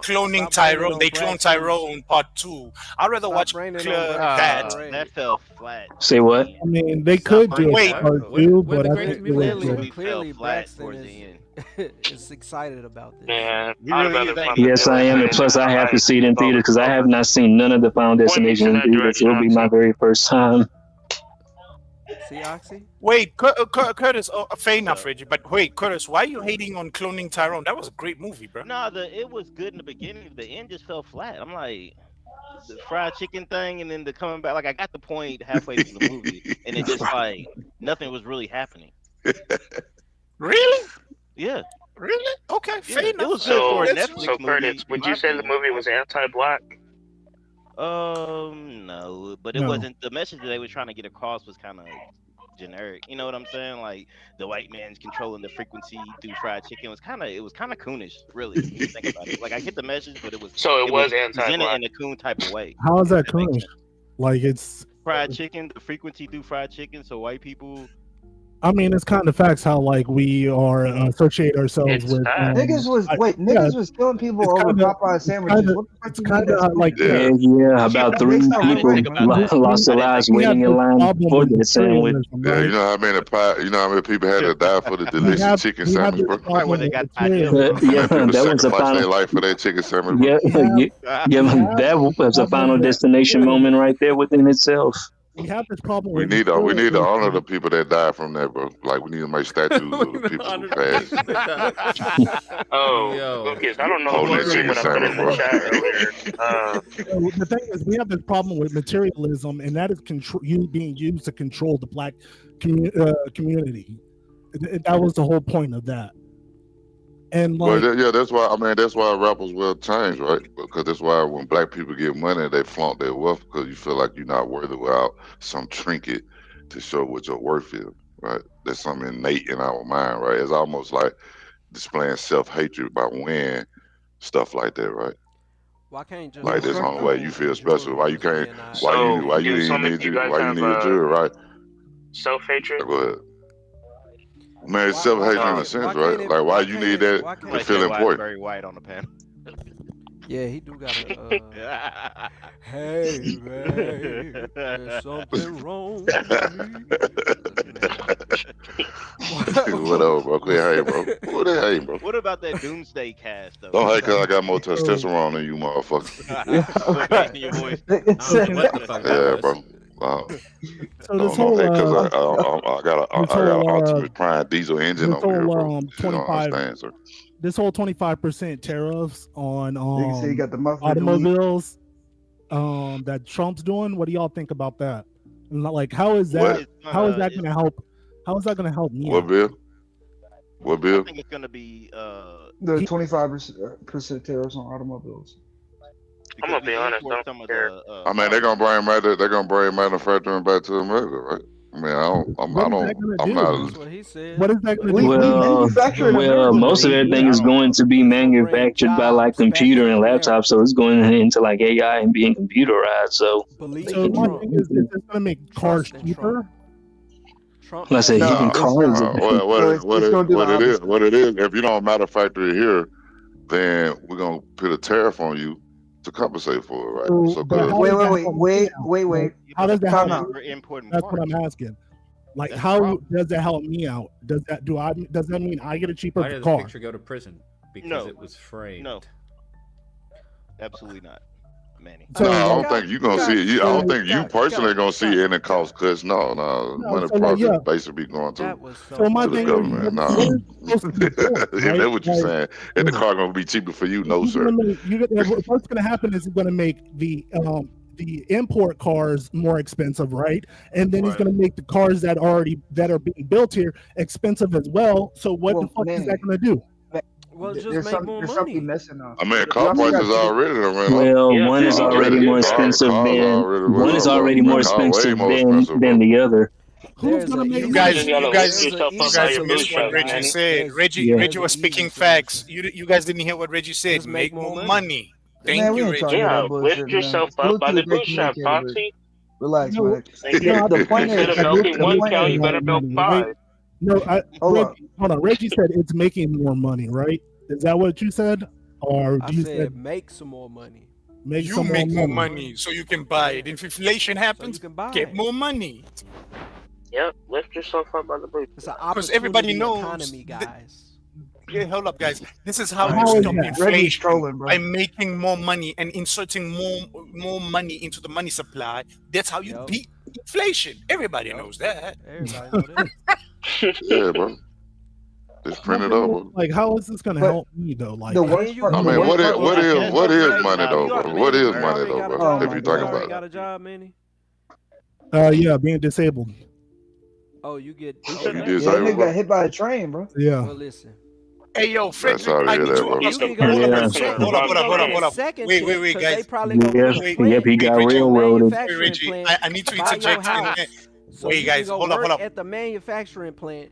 D: cloning Tyrone? They clone Tyrone part 2. I'd rather watch that.
G: That fell flat.
E: Say what?
V: I mean, they could do it part 2, but I think
H: Clearly, Braxton is excited about this.
B: Yeah,
E: yes, I am, and plus I have to see it in theater because I have not seen none of the Final Destination in theater. So it'll be my very first time.
H: See, Oxy?
D: Wait, Curtis. Fair enough, Reggie. But wait, Curtis, why are you hating on cloning Tyrone? That was a great movie, bro.
G: No, it was good in the beginning. The end just fell flat. I'm like, the fried chicken thing, and then the coming back. Like I got the point halfway through the movie, and it just like nothing was really happening.
D: Really?
G: Yeah.
D: Really? Okay, fair enough.
G: It was good for a Netflix
B: so
G: movie.
B: Curtis, would you say the movie was anti-black?
G: No, but it wasn't. The message that they were trying to get across was kind of generic. You know what I'm saying? Like the white man's controlling the frequency through fried chicken. It was kind of coonish, really. If you think about it. Like I get the message, but it was
B: anti-black
G: presented in a coon type of way.
V: How is that coonish? Like it's
G: fried chicken, the frequency through fried chicken. So white people.
V: I mean, it's kind of facts how like we are associate ourselves with.
U: Niggas was killing people over Popeye sandwiches.
V: It's kind of like
E: about 3 people lost their lives waiting in line for the sandwich.
F: Yeah, you know how many people had to die for the delicious chicken sandwich, bro?
G: Where they got
E: that was a final
F: their life for that chicken sandwich.
E: That was a Final Destination moment right there within itself.
V: We have this problem.
F: We need to honor the people that died from that, bro. Like we need to make statues of the people who passed.
B: Lucas, I don't know
F: Hold that chicken sandwich, bro.
V: The thing is, we have this problem with materialism, and that is being used to control the black community. That was the whole point of that. And like,
F: that's why rappers will change, right? Because that's why when black people get money, they flaunt their wealth because you feel like you're not worthy without some trinket to show what your worth is, right? There's something innate in our mind, right? It's almost like displaying self-hatred by wearing stuff like that, right?
H: Why can't just
F: like that's the only way you feel special? Why you can't? Why you need a jury, right?
B: Self-hatred.
F: Go ahead. Man, it's self-hatred in a sense, right? Like, why you need that to feel important?
G: Very white on the panel.
H: Yeah, he do got a. Hey, man, there's something wrong with me.
F: Whatever, bro. Quit hating, bro. Quit hating, bro.
G: What about that Doomsday cast, though?
F: Don't hate because I got more testosterone than you, motherfucker. Yeah, bro.
V: So this whole
F: I got an Optimus Prime diesel engine over here, bro.
V: 25. This whole 25% tariffs on
U: you say you got the
V: automobiles that Trump's doing. What do y'all think about that? And like, how is that going to help? How is that going to help me?
F: What bill? What bill?
G: I think it's going to be
U: the 25% tariffs on automobiles.
B: I'm gonna be honest.
F: I mean, they're gonna bring manufacturing back to America, right? I I mean, I don't. I'm
V: What is
F: not.
V: that gonna do?
H: That's what he said.
V: What is that going to do?
E: Well, most of everything is going to be manufactured by like computer and laptops, so it's going into like AI and being computerized. So,
V: So my thing is this going to make cars cheaper?
H: Trump
E: I say
F: No,
E: even cars.
F: what it is, if you don't manufacture it here, then we're gonna put a tariff on you to compensate for it, right? So
U: Wait.
V: How does that
U: Time
V: help?
U: out.
V: That's what I'm asking. Like, how does that help me out? Does that mean I get a cheaper
A: Why did the
V: car?
A: picture go to prison? Because
G: No.
A: it was framed.
G: No, absolutely not, Manny.
F: No, I don't think you're gonna see it. I don't think you personally gonna see any cost cuts. No, money
V: so,
F: probably
V: yeah.
F: basically going to
V: So my
F: the
V: thing
F: government.
V: is,
F: No,
V: what is supposed to be doing,
F: if
V: right?
F: that's what you're
V: Like,
F: saying, and the car gonna be cheaper for you, no, sir.
V: What's going to happen is it's going to make the import cars more expensive, right? And then he's going to make the cars that are being built here expensive as well. So what the fuck is that going to do?
H: Well, just
U: There's
H: make more money.
U: something missing though.
F: I mean, car prices already done went up.
E: Well, one is already more expensive than the other.
V: Who's gonna make
D: You guys
B: There's
D: missed what Reggie said. Reggie was speaking facts. You guys didn't hear what Reggie said. Make more money. Thank you, Reggie.
B: Yeah, lift yourself up by the bootstrap, Foxy.
U: Relax,
V: No,
U: man.
V: the point
B: Instead
V: is,
B: of milking one
V: point
B: cow,
V: is-
B: you better milk five.
V: No,
U: Hold
V: hold on. Reggie said it's making more money, right? Is that what you said, or
H: I
V: do you
H: said
V: said
H: make some more money.
V: make
D: You
V: some
D: make
V: more
D: more money so you can buy it. If inflation happens, get more money.
B: Yep, lift yourself up by the bootstrap.
H: It's an
D: Because everybody knows.
H: economy, guys.
D: Yeah, hold up, guys. This is how
V: How
D: you
V: is
D: stop
V: that?
U: Reggie's
D: inflation
U: trolling, bro.
D: by making more money and inserting more money into the money supply. That's how you beat inflation. Everybody knows that.
H: Everybody know that.
F: Yeah, bro. Just print it up. Bro.
V: Like, how is this gonna help me though? Like,
U: The worst part.
F: I mean, what is money though, bro? What is money though,
H: Got a
F: bro?
H: job,
F: If you talking
H: already
F: about
H: got
F: it.
H: a job, Manny?
V: yeah, being disabled.
H: Oh, you get.
F: You
H: Okay.
F: did
U: Yeah, that
F: say,
U: nigga
F: bro.
U: got hit by a train, bro.
V: Yeah.
H: Well, listen.
D: Hey, yo, Frederick,
F: sorry to
D: I
F: hear
D: need
F: that,
D: to
F: bro.
H: You
D: ask
H: can
D: a
H: go
E: Yeah.
H: in
D: question. Hold up.
H: second
D: Wait,
H: shift, 'cause
D: guys.
H: They probably gonna
E: Yep,
H: go to the
E: yep,
H: plant,
E: he got
H: buy your
E: railroaded.
H: manufacturing
D: Reggie,
H: plant,
D: I need to
H: buy your
D: interject in
H: house.
D: there.
H: So
D: Wait,
H: you
D: guys,
H: can go
D: hold up.
H: work at the manufacturing plant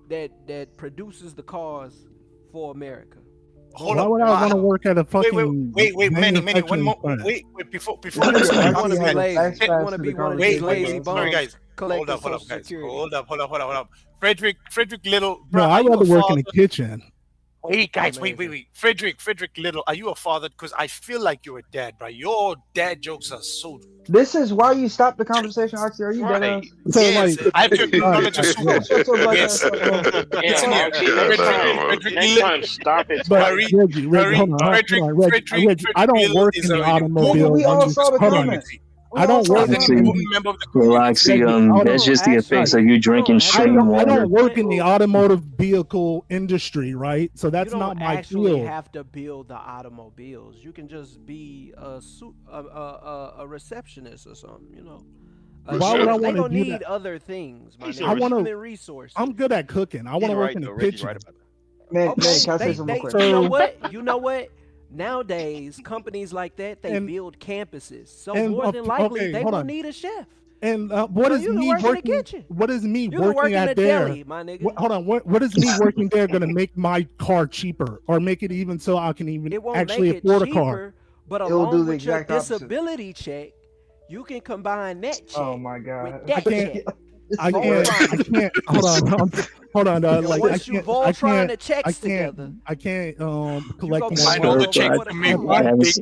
H: that produces the cars for America.
D: Hold
V: Why
D: up.
V: would I want to work at a fucking
D: Wait, Manny, one
V: manufacturing
D: more.
V: plant?
D: Wait, before
U: You
D: you
U: actually
H: wanna be
U: have a
H: lazy.
U: fast
H: You
U: pass
H: wanna
U: to
H: be
U: the
H: one of these
U: conversation,
H: lazy
U: bro.
D: Sorry,
H: bums
D: guys.
H: collecting
D: Hold up,
H: Social
D: guys.
H: Security.
D: Hold up. Frederick Little.
V: No,
D: Bro, are
V: I'd
D: you
V: rather
D: a
V: work in
D: father?
V: the kitchen.
D: Wait, guys, wait.
H: Amazing.
D: Frederick Little, are you a father? Because I feel like you're a dad, bro. Your dad jokes are so
U: This is why you stopped the conversation, Oxy. Are you dead
D: right.
U: ass?
V: So,
D: Yes,
V: like,
D: I have to acknowledge your
U: Shut
D: school.
U: your black
D: Yes.
U: ass up, bro.
D: Listen here,
B: Oxy, next time, stop it.
V: But
D: Hurry,
V: Reggie, hold on,
D: Frederick
V: Reggie, I don't
D: Little
V: work
D: is
V: in the
D: an
V: automobile
U: Nigga, we all saw the
V: industry.
U: comments.
V: I don't work
E: Roxy,
V: in
D: member of the
E: Roxy, that's just the effects of you drinking
V: I
E: stream
V: don't
E: water.
V: work in the automotive vehicle industry, right? So that's
H: You don't
V: not my
H: actually
V: field.
H: have to build the automobiles. You can just be a receptionist or something, you know.
V: Why would I
H: They
V: want to
H: don't
V: do
H: need
V: that?
H: other things. My
V: I
H: nigga.
V: want
H: Human
V: to.
H: resources.
V: I'm good at cooking. I want to work in the kitchen.
U: Man,
H: Okay,
U: can I say something real quick?
H: you know what? You know what? Nowadays, companies like that, they build campuses. So
V: and,
H: more than likely,
V: okay,
H: they
V: hold
H: will
V: on.
H: need a chef.
V: And what
H: So
V: is
H: you can
V: me
H: work in the
V: working?
H: kitchen.
V: What is me
H: You can work
V: working
H: in
V: at
H: a
V: there?
H: deli, my nigga.
V: Hold on. What is me working there going to make my car cheaper, or make it even so I can even
H: It won't
V: actually
H: make it
V: afford a
H: cheaper,
V: car?
H: but
U: It'll
H: along
U: do the
H: with your
U: exact opposite.
H: disability check, you can combine that check
U: Oh my god.
H: with that check.
V: I can't. Hold on. Hold on. Like
H: once
V: I
H: you've
V: can't.
H: all
V: I
H: tried
V: can't.
H: the checks
V: I can't.
H: together,
V: I can't collect
H: go
V: more
D: Find all
V: money.
D: the checks to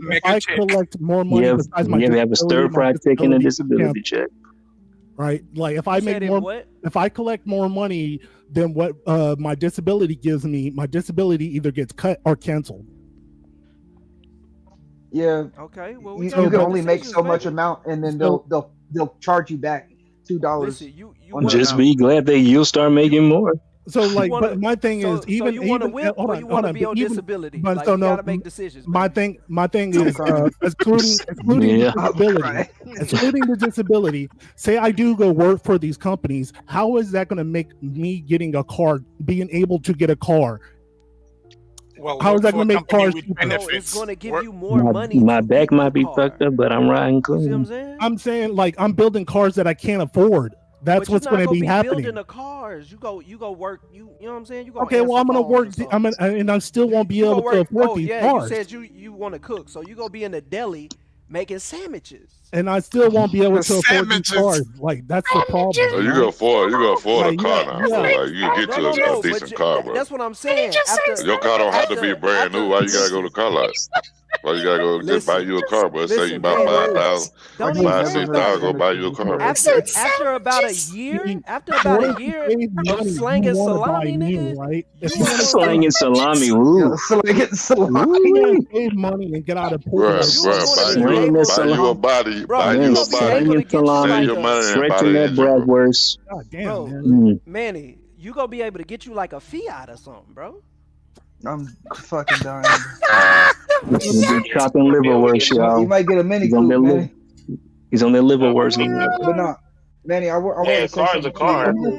D: make
V: If I collect more money
E: You
V: besides my
E: have a stir
V: disability,
E: fry
V: my
E: chicken and
V: disability
E: disability check.
V: right? Like if I
H: You
V: make
H: said it
V: more,
H: what?
V: if I collect more money than what my disability gives me, my disability either gets cut or canceled.
U: Yeah.
H: Okay. Well,
U: You can only make so much amount, and then they'll charge you back $2.
H: Listen, you
E: Just be glad that you'll start making more.
V: So like, but my thing is even
H: you want to
V: even
H: whip
V: hold
H: or
V: on,
H: you
V: hold
H: want to
V: on,
H: be
V: but
H: on
V: even-
H: disability?
V: but
H: Like
V: so
H: you
V: no,
H: gotta make decisions.
V: My thing is excluding
E: Yeah.
V: the disability. Say I do go work for these companies. How is that going to make me getting a car, being able to get a car?
D: Well,
V: How is that
D: for a
V: going to make
D: company
V: cars
D: with
V: cheaper?
D: benefits.
H: It's going to give you more money.
E: My
H: to
E: back
H: get
E: might
H: the
E: be
H: car.
E: fucked up, but I'm riding
H: See what I'm
E: clean.
H: saying?
V: I'm saying like I'm building cars that I can't afford. That's
H: But
V: what's
H: you're not
V: going to
H: gonna
V: be
H: be
V: happening.
H: building the cars. You go work. You know what I'm saying? You go.
V: Okay, well, I'm gonna work. And I still won't be
H: You
V: able
H: gonna
V: to
H: work.
V: afford
H: Oh
V: these
H: yeah,
V: cars.
H: you said you want to cook, so you gonna be in the deli making sandwiches.
V: And I still won't be able to afford these cars. Like that's the problem.
F: Oh, you
V: right?
F: can afford a
V: Like,
F: car
V: yeah,
F: now.
V: yeah.
F: So like you can get
H: No,
F: you
H: no, no.
F: a
H: But
F: decent car, bro.
H: that's what I'm saying.
F: Your car don't have to be brand new. Why you gotta go to the car lot? Why you gotta go just buy you a car, bro? Say you buy
H: Manny,
F: 5,000,
H: don't even
F: 5,
H: worry
F: 6,000,
H: about
F: go
H: it.
F: buy you a car, bro.
H: After about a year, of slanging salami, nigga,
V: right? If
H: you
V: you want to
E: Slanging salami, ooh.
U: Slanging salami.
V: Save money and get out of prison.
F: Bruh,
E: Slang that
F: buy you a
E: salami.
F: body,
H: Bro,
F: buy
H: you
F: you a
H: gonna be
F: body,
H: able to get you
F: save
H: like
F: your
H: a
F: money and buy
E: Stretching
F: the
E: that
F: engine, bro.
E: bratwurst.
V: God damn,
H: bro,
V: man.
H: Manny, you gonna be able to get you like a Fiat or something, bro.
U: I'm fucking dying.
E: He's gonna be chopping liverwurst, y'all.
U: You might get a mini
E: He's on
U: coupe,
E: that
U: man.
E: He's on that liverwurst.
U: But no, Manny, I want to say something to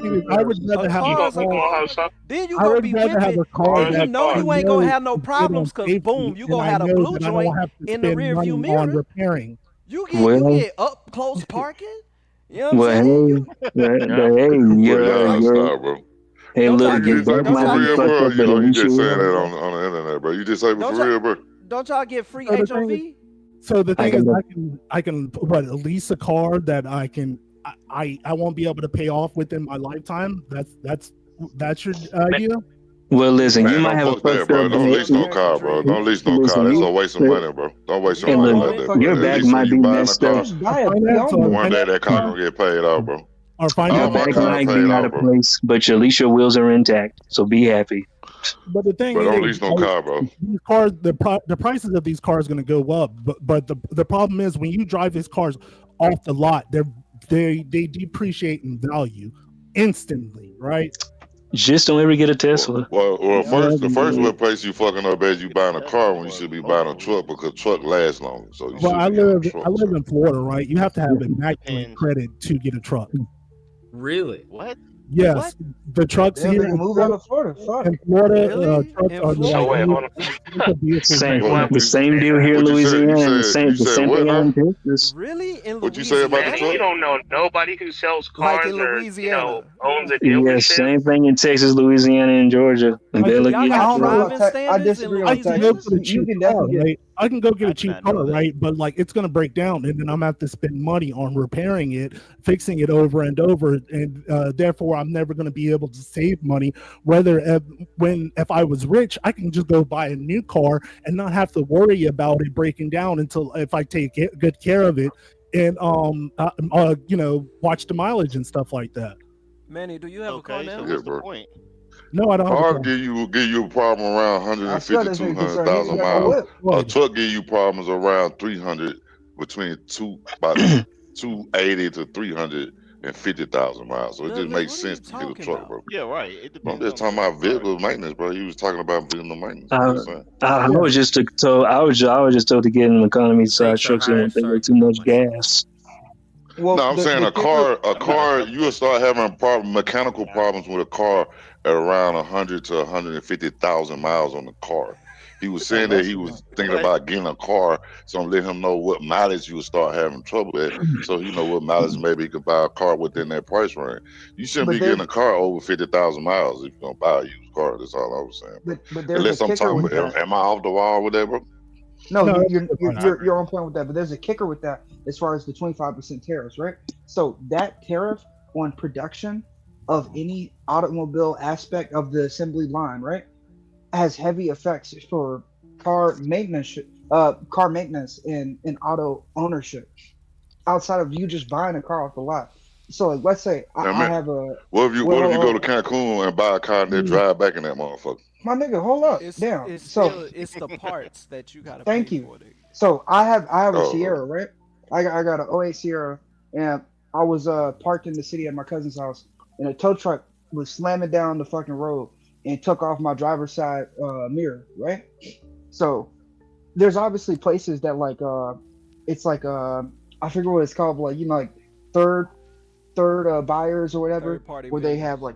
U: you.
V: I would rather have
H: car's
V: a car.
H: Then you
V: I
H: gonna
V: would
H: be
V: rather have
H: whipping,
V: a car
H: and you
V: that
H: know
V: I
H: you ain't gonna
V: know
H: have no
V: is
H: problems,
V: on
H: cause
V: safety,
H: boom, you
V: and
H: gonna
V: I
H: have a
V: know
H: blue
V: that I
H: joint
V: don't have to
H: in the
V: spend
H: rear
V: money
H: view
V: on
H: mirror.
V: repairing.
H: You
E: Well,
H: get up close parking. You know what
E: well,
H: I'm saying?
E: hey,
F: Stop, bro.
E: hey,
H: Don't
E: look,
H: y'all
E: your
F: You
H: get?
F: just say
E: back
F: for
H: Don't
E: might
H: y'all
E: be
F: real,
H: get?
E: fucked
F: bro?
E: up, but at
F: You
E: least
F: just
E: you
F: saying that
E: will.
F: on the internet, bro. You just say it
H: Don't
F: for real, bro.
H: Don't y'all get free
V: So the thing
H: HOV?
V: is, so the
E: I
V: thing is,
E: can-
V: I can lease a car that I won't be able to pay off within my lifetime. That's your idea.
E: Well, listen, you
F: Man,
E: might
F: don't
E: have a
F: fuck that,
E: fucked
F: bro.
E: up
F: Don't
E: back.
F: lease no car, bro. Don't lease no car.
E: Listen,
F: That's
E: you,
F: a waste of money, bro. Don't waste your
E: hey,
F: money
E: look,
F: like that, bro.
E: your
F: At
E: back
F: least when
E: might
F: you
E: be
F: buying a
E: messed up.
F: car,
U: Just buy a pre-owned.
F: one day that car gonna get paid off, bro.
V: Or
F: All
E: Your
F: my
E: back
F: cars
E: might
F: paid
E: be out
F: off,
E: of
F: bro.
E: place, but at least your wheels are intact. So be happy.
V: But the thing
F: But
V: is,
F: don't lease no car, bro.
V: these cars, the prices of these cars going to go up. But the problem is when you drive these cars off the lot, they depreciate in value instantly, right?
E: Just don't ever get a Tesla.
F: Well, the first place you fucking up is you buying a car when you should be buying a truck because truck lasts longer. So you
V: Well,
F: should
V: I
F: be getting a
V: live
F: truck.
V: in Florida, right? You have to have immaculate credit to get a truck.
A: Really?
G: What?
V: Yes,
H: What?
V: the trucks
U: Damn,
V: here
U: nigga,
V: in
U: move out of Florida. Fuck.
V: in Florida,
H: Really?
V: trucks
H: In
V: are
H: Florida?
V: like
B: wait, hold on.
E: Same,
F: What
E: the same deal here in
F: you said?
E: Louisiana, and
F: You
E: the
F: said
E: same
F: what
E: thing out
F: now?
E: in Texas.
H: Really? In
F: What you say about the
H: Louisiana?
F: truck?
B: You don't know nobody who sells
H: Like
B: cars
H: in
B: or
H: Louisiana?
B: owns a
E: Yeah,
B: dealership.
E: same thing in Texas, Louisiana, and Georgia, and
V: I
E: Bella.
H: Y'all
U: I
H: got
U: don't know
H: driving
U: about I
H: standards in
U: disagree
V: I
U: on
V: can go
U: Texas.
V: get a
U: You
V: cheap
U: can
V: car,
U: definitely get.
V: right? I can go get
G: I
V: a
G: did
V: cheap
G: not know
V: car,
G: that.
V: right? But like it's gonna break down, and then I'm gonna have to spend money on repairing it, fixing it over and over, and therefore I'm never gonna be able to save money. Whether if I was rich, I can just go buy a new car and not have to worry about it breaking down until if I take good care of it and watch the mileage and stuff like that.
H: Manny, do you have a car
G: Okay,
H: now?
G: so
F: Yeah,
G: what's the
F: bro.
G: point?
V: No, I don't have a
F: Car
V: car.
F: give you a problem around
U: I still
F: 150,
U: doesn't make
F: 200,000
U: concern.
F: miles.
U: Whip.
F: A truck give you problems around 300, about 280 to 350,000 miles. So it just
H: Douglas,
F: makes
H: what are
F: sense
H: you
F: to get a
H: talking
F: truck,
H: about?
F: bro.
G: Yeah, right. It
F: I'm
G: depends
F: just
G: on
F: talking
G: what
F: about vehicle maintenance, bro. You was talking about vehicle maintenance. I'm just saying.
E: I was just told I was just told to get an economy size truck so you won't take too much gas.
U: Well,
F: No, I'm saying
U: the
F: a
U: kicker.
F: car, you'll start having mechanical problems with a car at around 100 to 150,000 miles on the car. He was saying that he was thinking about getting a car, so I'm letting him know what mileage you would start having trouble at, so he know what mileage maybe he could buy a car within that price range. You shouldn't be getting a car over 50,000 miles if you're gonna buy a used car. That's all I was saying. Bro.
U: But there's
F: Unless
U: a
F: I'm
U: kicker
F: talking
U: with
F: about,
U: that.
F: am I off the wall with that, bro?
U: No, you're on point with that. But there's a kicker with that as far as the 25% tariffs, right? So that tariff on production of any automobile aspect of the assembly line, right, has heavy effects for car maintenance and auto ownership outside of you just buying a car off the lot. So like, let's say I have a.
F: What if you go to Cancun and buy a car and then drive back in that motherfucker?
U: My nigga, hold up,
H: It's the parts that you gotta
U: thank
H: pay
U: you.
H: for.
U: So I have a Sierra, right? I got an 08 Sierra, and I was parked in the city at my cousin's house, and a tow truck was slamming down the fucking road and took off my driver's side mirror, right? So there's obviously places that like it's like I forget what it's called, like like third buyers or whatever, where they have like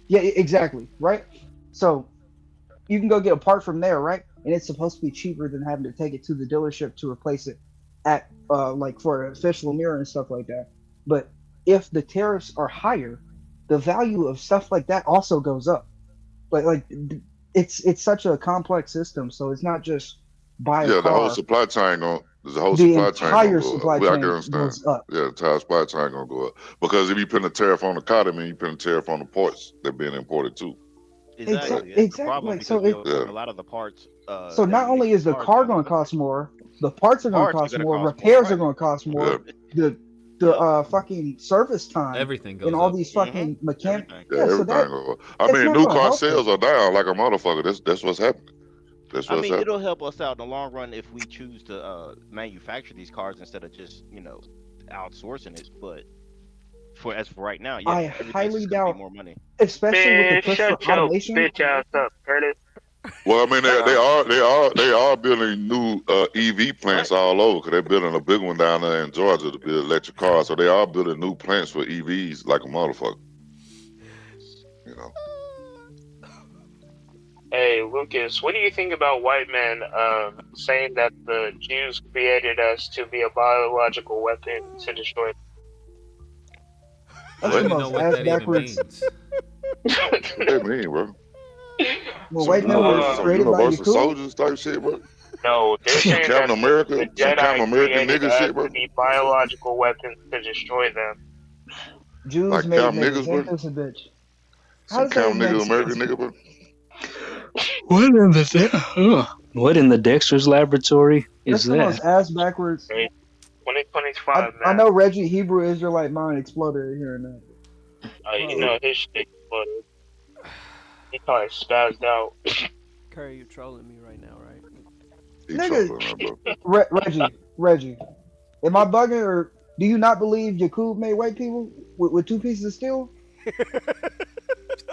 U: exactly, right? So you can go get a part from there, right? And it's supposed to be cheaper than having to take it to the dealership to replace it at like for an official mirror and stuff like that. But if the tariffs are higher, the value of stuff like that also goes up. Like it's such a complex system, so it's not just buy a
F: Yeah, the whole
U: car.
F: supply chain the whole
U: The
F: supply chain gonna
U: entire
F: go
U: supply
F: up. I can
U: chain
F: understand.
U: goes up.
F: Yeah, the entire supply chain gonna go up because if you put a tariff on the car, that means you put a tariff on the ports that being imported too.
G: Exactly. That's the problem
U: Exactly. So
G: because
U: it,
G: a lot of the parts.
U: so
G: That
U: not
G: we need
U: only
G: for
U: is the
G: cars
U: car
G: come
U: going to
G: from
U: cost more, the parts are going to
G: parts are
U: cost
G: gonna
U: more,
G: cost more,
U: repairs are
G: right?
U: going to cost more,
F: Yeah.
U: the fucking service time
A: Everything goes
U: and all
A: up.
U: these fucking mechanic.
G: Everything.
F: Yeah,
U: Yeah, so
F: everything
U: that
F: go up. I
U: it's
F: mean,
U: not
F: new
U: going to
F: car
U: help
F: sales
U: them.
F: are down like a motherfucker. That's what's happening. That's
G: I
F: what's
G: mean,
F: happening.
G: it'll help us out in the long run if we choose to manufacture these cars instead of just outsourcing it. But for right now, yeah,
U: I
G: everything's
U: highly
G: just gonna be
U: doubt,
G: more money.
U: especially with the
B: Man,
U: push
B: shut
U: for
B: your
U: automation.
B: bitch ass up, Curtis.
F: Well, I mean, they are building new EV plants all over because they're building a big one down there in Georgia to build electric cars. So they are building new plants for EVs like a motherfucker. You know.
B: Hey, Lucas, what do you think about white men saying that the Jews created us to be a biological weapon to destroy?
U: That's
A: I
U: the
A: don't even
U: most
A: know what
U: ass
A: that even
U: backwards.
A: means.
F: What that mean, bro?
U: Well,
F: Some
U: white men were created by
F: universal
U: Yakub.
F: soldiers type shit, bro.
B: No, they're
F: Some
B: saying
F: Captain
B: that
F: America,
B: the
F: some Captain
B: Jedi
F: American
B: created
F: nigga
B: us
F: shit, bro.
B: to be biological weapons to destroy them.
U: Jews
F: Like
U: made
F: Captain
U: niggas.
F: niggas, bro.
U: Ain't this a bitch? How
F: Some
U: does that
F: Captain
U: even
F: nigga
U: make
F: American
U: sense?
F: nigga, bro.
E: What in the Dexter's laboratory is
U: That's the most
E: that?
U: ass backwards.
B: 2025,
U: I
B: man.
U: know Reggie Hebrew Israelite mind exploded here and there.
B: You know his shit exploded. He probably spazzed out.
H: Curry, you're trolling me right now, right?
F: He
U: Nigga,
F: trolling, bro.
U: Reggie, am I bugging or do you not believe Yakub made white people with 2 pieces of steel?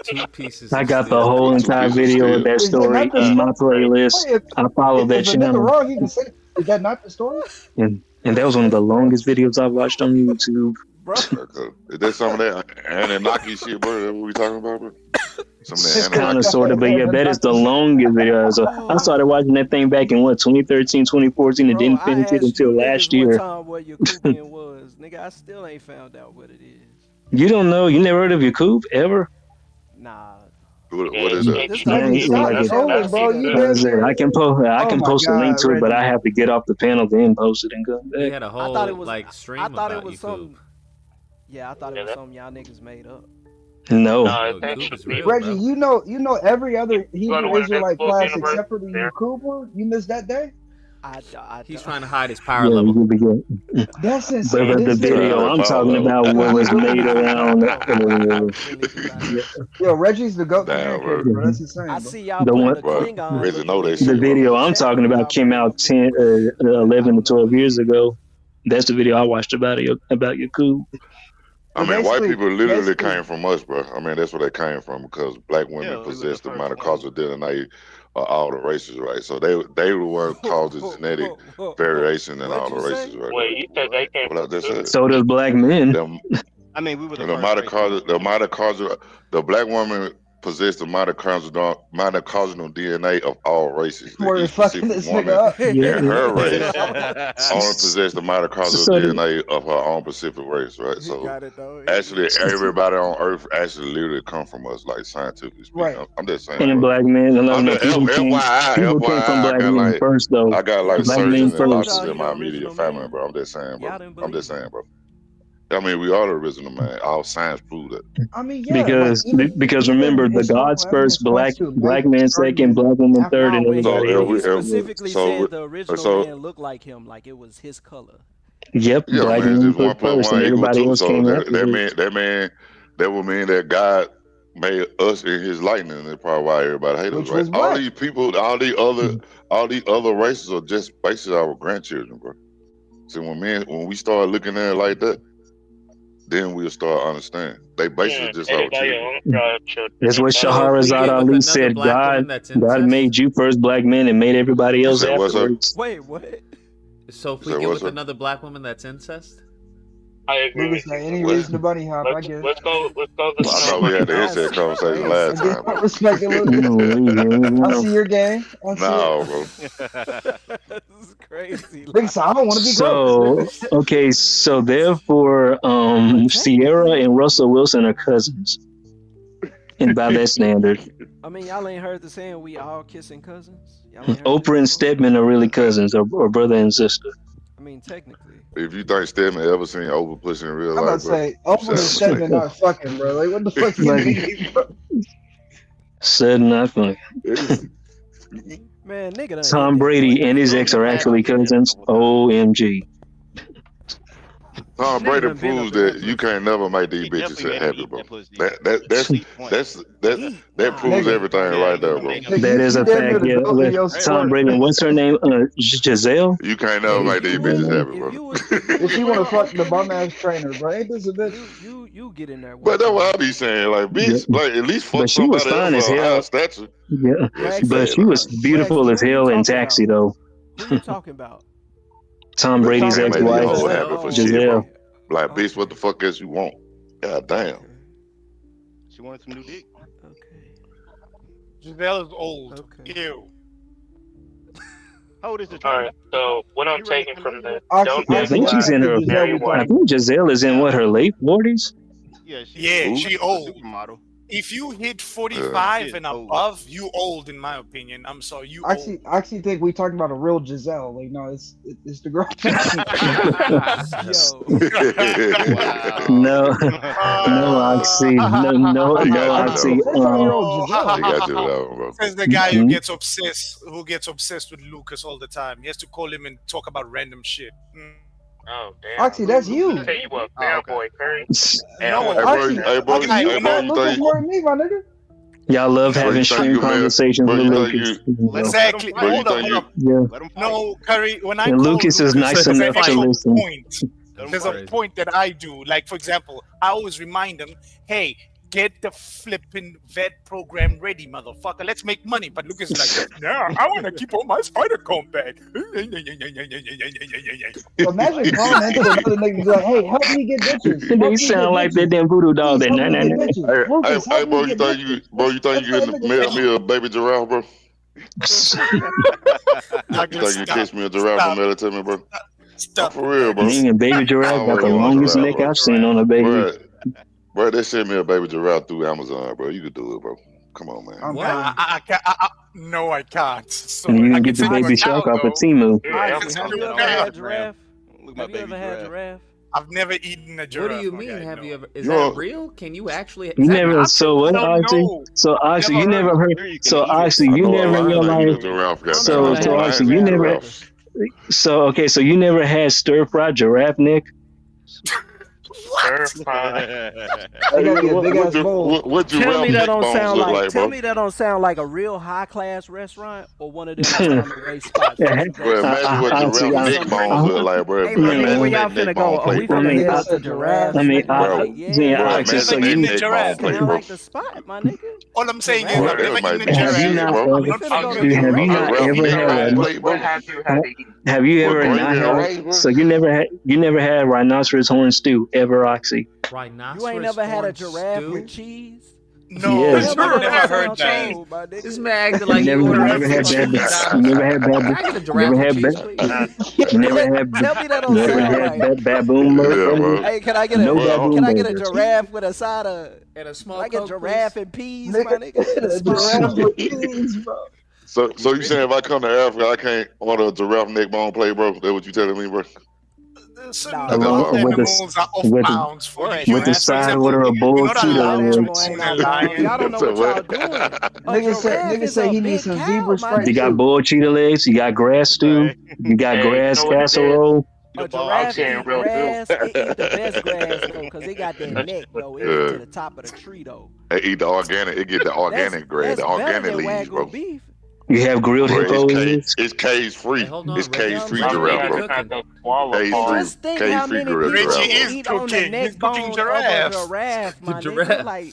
A: 2 pieces
E: I
A: of
E: got the
A: steel.
E: whole
F: With 2
E: entire
F: pieces of
E: video of
F: steel.
E: that
U: Is that
E: story
U: not the
E: in my
U: story?
E: playlist.
U: Wait,
E: I follow that
U: if a nigga
E: channel,
U: wrong, he can say, is that not the story?
E: and that was one of the longest videos I've watched on YouTube.
H: Bro.
F: Is that some of that Anunnaki shit, bro? That what we talking about, bro? Some of that
E: It's kind
F: Anunnaki
E: of
F: shit.
E: sort of, but yeah, that is the longest video. So I started watching that thing back in 2013, 2014, and
H: Bro,
E: didn't
H: I
E: finish it
H: asked you
E: until
H: niggas
E: last
H: one
E: year.
H: time what Yakubian was. Nigga, I still ain't found out what it is.
E: You don't know? You never heard of Yakub ever?
H: Nah.
F: What is that?
H: This
E: Yeah,
H: time
U: Reggie,
H: you
U: stop
E: like
U: trolling, bro. You damn near.
E: I can
U: Oh my
E: post a link
U: God,
E: to it, but I
U: Reggie.
E: have to get off the panel then post it and come
A: He
E: back.
A: had a
H: I
A: whole
H: thought it was
A: stream
H: I thought it
A: about
H: was
A: Yakub.
H: something. Yeah, I thought it was something y'all niggas made up.
E: No.
A: Yo, Yakub is real,
U: Reggie,
A: bro.
U: you know every other
B: Go to
U: Hebrew
B: one of them
U: Israelite
B: both
U: class except
B: universities
U: for the
B: there.
U: Yakub one. You missed that day.
A: He's trying to hide his power
E: Yeah,
A: level.
E: you begin.
U: That's insane.
E: But the
U: This
E: video
U: nigga,
E: I'm talking about
U: what
E: what
U: he
E: was
U: really
E: made around.
U: Yo, Reggie's the goat
F: Damn,
U: communicator,
F: bro.
U: bro. That's insane.
H: I
U: bro.
H: see y'all
E: The
H: putting
E: one,
H: the
F: Bro,
H: Klingon
F: Reggie know that
E: the
F: shit, bro.
E: video I'm
H: chat
E: talking
H: when
E: about
H: y'all
E: came
H: bring
E: out
H: up the
E: 11 to 12 years ago. That's the video I watched about Yakub.
F: I
U: But
F: mean, white people literally
U: basically,
F: came from us, bro. I mean, that's where they came from because black women
G: Yeah, we were the
F: possessed the
G: first
F: mitochondrial DNA of all the races, right? So they were the ones caused the genetic variation in all the races, right?
B: Wait, you said they came
F: What I
B: from
F: just
B: two?
F: said.
E: So does black men.
G: I mean, we were the
F: The
G: first race.
F: mitochondrial, the black woman possessed the mitochondrial DNA of all races.
U: we're
F: Each
U: fucking
F: specific
U: this
F: woman
U: nigga up.
F: in her race only possessed the mitochondrial DNA of her own specific race, right?
H: He
F: So
H: got it though.
F: actually, everybody on Earth actually literally come from us, like scientifically speaking.
U: Right.
F: I'm just saying,
E: And
F: bro.
E: black men. No,
F: I'm
E: no,
F: just
E: people came from
F: FYI,
E: black men first, though.
F: I got like
E: Black
H: He
E: men
F: surgeons
H: just
F: and
H: told
E: first.
H: y'all
F: doctors
H: he
F: in
H: the
F: my
H: original
F: immediate family,
H: man.
F: bro. I'm just saying, bro.
H: Y'all didn't
F: I'm just
H: believe
F: saying, bro. I mean, we are the original man. All science proves that.
U: I mean, yeah, like
E: Because
U: even
E: remember, the
U: historical
E: gods
U: evidence
E: first,
U: points to
E: black
U: men
E: man
U: starting
E: second,
U: in
E: black woman third,
U: Africa.
E: and
H: Nah, when
E: everybody
H: he
E: else.
H: specifically said the original
F: so
H: man looked like him, like it was his color.
E: Yep,
F: yeah,
E: black
F: man.
E: men
F: Just
E: put
F: 1 +
E: first,
F: 1
E: and
F: =
E: everybody
F: 2.
E: else
F: So
E: came
F: that
E: afterwards.
F: would mean that God made us in His likeness, and that's probably why everybody hates us,
U: Which
F: right?
U: was
F: All
U: black.
F: these people, all these other races are just basically our grandchildren, bro. So when we start looking at it like that, then we'll start understanding. They basically just our children.
E: That's what
A: So if we
E: Shahrazad
A: get with
E: Ali
A: another
E: said.
A: black woman
E: God
A: that's
E: God
A: incest.
E: made you first black man and made everybody
F: You
E: else
F: said what's up?
E: afterwards.
H: Wait, what?
A: So if
F: You
A: we
F: said
A: get
F: what's
A: with
F: up?
A: another black woman that's incest.
B: I agree
U: Lucas,
B: with you.
U: any reason to bunny hop, I guess.
B: Let's go.
F: Well, I thought we had the insect conversation last time,
U: I
F: bro.
U: respect it, Lucas. I see your game. I see
F: No,
U: it.
F: bro.
H: This is crazy.
U: Nigga, so I don't want to be
E: So
U: gross.
E: okay, so therefore, Sierra and Russell Wilson are cousins, and by that standard,
H: I mean, y'all ain't heard the saying we all kissing cousins. Y'all ain't heard
E: Oprah and Stedman are really cousins, or brother and sister.
H: I mean, technically.
F: If you think Stedman ever seen Oprah pussy in real
U: I'm
F: life,
U: about to say, Oprah and Stedman not fucking, bro. Like, what the fuck you mean, bro?
E: Said nothing.
H: Man, nigga done
E: Tom Brady and his ex are actually cousins. OMG.
F: Tom Brady proves that you can't never make these bitches happy, bro. That proves everything right there, bro.
E: That is a fact. Yeah. Tom Brady. What's her name? Giselle.
F: You can't never make these bitches happy, bro.
U: If she want to fuck the bum ass trainer, bro, ain't this a bitch?
H: You get in there.
F: But that's what I be saying. Like, bitch, like at least fuck
E: But she was
F: somebody
E: fine
F: else
E: as
F: of
E: hell.
F: high stature.
E: Yeah,
F: Yeah,
E: but she was beautiful as hell in Taxi, though.
H: Who you talking about?
E: Tom Brady's
F: Made these
E: ex-wife,
F: hoes happy for shit,
E: Giselle.
F: bro. Like, bitch, what the fuck else you want? God damn.
G: She wanted some new dick.
D: Giselle is old. Ew.
G: How old is the
B: All right. So what I'm taking from the
E: Yeah, I think she's in her. I think Giselle is in what, her late 40s.
D: Yeah, she old. If you hit 45 and above, you old in my opinion. I'm sorry, you
U: I
D: old.
U: actually think we talking about a real Giselle. Like, no, it's the girl.
E: No, Oxy. No, Oxy.
F: He got you that one, bro.
D: Says the guy who gets obsessed with Lucas all the time. He has to call him and talk about random shit.
B: Oh damn.
U: Oxy, that's you.
B: I tell you what, fanboy Curry.
F: Hey, bro,
U: You not Lucas more than me, my nigga.
E: Y'all love having stream conversations with Lucas.
D: Exactly. Hold up.
E: Yeah.
D: No, Curry, when I
E: And
D: call
E: Lucas is nice
D: there's
E: enough
D: an
E: to
D: actual
E: listen.
D: point. There's a point that I do. Like, for example, I always remind them, hey, get the flipping vet program ready, motherfucker. Let's make money. But Lucas is like, nah, I want to keep all my spider comb back.
U: So imagine calling into another nigga and be like, hey, help me get bitches.
E: They sound like that damn voodoo doll. That nah, nah, nah.
F: Hey, bro, you think you in the mail me a baby giraffe, bro? You think you catch me a giraffe and mail it to me, bro?
D: Stop.
F: For real, bro.
E: Me and baby giraffe got the longest neck I've seen on a baby.
F: Bro, they sent me a baby giraffe through Amazon, bro. You could do it, bro. Come on, man.
D: No, I can't. So
E: And you
D: I
E: can get the baby shark off of Timu.
H: Have you ever had giraffe? Have you ever had giraffe?
D: I've never eaten a giraffe.
A: What do you mean? Have you ever? Is that real? Can you actually?
E: You never. So what, Oxy? So Oxy, you never heard. So Oxy, you never in your life. So Oxy, you never. So okay, so you never had stir fried giraffe neck.
F: What
H: Tell me that don't sound like.
F: like,
H: Tell
F: bro?
H: me that don't sound like a real high class restaurant or one of them time-and-waste spots.
F: Bro, imagine what giraffe neck bones look like, bro.
H: Hey, man, where y'all finna go? Are we finna hit up the giraffe?
E: I mean,
F: Oxy,
E: so
D: in
E: you.
D: the giraffe.
H: Sound like the spot, my nigga.
D: All I'm saying is, I've never eaten a
E: Have you
D: giraffe.
E: Have you ever not had? So you never had rhinoceros horn stew ever, Oxy?
A: Rhinoceros.
H: You ain't never had a
A: horn
H: giraffe
A: stew?
H: with cheese?
D: No,
E: Yes.
D: I've never heard that.
A: This man acting like
E: You
A: you
E: never had bad. You never had bad.
A: Can I get a
E: You
A: giraffe
E: never
A: with
E: had
A: cheese,
E: bad.
A: please?
E: You never had.
H: Tell me that don't
E: Never
H: sound
E: had
H: right.
E: baboon burger.
H: Hey, can I get
E: No
H: a
E: baboon
H: can I get a
E: burgers.
H: giraffe with a side of
A: And a small
H: can I get
A: Coke,
H: giraffe
A: please?
H: and peas, my nigga?
U: Giraffe with cheese, bro.
F: So you saying if I come to Africa, I can't order a giraffe neck bone plate, bro? That what you telling me, bro?
D: Certain
E: With the-
D: animals are off
E: with the-
D: bounds for
E: With
D: you.
E: the side order of boiled
D: You know that
E: Cheeto
D: lion,
E: legs.
H: Y'all don't know what y'all doing.
U: Nigga say he needs some zebra stripes.
E: You got boiled Cheeto legs. You got grass stew. You got grass casserole.
H: A giraffe eat grass. It eat the best grass though, because it got that neck though. It get to the top of the tree though.
F: They eat the organic. It get the organic grass, the
H: That's better
F: organic
H: than
F: leaves, bro.
H: Wagyu beef.
E: You have grilled hippo legs.
F: It's cage free. It's cage free
H: Reggie,
F: giraffe, bro.
H: Just think how many people
F: giraffe, bro.
H: eat on the neck bones of a giraffe, my nigga. Like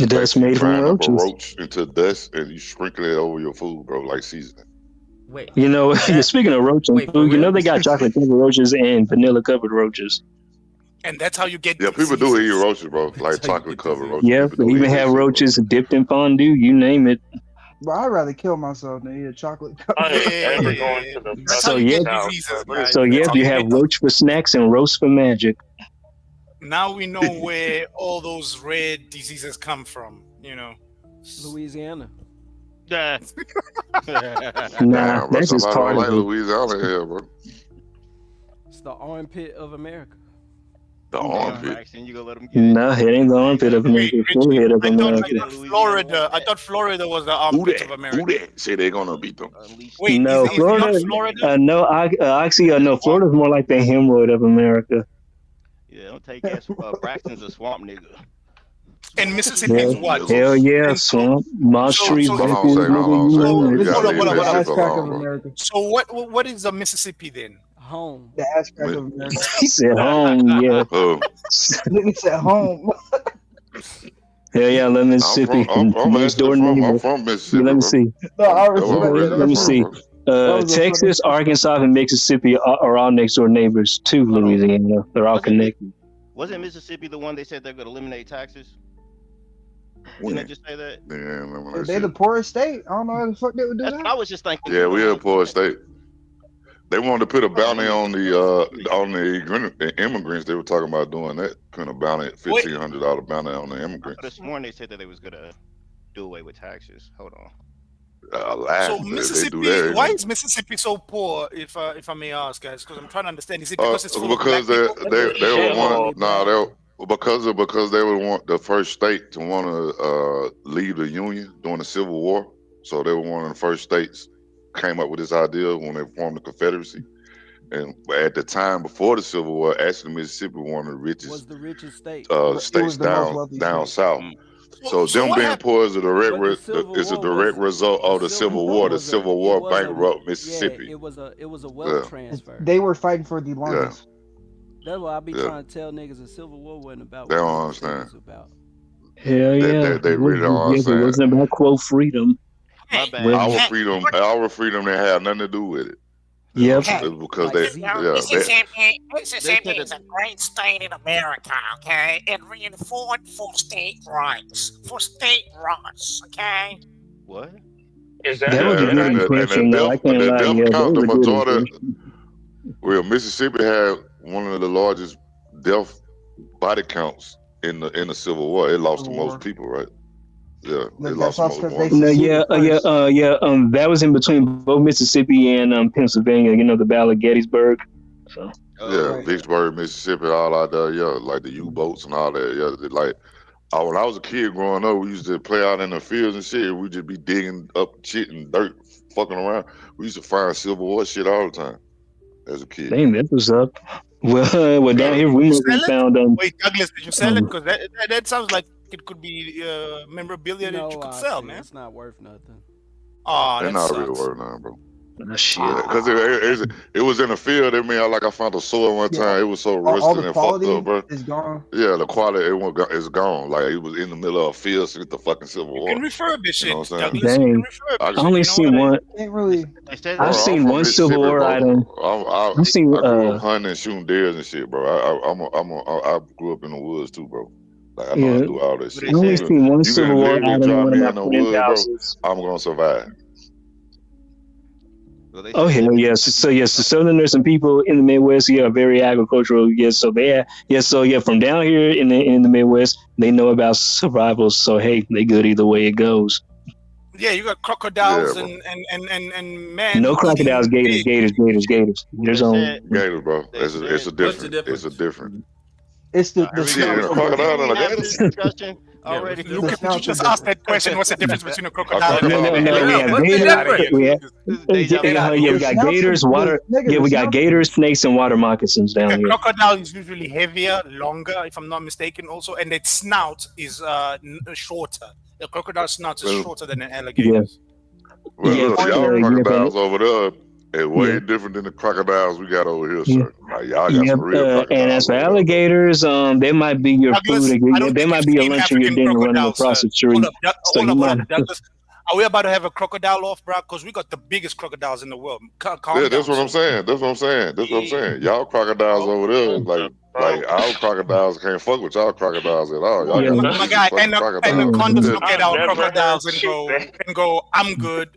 F: It's
E: Dust
F: basically
E: made from
F: frying up a
E: roaches.
F: roach into dust and you sprinkle it over your food, bro, like seasoning.
A: Wait,
E: You know, speaking of roach and
A: wait, for
E: food, you know
A: real?
E: they got chocolate covered roaches and vanilla covered roaches.
D: And that's how you get.
F: Yeah, people do eat roaches, bro. Like chocolate covered roaches.
E: Yeah,
F: People
E: they
F: do
E: even
F: eat that
E: have
F: shit, bro.
E: roaches dipped in fondue. You name it.
U: But I'd rather kill myself than eat a chocolate cup.
B: I ain't ever going to the
E: So yeah, so yeah,
D: how
E: you
D: you
E: have
D: get-
E: roach for snacks and roast for magic.
D: Now we know where all those red diseases come from. You know,
H: Louisiana.
E: Nah,
F: Damn, bro.
E: that's just
F: Somebody
E: part
F: don't like
E: of it.
F: Louisiana here, bro.
H: It's the armpit of America.
F: The armpit.
G: Braxton, you gonna let them get it?
E: No, it ain't the armpit of America. It's the forehead of America.
D: I thought Florida was the armpit of America.
F: Who that say they're gonna beat them?
D: Wait,
E: No,
D: is
E: Florida.
D: not Florida?
E: No, actually, no. Florida's more like the hemorrhoid of America.
G: Yeah, don't take that. Braxton's a swamp nigga.
D: And Mississippi is what?
E: Hell yeah, swamp, moss trees,
F: hold on,
E: backwoods,
F: hold on,
E: nigga,
F: You gotta
D: Hold
F: leave
D: on,
F: that
D: hold
F: shit
D: on.
F: alone, bro.
D: So what is a Mississippi then?
H: Home.
U: The ass crack of America.
E: He said home, yeah.
U: Nigga said home.
E: Hell yeah, let Mississippi. Next door neighbor.
F: I'm from Mississippi,
E: Let me
F: bro.
E: see.
U: No, I respect that.
E: Let me see.
U: was a
E: Texas, Arkansas, and Mississippi are all next door neighbors to Louisiana. They're all connected.
G: Wasn't Mississippi the one they said they're gonna eliminate taxes? Didn't they just say that?
F: Yeah, remember that
U: They
F: shit.
U: the poorest state. I don't know how the fuck they would do
G: That's
U: that.
G: what I was just thinking.
F: Yeah, we a poor state. They wanted to put a bounty on the immigrants. They were talking about doing that, putting a bounty, $1,500 bounty on the
G: I could
F: immigrants.
G: have sworn they said that they was gonna do away with taxes. Hold on.
D: So
F: They
D: Mississippi,
F: do that.
D: why is Mississippi so poor? If I may ask, guys, because I'm trying to understand. Is it because it's full
F: because
D: of black people?
F: they were because they would want the first state to want to leave the Union during the Civil War. So they were one of the first states came up with this idea when they formed the Confederacy. And at the time before the Civil War, actually Mississippi was one of the richest
H: Was the richest state.
F: states down south. So them being poor is a direct result of the Civil War. The Civil War bankrupt Mississippi.
H: Yeah, it was a wealth transfer.
U: They were fighting for the longest.
H: That's why I be trying to tell niggas the Civil War wasn't about
F: They
H: what
F: don't
H: it
F: understand.
H: was about.
E: Hell yeah.
F: They really don't understand.
E: It wasn't about quote freedom.
F: Our freedom that had nothing to do with it.
E: Yep.
F: Because
I: Mississippi is a great state in America, okay? It fought for state rights. Okay?
G: What?
B: Is
E: That was a good impression, though. I can't lie. Yeah, that was a good impression.
F: Well, Mississippi had one of the largest death body counts in the Civil War. It lost the most people, right? Yeah, they lost the most.
E: That was in between both Mississippi and Pennsylvania. You know, the Battle of Gettysburg. So.
F: Yeah, Vicksburg, Mississippi, all out there. Yeah, like the U-boats and all that. Yeah, when I was a kid growing up, we used to play out in the fields and shit. We'd just be digging up shit and dirt, fucking around. We used to find Civil War shit all the time as a kid.
E: Damn, that was up. Well, down here we mostly found.
D: Wait, Douglas, did you sell it? Because that sounds like it could be memorabilia that you could sell, man.
H: It's not worth nothing.
D: Oh,
F: They're
D: that
F: not
D: sucks.
F: really worth nothing, bro.
E: Shit.
F: Because it was in the field. I mean, like I found a sword one time. It was so
U: All
F: rusted
U: the
F: and fucked
U: quality
F: up, bro.
U: is gone.
F: Yeah, the quality is gone. Like it was in the middle of a field since the fucking Civil War.
D: You can refurbish
F: You know
D: it,
F: what I'm saying?
D: Douglas. You can
E: Dang.
D: refurbish
F: I
D: it.
E: I only seen one.
U: Can't really.
E: I've seen one Civil War item.
F: I've
E: seen,
F: I grew up hunting and shooting deers and shit, bro. I grew up in the woods too, bro. Like I know how to do all this shit.
E: I only seen one Civil War item in
F: drop
E: one
F: me
E: of
F: in
E: my
F: the
E: friends'
F: woods, bro.
E: houses.
F: I'm gonna survive.
E: Oh hell yes! So yes, the Southerners and people in the Midwest, are very agricultural. Yes, so from down here in the Midwest, they know about survival. So hey, they good either way it goes.
D: Yeah, you got crocodiles and man.
E: No crocodiles, gators. There's only
F: Gators, bro. It's a different. It's a different.
U: It's the
F: a crocodile and a gator.
G: Discussion already.
D: Luca, did you just ask that question? What's the difference between a crocodile and
E: we got gators, water. Yeah, we got gators, snakes, and water moccasins down here.
D: Crocodile is usually heavier, longer, if I'm not mistaken, also, and its snout is shorter. The crocodile snout is shorter than an alligator.
F: Well, look, y'all crocodiles over there is way different than the crocodiles we got over here, sir. Like, y'all got some real crocodiles.
E: And as for alligators, they might be your food. They might be your lunch or your dinner running across the street.
D: Hold up, Douglas. Are we about to have a crocodile off, bro? Because we got the biggest crocodiles in the world.
F: That's what I'm saying. Y'all crocodiles over there, like Like our crocodiles can't fuck with y'all crocodiles at all. Y'all
E: Yeah.
F: got
D: Oh my God, anacondas look at our crocodiles and go, I'm good.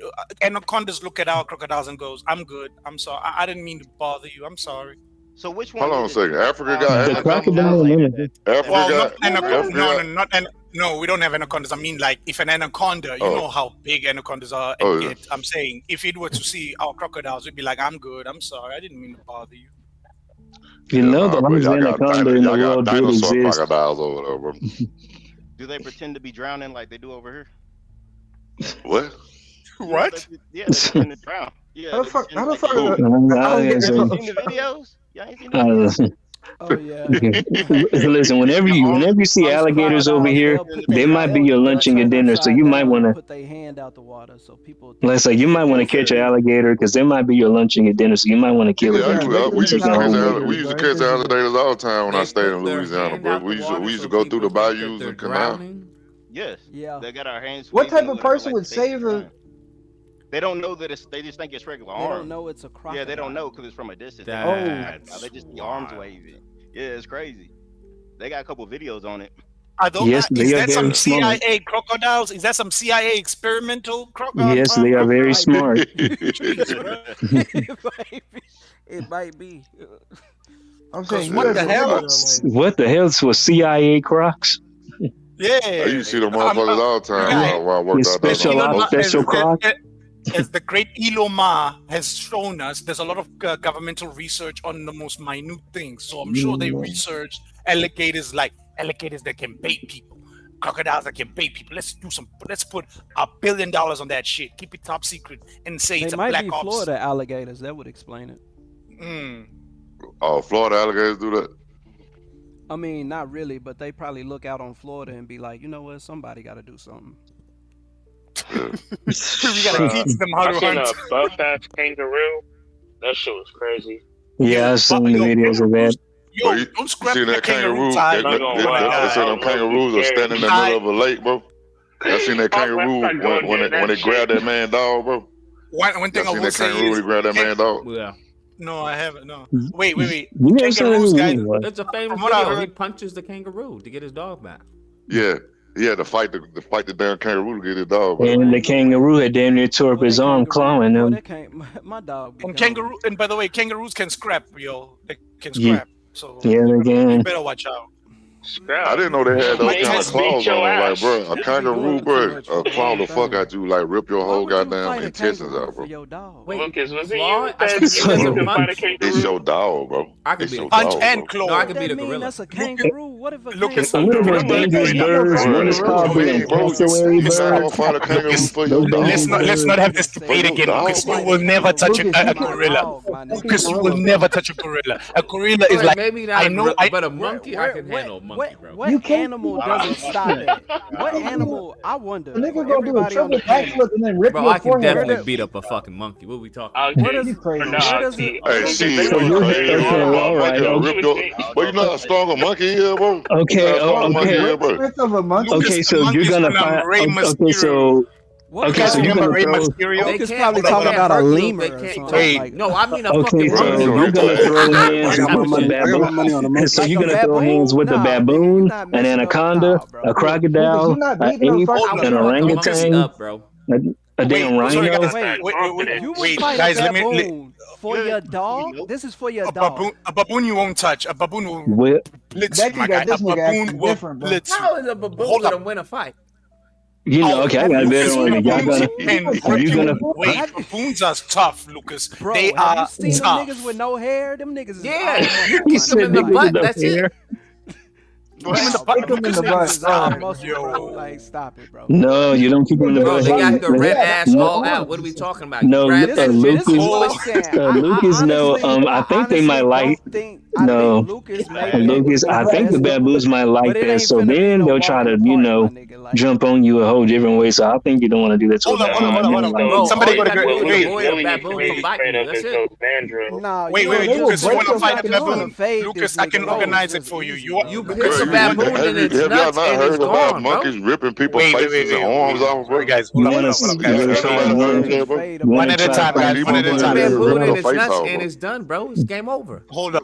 D: Anacondas look at our crocodiles and goes, I'm good. I'm sorry. I didn't mean to bother you. I'm sorry.
G: So which one?
F: Hold on a second. Africa got
E: The
F: anacondas.
E: crocodile.
D: No, we don't have anacondas. I mean, like, if an anaconda, you know how big anacondas are. And yet, I'm saying, if it were to see our crocodiles, we'd be like, I'm good. I'm sorry. I didn't mean to bother you.
E: You know the largest
F: y'all got
E: anaconda in the
F: y'all
E: world
F: got
E: did
F: dinosaur
E: exist.
F: crocodiles over there, bro.
G: Do they pretend to be drowning like they do over here?
F: What?
D: What?
G: Yeah, they pretend to drown. Yeah.
U: How the fuck? How the fuck?
E: I don't
G: You
E: get
G: seen
E: it.
G: the videos? Y'all ain't seen the
H: Oh yeah.
E: Listen, whenever you see alligators over here, they might be your lunch and your dinner. So you might want to
H: put their hand out the water so people.
E: let's say you might want to catch an alligator because they might be your lunch and your dinner. So you might want to kill it.
F: We used to
E: Take it home.
F: catch alligators all the time when I stayed in
A: their
F: Louisiana,
A: hand
F: bro.
A: out
F: We
A: the
F: used to
A: water
F: we used to
A: so
F: go through the
A: people think that
F: bayous
A: they're
F: and canals.
A: drowning?
G: Yes.
H: Yeah.
G: They got our hands.
U: What type
G: squeezing,
U: of
G: whatever,
U: person
G: like
U: would
G: they
U: save a?
G: drown. They don't know that it's. They just think it's regular
H: They
G: arms.
H: don't know it's a crocodile.
G: Yeah, they don't know because it's from a distance.
A: That's
G: They just the arms waving. Yeah, it's crazy. They got a couple videos on it.
D: Are those,
E: Yes,
D: is
E: they are
D: that some
E: very smart.
D: CIA crocodiles? Is that some CIA experimental crocodile?
E: Yes, they are very smart.
H: It might be.
U: I'm saying,
D: What the hell?
E: What the hell was CIA Crocs?
D: Yeah.
F: I used to see them motherfuckers all the time while I worked out there.
E: Special Crocs.
D: As the great Eloma has shown us, there's a lot of governmental research on the most minute things. So I'm sure they researched alligators that can bait people, crocodiles that can bait people. Let's put $1 billion on that shit. Keep it top secret and say
H: They
D: it's a
H: might
D: black
H: be
D: ops.
H: Florida alligators. That would explain it.
F: Oh, Florida alligators do that?
H: I mean, not really, but they probably look out on Florida and be like, you know what? Somebody got to do something.
D: We gotta teach them how
B: I
D: to
B: seen
D: hunt.
B: a buff-ass kangaroo. That shit was crazy.
E: Yeah, I've seen the videos of that.
D: Yo, don't scrap
F: seen
D: the
F: that
D: kangaroo.
F: They said them kangaroos are standing in the middle of a lake, bro. I seen that kangaroo when they grabbed that man dog, bro.
D: One thing I
F: seen
D: will
F: that
D: say
F: kangaroo when
D: is,
F: he grabbed that man dog.
A: Yeah.
D: no, I haven't. No, wait.
E: You never seen
D: Kangaroos,
E: that
D: guys.
E: movie?
A: It's a famous
D: From what I
A: video. He
D: heard-
A: punches the kangaroo to get his dog back.
F: Yeah. Yeah, to fight the damn kangaroo to get his dog, bro.
E: And the kangaroo had damn near tore up his arm clawing him.
H: My dog. Be
D: And
H: gone.
D: kangaroo, and by the way, kangaroos can scrap, yo. They can
E: Yeah.
D: scrap. So
E: Yeah, they
D: you
E: can.
D: better watch out.
F: I didn't know they had those
B: Might
F: kind of
B: just beat
F: claws
B: your
F: on. Like,
B: ass.
F: bro, a kangaroo, bro, claw the fuck out you, like rip your whole goddamn
H: Fight a
F: intestines
H: kangaroo
F: out, bro.
H: for your dog.
A: Wait,
B: Lucas, was it
A: claw?
B: you
A: I
B: that
A: think
B: you
A: it's
B: said
A: a
B: you could fight a
A: monkey.
B: kangaroo?
F: It's your dog, bro.
A: I could
F: It's
A: be
F: your
A: a
D: Punch
F: dog,
D: and
F: bro.
D: claw.
A: No, I could
H: That
A: beat a
H: mean
A: gorilla.
H: that's a kangaroo. What if a
D: Lucas,
H: kangaroo?
E: One of those dangerous birds. One is called being cassowary
F: You're not gonna
E: bird.
F: fight a kangaroo for your
E: Those
F: dog.
D: Let's not have this debate again,
F: dog,
D: Lucas. You
F: bro.
D: will never touch a
H: My
D: gorilla.
H: dog, my nigga.
D: Lucas, you will never touch a gorilla. A gorilla is
A: Wait,
D: like,
A: maybe not
D: I
A: a
D: know,
A: gorilla,
D: I
A: but a monkey I can handle. A monkey, bro.
H: What animal doesn't stop it? What animal? I wonder.
U: The nigga
H: for
U: gonna do a
H: everybody on
U: triple
H: the panel.
U: backflip and then rip
A: Bro,
U: your
A: I can
U: forehead.
A: definitely beat up a fucking monkey. What are we talking?
B: Okay,
U: You crazy.
B: or
U: Where
B: not,
H: does
B: see,
H: it-
F: Hey,
H: Okay,
F: shit,
E: so
F: you
E: you're-
F: crazy.
E: okay, all right,
F: Rip your, but you know how strong a monkey is, bro.
E: Okay,
F: You know how strong a monkey
E: okay.
F: is, bro.
U: Strength of a monkey.
E: Okay, so you're gonna fight. Okay, so
H: What
E: okay,
H: kind
E: so
H: of-
E: you're
D: remember
E: gonna
D: Rey
E: throw.
D: Mysterio?
H: Lucas
A: They
H: probably
A: can't-
H: talking
A: they
H: about a
A: can't hurt you,
H: lemur
A: they
H: or
A: can't
H: something.
D: Wait.
H: Like,
A: No, I mean a
E: Okay,
A: fucking
E: so
A: monkey.
E: you're gonna throw hands
A: I got
E: with
A: my
E: a
A: money. I got my money on the monkey.
E: So
H: Like
E: you're
H: a
E: gonna throw
H: baboon?
E: hands with a
H: Nah, nigga,
E: baboon,
H: you not
E: an
H: messing up.
E: anaconda,
H: Nah, bro.
E: a crocodile,
U: Lucas, you not
E: an
U: beating no
E: ape,
U: fucking
A: I would
E: an
A: fuck a monkey
E: orangutan,
A: up, bro.
E: a damn
D: Wait, sorry,
E: rhino.
D: guys.
H: Wait, you would
D: Wait,
H: fight
D: guys,
H: a
D: let me.
H: baboon for your dog? This is for your
D: A
H: dog.
D: baboon you won't touch. A baboon will
E: Well,
D: blitz
U: That
D: you, my
U: nigga got
D: guy.
U: this
D: A
U: nigga
D: baboon
U: acting
D: will
U: different, bro.
D: blitz you.
A: How is a baboon
D: Hold
A: gonna
D: up.
A: win a fight?
E: you know, okay, I got a better
D: Lucas,
E: one. Y'all gonna,
D: baboons
E: are you gonna?
D: wait, baboons are tough, Lucas.
H: Bro,
D: They
H: have
D: are
H: you seen them
D: tough.
H: niggas with no hair? Them niggas is
A: Yeah,
H: almost
A: you
H: my
A: kick them in the
H: nigga.
A: butt.
E: Like,
A: That's it.
D: Kick him in the butt.
U: Kick him in
D: Lucas,
U: the butt.
D: is tough,
H: Almost,
D: yo.
H: bro. Like, stop it, bro.
E: No, you don't keep them in the
A: Bro,
E: butt.
A: they got the red ass
E: No.
A: all out. What are we talking about?
E: No,
A: Grab
H: This
A: that
H: is
A: shit.
H: what I'm saying.
E: Lucas, no. I think they might like. No,
H: Lucas maybe
E: Lucas, I think the baboons might like
H: But it
E: that.
H: ain't
E: So
H: finna be
E: then
H: no
E: they'll try to,
H: walking
E: you
H: park,
E: know,
H: my nigga, like-
E: jump on you a whole different way. So I think you don't want to do that to a
D: Hold on,
E: baboon.
D: hold on.
A: Bro,
D: Somebody
A: all
D: go
A: you
D: to
A: gotta do is
D: wait.
A: avoid a baboon from biting you. That's it.
H: Nah,
D: Wait,
H: you
D: wait,
H: know,
D: Lucas, you
H: break
D: want to
H: your
D: fight a
H: fucking
D: baboon?
H: arm, fade
D: Lucas,
H: this
D: I can
H: nigga, bro.
D: organize it for you.
A: You
F: Bro,
A: pick a baboon and it's
F: have y'all
A: nuts
F: not
A: and
F: heard
A: it's
F: about
A: gone, bro.
F: monkeys ripping people's faces and arms off, bro?
D: Sorry, guys.
E: You
D: Hold
E: want
D: up,
E: to
D: hold up, guys.
E: try
F: Everybody
E: one?
F: heard that, bro?
E: You
D: One
E: wanna
D: at a
E: try
D: time,
E: to
D: guys.
E: fight
D: One at a
E: people
D: time.
E: that
A: Baboon
E: rip
A: and
E: your
A: it's
F: face
A: nuts
F: off,
A: and
F: bro.
A: it's done, bro. It's game over.
D: Hold up.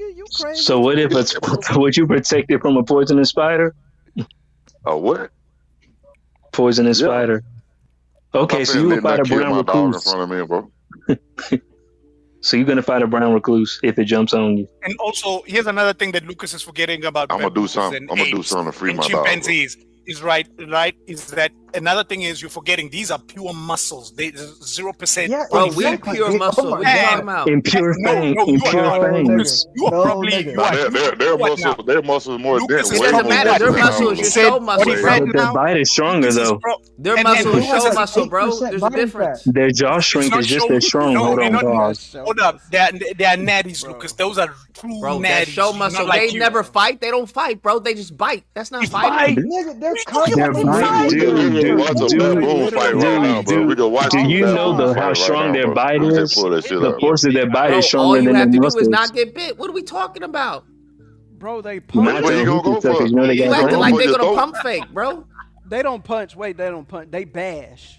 H: nigga. You crazy?
E: So what if it's would you protect it from a poisonous spider?
F: A what?
E: Poisonous spider. Okay, so you would fight a brown
F: my dog in
E: recluse.
F: front of me, bro.
E: So you're gonna fight a brown recluse if it jumps on you.
D: And also, here's another thing that Lucas is forgetting about.
F: I'm gonna do something.
D: and
F: I'm gonna do
D: apes
F: something to free
D: and
F: my dog. Bro.
D: chimpanzees. Is right. Is that another thing? Is you're forgetting these are pure muscles. They 0%.
U: Yeah,
A: Bro,
U: exactly.
A: we pure muscle. What you talking about?
E: In pure fangs.
D: You are probably
F: Their muscles. Their muscles more dense.
A: It doesn't matter. Their muscle is your show muscle, bro.
E: But their bite is stronger though.
A: Their muscle is show muscle, bro. There's a difference.
E: Their jaw shrink is just as strong.
D: No,
E: Hold
D: they're
E: on,
D: not.
E: pause.
D: Hold up. They are natties, Lucas. Those are true
A: Bro,
D: natties.
A: that show muscle.
D: Not like
A: They
D: you.
A: never fight. They don't fight, bro. They just bite. That's not fighting.
U: Nigga, they're
E: Do you know how strong their bite is? The force of their bite is
A: Bro, all
E: stronger
A: you
E: than
A: have
E: their
A: to do
E: muscles.
A: is not get bit. What are we talking about?
H: Bro, they punch.
E: Not the hoopy suckers, you know they
A: You
E: got
A: acting
E: brains.
A: like they're gonna pump fake, bro.
H: They don't punch. Wait, they don't punch. They bash.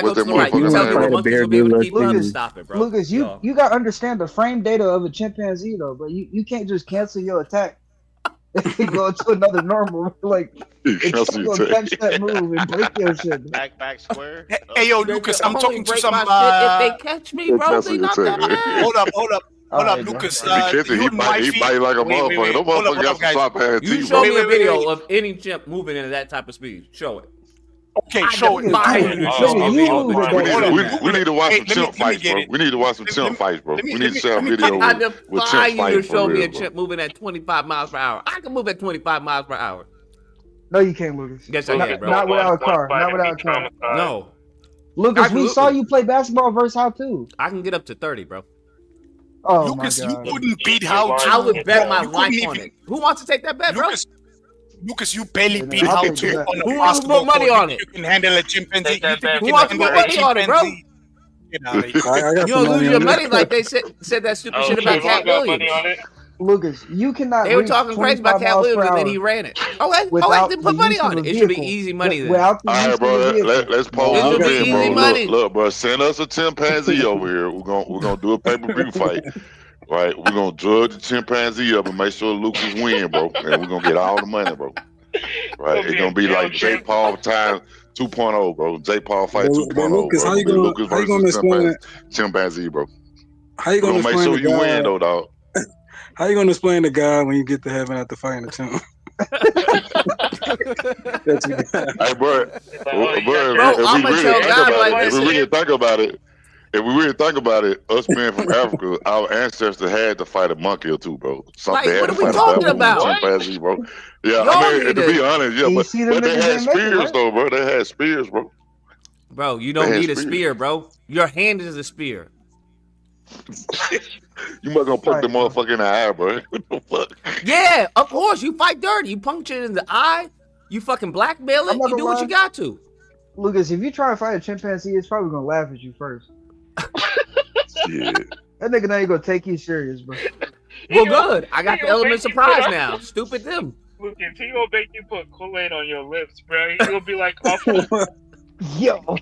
A: gotta
F: what
A: go
F: that
A: to the right. You
F: motherfucker
A: tell me
F: name?
A: the monkeys will be able to keep up to
U: Lucas,
A: stop it, bro.
U: Lucas,
A: Yo.
U: you gotta understand the frame data of a chimpanzee though, but you can't just cancel your attack and go into another normal. Like it's
F: Cancel
U: still
F: your
U: gonna
F: attack.
U: catch that move and break your shit.
G: Back square.
D: Hey, yo,
A: Nigga,
D: Lucas,
A: I'm
D: I'm
A: only
D: talking to
A: break
D: some.
A: my shit if they catch me, bro.
F: Cancel
A: They
F: your
A: not
F: attack,
A: that
F: man.
A: bad.
D: Hold up,
U: Alright,
D: Lucas.
F: If he catch it,
D: You
F: he
D: and Wifey.
F: bite like a
D: Wait,
F: motherfucker. No
D: hold
F: motherfucker
D: up,
F: got some
D: guys.
F: sharp ass
A: You
F: teeth,
A: show
F: bro.
A: me a video of any chimp moving at that type of speed. Show it.
D: Okay,
A: I
D: show it.
A: defy you to show me a video of a chimp.
F: We need to watch
D: Hey,
F: some
D: let me
F: chimp fights,
D: get
F: bro.
D: it.
F: We need to watch some chimp fights, bro.
D: let me-
F: We need to
D: let me-
F: share a
D: let me
F: video
D: get
A: I
F: with
A: defy
F: chimp
A: you
F: fighting
A: to show
F: for
A: me a
F: real, bro.
A: chimp moving at 25 miles per hour. I can move at 25 miles per hour.
U: No, you can't, Lucas.
A: Yes, I can, bro.
U: Not without a car. Not without a car.
A: No.
U: Lucas, we
A: Absolutely.
U: saw you play basketball versus how too.
A: I can get up to 30, bro.
U: Oh
D: Lucas,
U: my
D: you
U: god.
D: couldn't beat how to.
A: I would bet my
D: you
A: life
D: couldn't
A: on
D: even-
A: it. Who wants to take that bet, bro?
D: Lucas, you barely
U: Yeah,
D: beat
U: I'll
D: how
U: take
D: to
U: that.
D: on a
A: Who wants to
D: basketball
A: put money
D: court.
A: on
D: You
A: it?
D: think you can handle a chimpanzee?
B: Take that
D: You think
B: bet
D: you
A: Who
D: can
A: wants to
D: handle
A: put
D: a
A: money on it, bro?
D: chimpanzee? Get out of here.
U: I got
A: You
U: some
A: don't lose
U: money
A: your
U: on
A: money
U: it.
A: like they said that stupid shit about
B: Trayvon
A: Cat
B: got money
A: Williams.
B: on it.
U: Lucas, you cannot
A: They were
U: reach
A: talking crazy about
U: 25
A: Cat
U: miles per
A: Williams and then
U: hour
A: he ran it. Okay,
U: without
A: then
U: the
A: put money
U: use of
A: on
U: a
A: it. It should be
U: vehicle.
A: easy money then.
U: Without the
F: All right,
U: use of
F: bro.
U: a vehicle.
F: Let's pose
A: It
F: this
A: should be
F: in, bro.
A: easy money.
F: Look, bro. Send us a chimpanzee over here. We're gonna do a pay-per-view fight. Right? We're gonna drug the chimpanzee up and make sure Lucas win, bro. And we're gonna get all the money, bro. Right? It's gonna be like J. Paul time 2.0, bro. J. Paul fight
J: But
F: 2.0, bro.
J: Lucas, how
F: It's
J: you
F: gonna be
J: gonna
F: Lucas
J: how you gonna
F: versus
J: explain it?
F: chimpanzee, bro.
J: How you
F: We're
J: gonna
F: gonna make
J: explain
F: sure
J: the
F: you win,
J: guy?
F: though, dog.
J: How you gonna explain the guy when you get to heaven after fighting the chimp? That you got.
F: Hey, bro.
A: Bro,
F: If
A: I'm
F: we
A: gonna
F: really
A: tell
F: think
A: God
F: about
A: like
F: it, if
A: this
F: we really
A: shit.
F: think about it, if we really think about it, us being from Africa, our ancestors had to fight a monkey or two, bro.
A: Like,
F: They had
A: what
F: to
A: are we
F: fight
A: talking
F: a baboon,
A: about?
F: chimpanzee, bro. Yeah,
A: Y'all
F: I mean,
A: need
F: to be
A: to-
F: honest, yeah,
U: You see them
F: but they
U: niggas
F: had
U: ain't make it,
F: spears,
U: right?
F: though, bro. They had spears, bro.
A: Bro, you
F: They
A: don't
F: had
A: need a
F: spears.
A: spear, bro. Your hand is a spear.
F: You must gonna poke
U: Right,
F: the
U: bro.
F: motherfucker in the eye, bro. What the fuck?
A: Yeah, of course. You fight dirty. You puncture it in the eye. You fucking blackmail it.
U: I'm not
A: You do
U: gonna
A: what you
U: lie.
A: got to.
U: Lucas, if you try to fight a chimpanzee, it's probably gonna laugh at you first.
F: Yeah.
U: That nigga ain't gonna take you serious, bro.
A: Well, good. I got
B: he
A: the
B: gonna
A: element
B: make
A: of
B: you
A: surprise
B: put-
A: now. Stupid them.
B: Lucas, he gonna make you put Kool-Aid on your lips, bro. He gonna be like, awful.
U: Yo.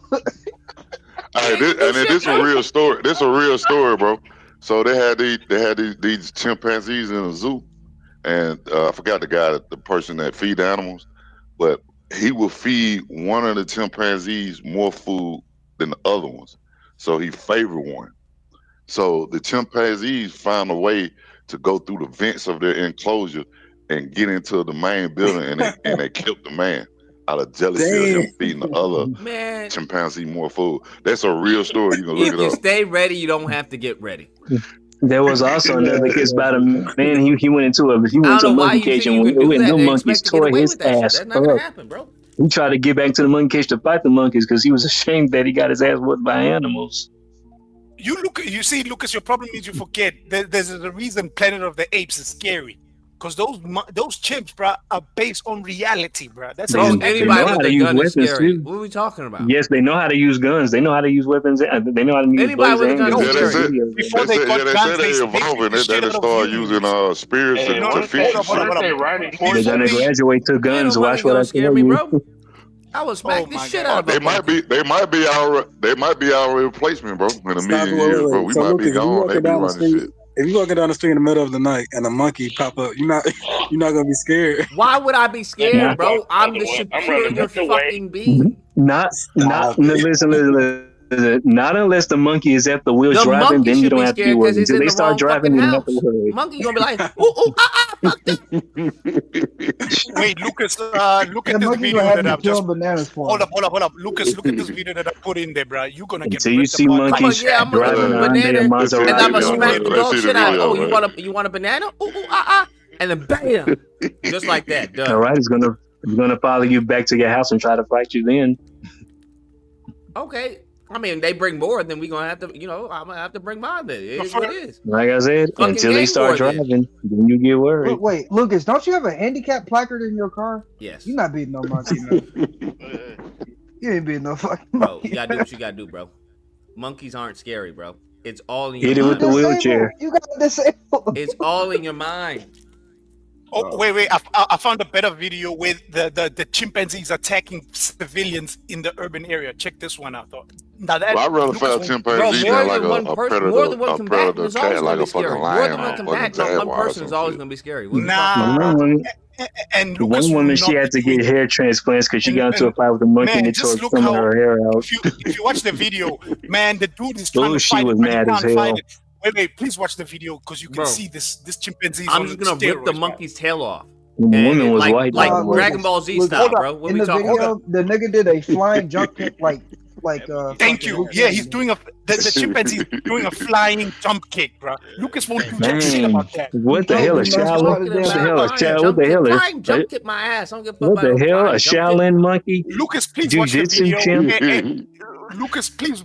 F: Hey, this a real story. This a real story, bro. So they had these chimpanzees in a zoo, and I forgot the person that feed animals, but he would feed one of the chimpanzees more food than the other ones. So he favored one. So the chimpanzees found a way to go through the vents of their enclosure and get into the main building, and they killed the man out of jealousy of him feeding the other
A: Man,
F: chimpanzee more food. That's a real story. You can look
A: if
F: it
A: you
F: up.
A: stay ready, you don't have to get ready.
E: There was also another case about a man. He went into a
A: I don't know why
E: monkey
A: you
E: cage,
A: think you can do
E: and
A: that
E: them
A: and
E: monkeys
A: expect to get
E: tore
A: away
E: his
A: with that shit.
E: ass
A: That's not gonna
E: up.
A: happen, bro.
E: He tried to get back to the monkey cage to fight the monkeys because he was ashamed that he got his ass whooped by animals.
D: You see, Lucas, your problem is you forget there's a reason Planet of the Apes is scary. Because those chimps, bro, are based on reality, bro. That's
E: They
D: how
E: know
A: Anybody
E: how
A: with
E: to
A: a
E: use
A: gun is
E: weapons
A: scary.
E: too.
A: What are we talking about?
E: Yes, they know how to use guns. They know how to use weapons. They know how to use
A: Anybody
E: blades
A: with a
E: and
A: gun is
F: Yeah, they
A: scary.
F: said
D: Before they got
F: they
D: guns,
F: say they
D: they
F: evolving.
D: beat the shit
F: They
D: out of
F: start
D: humans.
F: using spears
B: Hey,
F: to fish and
B: what
F: shit.
B: if they riding
E: They're
B: horses?
E: gonna graduate to
A: Ain't
E: guns.
A: no
E: Watch
A: money
E: what
A: gonna
E: I
A: scare
E: tell
A: me,
E: you.
A: bro. I would smack the shit out of
F: They
A: a
F: might
A: monkey.
F: be our replacement, bro. In a
J: Stop,
F: million
J: wait,
F: years, bro.
J: wait.
F: We
J: So
F: might be
J: Lucas, if you
F: gone. They
J: walking
F: be
J: down the
F: running
J: street,
F: shit.
J: if you walking down the street in the middle of the night and a monkey pop up, you're not gonna be scared.
A: Why would I be scared, bro? I'm the superior fucking being.
E: Not listen. Not unless the monkey is at the wheel
A: The
E: driving,
A: monkey
E: then you
A: should
E: don't
A: be
E: have to be
A: scared because
E: worried.
A: it's
E: Until
A: in
E: they
A: the
E: start
A: wrong
E: driving,
A: fucking
E: then you have to
A: house.
E: worry.
A: Monkey gonna be like, ooh, fuck that.
D: Wait, Lucas, look
U: That
D: at this
U: monkey
D: video
U: gonna have
D: that
U: you
D: I've just.
U: peeling bananas for
D: Hold
U: him.
D: up. Lucas, look at this video that I put in there, bro. You're gonna get
E: Until you
D: ripped
E: see
D: apart.
E: monkeys
A: I'm gonna
E: driving
A: eat a
E: a Hyundai
A: banana
E: or
F: Let's see
A: and
F: the
A: I'm gonna
F: video,
A: smack
F: man.
A: the
F: Let's
A: dog
F: see the
A: shit out.
F: video,
A: Oh,
F: man.
A: you want a banana? And then bam, just like that. Done.
E: All right, it's gonna follow you back to your house and try to fight you then.
A: Okay. I mean, they bring more, then we gonna have to, I'm gonna have to bring mine. Then it is what it is.
E: Like I said,
A: Fucking
E: until they
A: gang
E: start
A: war then.
E: driving, then you get worried.
U: Wait, Lucas, don't you have a handicap placard in your car?
A: Yes.
U: You're not beating no monkey, man. You ain't beating no fucking
A: Bro,
U: monkey.
A: you gotta do what you gotta do, bro. Monkeys aren't scary, bro. It's all in your
E: Hit it with
A: mind.
E: the wheelchair.
U: You got disabled.
A: It's all in your mind.
D: Oh, wait! I found a better video with the chimpanzees attacking civilians in the urban area. Check this one out, though. Now that
F: Well, I'd rather fight a chimpanzee than like a predator,
A: more than one
F: a
A: combatant
F: predator
A: is always
F: cat,
A: gonna
F: like
A: be
F: a fucking
A: scary. More
F: lion
A: than
F: or
A: one
F: a fucking
A: combatant, one
F: jaguar or
A: person is
F: some
A: always
F: shit.
A: gonna be scary.
D: And
E: One
D: Lucas
E: woman,
D: will
E: she
D: not
E: had to
D: be
E: get hair transplants because she got into a
D: and-
E: fight with a monkey
D: man,
E: and it
D: just
E: tore
D: look
E: some of
D: how-
E: her hair out.
D: If you watch the video, man, the dude is trying
E: Oh,
D: to
E: she
D: fight
E: was
D: it, but he
E: mad as
D: can't fight
E: hell.
D: it. Wait, please watch the video because you can
A: Bro,
D: see this chimpanzee.
A: I'm
D: on
A: just gonna rip the monkey's tail off.
E: The woman was
A: like,
E: white,
A: like
E: by the way.
A: Dragon Ball Z
U: Look,
A: style,
U: hold up.
A: bro. What
U: In
A: we
U: the
A: talking
U: video,
A: about?
U: the nigga did a flying jump kick, like
D: Thank you. Yeah, he's doing the chimpanzee doing a flying jump kick, bro. Lucas won't do jack shit
E: Man,
D: about that.
E: what the hell, a Shaolin? What the hell, what the hell
A: Flying jump kick my ass. I don't give a fuck
E: What
A: about
E: the
A: no
E: hell, a
A: flying jump kick.
E: Shaolin monkey?
D: Lucas, please watch the
E: Jiu-jitsu
D: video.
E: champ?
D: Lucas, please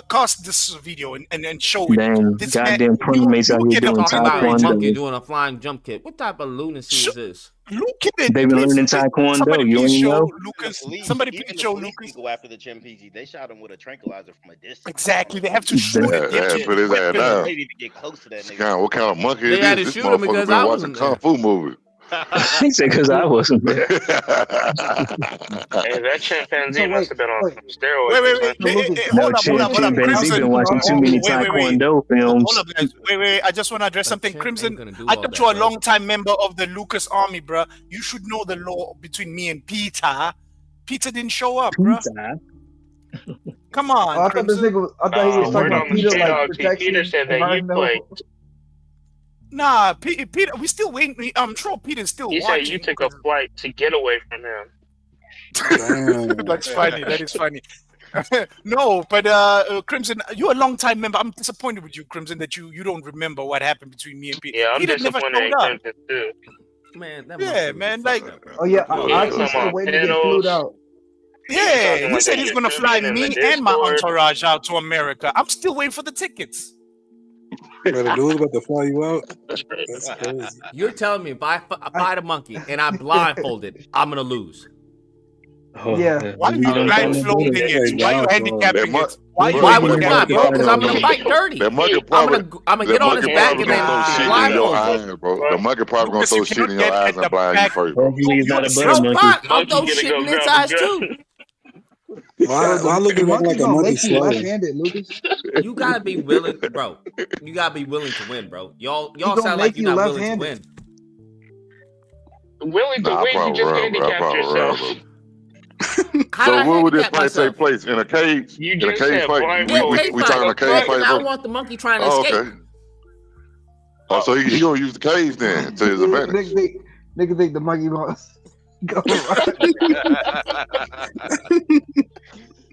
D: cast this video and show it.
E: Damn,
D: This
E: goddamn primates out here doing
A: Talking about a
E: taekwondo.
A: monkey doing a flying jump kick. What type of lunacy is this?
D: Look at it.
E: They've been learning taekwondo.
D: Somebody
E: You
D: please
E: ain't
D: show
E: know?
D: Lucas.
G: Police,
D: Somebody
G: even
D: please
G: the
D: show
G: police
D: Lucas.
G: go after the chimpanzee. They shot him with a tranquilizer from a distance.
D: Exactly. They have to shoot
F: Yeah,
D: it.
F: they had to put his ass
G: They
F: down.
G: didn't even get close to that nigga.
F: What kind of monkey
A: They
F: is
A: had
F: this?
A: to
F: This
A: shoot him
F: motherfucker
A: because
F: been
A: I
F: watching
A: wasn't
F: kung
A: there.
F: fu movie.
E: He said because I wasn't there.
B: Hey, that chimpanzee must have been on some steroids.
D: Wait.
E: No,
D: Hold up.
E: chimpanzee
D: Crimson.
E: been watching too many taekwondo films.
D: Hold up, guys. Wait. I just want to address something. Crimson, I thought you're a long-time member of the Lucas Army, bro. You should know the law between me and Peter. Peter didn't show up, bro. Come on,
U: I thought this nigga. I thought he was talking about Peter like protection.
B: Peter said that you played.
D: Nah, Peter, we still waiting. I'm sure Peter's still
B: He
D: watching.
B: said you took a flight to get away from him.
D: That's funny. That is funny. No, but Crimson, you're a long-time member. I'm disappointed with you, Crimson, that you don't remember what happened between me and Peter.
B: Yeah, I'm
D: Peter never
B: disappointed in
D: showed up.
B: Crimson too.
A: Man, that
D: Yeah, man, like,
U: Oh yeah, I actually still waiting to get flued out.
D: yeah, he said he's gonna fly me and my entourage out to America. I'm still waiting for the tickets.
J: Bro, the dude's about to fly you out. That's crazy.
A: You're telling me if I fight a monkey and I'm blindfolded, I'm gonna lose.
U: Yeah.
D: Why are you blindfolding it? Why are you handicapping it?
A: Why wouldn't I, bro? Because I'm gonna fight dirty.
F: That monkey
A: I'm
F: probably,
A: gonna get on his back and then blindfold.
F: bro. The monkey probably gonna throw shit in your eyes and blind you first.
E: Hopefully he's not a butter
A: No,
E: monkey.
A: fine. I'll throw shit in his eyes too.
J: Why look at like a monkey slow?
U: Left-handed, Lucas.
A: You gotta be willing, bro. You gotta be willing to win, bro. Y'all
U: gonna
A: sound like
U: make
A: you're
U: you
A: not willing to
U: left-handed.
A: win.
B: Willing to win, you just handicapped yourself.
F: So where would this fight take place? In a cage?
B: You
F: In a
B: just
F: cage
B: said
F: fight?
B: blindfold.
F: We talking a cage fight?
A: I
F: bro?
A: want the monkey trying to
F: Oh,
A: escape.
F: okay. Oh, so he gonna use the cage then to his advantage.
U: Nigga think the monkey wants go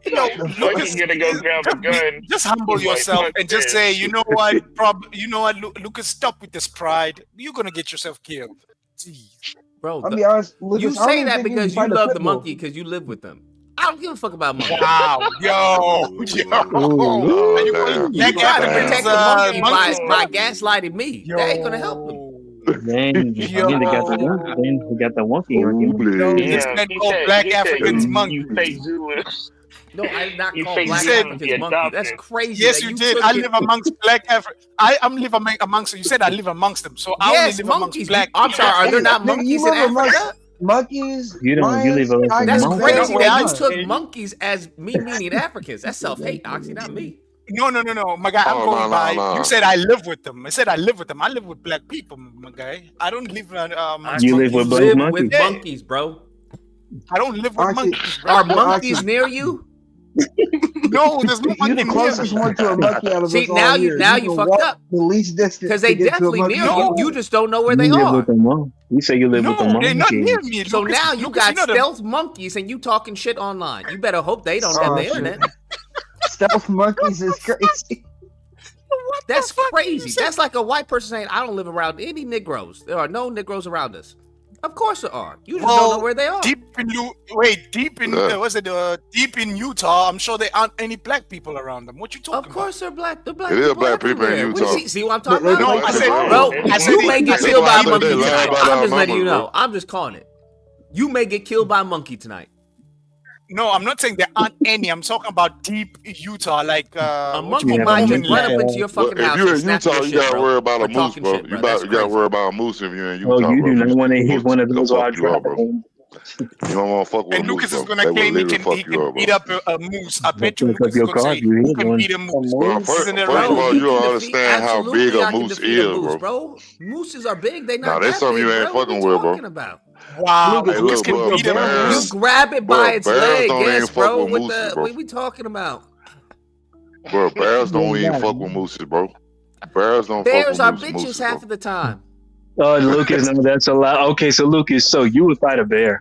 D: You know,
B: Lucas gonna go grab a gun.
D: Just humble
B: He's like,
D: yourself
B: "Fuck
D: and just
B: this."
D: say, you know what, Lucas, stop with this pride. You're gonna get yourself killed. Jeez.
A: Bro,
U: I'll be honest, Lucas,
A: you
U: I don't
A: say
U: even
A: that
U: think you
A: because
U: can
A: you
U: fight a
A: love
U: pit
A: the
U: bull.
A: monkey because you live with them. I don't give a fuck about monkeys.
D: Wow, yo.
A: You try to protect the monkey by gaslighting me. That ain't gonna help him.
E: Dang, he got the monkey argument.
D: This man called black Africans monkeys.
B: Fake Zulus.
A: No, I did not
B: You
A: call
B: fake
A: black
B: Zulus
A: Africans
B: be
A: monkey. That's
B: adopted.
A: crazy.
D: Yes,
A: that
D: you did.
A: took
D: I
A: it.
D: live amongst black Africans. I live amongst them. You said I live amongst them. So I
A: Yes,
D: only live
A: monkeys.
D: amongst black
A: I'm sorry, are there not
U: Nigga,
A: monkeys
U: you
A: in
U: live amongst
A: Africa?
U: monkeys.
E: You don't. You live
U: lions,
E: amongst
U: tigers,
A: That's
E: monkeys.
A: crazy
D: No,
A: that
D: I
A: you
D: said-
A: took monkeys as me meaning Africans. That's self-hate, Oxy, not me.
D: No, my guy. I'm
F: Oh,
D: going
F: no,
D: by.
F: no.
D: You said I live with them. I said I live with them. I live with black people, my guy. I don't live amongst
E: You live
D: monkeys.
E: with black
A: Live
E: monkeys?
A: with monkeys, bro.
D: I don't live with
U: Oxy-
D: monkeys, bro.
A: Are monkeys near you?
D: No, there's no
U: You're
D: monkey
U: the
D: near
U: closest
D: me.
U: one to a monkey out of
A: See,
U: us all
A: now
U: here.
A: you
U: can
A: fucked
U: walk
A: up.
U: the least distance
A: Because they
U: to get to a
A: definitely
U: monkey.
A: near you. You just don't know where
E: You
A: they
E: live
A: are.
E: with them, huh? You say you live with them
D: No, they're not near
E: monkeys.
D: me.
A: So
D: Lucas,
A: now you
D: Lucas,
A: got
D: know the-
A: stealth monkeys and you talking shit online. You better hope they don't have
U: Oh,
A: the
U: shit.
A: internet.
U: Stealth monkeys is crazy.
A: That's crazy. That's like a white person saying, I don't live around any Negroes. There are no Negroes around us. Of course there are. You just don't know where they are.
D: Deep in deep in Utah, I'm sure there aren't any black people around them. What you talking
A: Of course they're black. They're black.
F: It is
A: people
F: black people in
A: everywhere.
F: Utah.
A: See what I'm talking
U: But-
A: about?
D: No, I said,
A: Bro,
D: I said
A: you may get killed by a
F: they
A: monkey
F: lie
A: tonight.
F: about
A: I'm
F: our
A: just letting you
F: numbers,
A: know. I'm just calling it. You may get killed by a monkey tonight.
D: No, I'm not saying there aren't any. I'm talking about deep Utah, like
A: A
D: what
A: monkey
D: you
A: might
D: call
A: just
D: it?
A: run up into your
F: Well,
A: fucking
F: if
A: house
F: you're
A: and
F: in
A: snap
F: Utah,
A: your
F: you
A: shit,
F: gotta
A: bro.
F: worry about
A: For
F: a moose,
A: talking
F: bro.
A: shit,
F: You
A: bro. That's
F: gotta
A: crazy.
F: worry about a moose if you're in Utah,
E: Oh, you
F: bro.
E: do not want to hit
F: Moose
E: one of
F: gonna
E: those while
F: fuck you up, bro.
E: driving.
F: You don't want to fuck with
D: And
F: a moose,
D: Lucas is
F: bro.
D: gonna
F: They will
D: claim he
F: literally
D: can
F: fuck you up, bro.
D: beat up a moose. I bet you
E: Fuck up
D: Lucas is
E: your
D: gonna
E: car
D: say
E: if you
D: who
E: hit
D: can
E: one.
D: beat a moose.
F: Well,
D: Isn't it
F: first of
D: right?
F: all,
A: you
F: you don't
A: can
F: understand how
A: absolutely,
F: big a
A: I can
F: moose
A: defeat a
F: is,
A: moose,
F: bro.
A: bro. Mooses are big. They
F: Nah,
A: not
F: that's
A: that
F: something
A: big,
F: you ain't
A: bro. What
F: fucking
A: you
F: with, bro.
A: talking about?
D: Wow,
U: Lucas,
F: Hey,
D: Lucas
F: look,
D: can
F: bro,
D: beat a
F: bears-
A: You
D: moose.
A: grab it by its
F: bears
A: leg,
F: don't even
A: yes,
F: fuck
A: bro.
F: with
A: With
F: mooses,
A: the
F: bro.
A: what we talking about?
F: Bro, bears don't even fuck with mooses, bro. Bears don't fuck
A: Bears
F: with
A: are
F: mooses,
A: bitches half of the time.
E: Oh, Lucas, no, that's a lot. Okay, so Lucas, so you would fight a bear.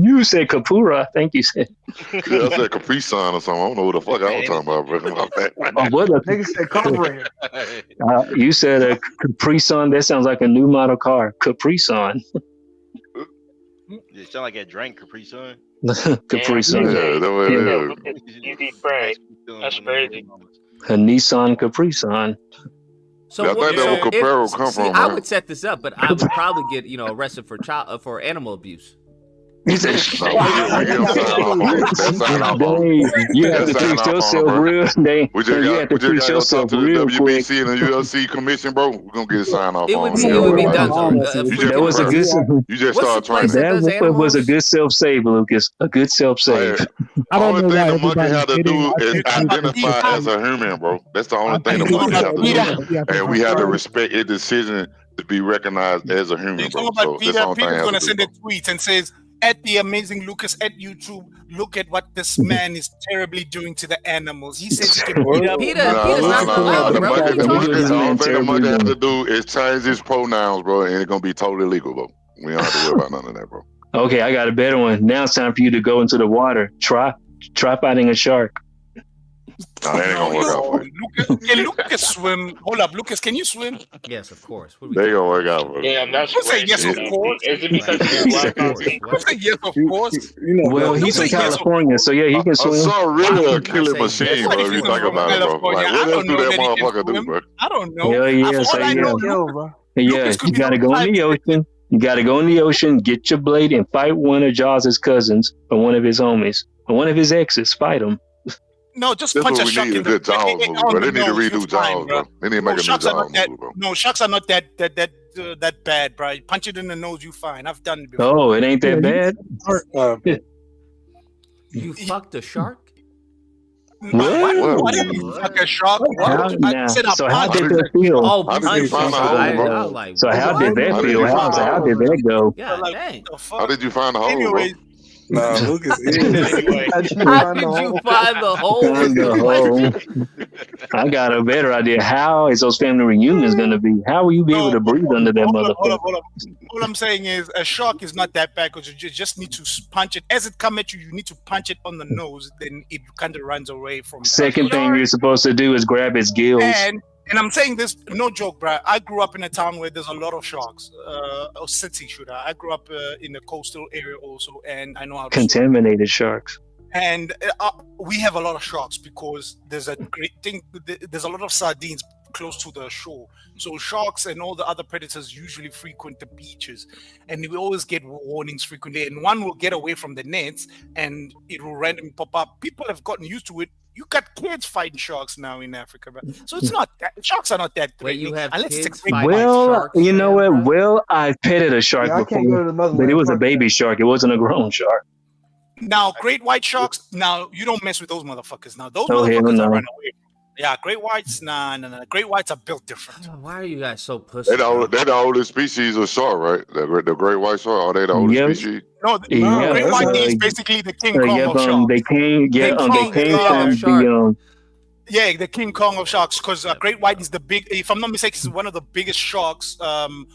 E: You said Kapura. I think you said.
F: Yeah, I said Capri Sun or something. I don't know what the fuck I was talking about, bro. My bad.
E: What a,
U: Nigga said carburetor.
E: you said a Capri Sun. That sounds like a new model car. Capri Sun.
G: It sound like I drank Capri Sun.
E: Capri Sun.
F: Yeah, that way it is.
B: Easy Frank. That's crazy.
E: A Nissan Capri Sun.
A: So
F: Yeah, I think that would Caparo come
A: see,
F: from,
A: I
F: man.
A: would set this up, but I would probably get arrested for animal abuse.
E: He said,
F: No, we get him sign off on it. That's sign off on it.
E: dang, you have
F: That's
E: to
F: sign
E: fix
F: off on it,
E: yourself
F: bro.
E: real. Dang,
F: We
E: you have to
F: just
E: fix
F: gotta go talk
E: yourself
F: to the
E: real quick.
F: WBC and the UFC commission, bro. We're gonna get a sign off
A: It
F: on
A: would
F: it.
A: be
F: You
A: it
F: ain't
A: would
F: worry
A: be
F: about
A: done.
F: it.
A: So,
F: You
E: That
F: just,
E: was a
F: bro,
E: good.
F: you just
A: what's the
F: start trying.
A: place that does
E: That was a
A: animals?
E: good self save, Lucas. A good self save.
V: I don't
F: Only
V: know
F: thing
V: why
F: the monkey
V: everybody's
F: had to
V: hitting.
F: do
V: I
F: is
V: think
F: identify as a human, bro. That's the only thing the
V: think
F: monkey had to do,
V: yeah,
F: and we had to respect his decision to be recognized as a human,
D: You're talking
F: bro.
D: about
F: So that's the only thing I
D: Peter's
F: have
D: gonna
F: to do,
D: send
F: bro.
D: a tweet and says, "At the amazing Lucas at YouTube, look at what this man is terribly doing to the animals. He says he can beat up."
A: Peter's not the loud,
F: The
A: bro. What are
F: monkey,
A: you
F: the
A: talking
F: monkey, the
A: about?
F: only thing the monkey has to do is change his pronouns, bro, and it's gonna be totally legal, bro. We don't have to worry about none of that, bro.
E: Okay, I got a better one. Now it's time for you to go into the water. Try fighting a shark.
F: No, that ain't gonna work out for you.
D: Can Lucas swim? Hold up, Lucas, can you swim?
A: Yes, of course. What are we
F: They
A: talking
F: gonna work out, bro.
B: Damn, that's
D: Don't say yes, of
B: racist.
D: course.
B: Is it because he's black on pink?
D: Don't say yes, of course.
E: Well, he's from California, so yeah, he can
F: A
E: swim.
F: song really a killing
A: say
F: machine,
A: yes,
F: bro.
A: of
F: If you
A: course.
F: think about it, bro.
D: California.
F: Like,
D: I
F: what else
D: don't
F: do
D: know
F: that
D: that he can
F: motherfucker do,
D: swim.
F: bro?
D: I don't know.
E: Hell yeah,
D: All
E: say
D: I know,
E: yeah. Yeah,
D: Lucas could
E: you
D: be
E: gotta
D: the
E: go in the ocean. You gotta go in the ocean, get your blade, and fight one of Jaws' cousins or one of his homies or one of his exes. Fight him.
D: No, just
F: That's
D: punch
F: what
D: a
F: we
D: shark
F: need,
D: in
F: a
D: the
F: good Jaws movie, bro. They need to redo Jaws, bro. They need to make a new
D: sharks are
F: Jaws
D: not that.
F: movie, bro.
D: No, sharks are not that bad, bro. You punch it in the nose, you fine. I've done it before.
E: Oh, it ain't that bad.
A: You fucked a shark?
D: What? You fuck a shark?
E: How,
D: What?
E: now,
D: I said
E: so how
D: punch.
E: did that feel?
A: Oh,
F: How did you
A: punch.
F: find the
A: I
F: hole, bro?
A: was like,
E: So how did that
F: How did
E: feel?
F: you find the
E: How
F: hole?
E: did that go?
A: God dang.
F: How did you find the hole, bro?
D: Anyways,
J: Nah, Lucas is.
B: Anyway.
A: How did you find the hole? Was
E: Find the
A: the
E: hole.
A: question?
E: I got a better idea. How is those family reunions gonna be? How will you be able to breathe under that motherfucker?
D: hold up. All I'm saying is a shark is not that bad because you just need to punch it. As it come at you, you need to punch it on the nose. Then it kind of runs away from that.
E: Second thing you're supposed to do is grab its gills.
D: And I'm saying this, no joke, bro. I grew up in a town where there's a lot of sharks. Or city, should I? I grew up in the coastal area also, and I know how to swim.
E: Contaminated sharks.
D: And we have a lot of sharks because there's a great thing. There's a lot of sardines close to the shore. So sharks and all the other predators usually frequent the beaches, and we always get warnings frequently. And one will get away from the nets, and it will randomly pop up. People have gotten used to it. You got kids fighting sharks now in Africa, bro. So it's not that sharks are not that threatening.
A: Wait, you have
D: unless
A: kids
D: it's a great
A: fighting
D: white
E: Well,
A: sharks,
E: you know
A: man,
E: what?
A: bro?
E: Well, I petted a shark
U: Yeah, I can't go to the
E: before, but
U: motherland
E: it was a
U: park.
E: baby shark. It wasn't a grown shark.
D: Now, great white sharks. Now you don't mess with those motherfuckers. Now those
E: Oh, hell
D: motherfuckers
E: no.
D: are run away. Yeah, great whites. Nah. Great whites are built different.
A: Why are you guys so pussy?
F: They're the oldest species of shark, right? The great white shark. Are they the oldest
E: Yep.
F: species?
D: No,
E: Yeah,
D: great white is
E: uh,
D: basically the King Kong
E: yep,
D: of sharks.
E: they came, yeah,
D: King
E: they
D: Kong
E: came
D: is,
E: from
A: shark.
E: the
D: Yeah, the King Kong of sharks, because great white is the big. If I'm not mistaken, is one of the biggest sharks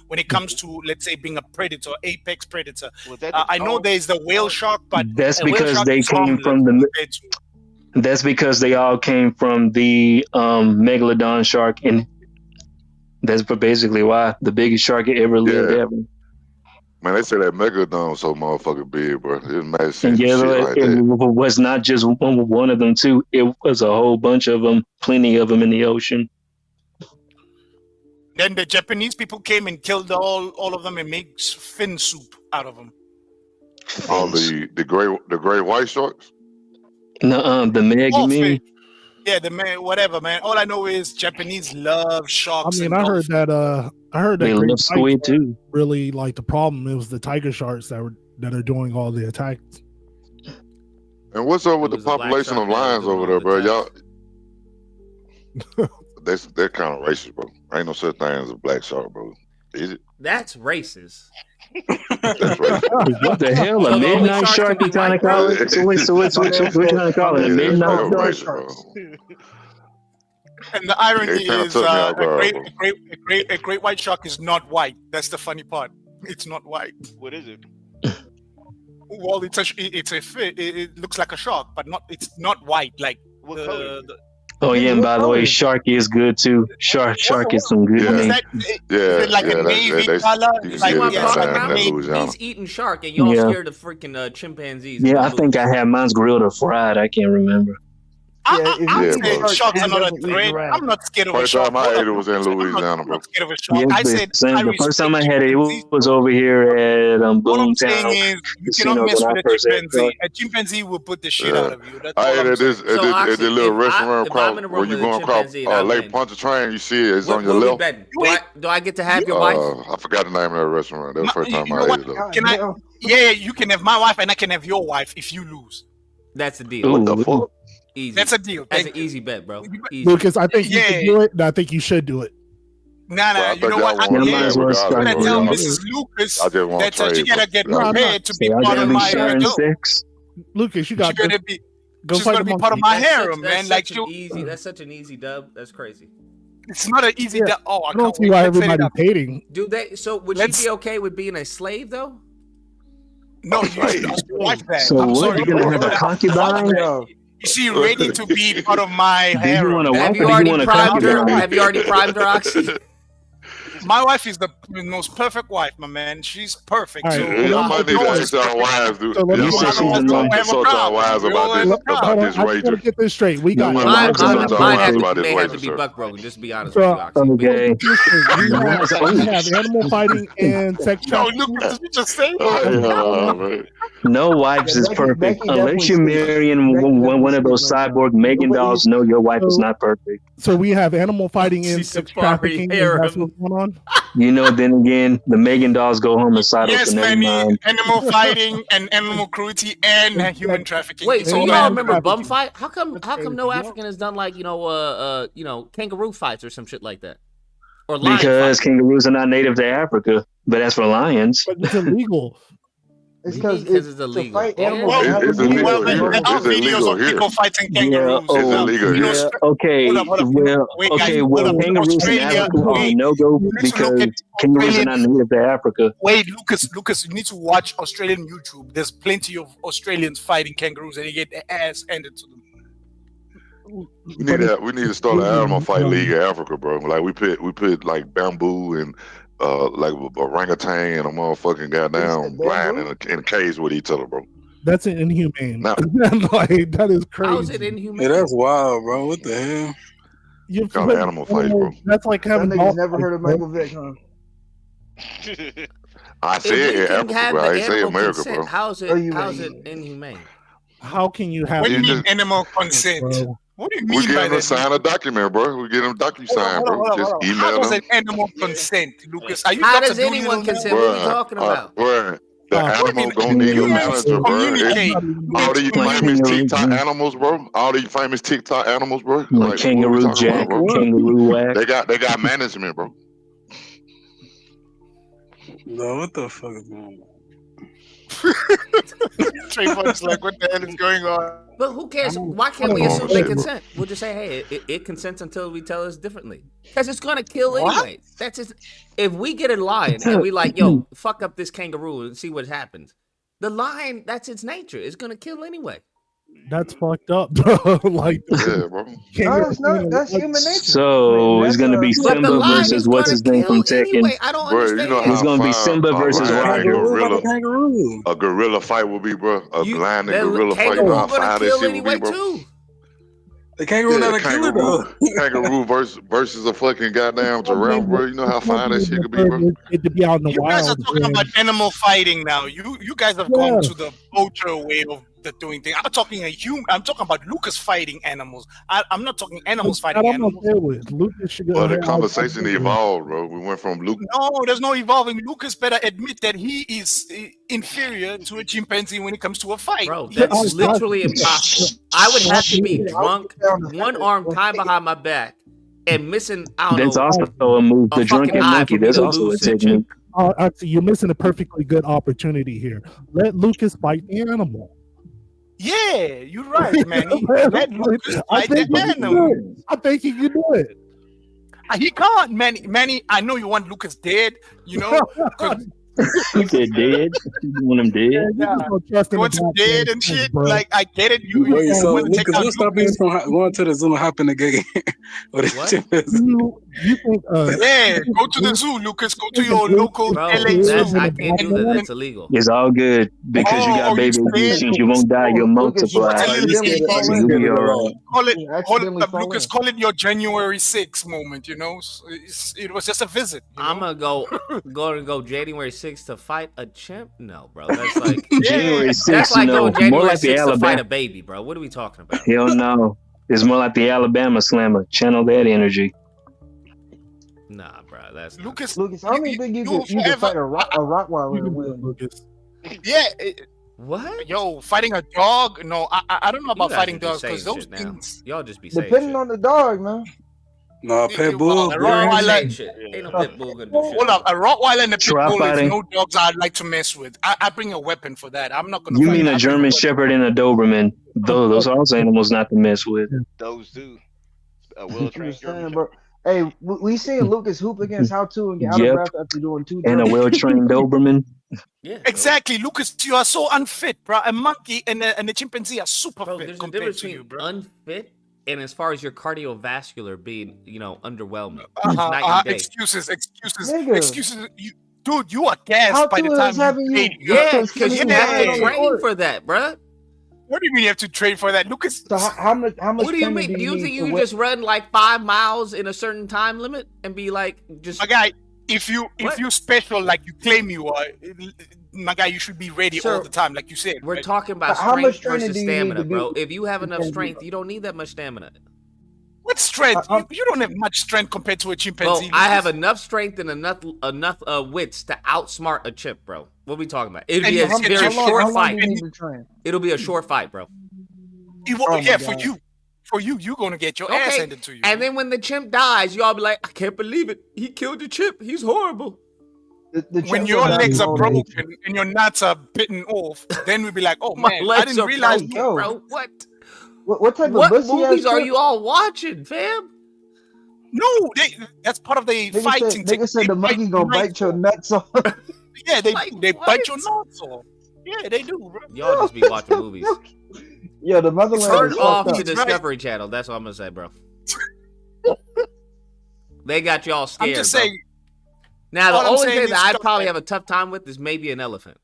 D: when it comes to, let's say, being a predator, apex predator. I know there's the whale shark, but
E: That's
D: a whale
E: because
D: shark
E: they
D: is
E: came
D: harmless
E: from the.
D: compared to-
E: That's because they all came from the megalodon shark, and that's basically why the biggest shark ever lived
F: Yeah.
E: ever.
F: Man, they say that megalodon was so motherfucking big, bro. It's massive
E: And
F: shit
E: yeah,
F: like
E: it
F: that.
E: was not just one of them too. It was a whole bunch of them, plenty of them in the ocean.
D: Then the Japanese people came and killed all of them and made fin soup out of them.
F: Oh, the gray white sharks.
E: Nuh-uh, the Meg, you mean?
D: Yeah, the man, whatever, man. All I know is Japanese love
V: I
D: sharks.
V: mean,
D: and
V: I heard
D: dolphins.
V: that
E: They
V: great
E: love squid
V: whites
E: too.
V: really like the problem. It was the tiger sharks that are doing all the attacks.
F: And what's up with the
A: was the black
F: population
A: shark
F: of
A: that was
F: lions
A: doing
F: over
A: all
F: there,
A: the
F: bro? Y'all, they're kind of racist, bro. Ain't no such thing as a black shark, bro. Is it?
A: That's racist.
F: That's racist.
E: What the hell?
A: So
E: A
A: the only
E: midnight
A: shark
E: shark?
A: can
E: You
A: be
E: trying to
A: white,
E: call
A: bro?
E: it? So what you trying to call it? A
F: Yeah,
E: midnight
F: that's
E: shark?
F: racist, bro.
D: And the irony
F: It kinda
D: is,
F: took me off guard,
D: a great white shark is not white. That's the funny part. It's not white.
G: What is it?
D: Well, it's a fish. It looks like a shark, but not. It's not white. Like
G: What color?
E: Oh yeah, and by the way, shark is good too. Shark is some good
F: Yeah.
E: meat.
F: Yeah,
D: it like a navy color?
F: You can
D: Like,
F: get it
D: yeah, it's
F: down
D: like
F: there
D: a
F: in
D: navy-
F: Louisiana.
A: He's eating shark, and y'all
E: Yeah.
A: scared of freaking chimpanzees.
E: Yeah, I think I had mine's grilled or fried. I can't remember.
F: Yeah,
D: said
F: bro.
D: sharks are not a
U: doesn't eat
D: threat.
U: giraffe.
D: I'm not scared of a
F: First
D: shark.
F: time I
D: Hold
F: ate
D: up,
F: it was in
D: I'm
F: Louisiana,
D: not
F: bro.
D: scared of a shark.
E: Yes,
D: I
E: but
D: said I
E: the first time I
D: respect
E: had it,
D: chimpanzees.
E: it was over here at
D: What I'm saying
E: Boomtown
D: is, you cannot
E: Casino
D: mess
E: when I
D: with a
E: first had
D: chimpanzee.
E: it.
D: A chimpanzee will put the shit
F: Yeah.
D: out of you. That's
F: I
D: all
F: ate
D: I'm
F: at
D: saying.
F: this
A: So
F: at the
A: Oxy,
F: little restaurant
A: if I'm in a
F: when
A: room
F: you
A: with a
F: going across
A: chimpanzee and I
F: Lake
A: win,
F: Pontchartrain, you see it. It's on your
A: what we
F: left.
A: betting? Do I get to have your wife?
F: I forgot the name of that restaurant. That was the first time
D: You
F: I
D: know
F: ate
D: what?
F: it though.
D: Can I? Yeah, you can have my wife and I can have your wife if you lose.
A: That's the deal.
F: What the fuck?
A: Easy.
D: That's a deal.
A: That's
D: Thank
A: an easy bet, bro. Easy.
V: Lucas, I think you
D: Yeah.
V: should do it, and I think you should do it.
D: Nah,
F: Well, I
D: you
F: think
D: know
F: y'all
D: what?
F: want to
E: might
F: do
E: as
F: that
E: well
F: regardless,
E: start
D: I'm gonna
F: bro.
D: tell
E: doing
F: Y'all-
D: Mrs. Lucas
F: I just want
D: that
F: to trade.
D: she gotta get
V: No, I'm
D: prepared
V: not.
D: to
E: So
D: be
E: y'all
D: part
E: gonna
D: of
E: be
D: my.
E: sharing sex?
V: Lucas, you
D: She
V: got
D: gonna
V: this.
D: be.
V: Go
D: She's
V: fight
D: gonna
V: the
D: be part of my
V: monkey.
D: harem, man. Like
A: That's such an easy dub. That's crazy.
D: it's not an easy.
V: Yeah.
D: Oh, I
V: I don't
D: can't
V: see
D: wait.
V: why
D: Let's set it
V: everybody's
D: up.
V: hating.
A: Do they? So would
D: Let's-
A: she be okay with being a slave though?
D: No, you should ask your wife that.
E: So
D: I'm
E: what?
D: sorry.
E: You're gonna have a concubine?
D: Is she ready to be part of my
E: Do you want a
D: harem?
E: wife
A: Have
E: or
A: you
E: do you
A: already
E: want a
A: primed her?
E: concubine?
A: Have you already primed her, Oxy?
D: My wife is the most perfect wife, my man. She's perfect.
V: All right,
D: So
V: well,
F: Y'all
V: let
F: might
V: me
F: need to
V: get
F: ask
V: this
F: y'all wives.
V: So let me
E: You
V: get
E: said
V: this
E: she's a
V: straight.
F: Consult y'all wives about this
V: Hold on, I just want
F: wager.
V: to get this straight. We got
E: Yeah,
F: Y'all might
E: wives
F: want
E: are
F: to
E: not
F: consult y'all wives
E: perfect.
F: about this
A: may have
F: wager,
A: to be
F: sir.
A: buck broken. Just to be honest
V: So,
A: with you, Oxy.
E: Okay.
V: we have animal fighting and sex
D: No,
V: trafficking.
D: Lucas, did you just say
F: Oh, yeah, man.
E: No wives is
U: Becky
E: perfect unless
U: definitely
E: you're
U: speaks.
E: marrying
U: Becky
E: one
U: definitely
E: of those
U: speaks right now.
E: cyborg Megan dolls. No, your wife is
V: So-
E: not perfect.
V: So we have animal fighting and
A: She's
V: sex
A: Safari
V: trafficking. And that's
A: harem.
V: what's going on.
E: You know, then again, the Megan dolls go homicidal,
D: Yes,
E: so never
D: Manny.
E: mind.
D: Animal fighting and animal cruelty and human trafficking.
A: Wait,
D: It's
A: so
D: all
A: y'all
D: bad.
A: remember bum
V: trafficking.
A: fight? How come
V: crazy.
A: no African has done like kangaroo fights or some shit like that? Or lion
E: Because
A: fights?
E: kangaroos are not native to Africa. But as for lions,
V: But it's illegal.
U: It's
A: Because
U: because
A: it's
U: to
A: illegal.
U: fight
A: Yeah.
U: animals.
D: Well,
U: in
F: It's
U: Africa,
F: illegal
D: there
F: here.
D: are
F: It's
D: videos
F: illegal
D: of
F: here.
D: people fighting
E: yeah,
D: kangaroos.
F: It's illegal
D: You know,
F: here.
E: okay,
D: hold up.
E: well,
D: Wait, guys,
E: okay,
D: hold
E: well,
D: up.
E: kangaroos in
D: Australia,
E: Africa are a
D: wait.
E: no-go
D: You need to look
E: because
D: at
E: kangaroos are
D: Australian.
E: not native to Africa.
D: Wait, Lucas, you need to watch Australian YouTube. There's plenty of Australians fighting kangaroos and they get their ass handed to them.
F: We need to start an animal fight league in Africa, bro. Like we put like bamboo and like orangutan and a motherfucking goddamn lion in a cage with each other, bro.
V: That's inhumane.
F: Nah.
V: Like, that is crazy.
A: How is it inhumane?
J: Yeah, that's wild, bro. What the hell?
V: You're
F: Kind of animal fights, bro.
V: That's like
U: Y'all
V: having
U: niggas
V: dog
U: never heard of
V: fights,
U: Michael Vick, huh?
F: I
A: If
F: said
A: we
F: in
A: can
F: Africa,
A: have
F: bro.
A: the
F: I ain't say
A: animal
F: America,
A: consent,
F: bro.
A: how's
U: Oh, you
A: it
U: ain't.
A: inhumane?
V: How can you have
D: What do you
F: You
D: mean
F: just-
D: animal consent?
V: bro?
D: What do you
F: We
D: mean
F: get
D: by
F: them to
D: that?
F: sign a document, bro. We get them DocuSign, bro. Just
D: How
F: email
D: does
F: them.
D: an animal consent, Lucas? Are you
A: How
D: Dr.
A: does anyone
D: Doolittle now?
A: consent? What are we talking about?
F: Bruh, the
V: What do
D: you
F: animal
D: mean?
F: gonna need a
D: Humans
F: manager, bro.
D: communicate.
F: All these
E: Like
F: famous
E: kangaroo
F: TikTok
E: Jack.
F: animals, bro. All these famous TikTok animals, bro.
E: Like
F: Like what we
E: kangaroo
F: talking about,
E: jack,
F: bro?
E: kangaroo whack.
F: They got management, bro.
J: No, what the fuck is going on?
D: Trayvon's like, what the hell is going on?
A: But who cares? Why can't we assume they consent? We'll just say, hey, it consents until we tell us differently. Because it's gonna kill anyway. That's just if we get a lion and we like, yo, fuck up this kangaroo and see what happens. The lion, that's its nature. It's gonna kill anyway.
V: That's fucked up, bro. Like,
F: Yeah, bro.
U: No, it's not. That's human nature.
E: So it's gonna be
A: But the
E: Simba
A: lion
E: versus
A: is
E: what's
A: gonna
E: his name from
A: kill
E: Tekken.
A: anyway. I don't
F: Bro,
A: understand.
F: you know
E: It's
F: how
E: gonna be
F: fire
E: Simba
F: a
E: versus
F: lion and
E: Ryan.
J: Kangaroo.
F: a gorilla fight will be, bro. A lion and gorilla fight. You
A: Kangaroo
F: know how
A: gonna
F: fire that
A: kill
F: shit will
A: anyway
F: be, bro.
A: too.
J: The kangaroo not a killer though.
F: Kangaroo versus a fucking goddamn giraffe, bro. You know how fire that shit could be, bro.
V: It to be out in the
D: You
V: wild.
D: guys are talking
V: and-
D: about animal fighting now. You guys have gone to the vulture way of the doing thing. I'm talking about Lucas fighting animals. I'm not talking animals
V: That
D: fighting
V: I'm
D: animals.
V: okay with. Lucas should go
F: Well, the
V: ahead.
F: conversation evolved, bro. We went from Luke.
D: No, there's no evolving. Lucas better admit that he is inferior to a chimpanzee when it comes to a fight.
A: Bro, that's literally impossible. I would have to be drunk, one arm tied behind my back, and missing, I don't
E: That's
A: know,
E: also a move.
A: a
E: The
A: fucking
E: drunken
A: eye
E: monkey.
A: for me
E: That's
A: to
E: also a
A: lose that
E: technique.
V: Actually, you're missing a perfectly good opportunity here. Let Lucas fight the animal.
D: Yeah, you're right, man. Let Lucas
V: I
D: fight
V: think
D: the
V: he can do
D: animal.
V: it. I think he can do it.
D: He can't, Manny. I know you want Lucas dead, you know,
E: You said dead. You want him dead?
D: You want him dead and shit? Like, I get it. You
J: Wait, so
D: want to take
J: Lucas,
D: out
J: what's stopping you from going to the zoo and hopping the gate?
A: What?
V: You think?
D: Yeah, go to the zoo, Lucas. Go to your local
A: Bro,
D: LA zoo.
A: I can't do that. That's illegal.
E: It's all good because you got baby additions. You won't die. You'll multiply. You'll be all right.
D: Call it, hold up, Lucas. Call it your January 6th moment. You know, it was just a visit.
A: I'm gonna go January 6th to fight a chimp. No, bro, that's like
E: January 6th.
A: that's like
E: No,
A: going January
E: more like the
A: 6th to fight
E: Alabama.
A: a baby, bro. What are we talking about?
E: Hell no. It's more like the Alabama Slammer. Channel that energy.
A: Nah, bro, that's
D: Lucas.
U: Lucas, I don't think you could fight a Rottweiler and win.
V: Lucas.
D: Yeah.
A: What?
D: Yo, fighting a dog? No, I don't know about
A: guys
D: fighting
A: are just
D: dogs because
A: saying
D: those
A: shit now.
D: things.
A: Y'all just be saying
U: Depending
A: shit.
U: on the dog, man.
J: No, pit bull.
D: A
A: Y'all ain't saying
D: Rottweiler.
A: shit. Ain't no pit bull gonna do shit.
D: Hold up, a Rottweiler and a pit
E: Try
D: bull is
E: fighting.
D: no dogs I'd like to mess with. I bring a weapon for that. I'm not gonna.
E: You
D: fight
E: mean
D: that.
E: a
D: I bring
E: German
D: weapon.
E: Shepherd and a Doberman? Those are also animals not to mess with.
G: Those two. A
U: You
G: well-trained German
U: understand, bro? Hey, we seen Lucas hoop against How To and get out of
E: Yep.
U: breath after doing 2
E: And a
U: jumps.
E: well-trained Doberman.
A: Yeah,
D: Exactly, Lucas. You are so unfit, bro. A monkey and a chimpanzee are super
A: bro.
D: fit
A: There's a
D: compared
A: difference
D: to you,
A: between
D: bro.
A: unfit and as far as your cardiovascular being, underwhelming. It's night and day.
D: Excuses.
U: Nigga.
D: Dude, you are gassed
U: How
D: by
U: To
D: the
U: is
D: time
U: having
D: you
U: you.
D: played.
A: Yeah, because you have to
U: on the
A: train
U: court.
A: for that, bruh.
D: What do you mean you have to train for that, Lucas?
U: So how much?
A: What do you
U: training
A: mean? Do you
U: need
A: think
U: to
A: you can
U: win?
A: just run like 5 miles in a certain time limit and be like, just
D: My guy, if you special like you claim you are, my guy, you should be ready
A: Sir,
D: all the time, like you said.
A: we're
D: right?
A: talking about
U: How much
A: strength
U: training
A: versus
U: do you need
A: stamina,
U: to
A: bro.
U: do
A: If you have enough
U: to
A: strength, you don't need that much stamina.
D: What strength? You don't have much strength compared to a
A: Bro,
D: chimpanzee.
A: I have
D: Lucas.
A: enough strength and enough wits to outsmart a chimp, bro. What are we talking about? It'll
D: And
A: be
D: you
A: a
D: can
A: very
D: just-
A: short
U: How long
A: fight.
U: do you need to train?
A: It'll be a short fight, bro.
U: Oh my
D: Yeah,
U: God.
D: for you, you're gonna get your ass
A: Okay,
D: handed to you.
A: and then when the chimp dies, y'all be like, I can't believe it. He killed the chimp. He's horrible.
U: The
D: when
U: chimps
D: your
U: are
D: legs are
U: old
D: broken
U: age.
D: and your nuts are bitten off, then we'll be like, oh
A: My
D: man, I
A: legs
D: didn't
A: are
D: realize.
A: broken,
U: Yo.
A: bro. What?
U: What type
A: What
U: of pussy
A: movies
U: ass
A: are
U: chimp?
A: you all watching, fam?
D: No, that's part of the fighting.
U: Nigga said the monkey gonna bite your nuts off.
D: Yeah, they
A: Like,
D: they
A: what?
D: bite your nuts off. Yeah, they do, bro.
A: Y'all just be watching movies.
U: Yo, the motherland
A: Turn
U: is
A: off
U: fucked
A: the
U: up.
A: Discovery Channel. That's what I'm gonna say, bro. They got y'all scared,
D: I'm just
A: bro.
D: saying.
A: Now, the
D: all I'm
A: only
D: saying
A: thing
D: is
A: that I'd
D: stuff
A: probably
D: that-
A: have a tough time with is maybe an elephant.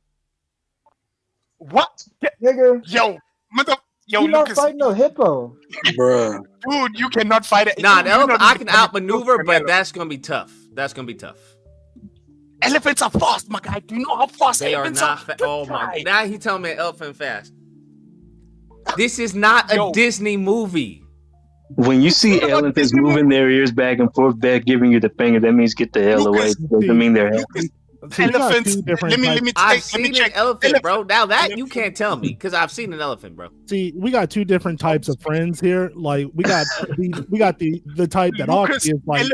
D: What?
U: Nigga,
D: Yo,
U: you not
D: Lucas,
U: fighting no hippo.
J: Bruh.
D: dude, you cannot fight it.
A: Nah,
D: You-
A: the
D: you're
A: elephant,
D: not
A: I
D: even
A: can
D: coming
A: outmaneuver,
D: close to an
A: but
D: elephant.
A: that's gonna be tough. That's gonna be tough.
D: Elephants are fast, my guy. Do you know how fast
A: They are
D: elephants
A: not.
D: are?
A: Oh my! Now he telling me an elephant fast. This is not a
D: Yo.
A: Disney movie.
E: When you see elephants moving their ears back and forth, back giving you the finger, that means get the hell away. Doesn't mean they're happy.
V: See, we got
D: Elephants.
V: two different
D: Let me
A: I've
D: check. Let me
A: seen an
D: check.
A: elephant, bro. Now that you can't tell me because I've seen an elephant, bro.
V: See, we got two different types of friends here. Like we got the type that
D: Lucas,
V: Oxy is like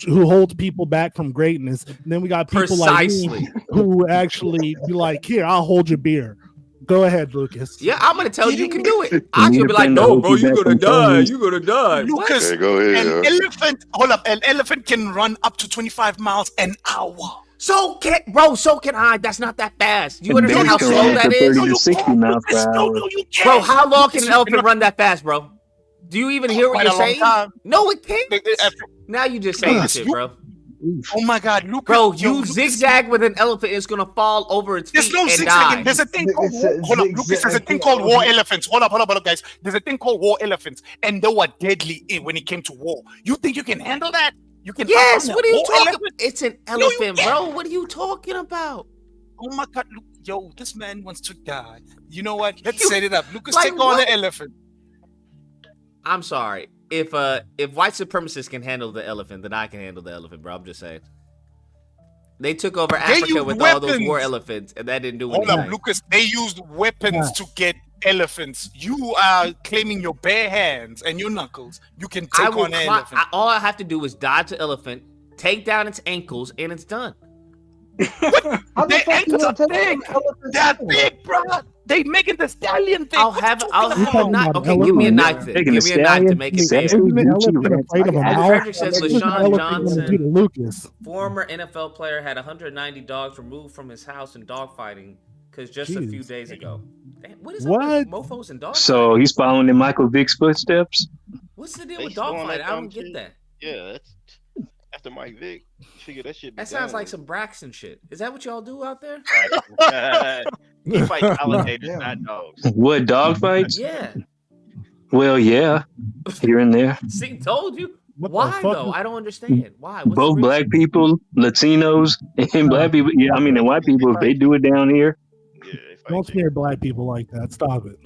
V: who holds people back from greatness. And then we got people
A: Precisely.
V: like me who actually be like, "Here, I'll hold your beer." Go ahead, Lucas.
A: Yeah, I'm gonna tell you you can do it.
E: You
A: I'm
E: need
A: gonna
E: a
A: be like,
E: friend to
A: no,
E: hold
A: bro,
E: you
A: you're
E: back
A: gonna
E: from
A: die.
E: foes.
A: You're gonna die. What?
D: Lucas,
F: Okay, go ahead.
D: an
F: yeah.
D: elephant. Hold up, an elephant can run up to 25 miles an hour.
A: So can I. That's not that fast. You
E: And
A: understand
E: babies
A: how
E: can
A: slow
E: run
A: that
E: for
A: is?
E: 30 to 60 miles per hour.
D: No, you can't.
A: Bro, how long can
D: Lucas,
A: an
D: you
A: elephant
D: cannot-
A: run that fast, bro? Do you even hear what
D: Quite
A: you're
D: a long
A: saying?
D: time.
A: No, it can't.
D: Uh,
A: Now you just saying
D: Lucas,
A: shit,
D: you-
A: bro.
D: Oh my God, Lucas.
A: Bro,
D: yo,
A: you
D: Lucas,
A: zigzag with an elephant, it's gonna fall over its
D: There's
A: feet
D: no
A: and
D: zigzagging.
A: die.
D: There's a thing called
U: Nigga
D: hold up,
U: said
D: Lucas. There's a thing
U: zigzag.
D: called war elephants. Hold up, guys. There's a thing called war elephants, and they were deadly when it came to war. You think you can handle that? You can.
A: Yes,
D: outrun a
A: what are you
D: war
A: talking
D: elephant?
A: about? It's an
D: you
A: elephant,
D: can't.
A: bro. What are you talking about?
D: Oh my God, yo, this man wants to die. You know what? Let's set it up. Lucas,
A: like
D: take on
A: what?
D: the elephant.
A: I'm sorry. If white supremacists can handle the elephant, then I can handle the elephant, bro. I'm just saying. They took over Africa
D: used
A: with all those
D: weapons.
A: war elephants, and that didn't do
D: Hold
A: anything.
D: up, Lucas. They used weapons to get elephants. You are claiming your bare hands and your knuckles. You can
A: I
D: take
A: will
D: on an
A: climb,
D: elephant.
A: all I have to do is dodge the elephant, take down its ankles, and it's done.
U: How the
D: Their
U: fuck you
D: ankles are
U: gonna take
D: big.
U: an elephant's
D: They're
U: ankle?
D: big, bro. They making the stallion thing.
A: I'll
D: What
A: have
D: you
A: I'll
D: talking
A: have a
D: about?
A: knife.
V: about
A: Okay, give me a
V: elephant.
A: knife then.
E: Taking
A: Give
E: a
A: me a knife to
E: stallion.
A: make it
V: Isn't
A: fair.
V: the elephant afraid of a mouse?
A: Frederick says
V: Isn't the
A: LaShawn
V: elephant gonna beat a
A: Johnson,
V: Lucas?
A: former NFL player, had 190 dogs removed from his house in dogfighting because just a few
V: Jeez.
A: days ago. Damn, what is up
V: What?
A: with mofos and dogfighting?
E: So he's following in Michael Vick's footsteps.
A: What's the deal
G: They
A: with
G: still on
A: dogfighting?
G: that
A: I don't
G: dumb
A: get
G: shit?
A: that.
G: Yeah, that's after Mike Vick. Figure that shit.
A: That sounds like some Braxton shit. Is that what y'all do out there?
G: He fights alligators, not dogs.
E: What, dog fights?
A: Yeah.
E: Well, yeah, here and there.
A: See, told you.
V: What the
A: Why
V: fuck
A: though?
V: is-
A: I don't understand. Why? What's the
E: Both
A: reason?
E: black people, Latinos, and black people. Yeah, I mean, and white people, if they do it down here.
G: Yeah, they fight
V: Don't smear black people like that. Stop it.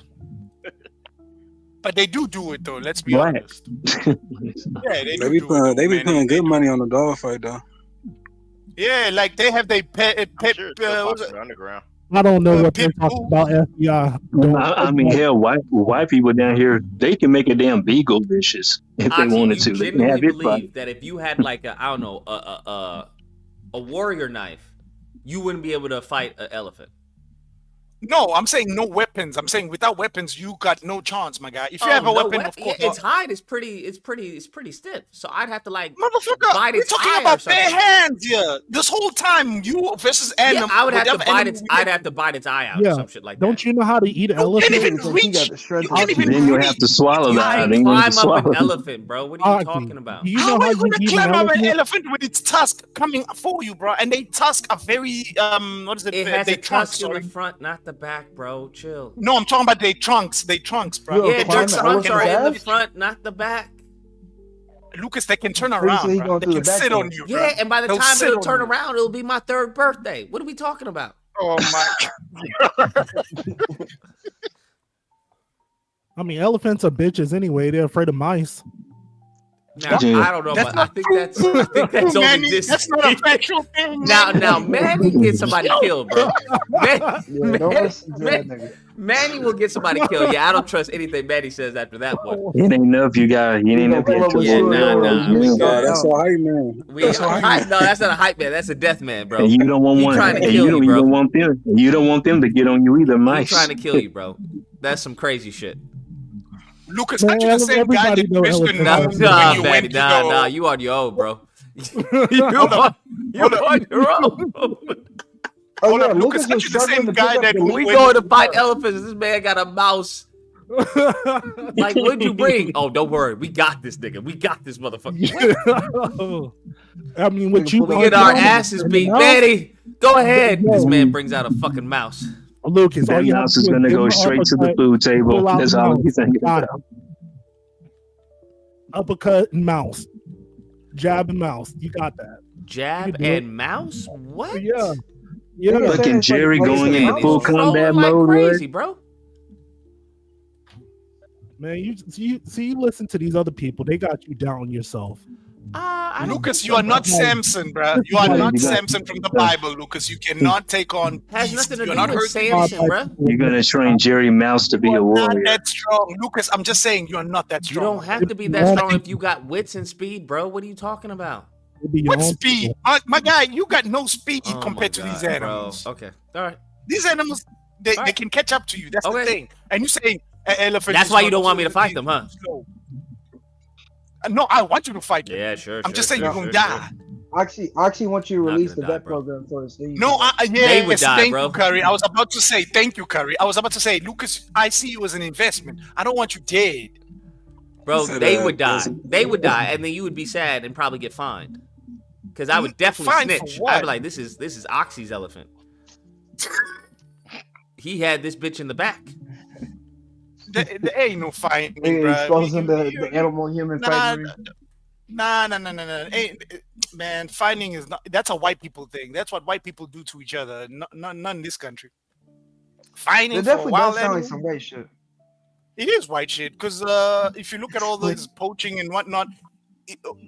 D: But they do it though. Let's be
E: Black.
D: honest. Yeah, they
J: They be
D: do
J: putting
D: it,
J: they be
D: man.
J: putting good money on the dog fight though.
D: Yeah, like they have their pet.
G: I'm sure it's still
D: What's it?
G: popular underground.
V: I don't know what they're talking about. FBI.
E: I mean, hell, white people down here, they can make a damn beagle vicious if they
A: Oxy,
E: wanted
A: you
E: to. They can have
A: genuinely
E: it fight.
A: believe that if you had like a, I don't know, a warrior knife, you wouldn't be able to fight an elephant.
D: No, I'm saying no weapons. I'm saying without weapons, you got no chance, my guy. If you have a
A: no
D: weapon, of course.
A: yeah, its hide is pretty stiff. So I'd have to like
D: Motherfucker,
A: bite
D: we're
A: its
D: talking
A: eye or
D: about
A: something.
D: bare hands here. This whole time, you versus animal.
A: Yeah, I would have to
D: whatever
A: bite
D: animal
A: its.
D: we
A: I'd
D: get-
A: have to bite its eye out or
V: Yeah.
A: some shit like that.
V: Don't you know how to eat an
D: You
V: elephant?
D: can't even
U: Because he got
D: reach.
U: the strength
D: You
U: to
D: can't even
E: Then you'll
D: reach.
E: have to swallow
A: You
E: that.
A: can
E: Then you'll have to
A: climb up
E: swallow
A: an
E: it.
A: elephant, bro. What are you
V: Oxy,
A: talking about?
V: do you
D: How
V: know
D: are you
V: how
D: gonna
V: you eat an
D: climb up an
V: elephant?
D: elephant with its tusk coming for you, bro? And they tusk are very what is it?
A: It has
D: They
A: a tusk in
D: sorry.
A: the front, not the back, bro. Chill.
D: No, I'm talking about they trunks. They trunks, bro.
U: Yo,
A: Yeah,
D: They
U: climb
A: their
U: the
D: trunks
A: trunks
D: can
A: are
U: elephant's
A: in the
U: ass?
A: front, not the back.
D: Lucas, they can turn
U: So you say
D: around,
U: he
D: bro.
U: going
D: They
U: through the
D: can
U: back
D: sit
U: door?
D: on you,
A: Yeah,
D: bro.
A: and by the
D: They'll
A: time
D: sit
A: it'll
D: on
A: turn
D: you.
A: around, it'll be my 3rd birthday. What are we talking about?
D: Oh my!
V: I mean, elephants are bitches anyway. They're afraid of mice.
A: Now
E: Yeah.
A: I don't know,
D: That's
A: but
D: not
A: I think that's only
D: Manny,
A: this.
D: that's not a factual thing.
A: Now, Manny get somebody killed, bro.
U: Yeah, don't listen to that nigga.
A: Manny will get somebody killed. Yeah, I don't trust anything Manny says after that one.
E: It ain't enough. You got. It ain't enough.
U: gonna pull up with
A: Yeah,
U: Sure,
A: nah,
U: no,
A: we
U: man.
A: good.
J: Yeah, that's all hype man.
A: We
J: That's all hype man.
A: no, that's not a hype man. That's a death man, bro.
E: And you don't want
A: He
E: one.
A: trying to
E: And
A: kill
E: you don't
A: you, bro.
E: even want them. You don't want them to get on you either,
A: He's
E: mice.
A: trying to kill you, bro. That's some crazy shit.
D: Lucas, aren't you the same guy
V: everybody
D: that
V: know
D: used to
V: elephants
A: Nah,
V: are
D: know
V: bitches.
A: nah,
D: when you
A: Manny,
D: went to
A: nah,
D: go?
A: nah. You on your own, bro. you on your own.
U: Oh
D: Hold
U: yeah,
D: up, Lucas,
U: Lucas
D: aren't
U: was
D: you the
U: struggling
D: same
U: to
D: guy
U: pick up
D: that
U: the
D: we
A: We
U: lead.
A: going to fight elephants. This man got a mouse. Like, what'd you bring? Oh, don't worry. We got this nigga. We got this motherfucker.
V: I mean, what you
A: We get our asses beat. Manny, go ahead.
V: Yo.
A: This man brings out a fucking mouse.
V: Lucas, all
E: That
V: you have
E: mouse
V: to
E: is
V: do
E: gonna
V: give
E: go
V: him an
E: straight to the
V: uppercut,
E: food table.
V: pull out
E: That's
V: the
E: all
V: mouse.
E: he's thinking
V: Got
E: about.
V: it. Uppercut and mouse. Jab and mouse. You got that.
A: Jab
V: You do it.
A: and mouse? What?
V: Yeah. Yeah.
U: Nigga
E: Look
U: said
E: at
U: it's like
E: Jerry
U: a
E: going
U: PlayStation
E: into full
U: console.
E: combat
A: like
E: mode.
A: crazy, bro.
V: Man, you listen to these other people. They got you down yourself.
A: I don't
D: Lucas,
A: think
D: you
A: so,
D: are not
A: bro.
D: Samson, bro. You are
E: Yeah,
D: not
E: you got-
D: Samson from the Bible, Lucas. You cannot take on
A: Has
D: beasts.
A: nothing to
D: You're
A: do
D: not
A: with
D: hurting.
A: Samson, bro.
E: You're gonna train Jerry Mouse to be
D: You
E: a
D: are not
E: warrior.
D: that strong, Lucas. I'm just saying you are not that
A: You
D: strong.
A: don't have to be that strong if you got wits and speed, bro. What are you talking about?
D: What speed, my guy? You got no speed
A: Oh my
D: compared to these
A: God,
D: animals.
A: bro. Okay, all right.
D: These animals, they can catch up to you. That's
A: Okay.
D: the thing. And you saying an elephant?
A: That's
D: is
A: why you
D: not
A: don't want me to
D: so
A: fight them, huh?
D: slow. No, I want you to fight them.
A: Yeah, sure.
D: I'm just saying
A: sure,
D: you're
A: sure,
D: gonna
A: sure.
D: die.
U: Oxy wants you to
A: Not
U: release
A: gonna
U: the
A: die,
U: vet
A: bro.
U: program so it's easy.
D: No,
A: They would
D: yes,
A: die,
D: thank
A: bro.
D: you, Curry. I was about to say thank you, Curry. I was about to say, Lucas, I see you as an investment. I don't want you dead.
A: Bro,
J: said,
A: they would die.
J: listen.
A: They would die, and then you would be sad and probably get fined. Because I would definitely
D: Fined for
A: snitch.
D: what?
A: I'd be like, this is Oxy's elephant. He had this bitch in the back.
D: There ain't no fighting,
U: Nigga
D: bro.
U: exposing the animal human fighting.
D: Nah. Man, fighting is not. That's a white people thing. That's what white people do to each other. None in this country. Fighting
U: It
D: for a
U: definitely
D: wild
U: does sound like
D: animal.
U: some white shit.
D: It is white shit because if you look at all this poaching and whatnot,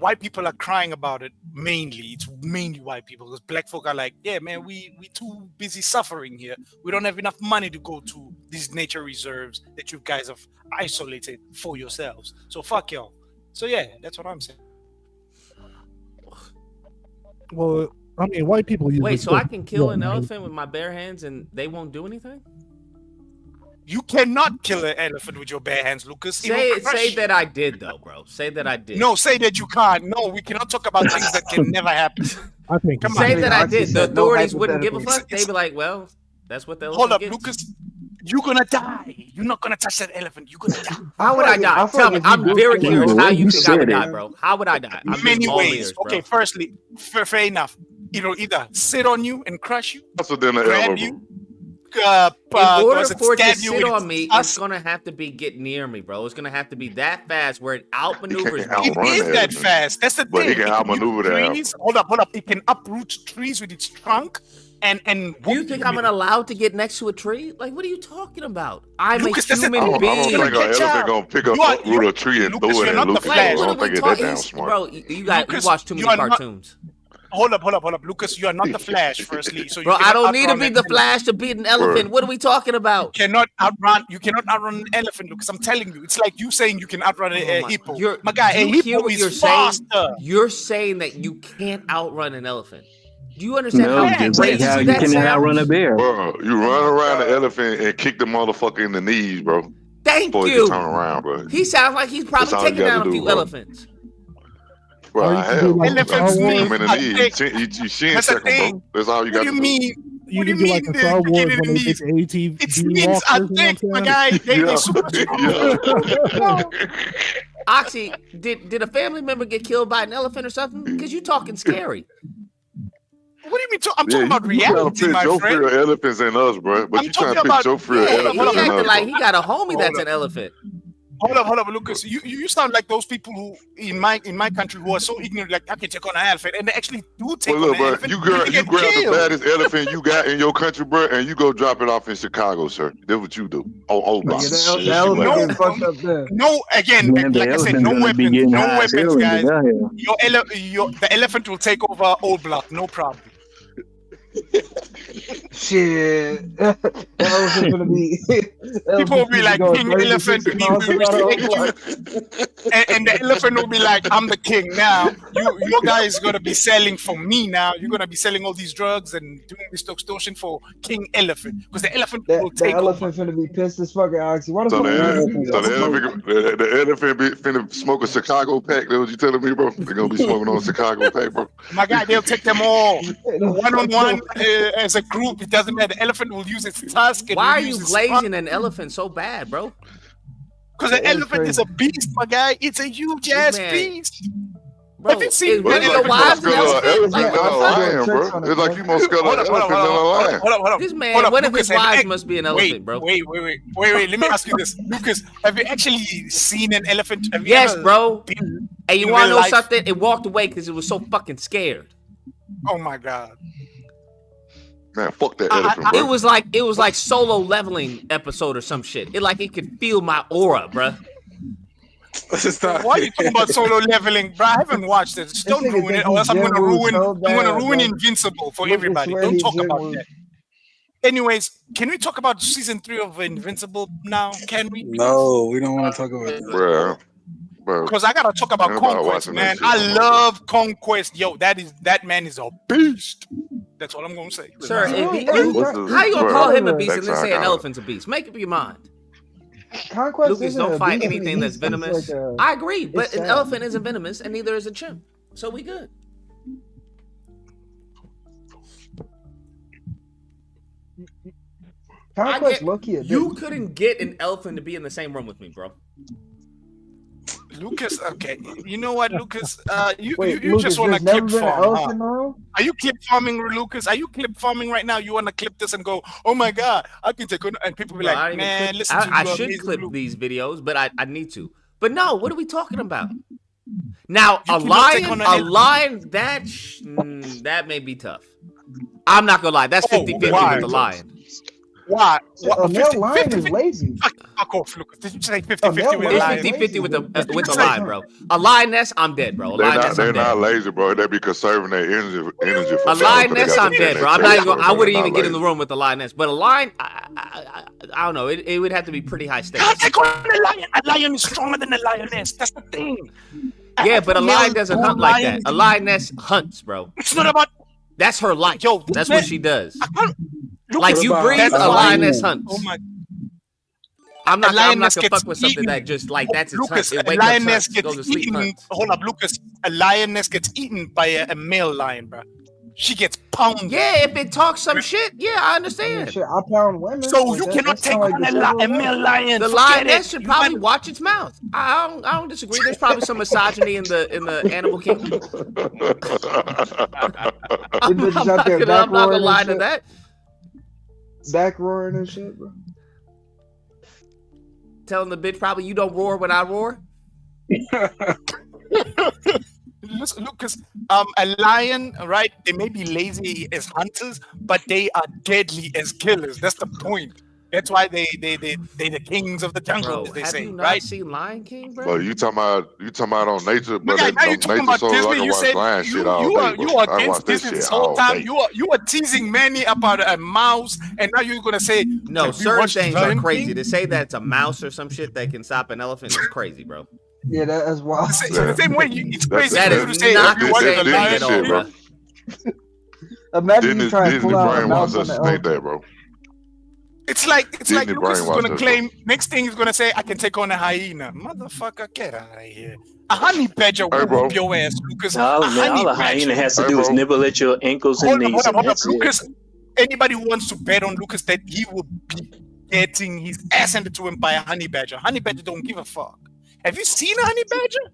D: white people are crying about it mainly. It's mainly white people because black folk are like, yeah, man, we too busy suffering here. We don't have enough money to go to these nature reserves that you guys have isolated for yourselves. So fuck y'all. So yeah, that's what I'm saying.
V: Well, I mean, white people usually
A: Wait, so I
V: still-
A: can kill an
V: yeah,
A: elephant with my bare hands and they won't do anything?
D: You cannot kill an elephant with your bare hands, Lucas. It will
A: Say
D: crush you.
A: that I did though, bro. Say that I did.
D: No, say that you can't. No, we cannot talk about things that can never happen.
V: I think.
D: Come
A: Say
D: on.
A: that I did. The
U: said no
A: authorities wouldn't give a
U: hypotheticals.
A: fuck. They'd be like, well, that's what the elephant
D: Hold up,
A: gets.
D: Lucas. You're gonna die. You're not gonna touch that elephant. You're gonna die.
A: How would I die? Tell me. I'm very curious how you think I would die, bro. How would I die? I'm
D: Many
A: just all
D: ways.
A: ears, bro.
D: Okay, firstly, fair enough. It'll either sit on you and crush you,
F: Faster than the
D: grab
F: ever,
D: you,
F: bro.
A: In order
D: does it
A: for it to
D: stab you
A: sit
D: with
A: on
D: its
A: me,
D: tusk?
A: it's gonna have to be get near me, bro. It's gonna have to be that fast where it outmaneuvers
F: can't
A: me.
D: It
F: outrun
D: is
F: that
D: that
F: elephant.
D: fast. That's the
F: But
D: thing.
F: he can
D: It
F: outmaneuver
D: use
F: that
D: trees. Hold up. It can uproot trees with its trunk and
A: Do you think I'm gonna allow to get next to a tree? Like, what are you talking about? I'm
D: Lucas,
A: a
D: that's the
A: human
F: I don't
A: being.
F: think an elephant gonna pick up uproot a tree and
D: Lucas,
F: throw it
D: you're
F: at
D: not the
F: Lucas.
D: Flash.
F: I
A: What are
F: don't
A: we
F: think it's that
A: talking?
F: damn smart.
A: Bro, you
D: Lucas,
A: watch too
D: you
A: many
D: are not-
A: cartoons.
D: Hold up. Lucas, you are not the Flash, firstly. So you
A: Bro, I
D: cannot
A: don't need to
D: outrun
A: be
D: an
A: the
D: elephant.
A: Flash to beat an elephant. What are we talking about?
D: You cannot outrun an elephant, Lucas. I'm telling you. It's like you saying you can outrun a hippo. My guy, a
A: you hear
D: hippo
A: what you're
D: is
A: saying?
D: faster.
A: You're saying that you can't outrun an elephant. Do you understand
E: No,
A: how
E: just like
A: crazy
E: how you
A: that
E: cannot outrun a
A: sounds?
E: bear.
F: Bro, you run around the elephant and kick the motherfucker in the knees, bro.
A: Thank
F: Before he
A: you.
F: can turn around, bro.
A: He sounds like he's probably
F: That's all you
A: taking
F: gotta
A: down a
F: do,
A: few
F: bro.
A: elephants.
F: Bro,
V: Or you
F: I
V: can
F: have.
V: do like
D: Elephants
V: Star
F: Kick
V: Wars.
F: him in the
D: I
F: knees.
D: think-
F: You shin
D: That's the
F: check him,
D: thing.
F: bro. That's all you
D: What
F: got
D: do
F: to
D: you
F: do.
D: mean?
V: You
D: What do
V: can
D: you
V: do like
D: mean
V: in Star
D: they
V: Wars
D: get in
V: when
D: the
V: they
D: knees?
V: get the ATV
D: It means
V: walkers,
D: I
V: you know what
D: think,
V: I'm
D: my
V: saying?
D: guy, they
F: Yeah.
D: super strong.
A: Oxy, did a family member get killed by an elephant or something? Because you talking scary.
D: What do you mean? I'm
F: Yeah,
D: talking about
F: you trying to
D: reality,
F: pitch
D: my
F: your
D: friend.
F: fear of elephants in us, bro. But
D: I'm
F: you trying to
D: talking
F: pitch
D: about-
F: your fear of
A: Yeah,
F: elephants
A: he
F: in us,
A: acted like
F: bro.
A: he got a homie
D: Hold
A: that's
D: up.
A: an elephant.
D: Hold up, Lucas. You sound like those people who in my country who are so ignorant, like I can take on an elephant, and they actually do take
F: Well,
D: on
F: look,
D: an
F: bro,
D: elephant.
F: you
D: and
F: grab
D: they get
F: the
D: killed.
F: baddest elephant you got in your country, bro, and you go drop it off in Chicago, sir. That's what you do. On O Block.
U: Yeah, the
F: Shit,
U: elephant
F: wow.
U: getting fucked up there.
D: No, again,
E: Man, the
D: like I said,
E: elephant's
D: no
E: gonna be
D: weapons,
E: getting
D: no
E: high as
D: weapons,
E: hell in the
D: guys.
E: downhill.
D: The elephant will take over Old Block, no problem.
U: Shit. That elephant's gonna be.
D: People will be like, King Elephant, we respect you. And the elephant will be like, I'm the king now. Your guy is going to be selling for me now. You're going to be selling all these drugs and doing this extortion for King Elephant. Because the elephant will
U: The
D: take over.
U: elephant finna be pissed as fuck at Oxy. Why the
F: So
U: fuck
F: the
U: the
F: elephant,
U: elephant
F: the elephant be finna smoke a Chicago pack. That's what you telling me, bro? They're gonna be smoking on a Chicago pack, bro.
D: My guy, they'll take them all. One-on-one, as a group. It doesn't matter. The elephant will use its tusk. And
A: Why are
D: will
A: you
D: use its
A: glazing an elephant so bad, bro?
D: Because the
U: That is
D: elephant is
U: crazy.
D: a beast, my guy. It's a huge ass
A: Man.
D: beast.
A: Bro,
D: Have you seen
F: Well,
D: an
F: it's like
D: elephant?
F: you more
A: wives
F: scared of an
A: elephant?
F: elephant
A: Like,
F: than a
A: what the fuck?
F: lion, bro. It's like you more scared of an elephant than a lion.
D: Hold up.
A: This man,
D: Hold up,
A: one of
D: Lucas,
A: his
D: have you
A: wives must be an elephant, bro.
D: Wait. Let me ask you this, Lucas. Have you actually seen an elephant? Have you
A: Yes,
D: ever
A: bro.
D: been
A: Hey, you
D: in
A: want to
D: real
A: know
D: life?
A: something? It walked away because it was so fucking scared.
D: Oh my god.
F: Man, fuck that elephant, bro.
A: It was like solo leveling episode or some shit. It could feel my aura, bro.
D: Why are you talking about solo leveling, bro? I haven't watched it. Just don't
U: nigga
D: ruin
U: think
D: it, or else I'm
U: he's
D: gonna
U: Jim Woo
D: ruin.
U: so
D: I'm gonna
U: bad,
D: ruin
U: bro.
D: Invincible for
U: Look, I
D: everybody.
U: swear
D: Don't
U: he's
D: talk
U: Jim
D: about
U: Woo.
D: that. Anyways, can we talk about season 3 of Invincible now? Can we?
J: No, we don't want to talk about that.
F: Bro.
D: Because I gotta talk about
F: Ain't nobody
D: Conquest,
F: watching
D: man.
F: that shit
D: I
F: no more,
D: love Conquest. Yo, that man is a beast. That's all I'm gonna say.
A: Sir,
U: Bro,
A: if
F: What's the-
A: how you gonna
F: bro,
A: call him a beast and then
F: backside
A: say an
F: guy.
A: elephant's a beast? Make up your mind.
U: Conquest
A: Lucas,
U: isn't
A: don't
U: a
A: fight
U: beast.
A: anything that's
U: He's
A: venomous.
U: like a-
A: I agree, but
U: it's
A: an
U: sad.
A: elephant isn't venomous, and neither is a chimp. So we good.
U: Conquest low-key a
A: You
U: bitch.
A: couldn't get an elephant to be in the same room with me, bro.
D: Lucas, okay. You know what, Lucas? You
U: Wait,
D: you
U: Lucas,
D: just wanna
U: there's never
D: clip
U: been an
D: farm,
U: elephant
D: huh?
U: in the room?
D: Are you clip farming, Lucas? Are you clip farming right now? You wanna clip this and go, oh my god, I can take on, and people be
A: Bro, I
D: like,
A: didn't even
D: man,
A: clip-
D: listen to
A: I
D: you,
A: should
D: Amazing
A: clip
D: Luke.
A: these videos, but I need to. But no, what are we talking about? Now,
D: You
A: a
D: cannot take on an
A: lion, that may be tough. I'm not gonna lie, that's 50-50
D: why?
A: with the lion.
D: Why?
U: A male lion is lazy.
D: Fuck off, Lucas. Did you say
U: A
D: 50-50
U: male
D: with a
U: lion
D: lion?
U: is
A: 50-50 with
U: lazy.
A: the lion, bro. A lioness, I'm dead, bro. A lioness,
F: They're
A: I'm dead.
F: not lazy, bro. They be conserving their energy for
A: A
F: battle, 'cause they
A: lioness,
F: got
A: I'm
F: to
A: dead,
F: defend
A: bro. I'm
F: their
A: not even.
F: territory,
A: I
F: so
A: wouldn't
F: they're
A: even
F: not
A: get in the
F: lazy.
A: room with a lioness. But a lion, I don't know. It would have to be pretty high stakes.
D: Can't take on a lion. A lion is stronger than a lioness. That's the thing.
A: Yeah, but a
D: Male
A: lion doesn't
D: bull
A: hunt like
D: lion-
A: that. A lioness hunts, bro.
D: It's not about.
A: That's her life.
D: Yo,
A: That's
D: man,
A: what she does.
D: Lucas,
A: Like you
J: about
A: breathe,
D: that's
A: a
D: why-
A: lioness hunts.
D: Oh my.
A: I'm not gonna
D: lioness
A: fuck
D: gets
A: with something
D: eaten.
A: that just like that's its
D: Lucas,
A: hunt. It
D: a
A: wakes up
D: lioness
A: hunts, goes to
D: gets
A: sleep
D: eaten.
A: hunts.
D: Hold up, Lucas. A lioness gets eaten by a male lion, bro. She gets pounded.
A: Yeah, if it talks some shit, yeah, I
U: I mean,
A: understand.
U: shit, I pound women.
D: So
U: Like
D: you
U: that,
D: cannot
U: that's
D: take
U: kinda like
D: on
U: the civil
D: a male
U: war.
D: lion.
A: The
D: Forget
A: lioness
D: it.
A: should
D: You
A: probably
D: might-
A: watch its mouth. I don't disagree. There's probably some misogyny in the animal kingdom.
U: Them bitches out there back
A: I'm not gonna
U: roaring
A: lie
U: and
A: to
U: shit.
A: that.
U: Back roaring and shit, bro.
A: Telling the bitch probably you don't roar when I roar.
D: Listen, Lucas, a lion, right? They may be lazy as hunters, but they are deadly as killers. That's the point. That's why they the kings of the jungle,
A: Bro,
D: as they
A: have
D: say,
A: you not
D: right?
A: seen Lion King, bro?
F: But you talking about on nature, but
D: Yeah,
F: that
D: now you're
F: on
D: talking
F: nature
D: about
F: so I
D: Disney.
F: can
D: You
F: watch
D: said
F: lion shit all
D: you
F: day,
D: are
F: bro. I
D: against
F: watch that
D: Disney
F: shit
D: this whole
F: all
D: time.
F: day.
D: You are teasing Manny about a mouse, and now you're gonna say
A: No,
D: have you
A: certain
D: watched
A: things are
D: Lion
A: crazy.
D: King?
A: To say that it's a mouse or some shit that can stop an elephant is crazy, bro.
U: Yeah, that's wild.
D: The same way it's crazy
A: That
D: for you
A: is
D: to say
A: not
D: have you
A: the
D: watched
A: same
D: the
A: thing
D: Lion
A: at all,
D: King?
A: bro.
U: Imagine you try and
F: Disney
U: pull out a
F: brainwash
U: mouse on
F: us
U: the
F: to think that,
U: elephant.
F: bro.
D: It's like
F: Disney
D: Lucas is
F: brainwash
D: gonna
F: us,
D: claim next thing he's gonna say I can take on a hyena. Motherfucker, get out of here. A honey badger will
F: bro.
D: whoop your ass, Lucas.
E: All,
D: A
E: man, all
D: honey
E: a hyena
D: badger.
E: has to
F: Hey,
E: do is
F: bro.
E: nibble at your ankles and knees, and
D: Hold up,
E: that's it.
D: Lucas. Anybody who wants to bet on Lucas that he will be getting his ass handed to him by a honey badger. Honey badger don't give a fuck. Have you seen a honey badger?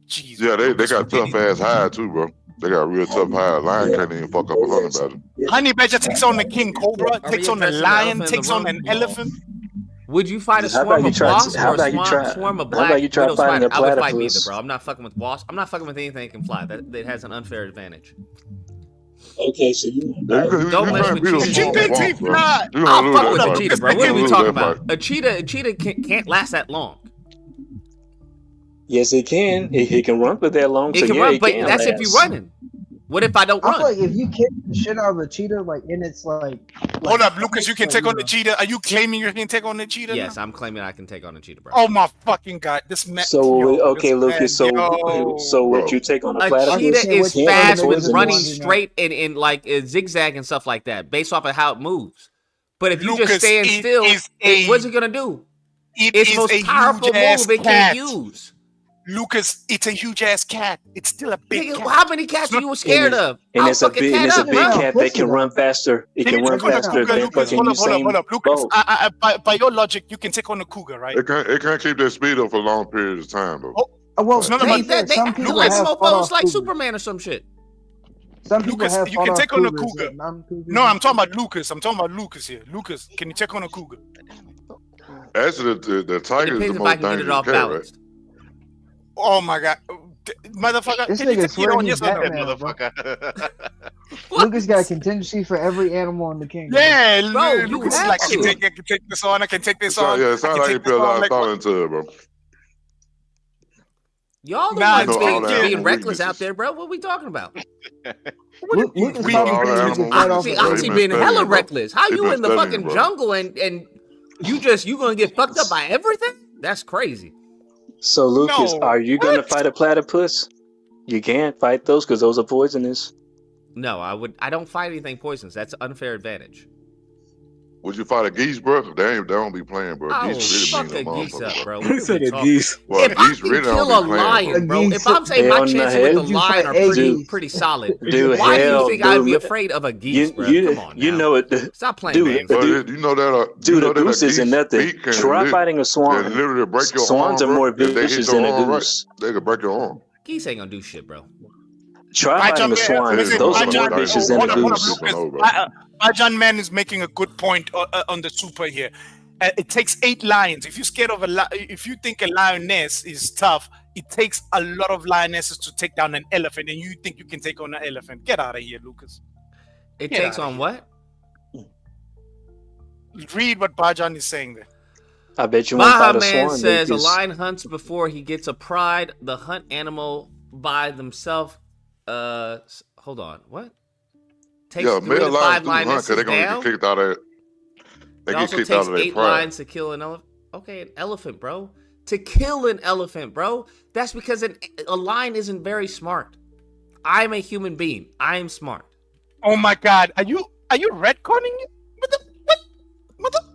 D: Jeez,
F: Yeah, they
D: Lucas,
F: got tough ass hide too, bro. They got real tough hide. Lion can't even fuck up a honey badger.
D: Honey badger takes on the king cobra,
A: Are
D: takes
A: we
D: on a
A: addressing the
D: lion,
A: elephant in
D: takes
A: the
D: on
A: room?
D: an elephant.
A: Would you fight a
E: How about
A: swarm
E: you
A: of
E: try?
A: wasps
E: How
A: or a
E: about you try?
A: swarm of
E: How
A: black
E: about you try
A: widow
E: fighting
A: spiders?
E: a
A: I would fight neither,
E: platypus?
A: bro. I'm not fucking with wasps. I'm not fucking with anything that can fly. That has an unfair advantage.
E: Okay, so you
A: Don't mess with cheetahs.
D: Chimpanzee fly.
A: I'll fuck with
F: that
A: a
F: fight.
A: cheetah, bro.
F: You
A: What are
F: gonna
A: we
F: lose
A: talking
F: that
A: about? A cheetah can't last that long.
E: Yes, it can. It can run for that long.
A: It
E: so
A: can
E: yeah,
A: run,
E: it
A: but
E: can
A: that's if
E: last.
A: you're running. What if I don't
U: I feel
A: run?
U: like if you kick the shit out of a cheetah, like in its like
D: Hold up, Lucas. You can
U: like,
D: take
U: you
D: on the
U: know.
D: cheetah. Are you claiming you can take on the cheetah?
A: Yes,
D: now?
A: I'm claiming I can take on a cheetah, bro.
D: Oh my fucking god! This man.
E: So okay,
D: this
E: Lucas.
D: man,
E: So would you take on a
A: A
E: platypus?
A: cheetah is
E: Can't
A: fast
E: be
A: with
E: poisonous.
A: running straight and like zigzag and stuff like that, based off of how it moves. But if you just
D: Lucas,
A: stand
D: it
A: still,
D: is a-
A: what's it gonna do?
D: It
A: It's
D: is
A: the most
D: a
A: powerful
D: huge-ass
A: move it
D: cat.
A: can't use.
D: Lucas, it's a huge ass cat. It's still a big
A: Nigga,
D: cat.
A: how many cats are you scared of?
E: And
A: I'll
E: it's a
A: fuck a
E: big, and
A: cat
E: it's a
A: up,
E: big
A: bro.
E: cat that can run faster. It can run
D: take on a
E: faster
D: cougar,
E: than
D: Lucas.
E: fucking
D: Hold up, Lucas.
E: bolt.
D: By your logic, you can take on a cougar, right?
F: It can't keep that speed up for long periods of time, though.
U: Well,
D: It's not
U: they
D: about
U: said some people
A: Lucas,
U: have
A: mofos like
U: cougars.
A: Superman or some shit.
U: Some people
D: Lucas,
U: have
D: you can take on a
U: cougars,
D: cougar.
U: like non-cougars.
D: No, I'm talking about Lucas. I'm talking about Lucas here. Lucas, can you take on a cougar?
F: Actually, the tiger is
A: Depends
F: the
A: if I
F: most
A: can get it
F: dangerous
A: off
F: cat, right?
A: balanced.
D: Oh my god, motherfucker!
U: This
D: Can you
U: nigga
D: take it
U: swear
D: on?
U: he's
D: Yes or no?
U: Batman, bro. Lucas got a contingency for every animal in the kingdom.
D: Yeah,
A: Bro, you
D: Lucas is
A: have
D: like, I
A: to.
D: can take this on. I can take this
F: So,
D: on.
F: yeah, it
D: I
F: sounds
D: can
F: like
D: take
F: you
D: this
F: put a lot
D: on.
F: of
D: Like,
F: thought into it, bro.
A: Y'all the
D: Nah,
A: ones
D: it's
F: all
A: being,
F: the
A: being
F: animal
A: reckless
F: weaknesses.
A: out there, bro. What we talking about?
U: Lucas
F: We
U: probably
F: all
U: thinks
F: the
U: he can
F: animal
U: fight off
A: Oxy,
F: weaknesses, bro.
A: Oxy
F: He been
A: being hella
F: studying, bro.
A: reckless. How
F: He
A: you
F: been
A: in the
F: studying,
A: fucking
F: bro.
A: jungle and you gonna get fucked up by everything? That's crazy.
E: So Lucas,
D: No,
E: are you gonna fight a platypus? You can't fight those because those are poisonous.
A: No, I don't fight anything poisonous. That's an unfair advantage.
F: Would you fight a geese, bro? They don't be playing, bro.
A: Oh,
F: Geese
A: fuck
F: really
A: a
F: mean
A: geese
F: no
A: up,
F: motherfucker,
A: bro.
F: bro.
A: What are we talking?
U: geese.
F: Well,
A: If I
F: geese
A: can
F: really
A: kill a
F: don't be playing,
A: lion,
F: bro.
A: bro, if I'm saying
E: Hell
A: my
E: no,
A: chances with the
E: hell.
A: lion are pretty solid,
E: Dude,
A: why do you
E: hell,
A: think I'd be
E: dude,
A: afraid of a geese, bro? Come on now.
E: You know it.
A: Stop playing
E: Dude,
A: games.
F: But
E: dude,
F: you know that
E: dude,
F: you
E: a
F: know
E: goose
F: that
E: isn't
F: geese
E: nothing.
F: beak can
E: Try fighting a
F: can
E: swan.
F: literally break your
E: Swans
F: arm,
E: are more
F: bro. If they hit
E: vicious
F: your
E: than a
F: arm right,
E: goose.
F: they can break your arm.
A: Geese ain't gonna do shit, bro.
E: Try fighting a swan.
F: Listen,
E: Those are
F: Bajan,
E: more vicious than a
D: hold up,
E: goose.
D: Lucas. Bajan Man is making a good point on the super here. It takes 8 lions. If you're scared of if you think a lioness is tough, it takes a lot of lionesses to take down an elephant, and you think you can take on an elephant. Get out of here, Lucas.
A: It
D: Get
A: takes
D: outta
A: on
D: here.
A: what?
D: Read what Bajan is saying there.
E: I bet you won't fight
A: Baha
E: a
A: Man
E: swan.
A: says a
E: Lucas.
A: lion hunts before he gets a pride. The hunt animal by themselves. Hold on. What? Takes
F: Yeah,
A: 3
F: male
A: to 5
F: lions do hunt
A: lionesses
F: because they're gonna
A: down.
F: get kicked out of. They
A: It
F: get
A: also
F: kicked out
A: takes
F: of their
A: 8
F: pride.
A: lions to kill an elephant. Okay, an elephant, bro. To kill an elephant, bro. That's because a lion isn't very smart. I'm a human being. I am smart.
D: Oh my God, are you retconning it?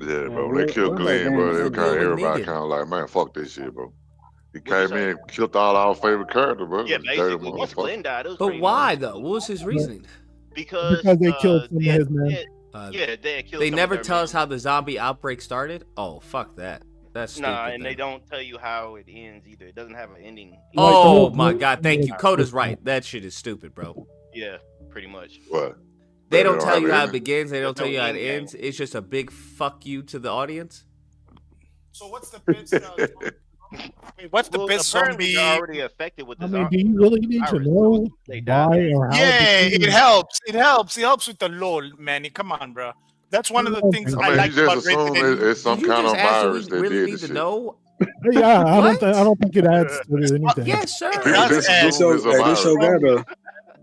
F: Yeah, bro. When they killed Glenn, bro, they were kind of everybody kind of like, man, fuck this shit, bro. He came in and killed all our favorite characters, bro.
G: Yeah, basically. Once Glenn died, it was
A: But
G: pretty
A: why
G: much,
A: though? What was his reasoning?
G: because
V: they killed some of his men.
G: Yeah, they killed.
A: They
G: some
A: never
G: of their
A: tell us
G: men.
A: how the zombie outbreak started. Oh, fuck that. That's stupid.
G: Nah, and they
A: then.
G: don't tell you how it ends either. It doesn't have an ending.
A: Oh my god, thank you. Coda's right. That shit is stupid, bro.
G: Yeah, pretty much.
F: What?
A: They don't
F: don't
A: tell
F: have
A: you
F: an
A: how it
F: ending?
A: begins. They don't
G: There's
A: tell
G: no
A: you how it
G: end game.
A: ends. It's just a big fuck you to the audience.
D: So what's the best? What's the best
G: apparently
D: zombie?
G: they're already affected with the
V: I mean,
G: zombie.
V: do you really need to
G: virus.
V: know
G: They die.
V: why or how?
D: Yeah,
V: became-
D: it helps. It helps. It helps with the lore, Manny. Come on, bro. That's one of the things
F: I
D: I
F: mean,
D: like
F: you just
D: about
F: assume
D: Resident Evil.
F: it's some
A: Did you
F: kind
A: just
F: of
A: ask if
F: virus
A: we
F: that
A: really
F: did
A: need
F: this
A: to
F: shit.
A: know?
V: Yeah, I
A: What?
V: don't think it adds to anything.
A: Yes, sir.
F: People
D: does
F: just
D: add-
F: assume it's a
J: Hey, this
F: virus.
J: show got a.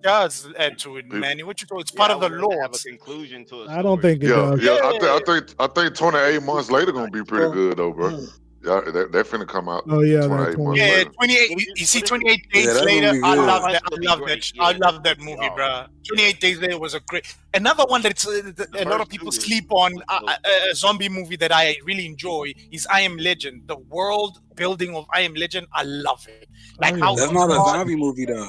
D: does add to it, Manny. What you call it's
G: Yeah,
D: part
G: I
D: of the
G: would love to
D: lore.
G: have a conclusion to a story.
V: I don't think it
F: Yeah,
V: does.
F: yeah. I think 28 months later gonna be pretty good though, bro. Yeah, they're finna come out.
V: Oh yeah,
F: 28 months
D: Yeah,
F: later.
D: 28.
G: What is
D: You
G: it-
D: see,
G: what is it?
D: 28
J: Yeah,
D: days
J: that's gonna
D: later.
J: be
D: I
J: good.
D: love
G: That's
D: that.
G: gonna
D: I
G: be
D: love
G: great.
D: that.
G: Yeah,
D: I
G: that's
D: love that
G: gonna be
D: movie,
G: awesome.
D: bro. 28 days later was a great. Another one that a lot of
G: first
D: people
G: two is-
D: sleep on.
G: was
D: A zombie movie that I really enjoy is I Am Legend. The world building of I Am Legend. I love it. Like how
J: That's not a zombie movie though.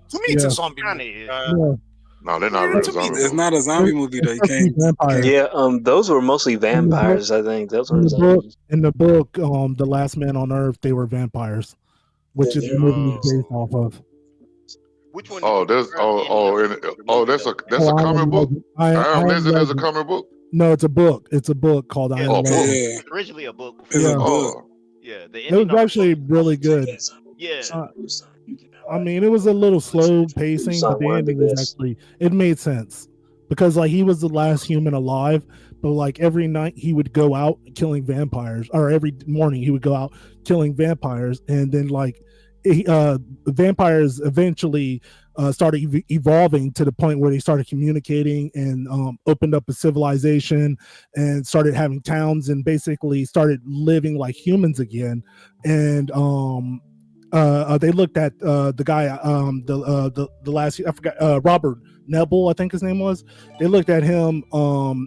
D: to me it's
V: Yeah.
D: a zombie
G: Kinda
D: movie.
G: is.
V: Yeah.
F: No, they're not real
D: to me,
F: zombie
J: It's
F: movies.
J: not a zombie movie though. You can't.
V: Vampires.
E: Yeah, those were mostly vampires. I think those were zombies.
V: In the book, The Last Man on Earth, they were vampires, which is the movie it's based off of.
G: Which one?
F: Oh, that's that's a
V: I
F: comic
V: Am
F: book.
V: Legend.
F: I Am
V: Am
F: Legend is a
V: Legend.
F: comic book.
V: No, it's a book. It's a book called I
G: Yeah,
V: Am
F: Oh,
V: Legend.
F: book.
J: Yeah,
G: originally a book.
J: it's
V: Yeah.
J: a book.
F: Oh,
G: Yeah, the
V: It was
G: ending of
V: actually really good.
G: yeah.
V: I mean, it was a little slow pacing, but the ending was actually it made sense because like he was the last human alive, but like every night he would go out killing vampires, or every morning he would go out killing vampires, and then like vampires eventually started evolving to the point where they started communicating and opened up a civilization and started having towns and basically started living like humans again. And they looked at the guy, the last, I forgot, Robert Nebel, I think his name was. They looked at him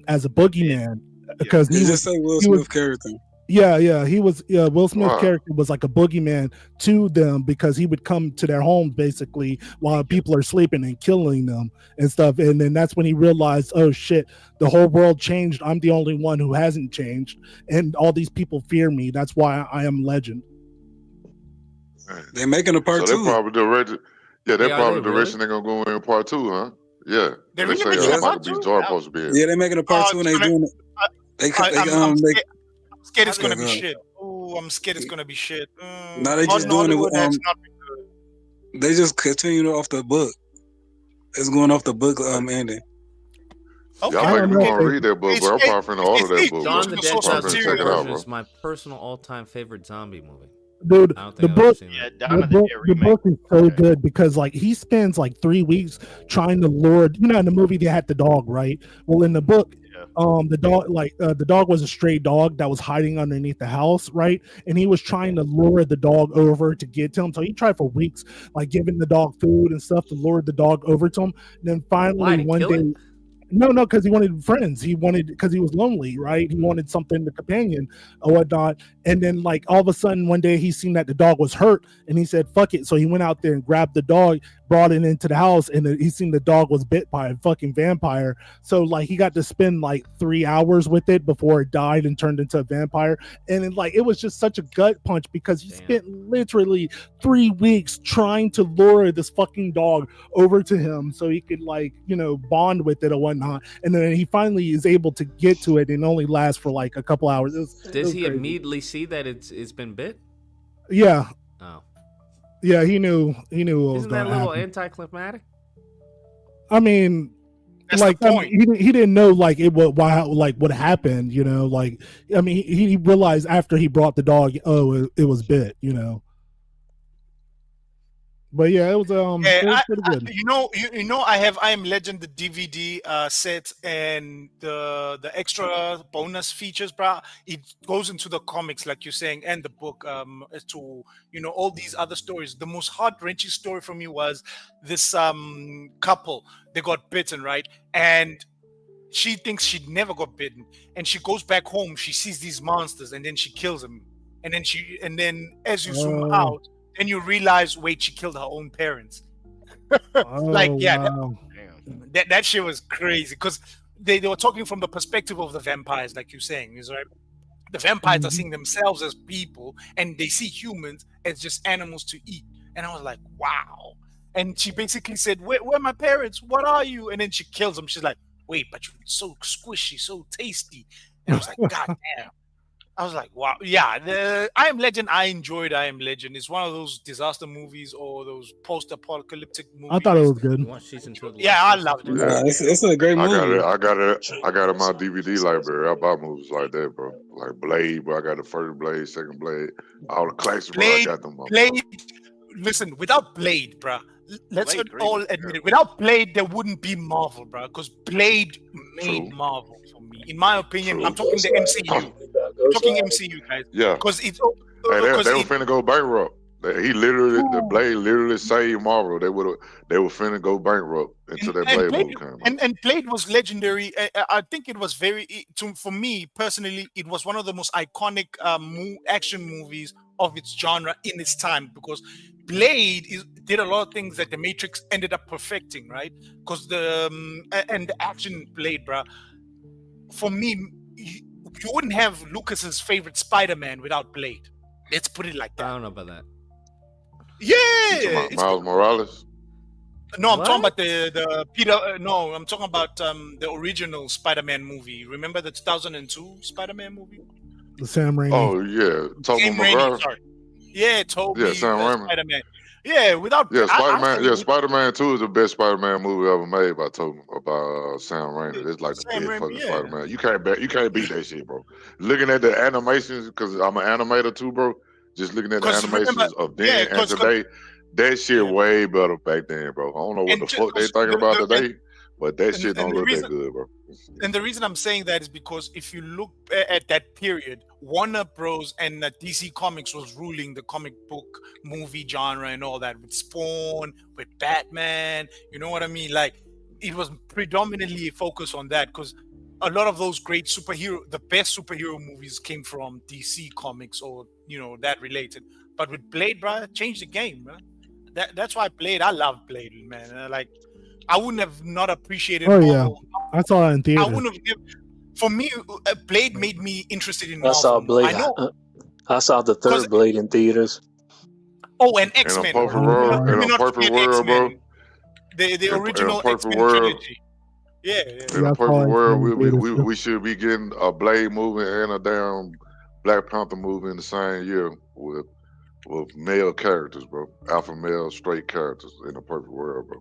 V: as a boogeyman because
J: They just say Will Smith character.
V: Yeah, he was. Will Smith's
F: Wow.
V: character was like a boogeyman to them because he would come to their homes basically while people are sleeping and killing them and stuff. And then that's when he realized, oh shit, the whole world changed. I'm the only one who hasn't changed, and all these people fear me. That's why I am legend.
J: They making a
F: so
J: part
F: they
J: two.
F: probably directed. Yeah, they
A: Yeah, are
F: probably
A: they really?
F: direction they're gonna go in part two, huh? Yeah.
D: They're
F: They
D: really
F: say
D: making a
F: Michael
D: part
F: B.
D: two?
F: Jordan supposed to be in.
J: Yeah, they making a part two and they doing it. They
D: I'm scared it's
J: Yeah,
D: gonna
J: go
D: be
J: ahead.
D: shit. Oh, I'm scared it's gonna be shit.
J: No, they just doing it with
D: Hollywood has not been good.
J: They just continue off the book. It's going off the book ending.
D: Okay.
F: Y'all making me want to read that book, bro. I'm
D: It's-
F: probably finna order that
D: it's-
F: book.
A: Dawn
F: bro.
A: of the
D: it's
A: Dead
D: also
F: I'm probably finna
A: Thousand
F: check it out,
A: version
F: bro.
A: is my personal all-time favorite zombie movie.
V: Dude,
A: I don't
V: the
A: think I've
V: book,
A: ever seen
G: Yeah,
A: that.
G: Dawn
V: the
G: of the
V: book,
G: Dead
V: the
G: remake.
V: book is so good because like he spends like 3 weeks trying to lure. You know, in the movie they had the dog, right? Well, in the book, the dog, the dog was a stray dog that was hiding underneath the house, right? And he was trying to lure the dog over to get to him. So he tried for weeks, like giving the dog food and stuff to lure the dog over to him. And then finally,
A: Why, to
V: one
A: kill
V: day.
A: it?
V: No, because he wanted friends. He wanted, because he was lonely, right? He wanted something to companion or whatnot. And then, like, all of a sudden, one day he seen that the dog was hurt and he said, fuck it. So he went out there and grabbed the dog, brought it into the house, and he seen the dog was bit by a fucking vampire. So, like, he got to spend like 3 hours with it before it died and turned into a vampire. And it was just such a gut punch because he spent literally 3 weeks trying to lure this fucking dog over to him so he could, like, you know, bond with it or whatnot. And then he finally is able to get to it and only lasts for like a couple hours. It
A: Does
V: was
A: he
V: crazy.
A: immediately see that it's been bit?
V: Yeah.
A: Oh.
V: Yeah, he knew what was
A: Isn't that
V: going
A: a
V: to
A: little
V: happen.
A: anticlimactic?
V: I mean,
D: That's
V: like
D: the
V: I mean,
D: point.
V: he didn't know like it would what happened, you know, like I mean he realized after he brought the dog, oh it was bit, you know. But yeah, it was
D: Yeah,
V: it was pretty good.
D: you know, I have I Am Legend the DVD set and the extra bonus features, bro. It goes into the comics, like you're saying, and the book, as to all these other stories. The most heart wrenching story for me was this couple. They got bitten, right? And she thinks she never got bitten, and she goes back home. She sees these monsters, and then she kills them. And then as you zoom out, then you realize, wait, she killed her own parents. Like, yeah,
V: wow.
D: that shit was crazy. Because they were talking from the perspective of the vampires, like you're saying, is right. The vampires are seeing themselves as people, and they see humans as just animals to eat. And I was like, wow. And she basically said, where are my parents? What are you? And then she kills them. She's like, wait, but you're so squishy, so tasty. And I was like, God damn. I was like, wow. Yeah, I Am Legend, I enjoyed I Am Legend. It's one of those disaster movies or those post-apocalyptic movies.
V: I thought it was good.
D: Yeah, I loved it.
U: Yeah, it's a great movie.
F: I got it in my DVD library. I buy movies like that, bro. Like Blade, bro. I got the first Blade, second Blade, all the classics, bro. I got them.
D: Blade. Listen, without Blade, bro, let's all admit it. Without Blade, there wouldn't be Marvel, bro. Because Blade made Marvel for me. In my opinion, I'm talking the MCU. I'm talking MCU, guys.
F: Yeah.
D: Because it's.
F: Hey, they were finna go bankrupt. He literally, the Blade literally saved Marvel. They were finna go bankrupt until that Blade movie came out.
D: And Blade was legendary. I think it was for me personally, it was one of the most iconic action movies of its genre in its time, because Blade did a lot of things that the Matrix ended up perfecting, right? Because the action Blade, bro. For me, you wouldn't have Lucas's favorite Spider-Man without Blade. Let's put it like that.
A: I don't know about that.
D: Yeah,
F: Miles Morales.
D: No, I'm talking about the Peter. No, I'm talking about the original Spider-Man movie. Remember the 2002 Spider-Man movie?
V: The Sam Raimi.
F: Oh yeah, Tobey Maguire.
D: Yeah, Tobey.
F: Yeah, Sam Raimi.
D: Spider-Man. Yeah, without
F: Spider-Man. Spider-Man 2 is the best Spider-Man movie ever made by Sam Raimi. It's like the best fucking Spider-Man. You can't beat that shit, bro. Looking at the animations, because I'm an animator too, bro. Just looking at the animations of then and today, that shit way better back then, bro. I don't know what the fuck they thinking about today, but that shit don't look that good, bro.
D: And the reason I'm saying that is because if you look at that period, Warner Bros. And DC Comics was ruling the comic book movie genre and all that, with Spawn, with Batman, you know what I mean? Like, it was predominantly focused on that, because a lot of those great the best superhero movies came from DC Comics or, that related. But with Blade, bro, changed the game, bro. That's why Blade, I love Blade, man. Like, I wouldn't have not appreciated.
V: Oh yeah, I saw it in theater.
D: I wouldn't have. For me, Blade made me interested in Marvel.
E: I saw Blade. I saw the third Blade in theaters.
D: Oh, and X-Men.
F: In a perfect world, bro.
D: The original
F: X-Men
D: trilogy. Yeah.
F: In a perfect world, we should be getting a Blade movie and a damn Black Panther movie in the same year with male characters, bro. Alpha male, straight characters in a perfect world, bro.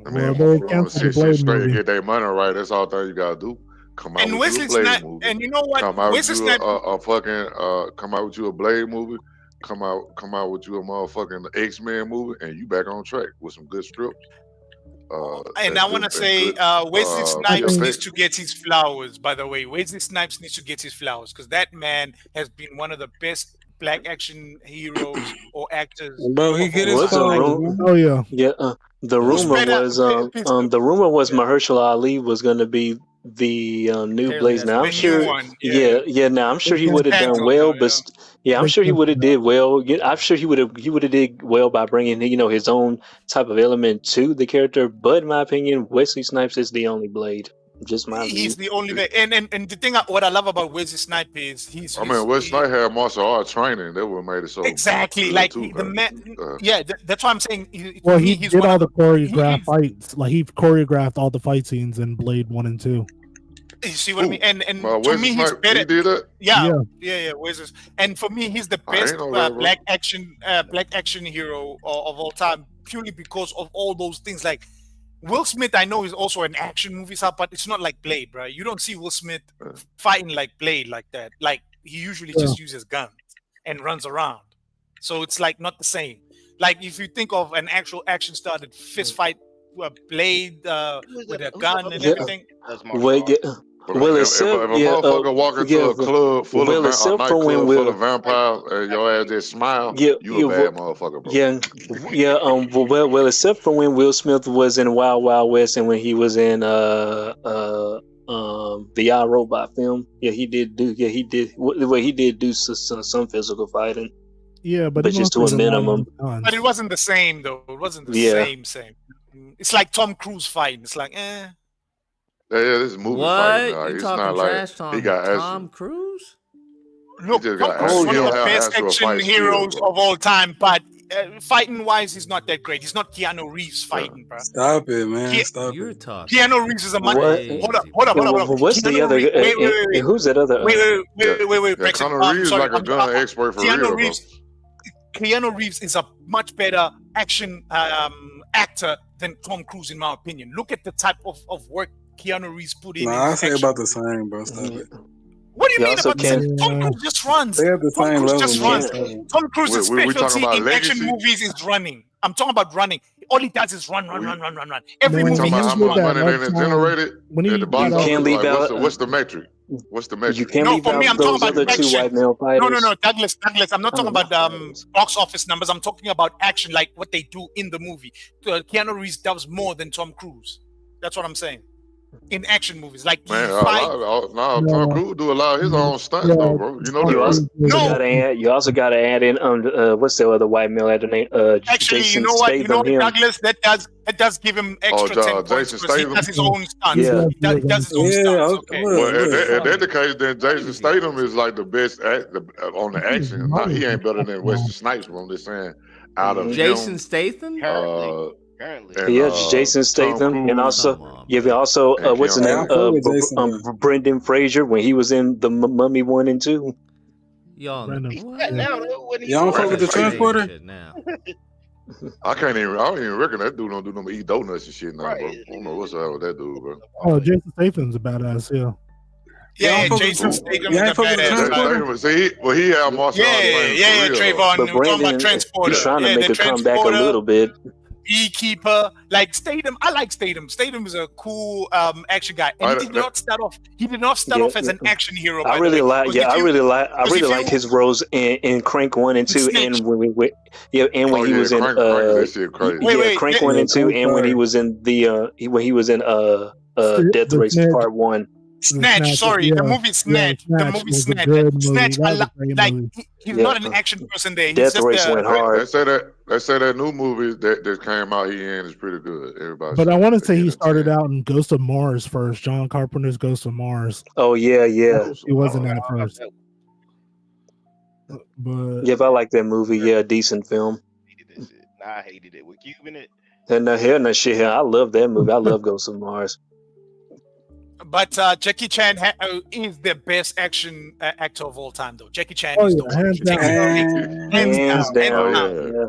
F: I mean, sit straight and get their money right. That's all thing you gotta do. Come out with you a Blade movie.
D: And you know what?
F: Come out with you come out with you a Blade movie. Come out with you a motherfucking X-Men movie, and you back on track with some good strips.
D: And I want to say, Wesley Snipes needs to get his flowers. By the way, Wesley Snipes needs to get his flowers, because that man has been one of the best black action heroes or actors.
U: Bro, he get his
V: flowers. Oh yeah,
E: yeah. The rumor was Mahershala Ali was going to be the new Blaze. Now I'm sure, Now I'm sure he would have done well, but I'm sure he would have did well. I'm sure he would have did well by bringing his own type of element to the character. But in my opinion, Wesley Snipes is the only Blade. Just my view.
D: He's the only way. And the thing, what I love about Wesley Snipes is
F: Wesley Snipes had martial arts training. That would have made it so
D: exactly like the man. That's why I'm saying.
V: He did all the choreographed fights. Like, he choreographed all the fight scenes in Blade 1 and 2.
D: You see what I mean? And to me, he's better.
F: He did that?
D: Yeah. Wesley. And for me, he's the best black action hero of all time, purely because of all those things. Like, Will Smith, I know, is also an action movie star, but it's not like Blade, bro. You don't see Will Smith fighting like Blade like that. Like, he usually just uses guns and runs around. So it's like not the same. Like, if you think of an actual action star that fist fight Blade with a gun and everything.
E: Well, except
F: if a motherfucker walk into a club full of vampires and your ass just smile, you a bad motherfucker, bro.
E: Well, except for when Will Smith was in Wild Wild West and when he was in the iRobot film. He did do some physical fighting.
V: Yeah, but
E: just to a minimum.
D: But it wasn't the same though. It wasn't the same. It's like Tom Cruise fighting. It's like
F: Yeah, this is movie
A: What?
F: fighting. Like,
A: You
F: it's
A: talking
F: not like
A: trash
F: he
A: talking
F: got
A: Tom
F: actual.
A: Cruise?
D: Look,
F: He just
D: Tom
F: got
D: Cruise is one of the
F: have
D: best
F: actual
D: action
F: fight
D: heroes
F: skills, bro.
D: of all time, but fighting wise, he's not that great. He's not Keanu Reeves fighting, bro.
J: Stop it, man. Stop
A: You're
J: it.
A: talking.
D: Keanu Reeves is a much.
E: What?
D: Hold up.
E: What's the
D: Keanu
E: other?
D: Reeves, wait.
E: Who's that other?
D: Wait,
F: Yeah,
D: Brexit.
F: Conor Reeves
D: Sorry,
F: like a gun expert for
D: Keanu
F: real, bro.
D: Keanu Reeves is a much better action actor than Tom Cruise, in my opinion. Look at the type of work Keanu Reeves put in.
J: Nah, I
D: his
J: say
D: action.
J: about the same, bro. Stop it.
D: What do you
E: You
D: mean
E: also
D: about the same?
E: can-
D: Tom Cruise just runs.
J: They have the
D: Tom
J: same
D: Cruise
J: level,
D: just
J: man.
D: runs.
J: Stop it.
D: Tom Cruise's
F: We talking
D: specialty
F: about
D: in action
F: legacy?
D: movies is running. I'm talking about running. All he does is run. Every
V: Man,
F: We
D: movie
F: talking about
D: he's
F: how
V: you
F: much
V: get
F: money
V: that
F: they done
V: much time.
F: generated
V: When
F: at
V: he
F: the box
E: You
F: office.
E: can't leave
F: Like,
E: out.
F: what's the metric? What's the
E: You
F: metric?
E: can't
D: No,
E: leave
D: for me,
E: out
D: I'm talking
E: those
D: about
E: other two
D: action.
E: white male fighters.
D: No, Douglas. I'm not
E: Oh,
D: talking about
E: fighters.
D: box office numbers. I'm talking about action, like what they do in the movie. Keanu Reeves does more than Tom Cruise. That's what I'm saying. In action movies, like he
F: Man,
D: fight.
F: Tom Cruise do a lot of his own stunts though, bro. You know that,
E: You also,
F: right?
E: you also gotta add in what's the other white male actor name?
D: Actually,
E: Jason
D: you know what,
E: Statham. Him.
D: Douglas? That does give him extra 10 points
F: Jason
D: because he
F: Statham?
D: does his own stunts.
E: Yeah.
D: He does his own stunts. Okay.
F: Well, if that's the case, then Jason Statham is like the best on the action. He ain't better than Wesley Snipes, but I'm just saying, out of
A: Jason
F: him,
A: Statham?
G: Currently.
F: and,
E: Yeah, Jason
F: Tom
E: Statham, and
F: Cruise,
E: also what's his
F: Keanu
E: name?
F: Reeves.
E: Brendan Fraser when he was in the Mummy 1 and 2.
A: Y'all,
J: Y'all fuck with the transporter?
A: Now.
F: I don't even reckon that dude don't do no eat donuts and shit now, bro. I don't know what's up with that dude, bro.
V: Oh, Jason Statham's a badass. Yeah.
D: Yeah, Jason Statham is a
F: badass. He had martial arts training
D: Yeah,
F: for real,
D: Trayvon.
E: But
D: We're talking about
E: Brandon,
D: Transporter.
E: he's trying to
D: Yeah,
E: make
D: the
E: a comeback a
D: Transporter,
E: little bit.
D: Beekeeper, like Statham. I like Statham. Statham is a cool action guy, and he did not start off. He did not start off as an action hero.
E: I really like his roles in Crank 1 and 2, and when he was in Crank 1 and 2, and when he was in Death Race Part 1.
D: Snatch, sorry, the movie Snatch. The movie Snatch. He's not an action person there. He's
E: Death
D: just
E: Race went hard.
F: They say that new movie that came out he in is pretty good. Everybody.
V: But I want to say he started out in Ghost of Mars first. John Carpenter's Ghost of Mars.
E: Oh yeah.
V: He wasn't that first. But
E: yeah, if I like that movie, yeah, decent film.
G: I hated it. With Cube in it.
E: And the shit here, I love that movie. I love Ghost of Mars.
D: But Jackie Chan is the best action actor of all time, though. Jackie Chan is the one.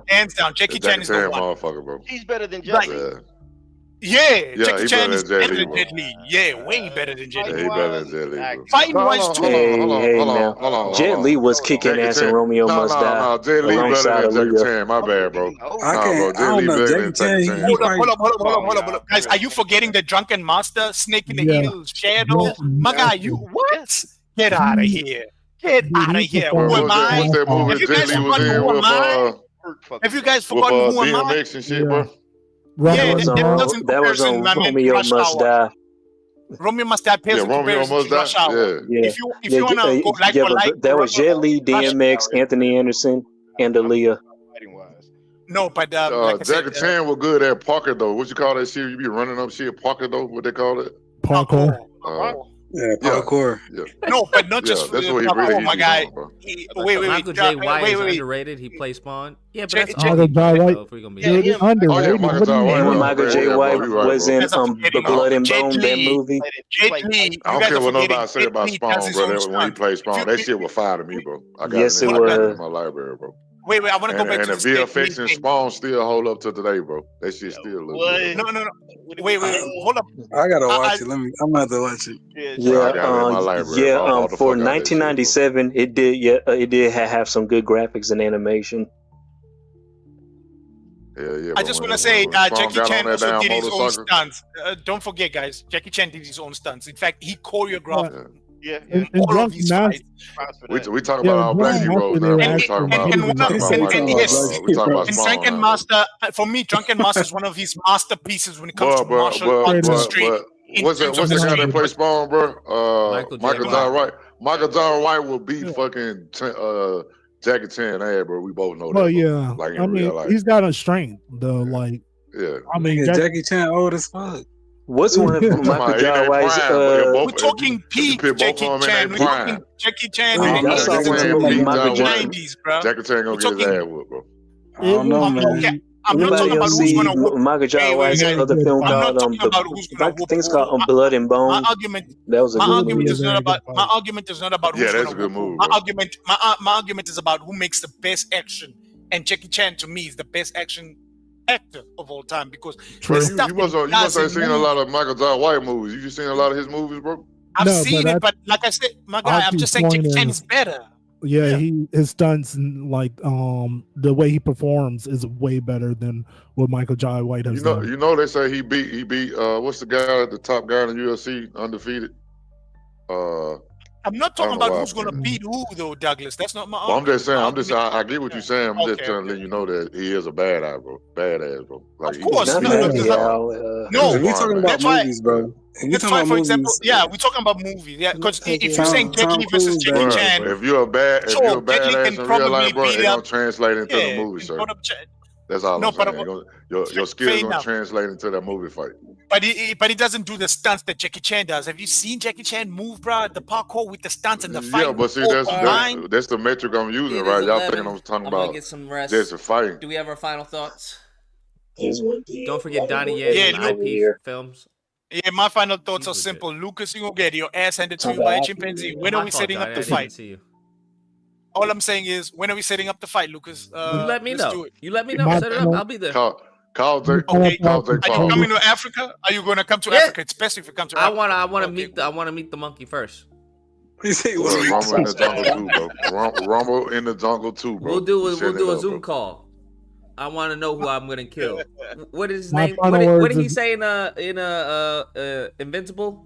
D: Hands down. Jackie Chan is the one.
F: Motherfucker, bro.
G: He's better than Jet Li.
D: Yeah, Jackie Chan is
F: better
D: better
F: than
D: than Jet Li. Yeah, way better than Jet Li.
F: He better than Jet Li, bro.
D: Fighting wise too.
F: Hold on.
E: Jet Li was kicking ass in Romeo Must Die.
F: No, Jet Li better than Jackie Chan. My bad, bro.
D: Hold up. Guys, are you forgetting the Drunken Master, Snake in the Heel, Shadow? My guy, you what? Get out of here. Get out of here. Who am I?
F: What's that movie Jet Li was in with
D: Have you guys forgotten who am I?
F: DMX and shit, bro?
E: That was on Romeo Must Die.
D: Romeo Must Die pales in comparison to Rush Hour. If you want to go like for like,
E: that was Jet Li, DMX, Anthony Anderson, and Aaliyah.
D: No, but
F: like Jackie Chan was good at parkour though. What you call that shit? You be running up shit, parkour though. What they call it?
V: Parkour.
J: Yeah, parkour.
F: Yeah.
D: No, but not just
F: that's what he really
D: my guy.
A: Wait. Michael J. White is underrated. He plays Spawn. Yeah, but that's
V: Michael J. White.
E: And when Michael J. White was in The Blood and Bone, that movie.
F: I don't care what nobody say about Spawn, bro. When he played Spawn, that shit was fire to me, bro. I got it in my library, bro.
D: Wait, I want to go back to
F: the VFX and Spawn still hold up to today, bro. That shit still looks good.
D: No. Wait, hold up.
J: I gotta watch it. I'm gonna have to watch it.
E: For 1997, it did have some good graphics and animation.
F: Yeah.
D: I just want to say, Jackie Chan also did his own stunts. Don't forget, guys, Jackie Chan did his own stunts. In fact, he choreographed. All of these fights.
F: We talk about our black heroes now. We talk about
D: Drunken Master. For me, Drunken Master is one of his masterpieces when it comes to martial arts history.
F: What's the guy that plays Spawn, bro? Michael John White. Michael John White will beat fucking Jackie Chan ass, bro. We both know that.
V: Well, yeah.
F: Like
V: I mean, he's got a strength, though. Like,
F: yeah.
V: I mean,
J: Jackie Chan old as fuck.
E: What's one of
F: I'm talking
E: Michael
F: about in
E: Jai
F: their
E: White's?
F: prime. But
D: We're talking
F: if you
D: peak
F: put both
D: Jackie
F: of them in
D: Chan.
F: their
D: We're
F: prime,
D: talking Jackie Chan
U: I
D: in
U: don't
D: the
U: know.
F: Jackie
D: 80s
U: Something
F: Chan
U: tell
D: and
U: me
F: beat
U: Michael
F: John
D: the
U: Jai.
F: Wayne.
D: 90s, bro.
F: Jackie Chan
D: We're
F: gonna get his
D: talking.
F: ass whooped, bro.
U: I don't know, man.
D: Okay, I'm not
E: Anybody
D: talking about
E: else
D: who's
E: see
D: gonna whoop.
E: Michael Jai
D: Wait,
E: White's
D: guys.
E: other
V: good
E: film
D: I'm
V: fight.
D: not
E: called
D: talking about who's
E: I
D: gonna whoop
E: think it's
D: who.
E: called Blood and
D: My
E: Bone.
D: argument.
E: That was a
D: My
E: good
V: It would
D: argument
V: be a
E: movie.
D: is not
V: very good
D: about. My
V: fight.
D: argument is not about
F: Yeah,
D: who's
F: that's
D: gonna
F: a good
D: whoop who.
F: move,
D: My
F: bro.
D: argument. My argument is about who makes the best action. And Jackie Chan to me is the best action actor of all time because
F: Bro,
D: the
F: you
D: stuff that he
F: you must
D: does
F: have
D: in
F: seen a
D: movies.
F: lot of Michael Jai White movies. You seen a lot of his movies, bro?
D: I've
V: No,
D: seen
V: but
D: it, but like I said, my guy, I'm
V: Aki's
D: just saying
V: point
D: Jackie Chan
V: is,
D: is better.
V: yeah, his stunts and like the way he performs is way better than what Michael Jai White has done.
F: You know they say he beat what's the guy, the top guy in the UFC, undefeated?
D: I'm not
F: I don't
D: talking
F: know
D: about
F: why I
D: who's gonna
F: forget.
D: beat who though, Douglas. That's not my
F: Well, I'm
D: argument.
F: just saying,
D: My
F: I get what you're saying. I'm just
D: Okay,
F: trying to let you know that he is a badass, bro. Badass, bro. Like
D: of course,
E: Not
D: no,
E: that
F: he's
E: Gal.
D: no.
U: If we talking about
D: That's why.
U: movies, bro. If we
D: That's
U: talking
D: why,
U: about
D: for example,
U: movies,
D: yeah, we're talking about movies. Yeah, because if you're saying Jet Li
U: Tom
D: versus
U: Cruise,
D: Jackie
F: Bro,
D: Chan,
F: if you're a
D: sure, Jet Li
F: badass
D: can
F: in real life,
D: probably
F: bro,
D: beat
F: it
D: up.
F: gonna translate into the
D: Yeah,
F: movie,
D: can
F: sir.
D: put up.
F: That's all
D: No,
F: I'm saying. Your skills
D: fair
F: gonna
D: enough.
F: translate into that movie fight.
D: But he doesn't do the stunts that Jackie Chan does. Have you seen Jackie Chan move, bro? The parkour with the stunts and the
F: Yeah,
D: fight
F: but see,
D: all combined.
F: that's the metric I'm using,
A: It
F: right?
A: is
F: Y'all
A: 11.
F: thinking I'm talking
A: I'm gonna
F: about
A: get some rest.
F: just a fighting.
A: Do we have our final thoughts?
E: There's one thing.
A: Don't forget Donnie
D: Yeah,
A: Yen and
E: over
A: IP
E: here.
A: Films.
D: Yeah, my final thoughts are
A: Legit.
D: simple. Lucas, you gonna get your ass handed to
E: Talk
D: you by a
E: about
D: chimpanzee.
E: Aquaman.
D: When are
A: My
D: we
A: fault,
D: setting up
A: Donnie.
D: the
A: I didn't even
D: fight?
A: see you.
D: All I'm saying is, when are we setting up the fight, Lucas?
A: You let me
D: Let's
A: know.
D: do it.
A: You let me know.
V: My
A: Set it up.
V: final-
A: I'll be there.
F: Call Jake.
D: Okay.
F: Call Jake
D: Are you
F: Paul.
D: coming to Africa? Are you gonna come to
A: Yeah.
D: Africa? It's best if you come to Africa.
A: I want to
D: Okay.
A: meet the monkey first.
U: You say
F: Bro, Rumble in the jungle too, bro. Rumble in the jungle too, bro.
A: We'll do
F: We
A: a
F: setting it up,
A: Zoom
F: bro.
A: call. I want to know who I'm gonna kill. What is his
V: My
A: name?
V: final
A: What
V: words
A: did he
V: is-
A: say in Invincible?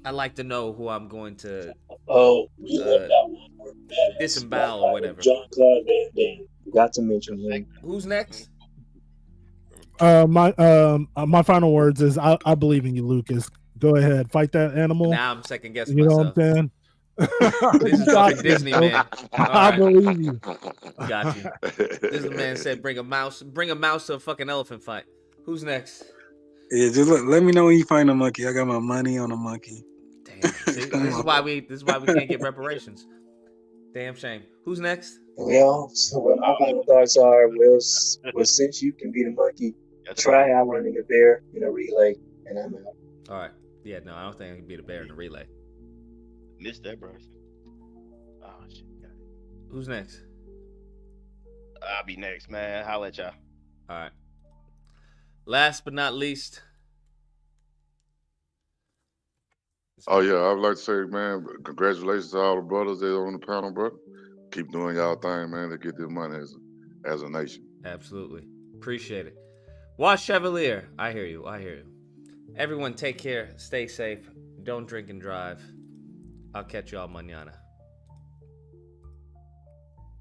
A: I'd like to know who I'm going to disembowel or whatever.
E: Jean-Claude Van Damme. Got to mention him.
A: Who's next?
V: My final words is I believe in you, Lucas. Go ahead, fight that animal.
A: Now I'm second guessing
V: You know
A: myself.
V: what I'm saying?
A: This is
V: Got
A: fucking
V: you,
A: Disney,
V: bro.
A: man. All
V: I
A: right.
V: believe you.
A: Got you. This man said bring a mouse to a fucking elephant fight. Who's next?
U: Yeah, just let me know when you find a monkey. I got my money on a monkey.
A: Damn. See, this is why we can't get reparations. Damn shame. Who's next?
E: Well, so what my final thoughts are, well, since you can beat a monkey, try outrunning a bear in a relay, and I'm out.
A: All right. Yeah, no, I don't think I can beat a bear in a relay.
G: Missed that, bro. Oh shit.
A: Who's next?
G: I'll be next, man. Holla at y'all.
A: All right. Last but not least.
F: Oh yeah, I would like to say, man, congratulations to all the brothers that are on the panel, bro. Keep doing y'all thing, man, to get this money as a nation.
A: Absolutely. Appreciate it. Watch Chevalier. I hear you. Everyone take care. Stay safe. Don't drink and drive. I'll catch y'all mañana.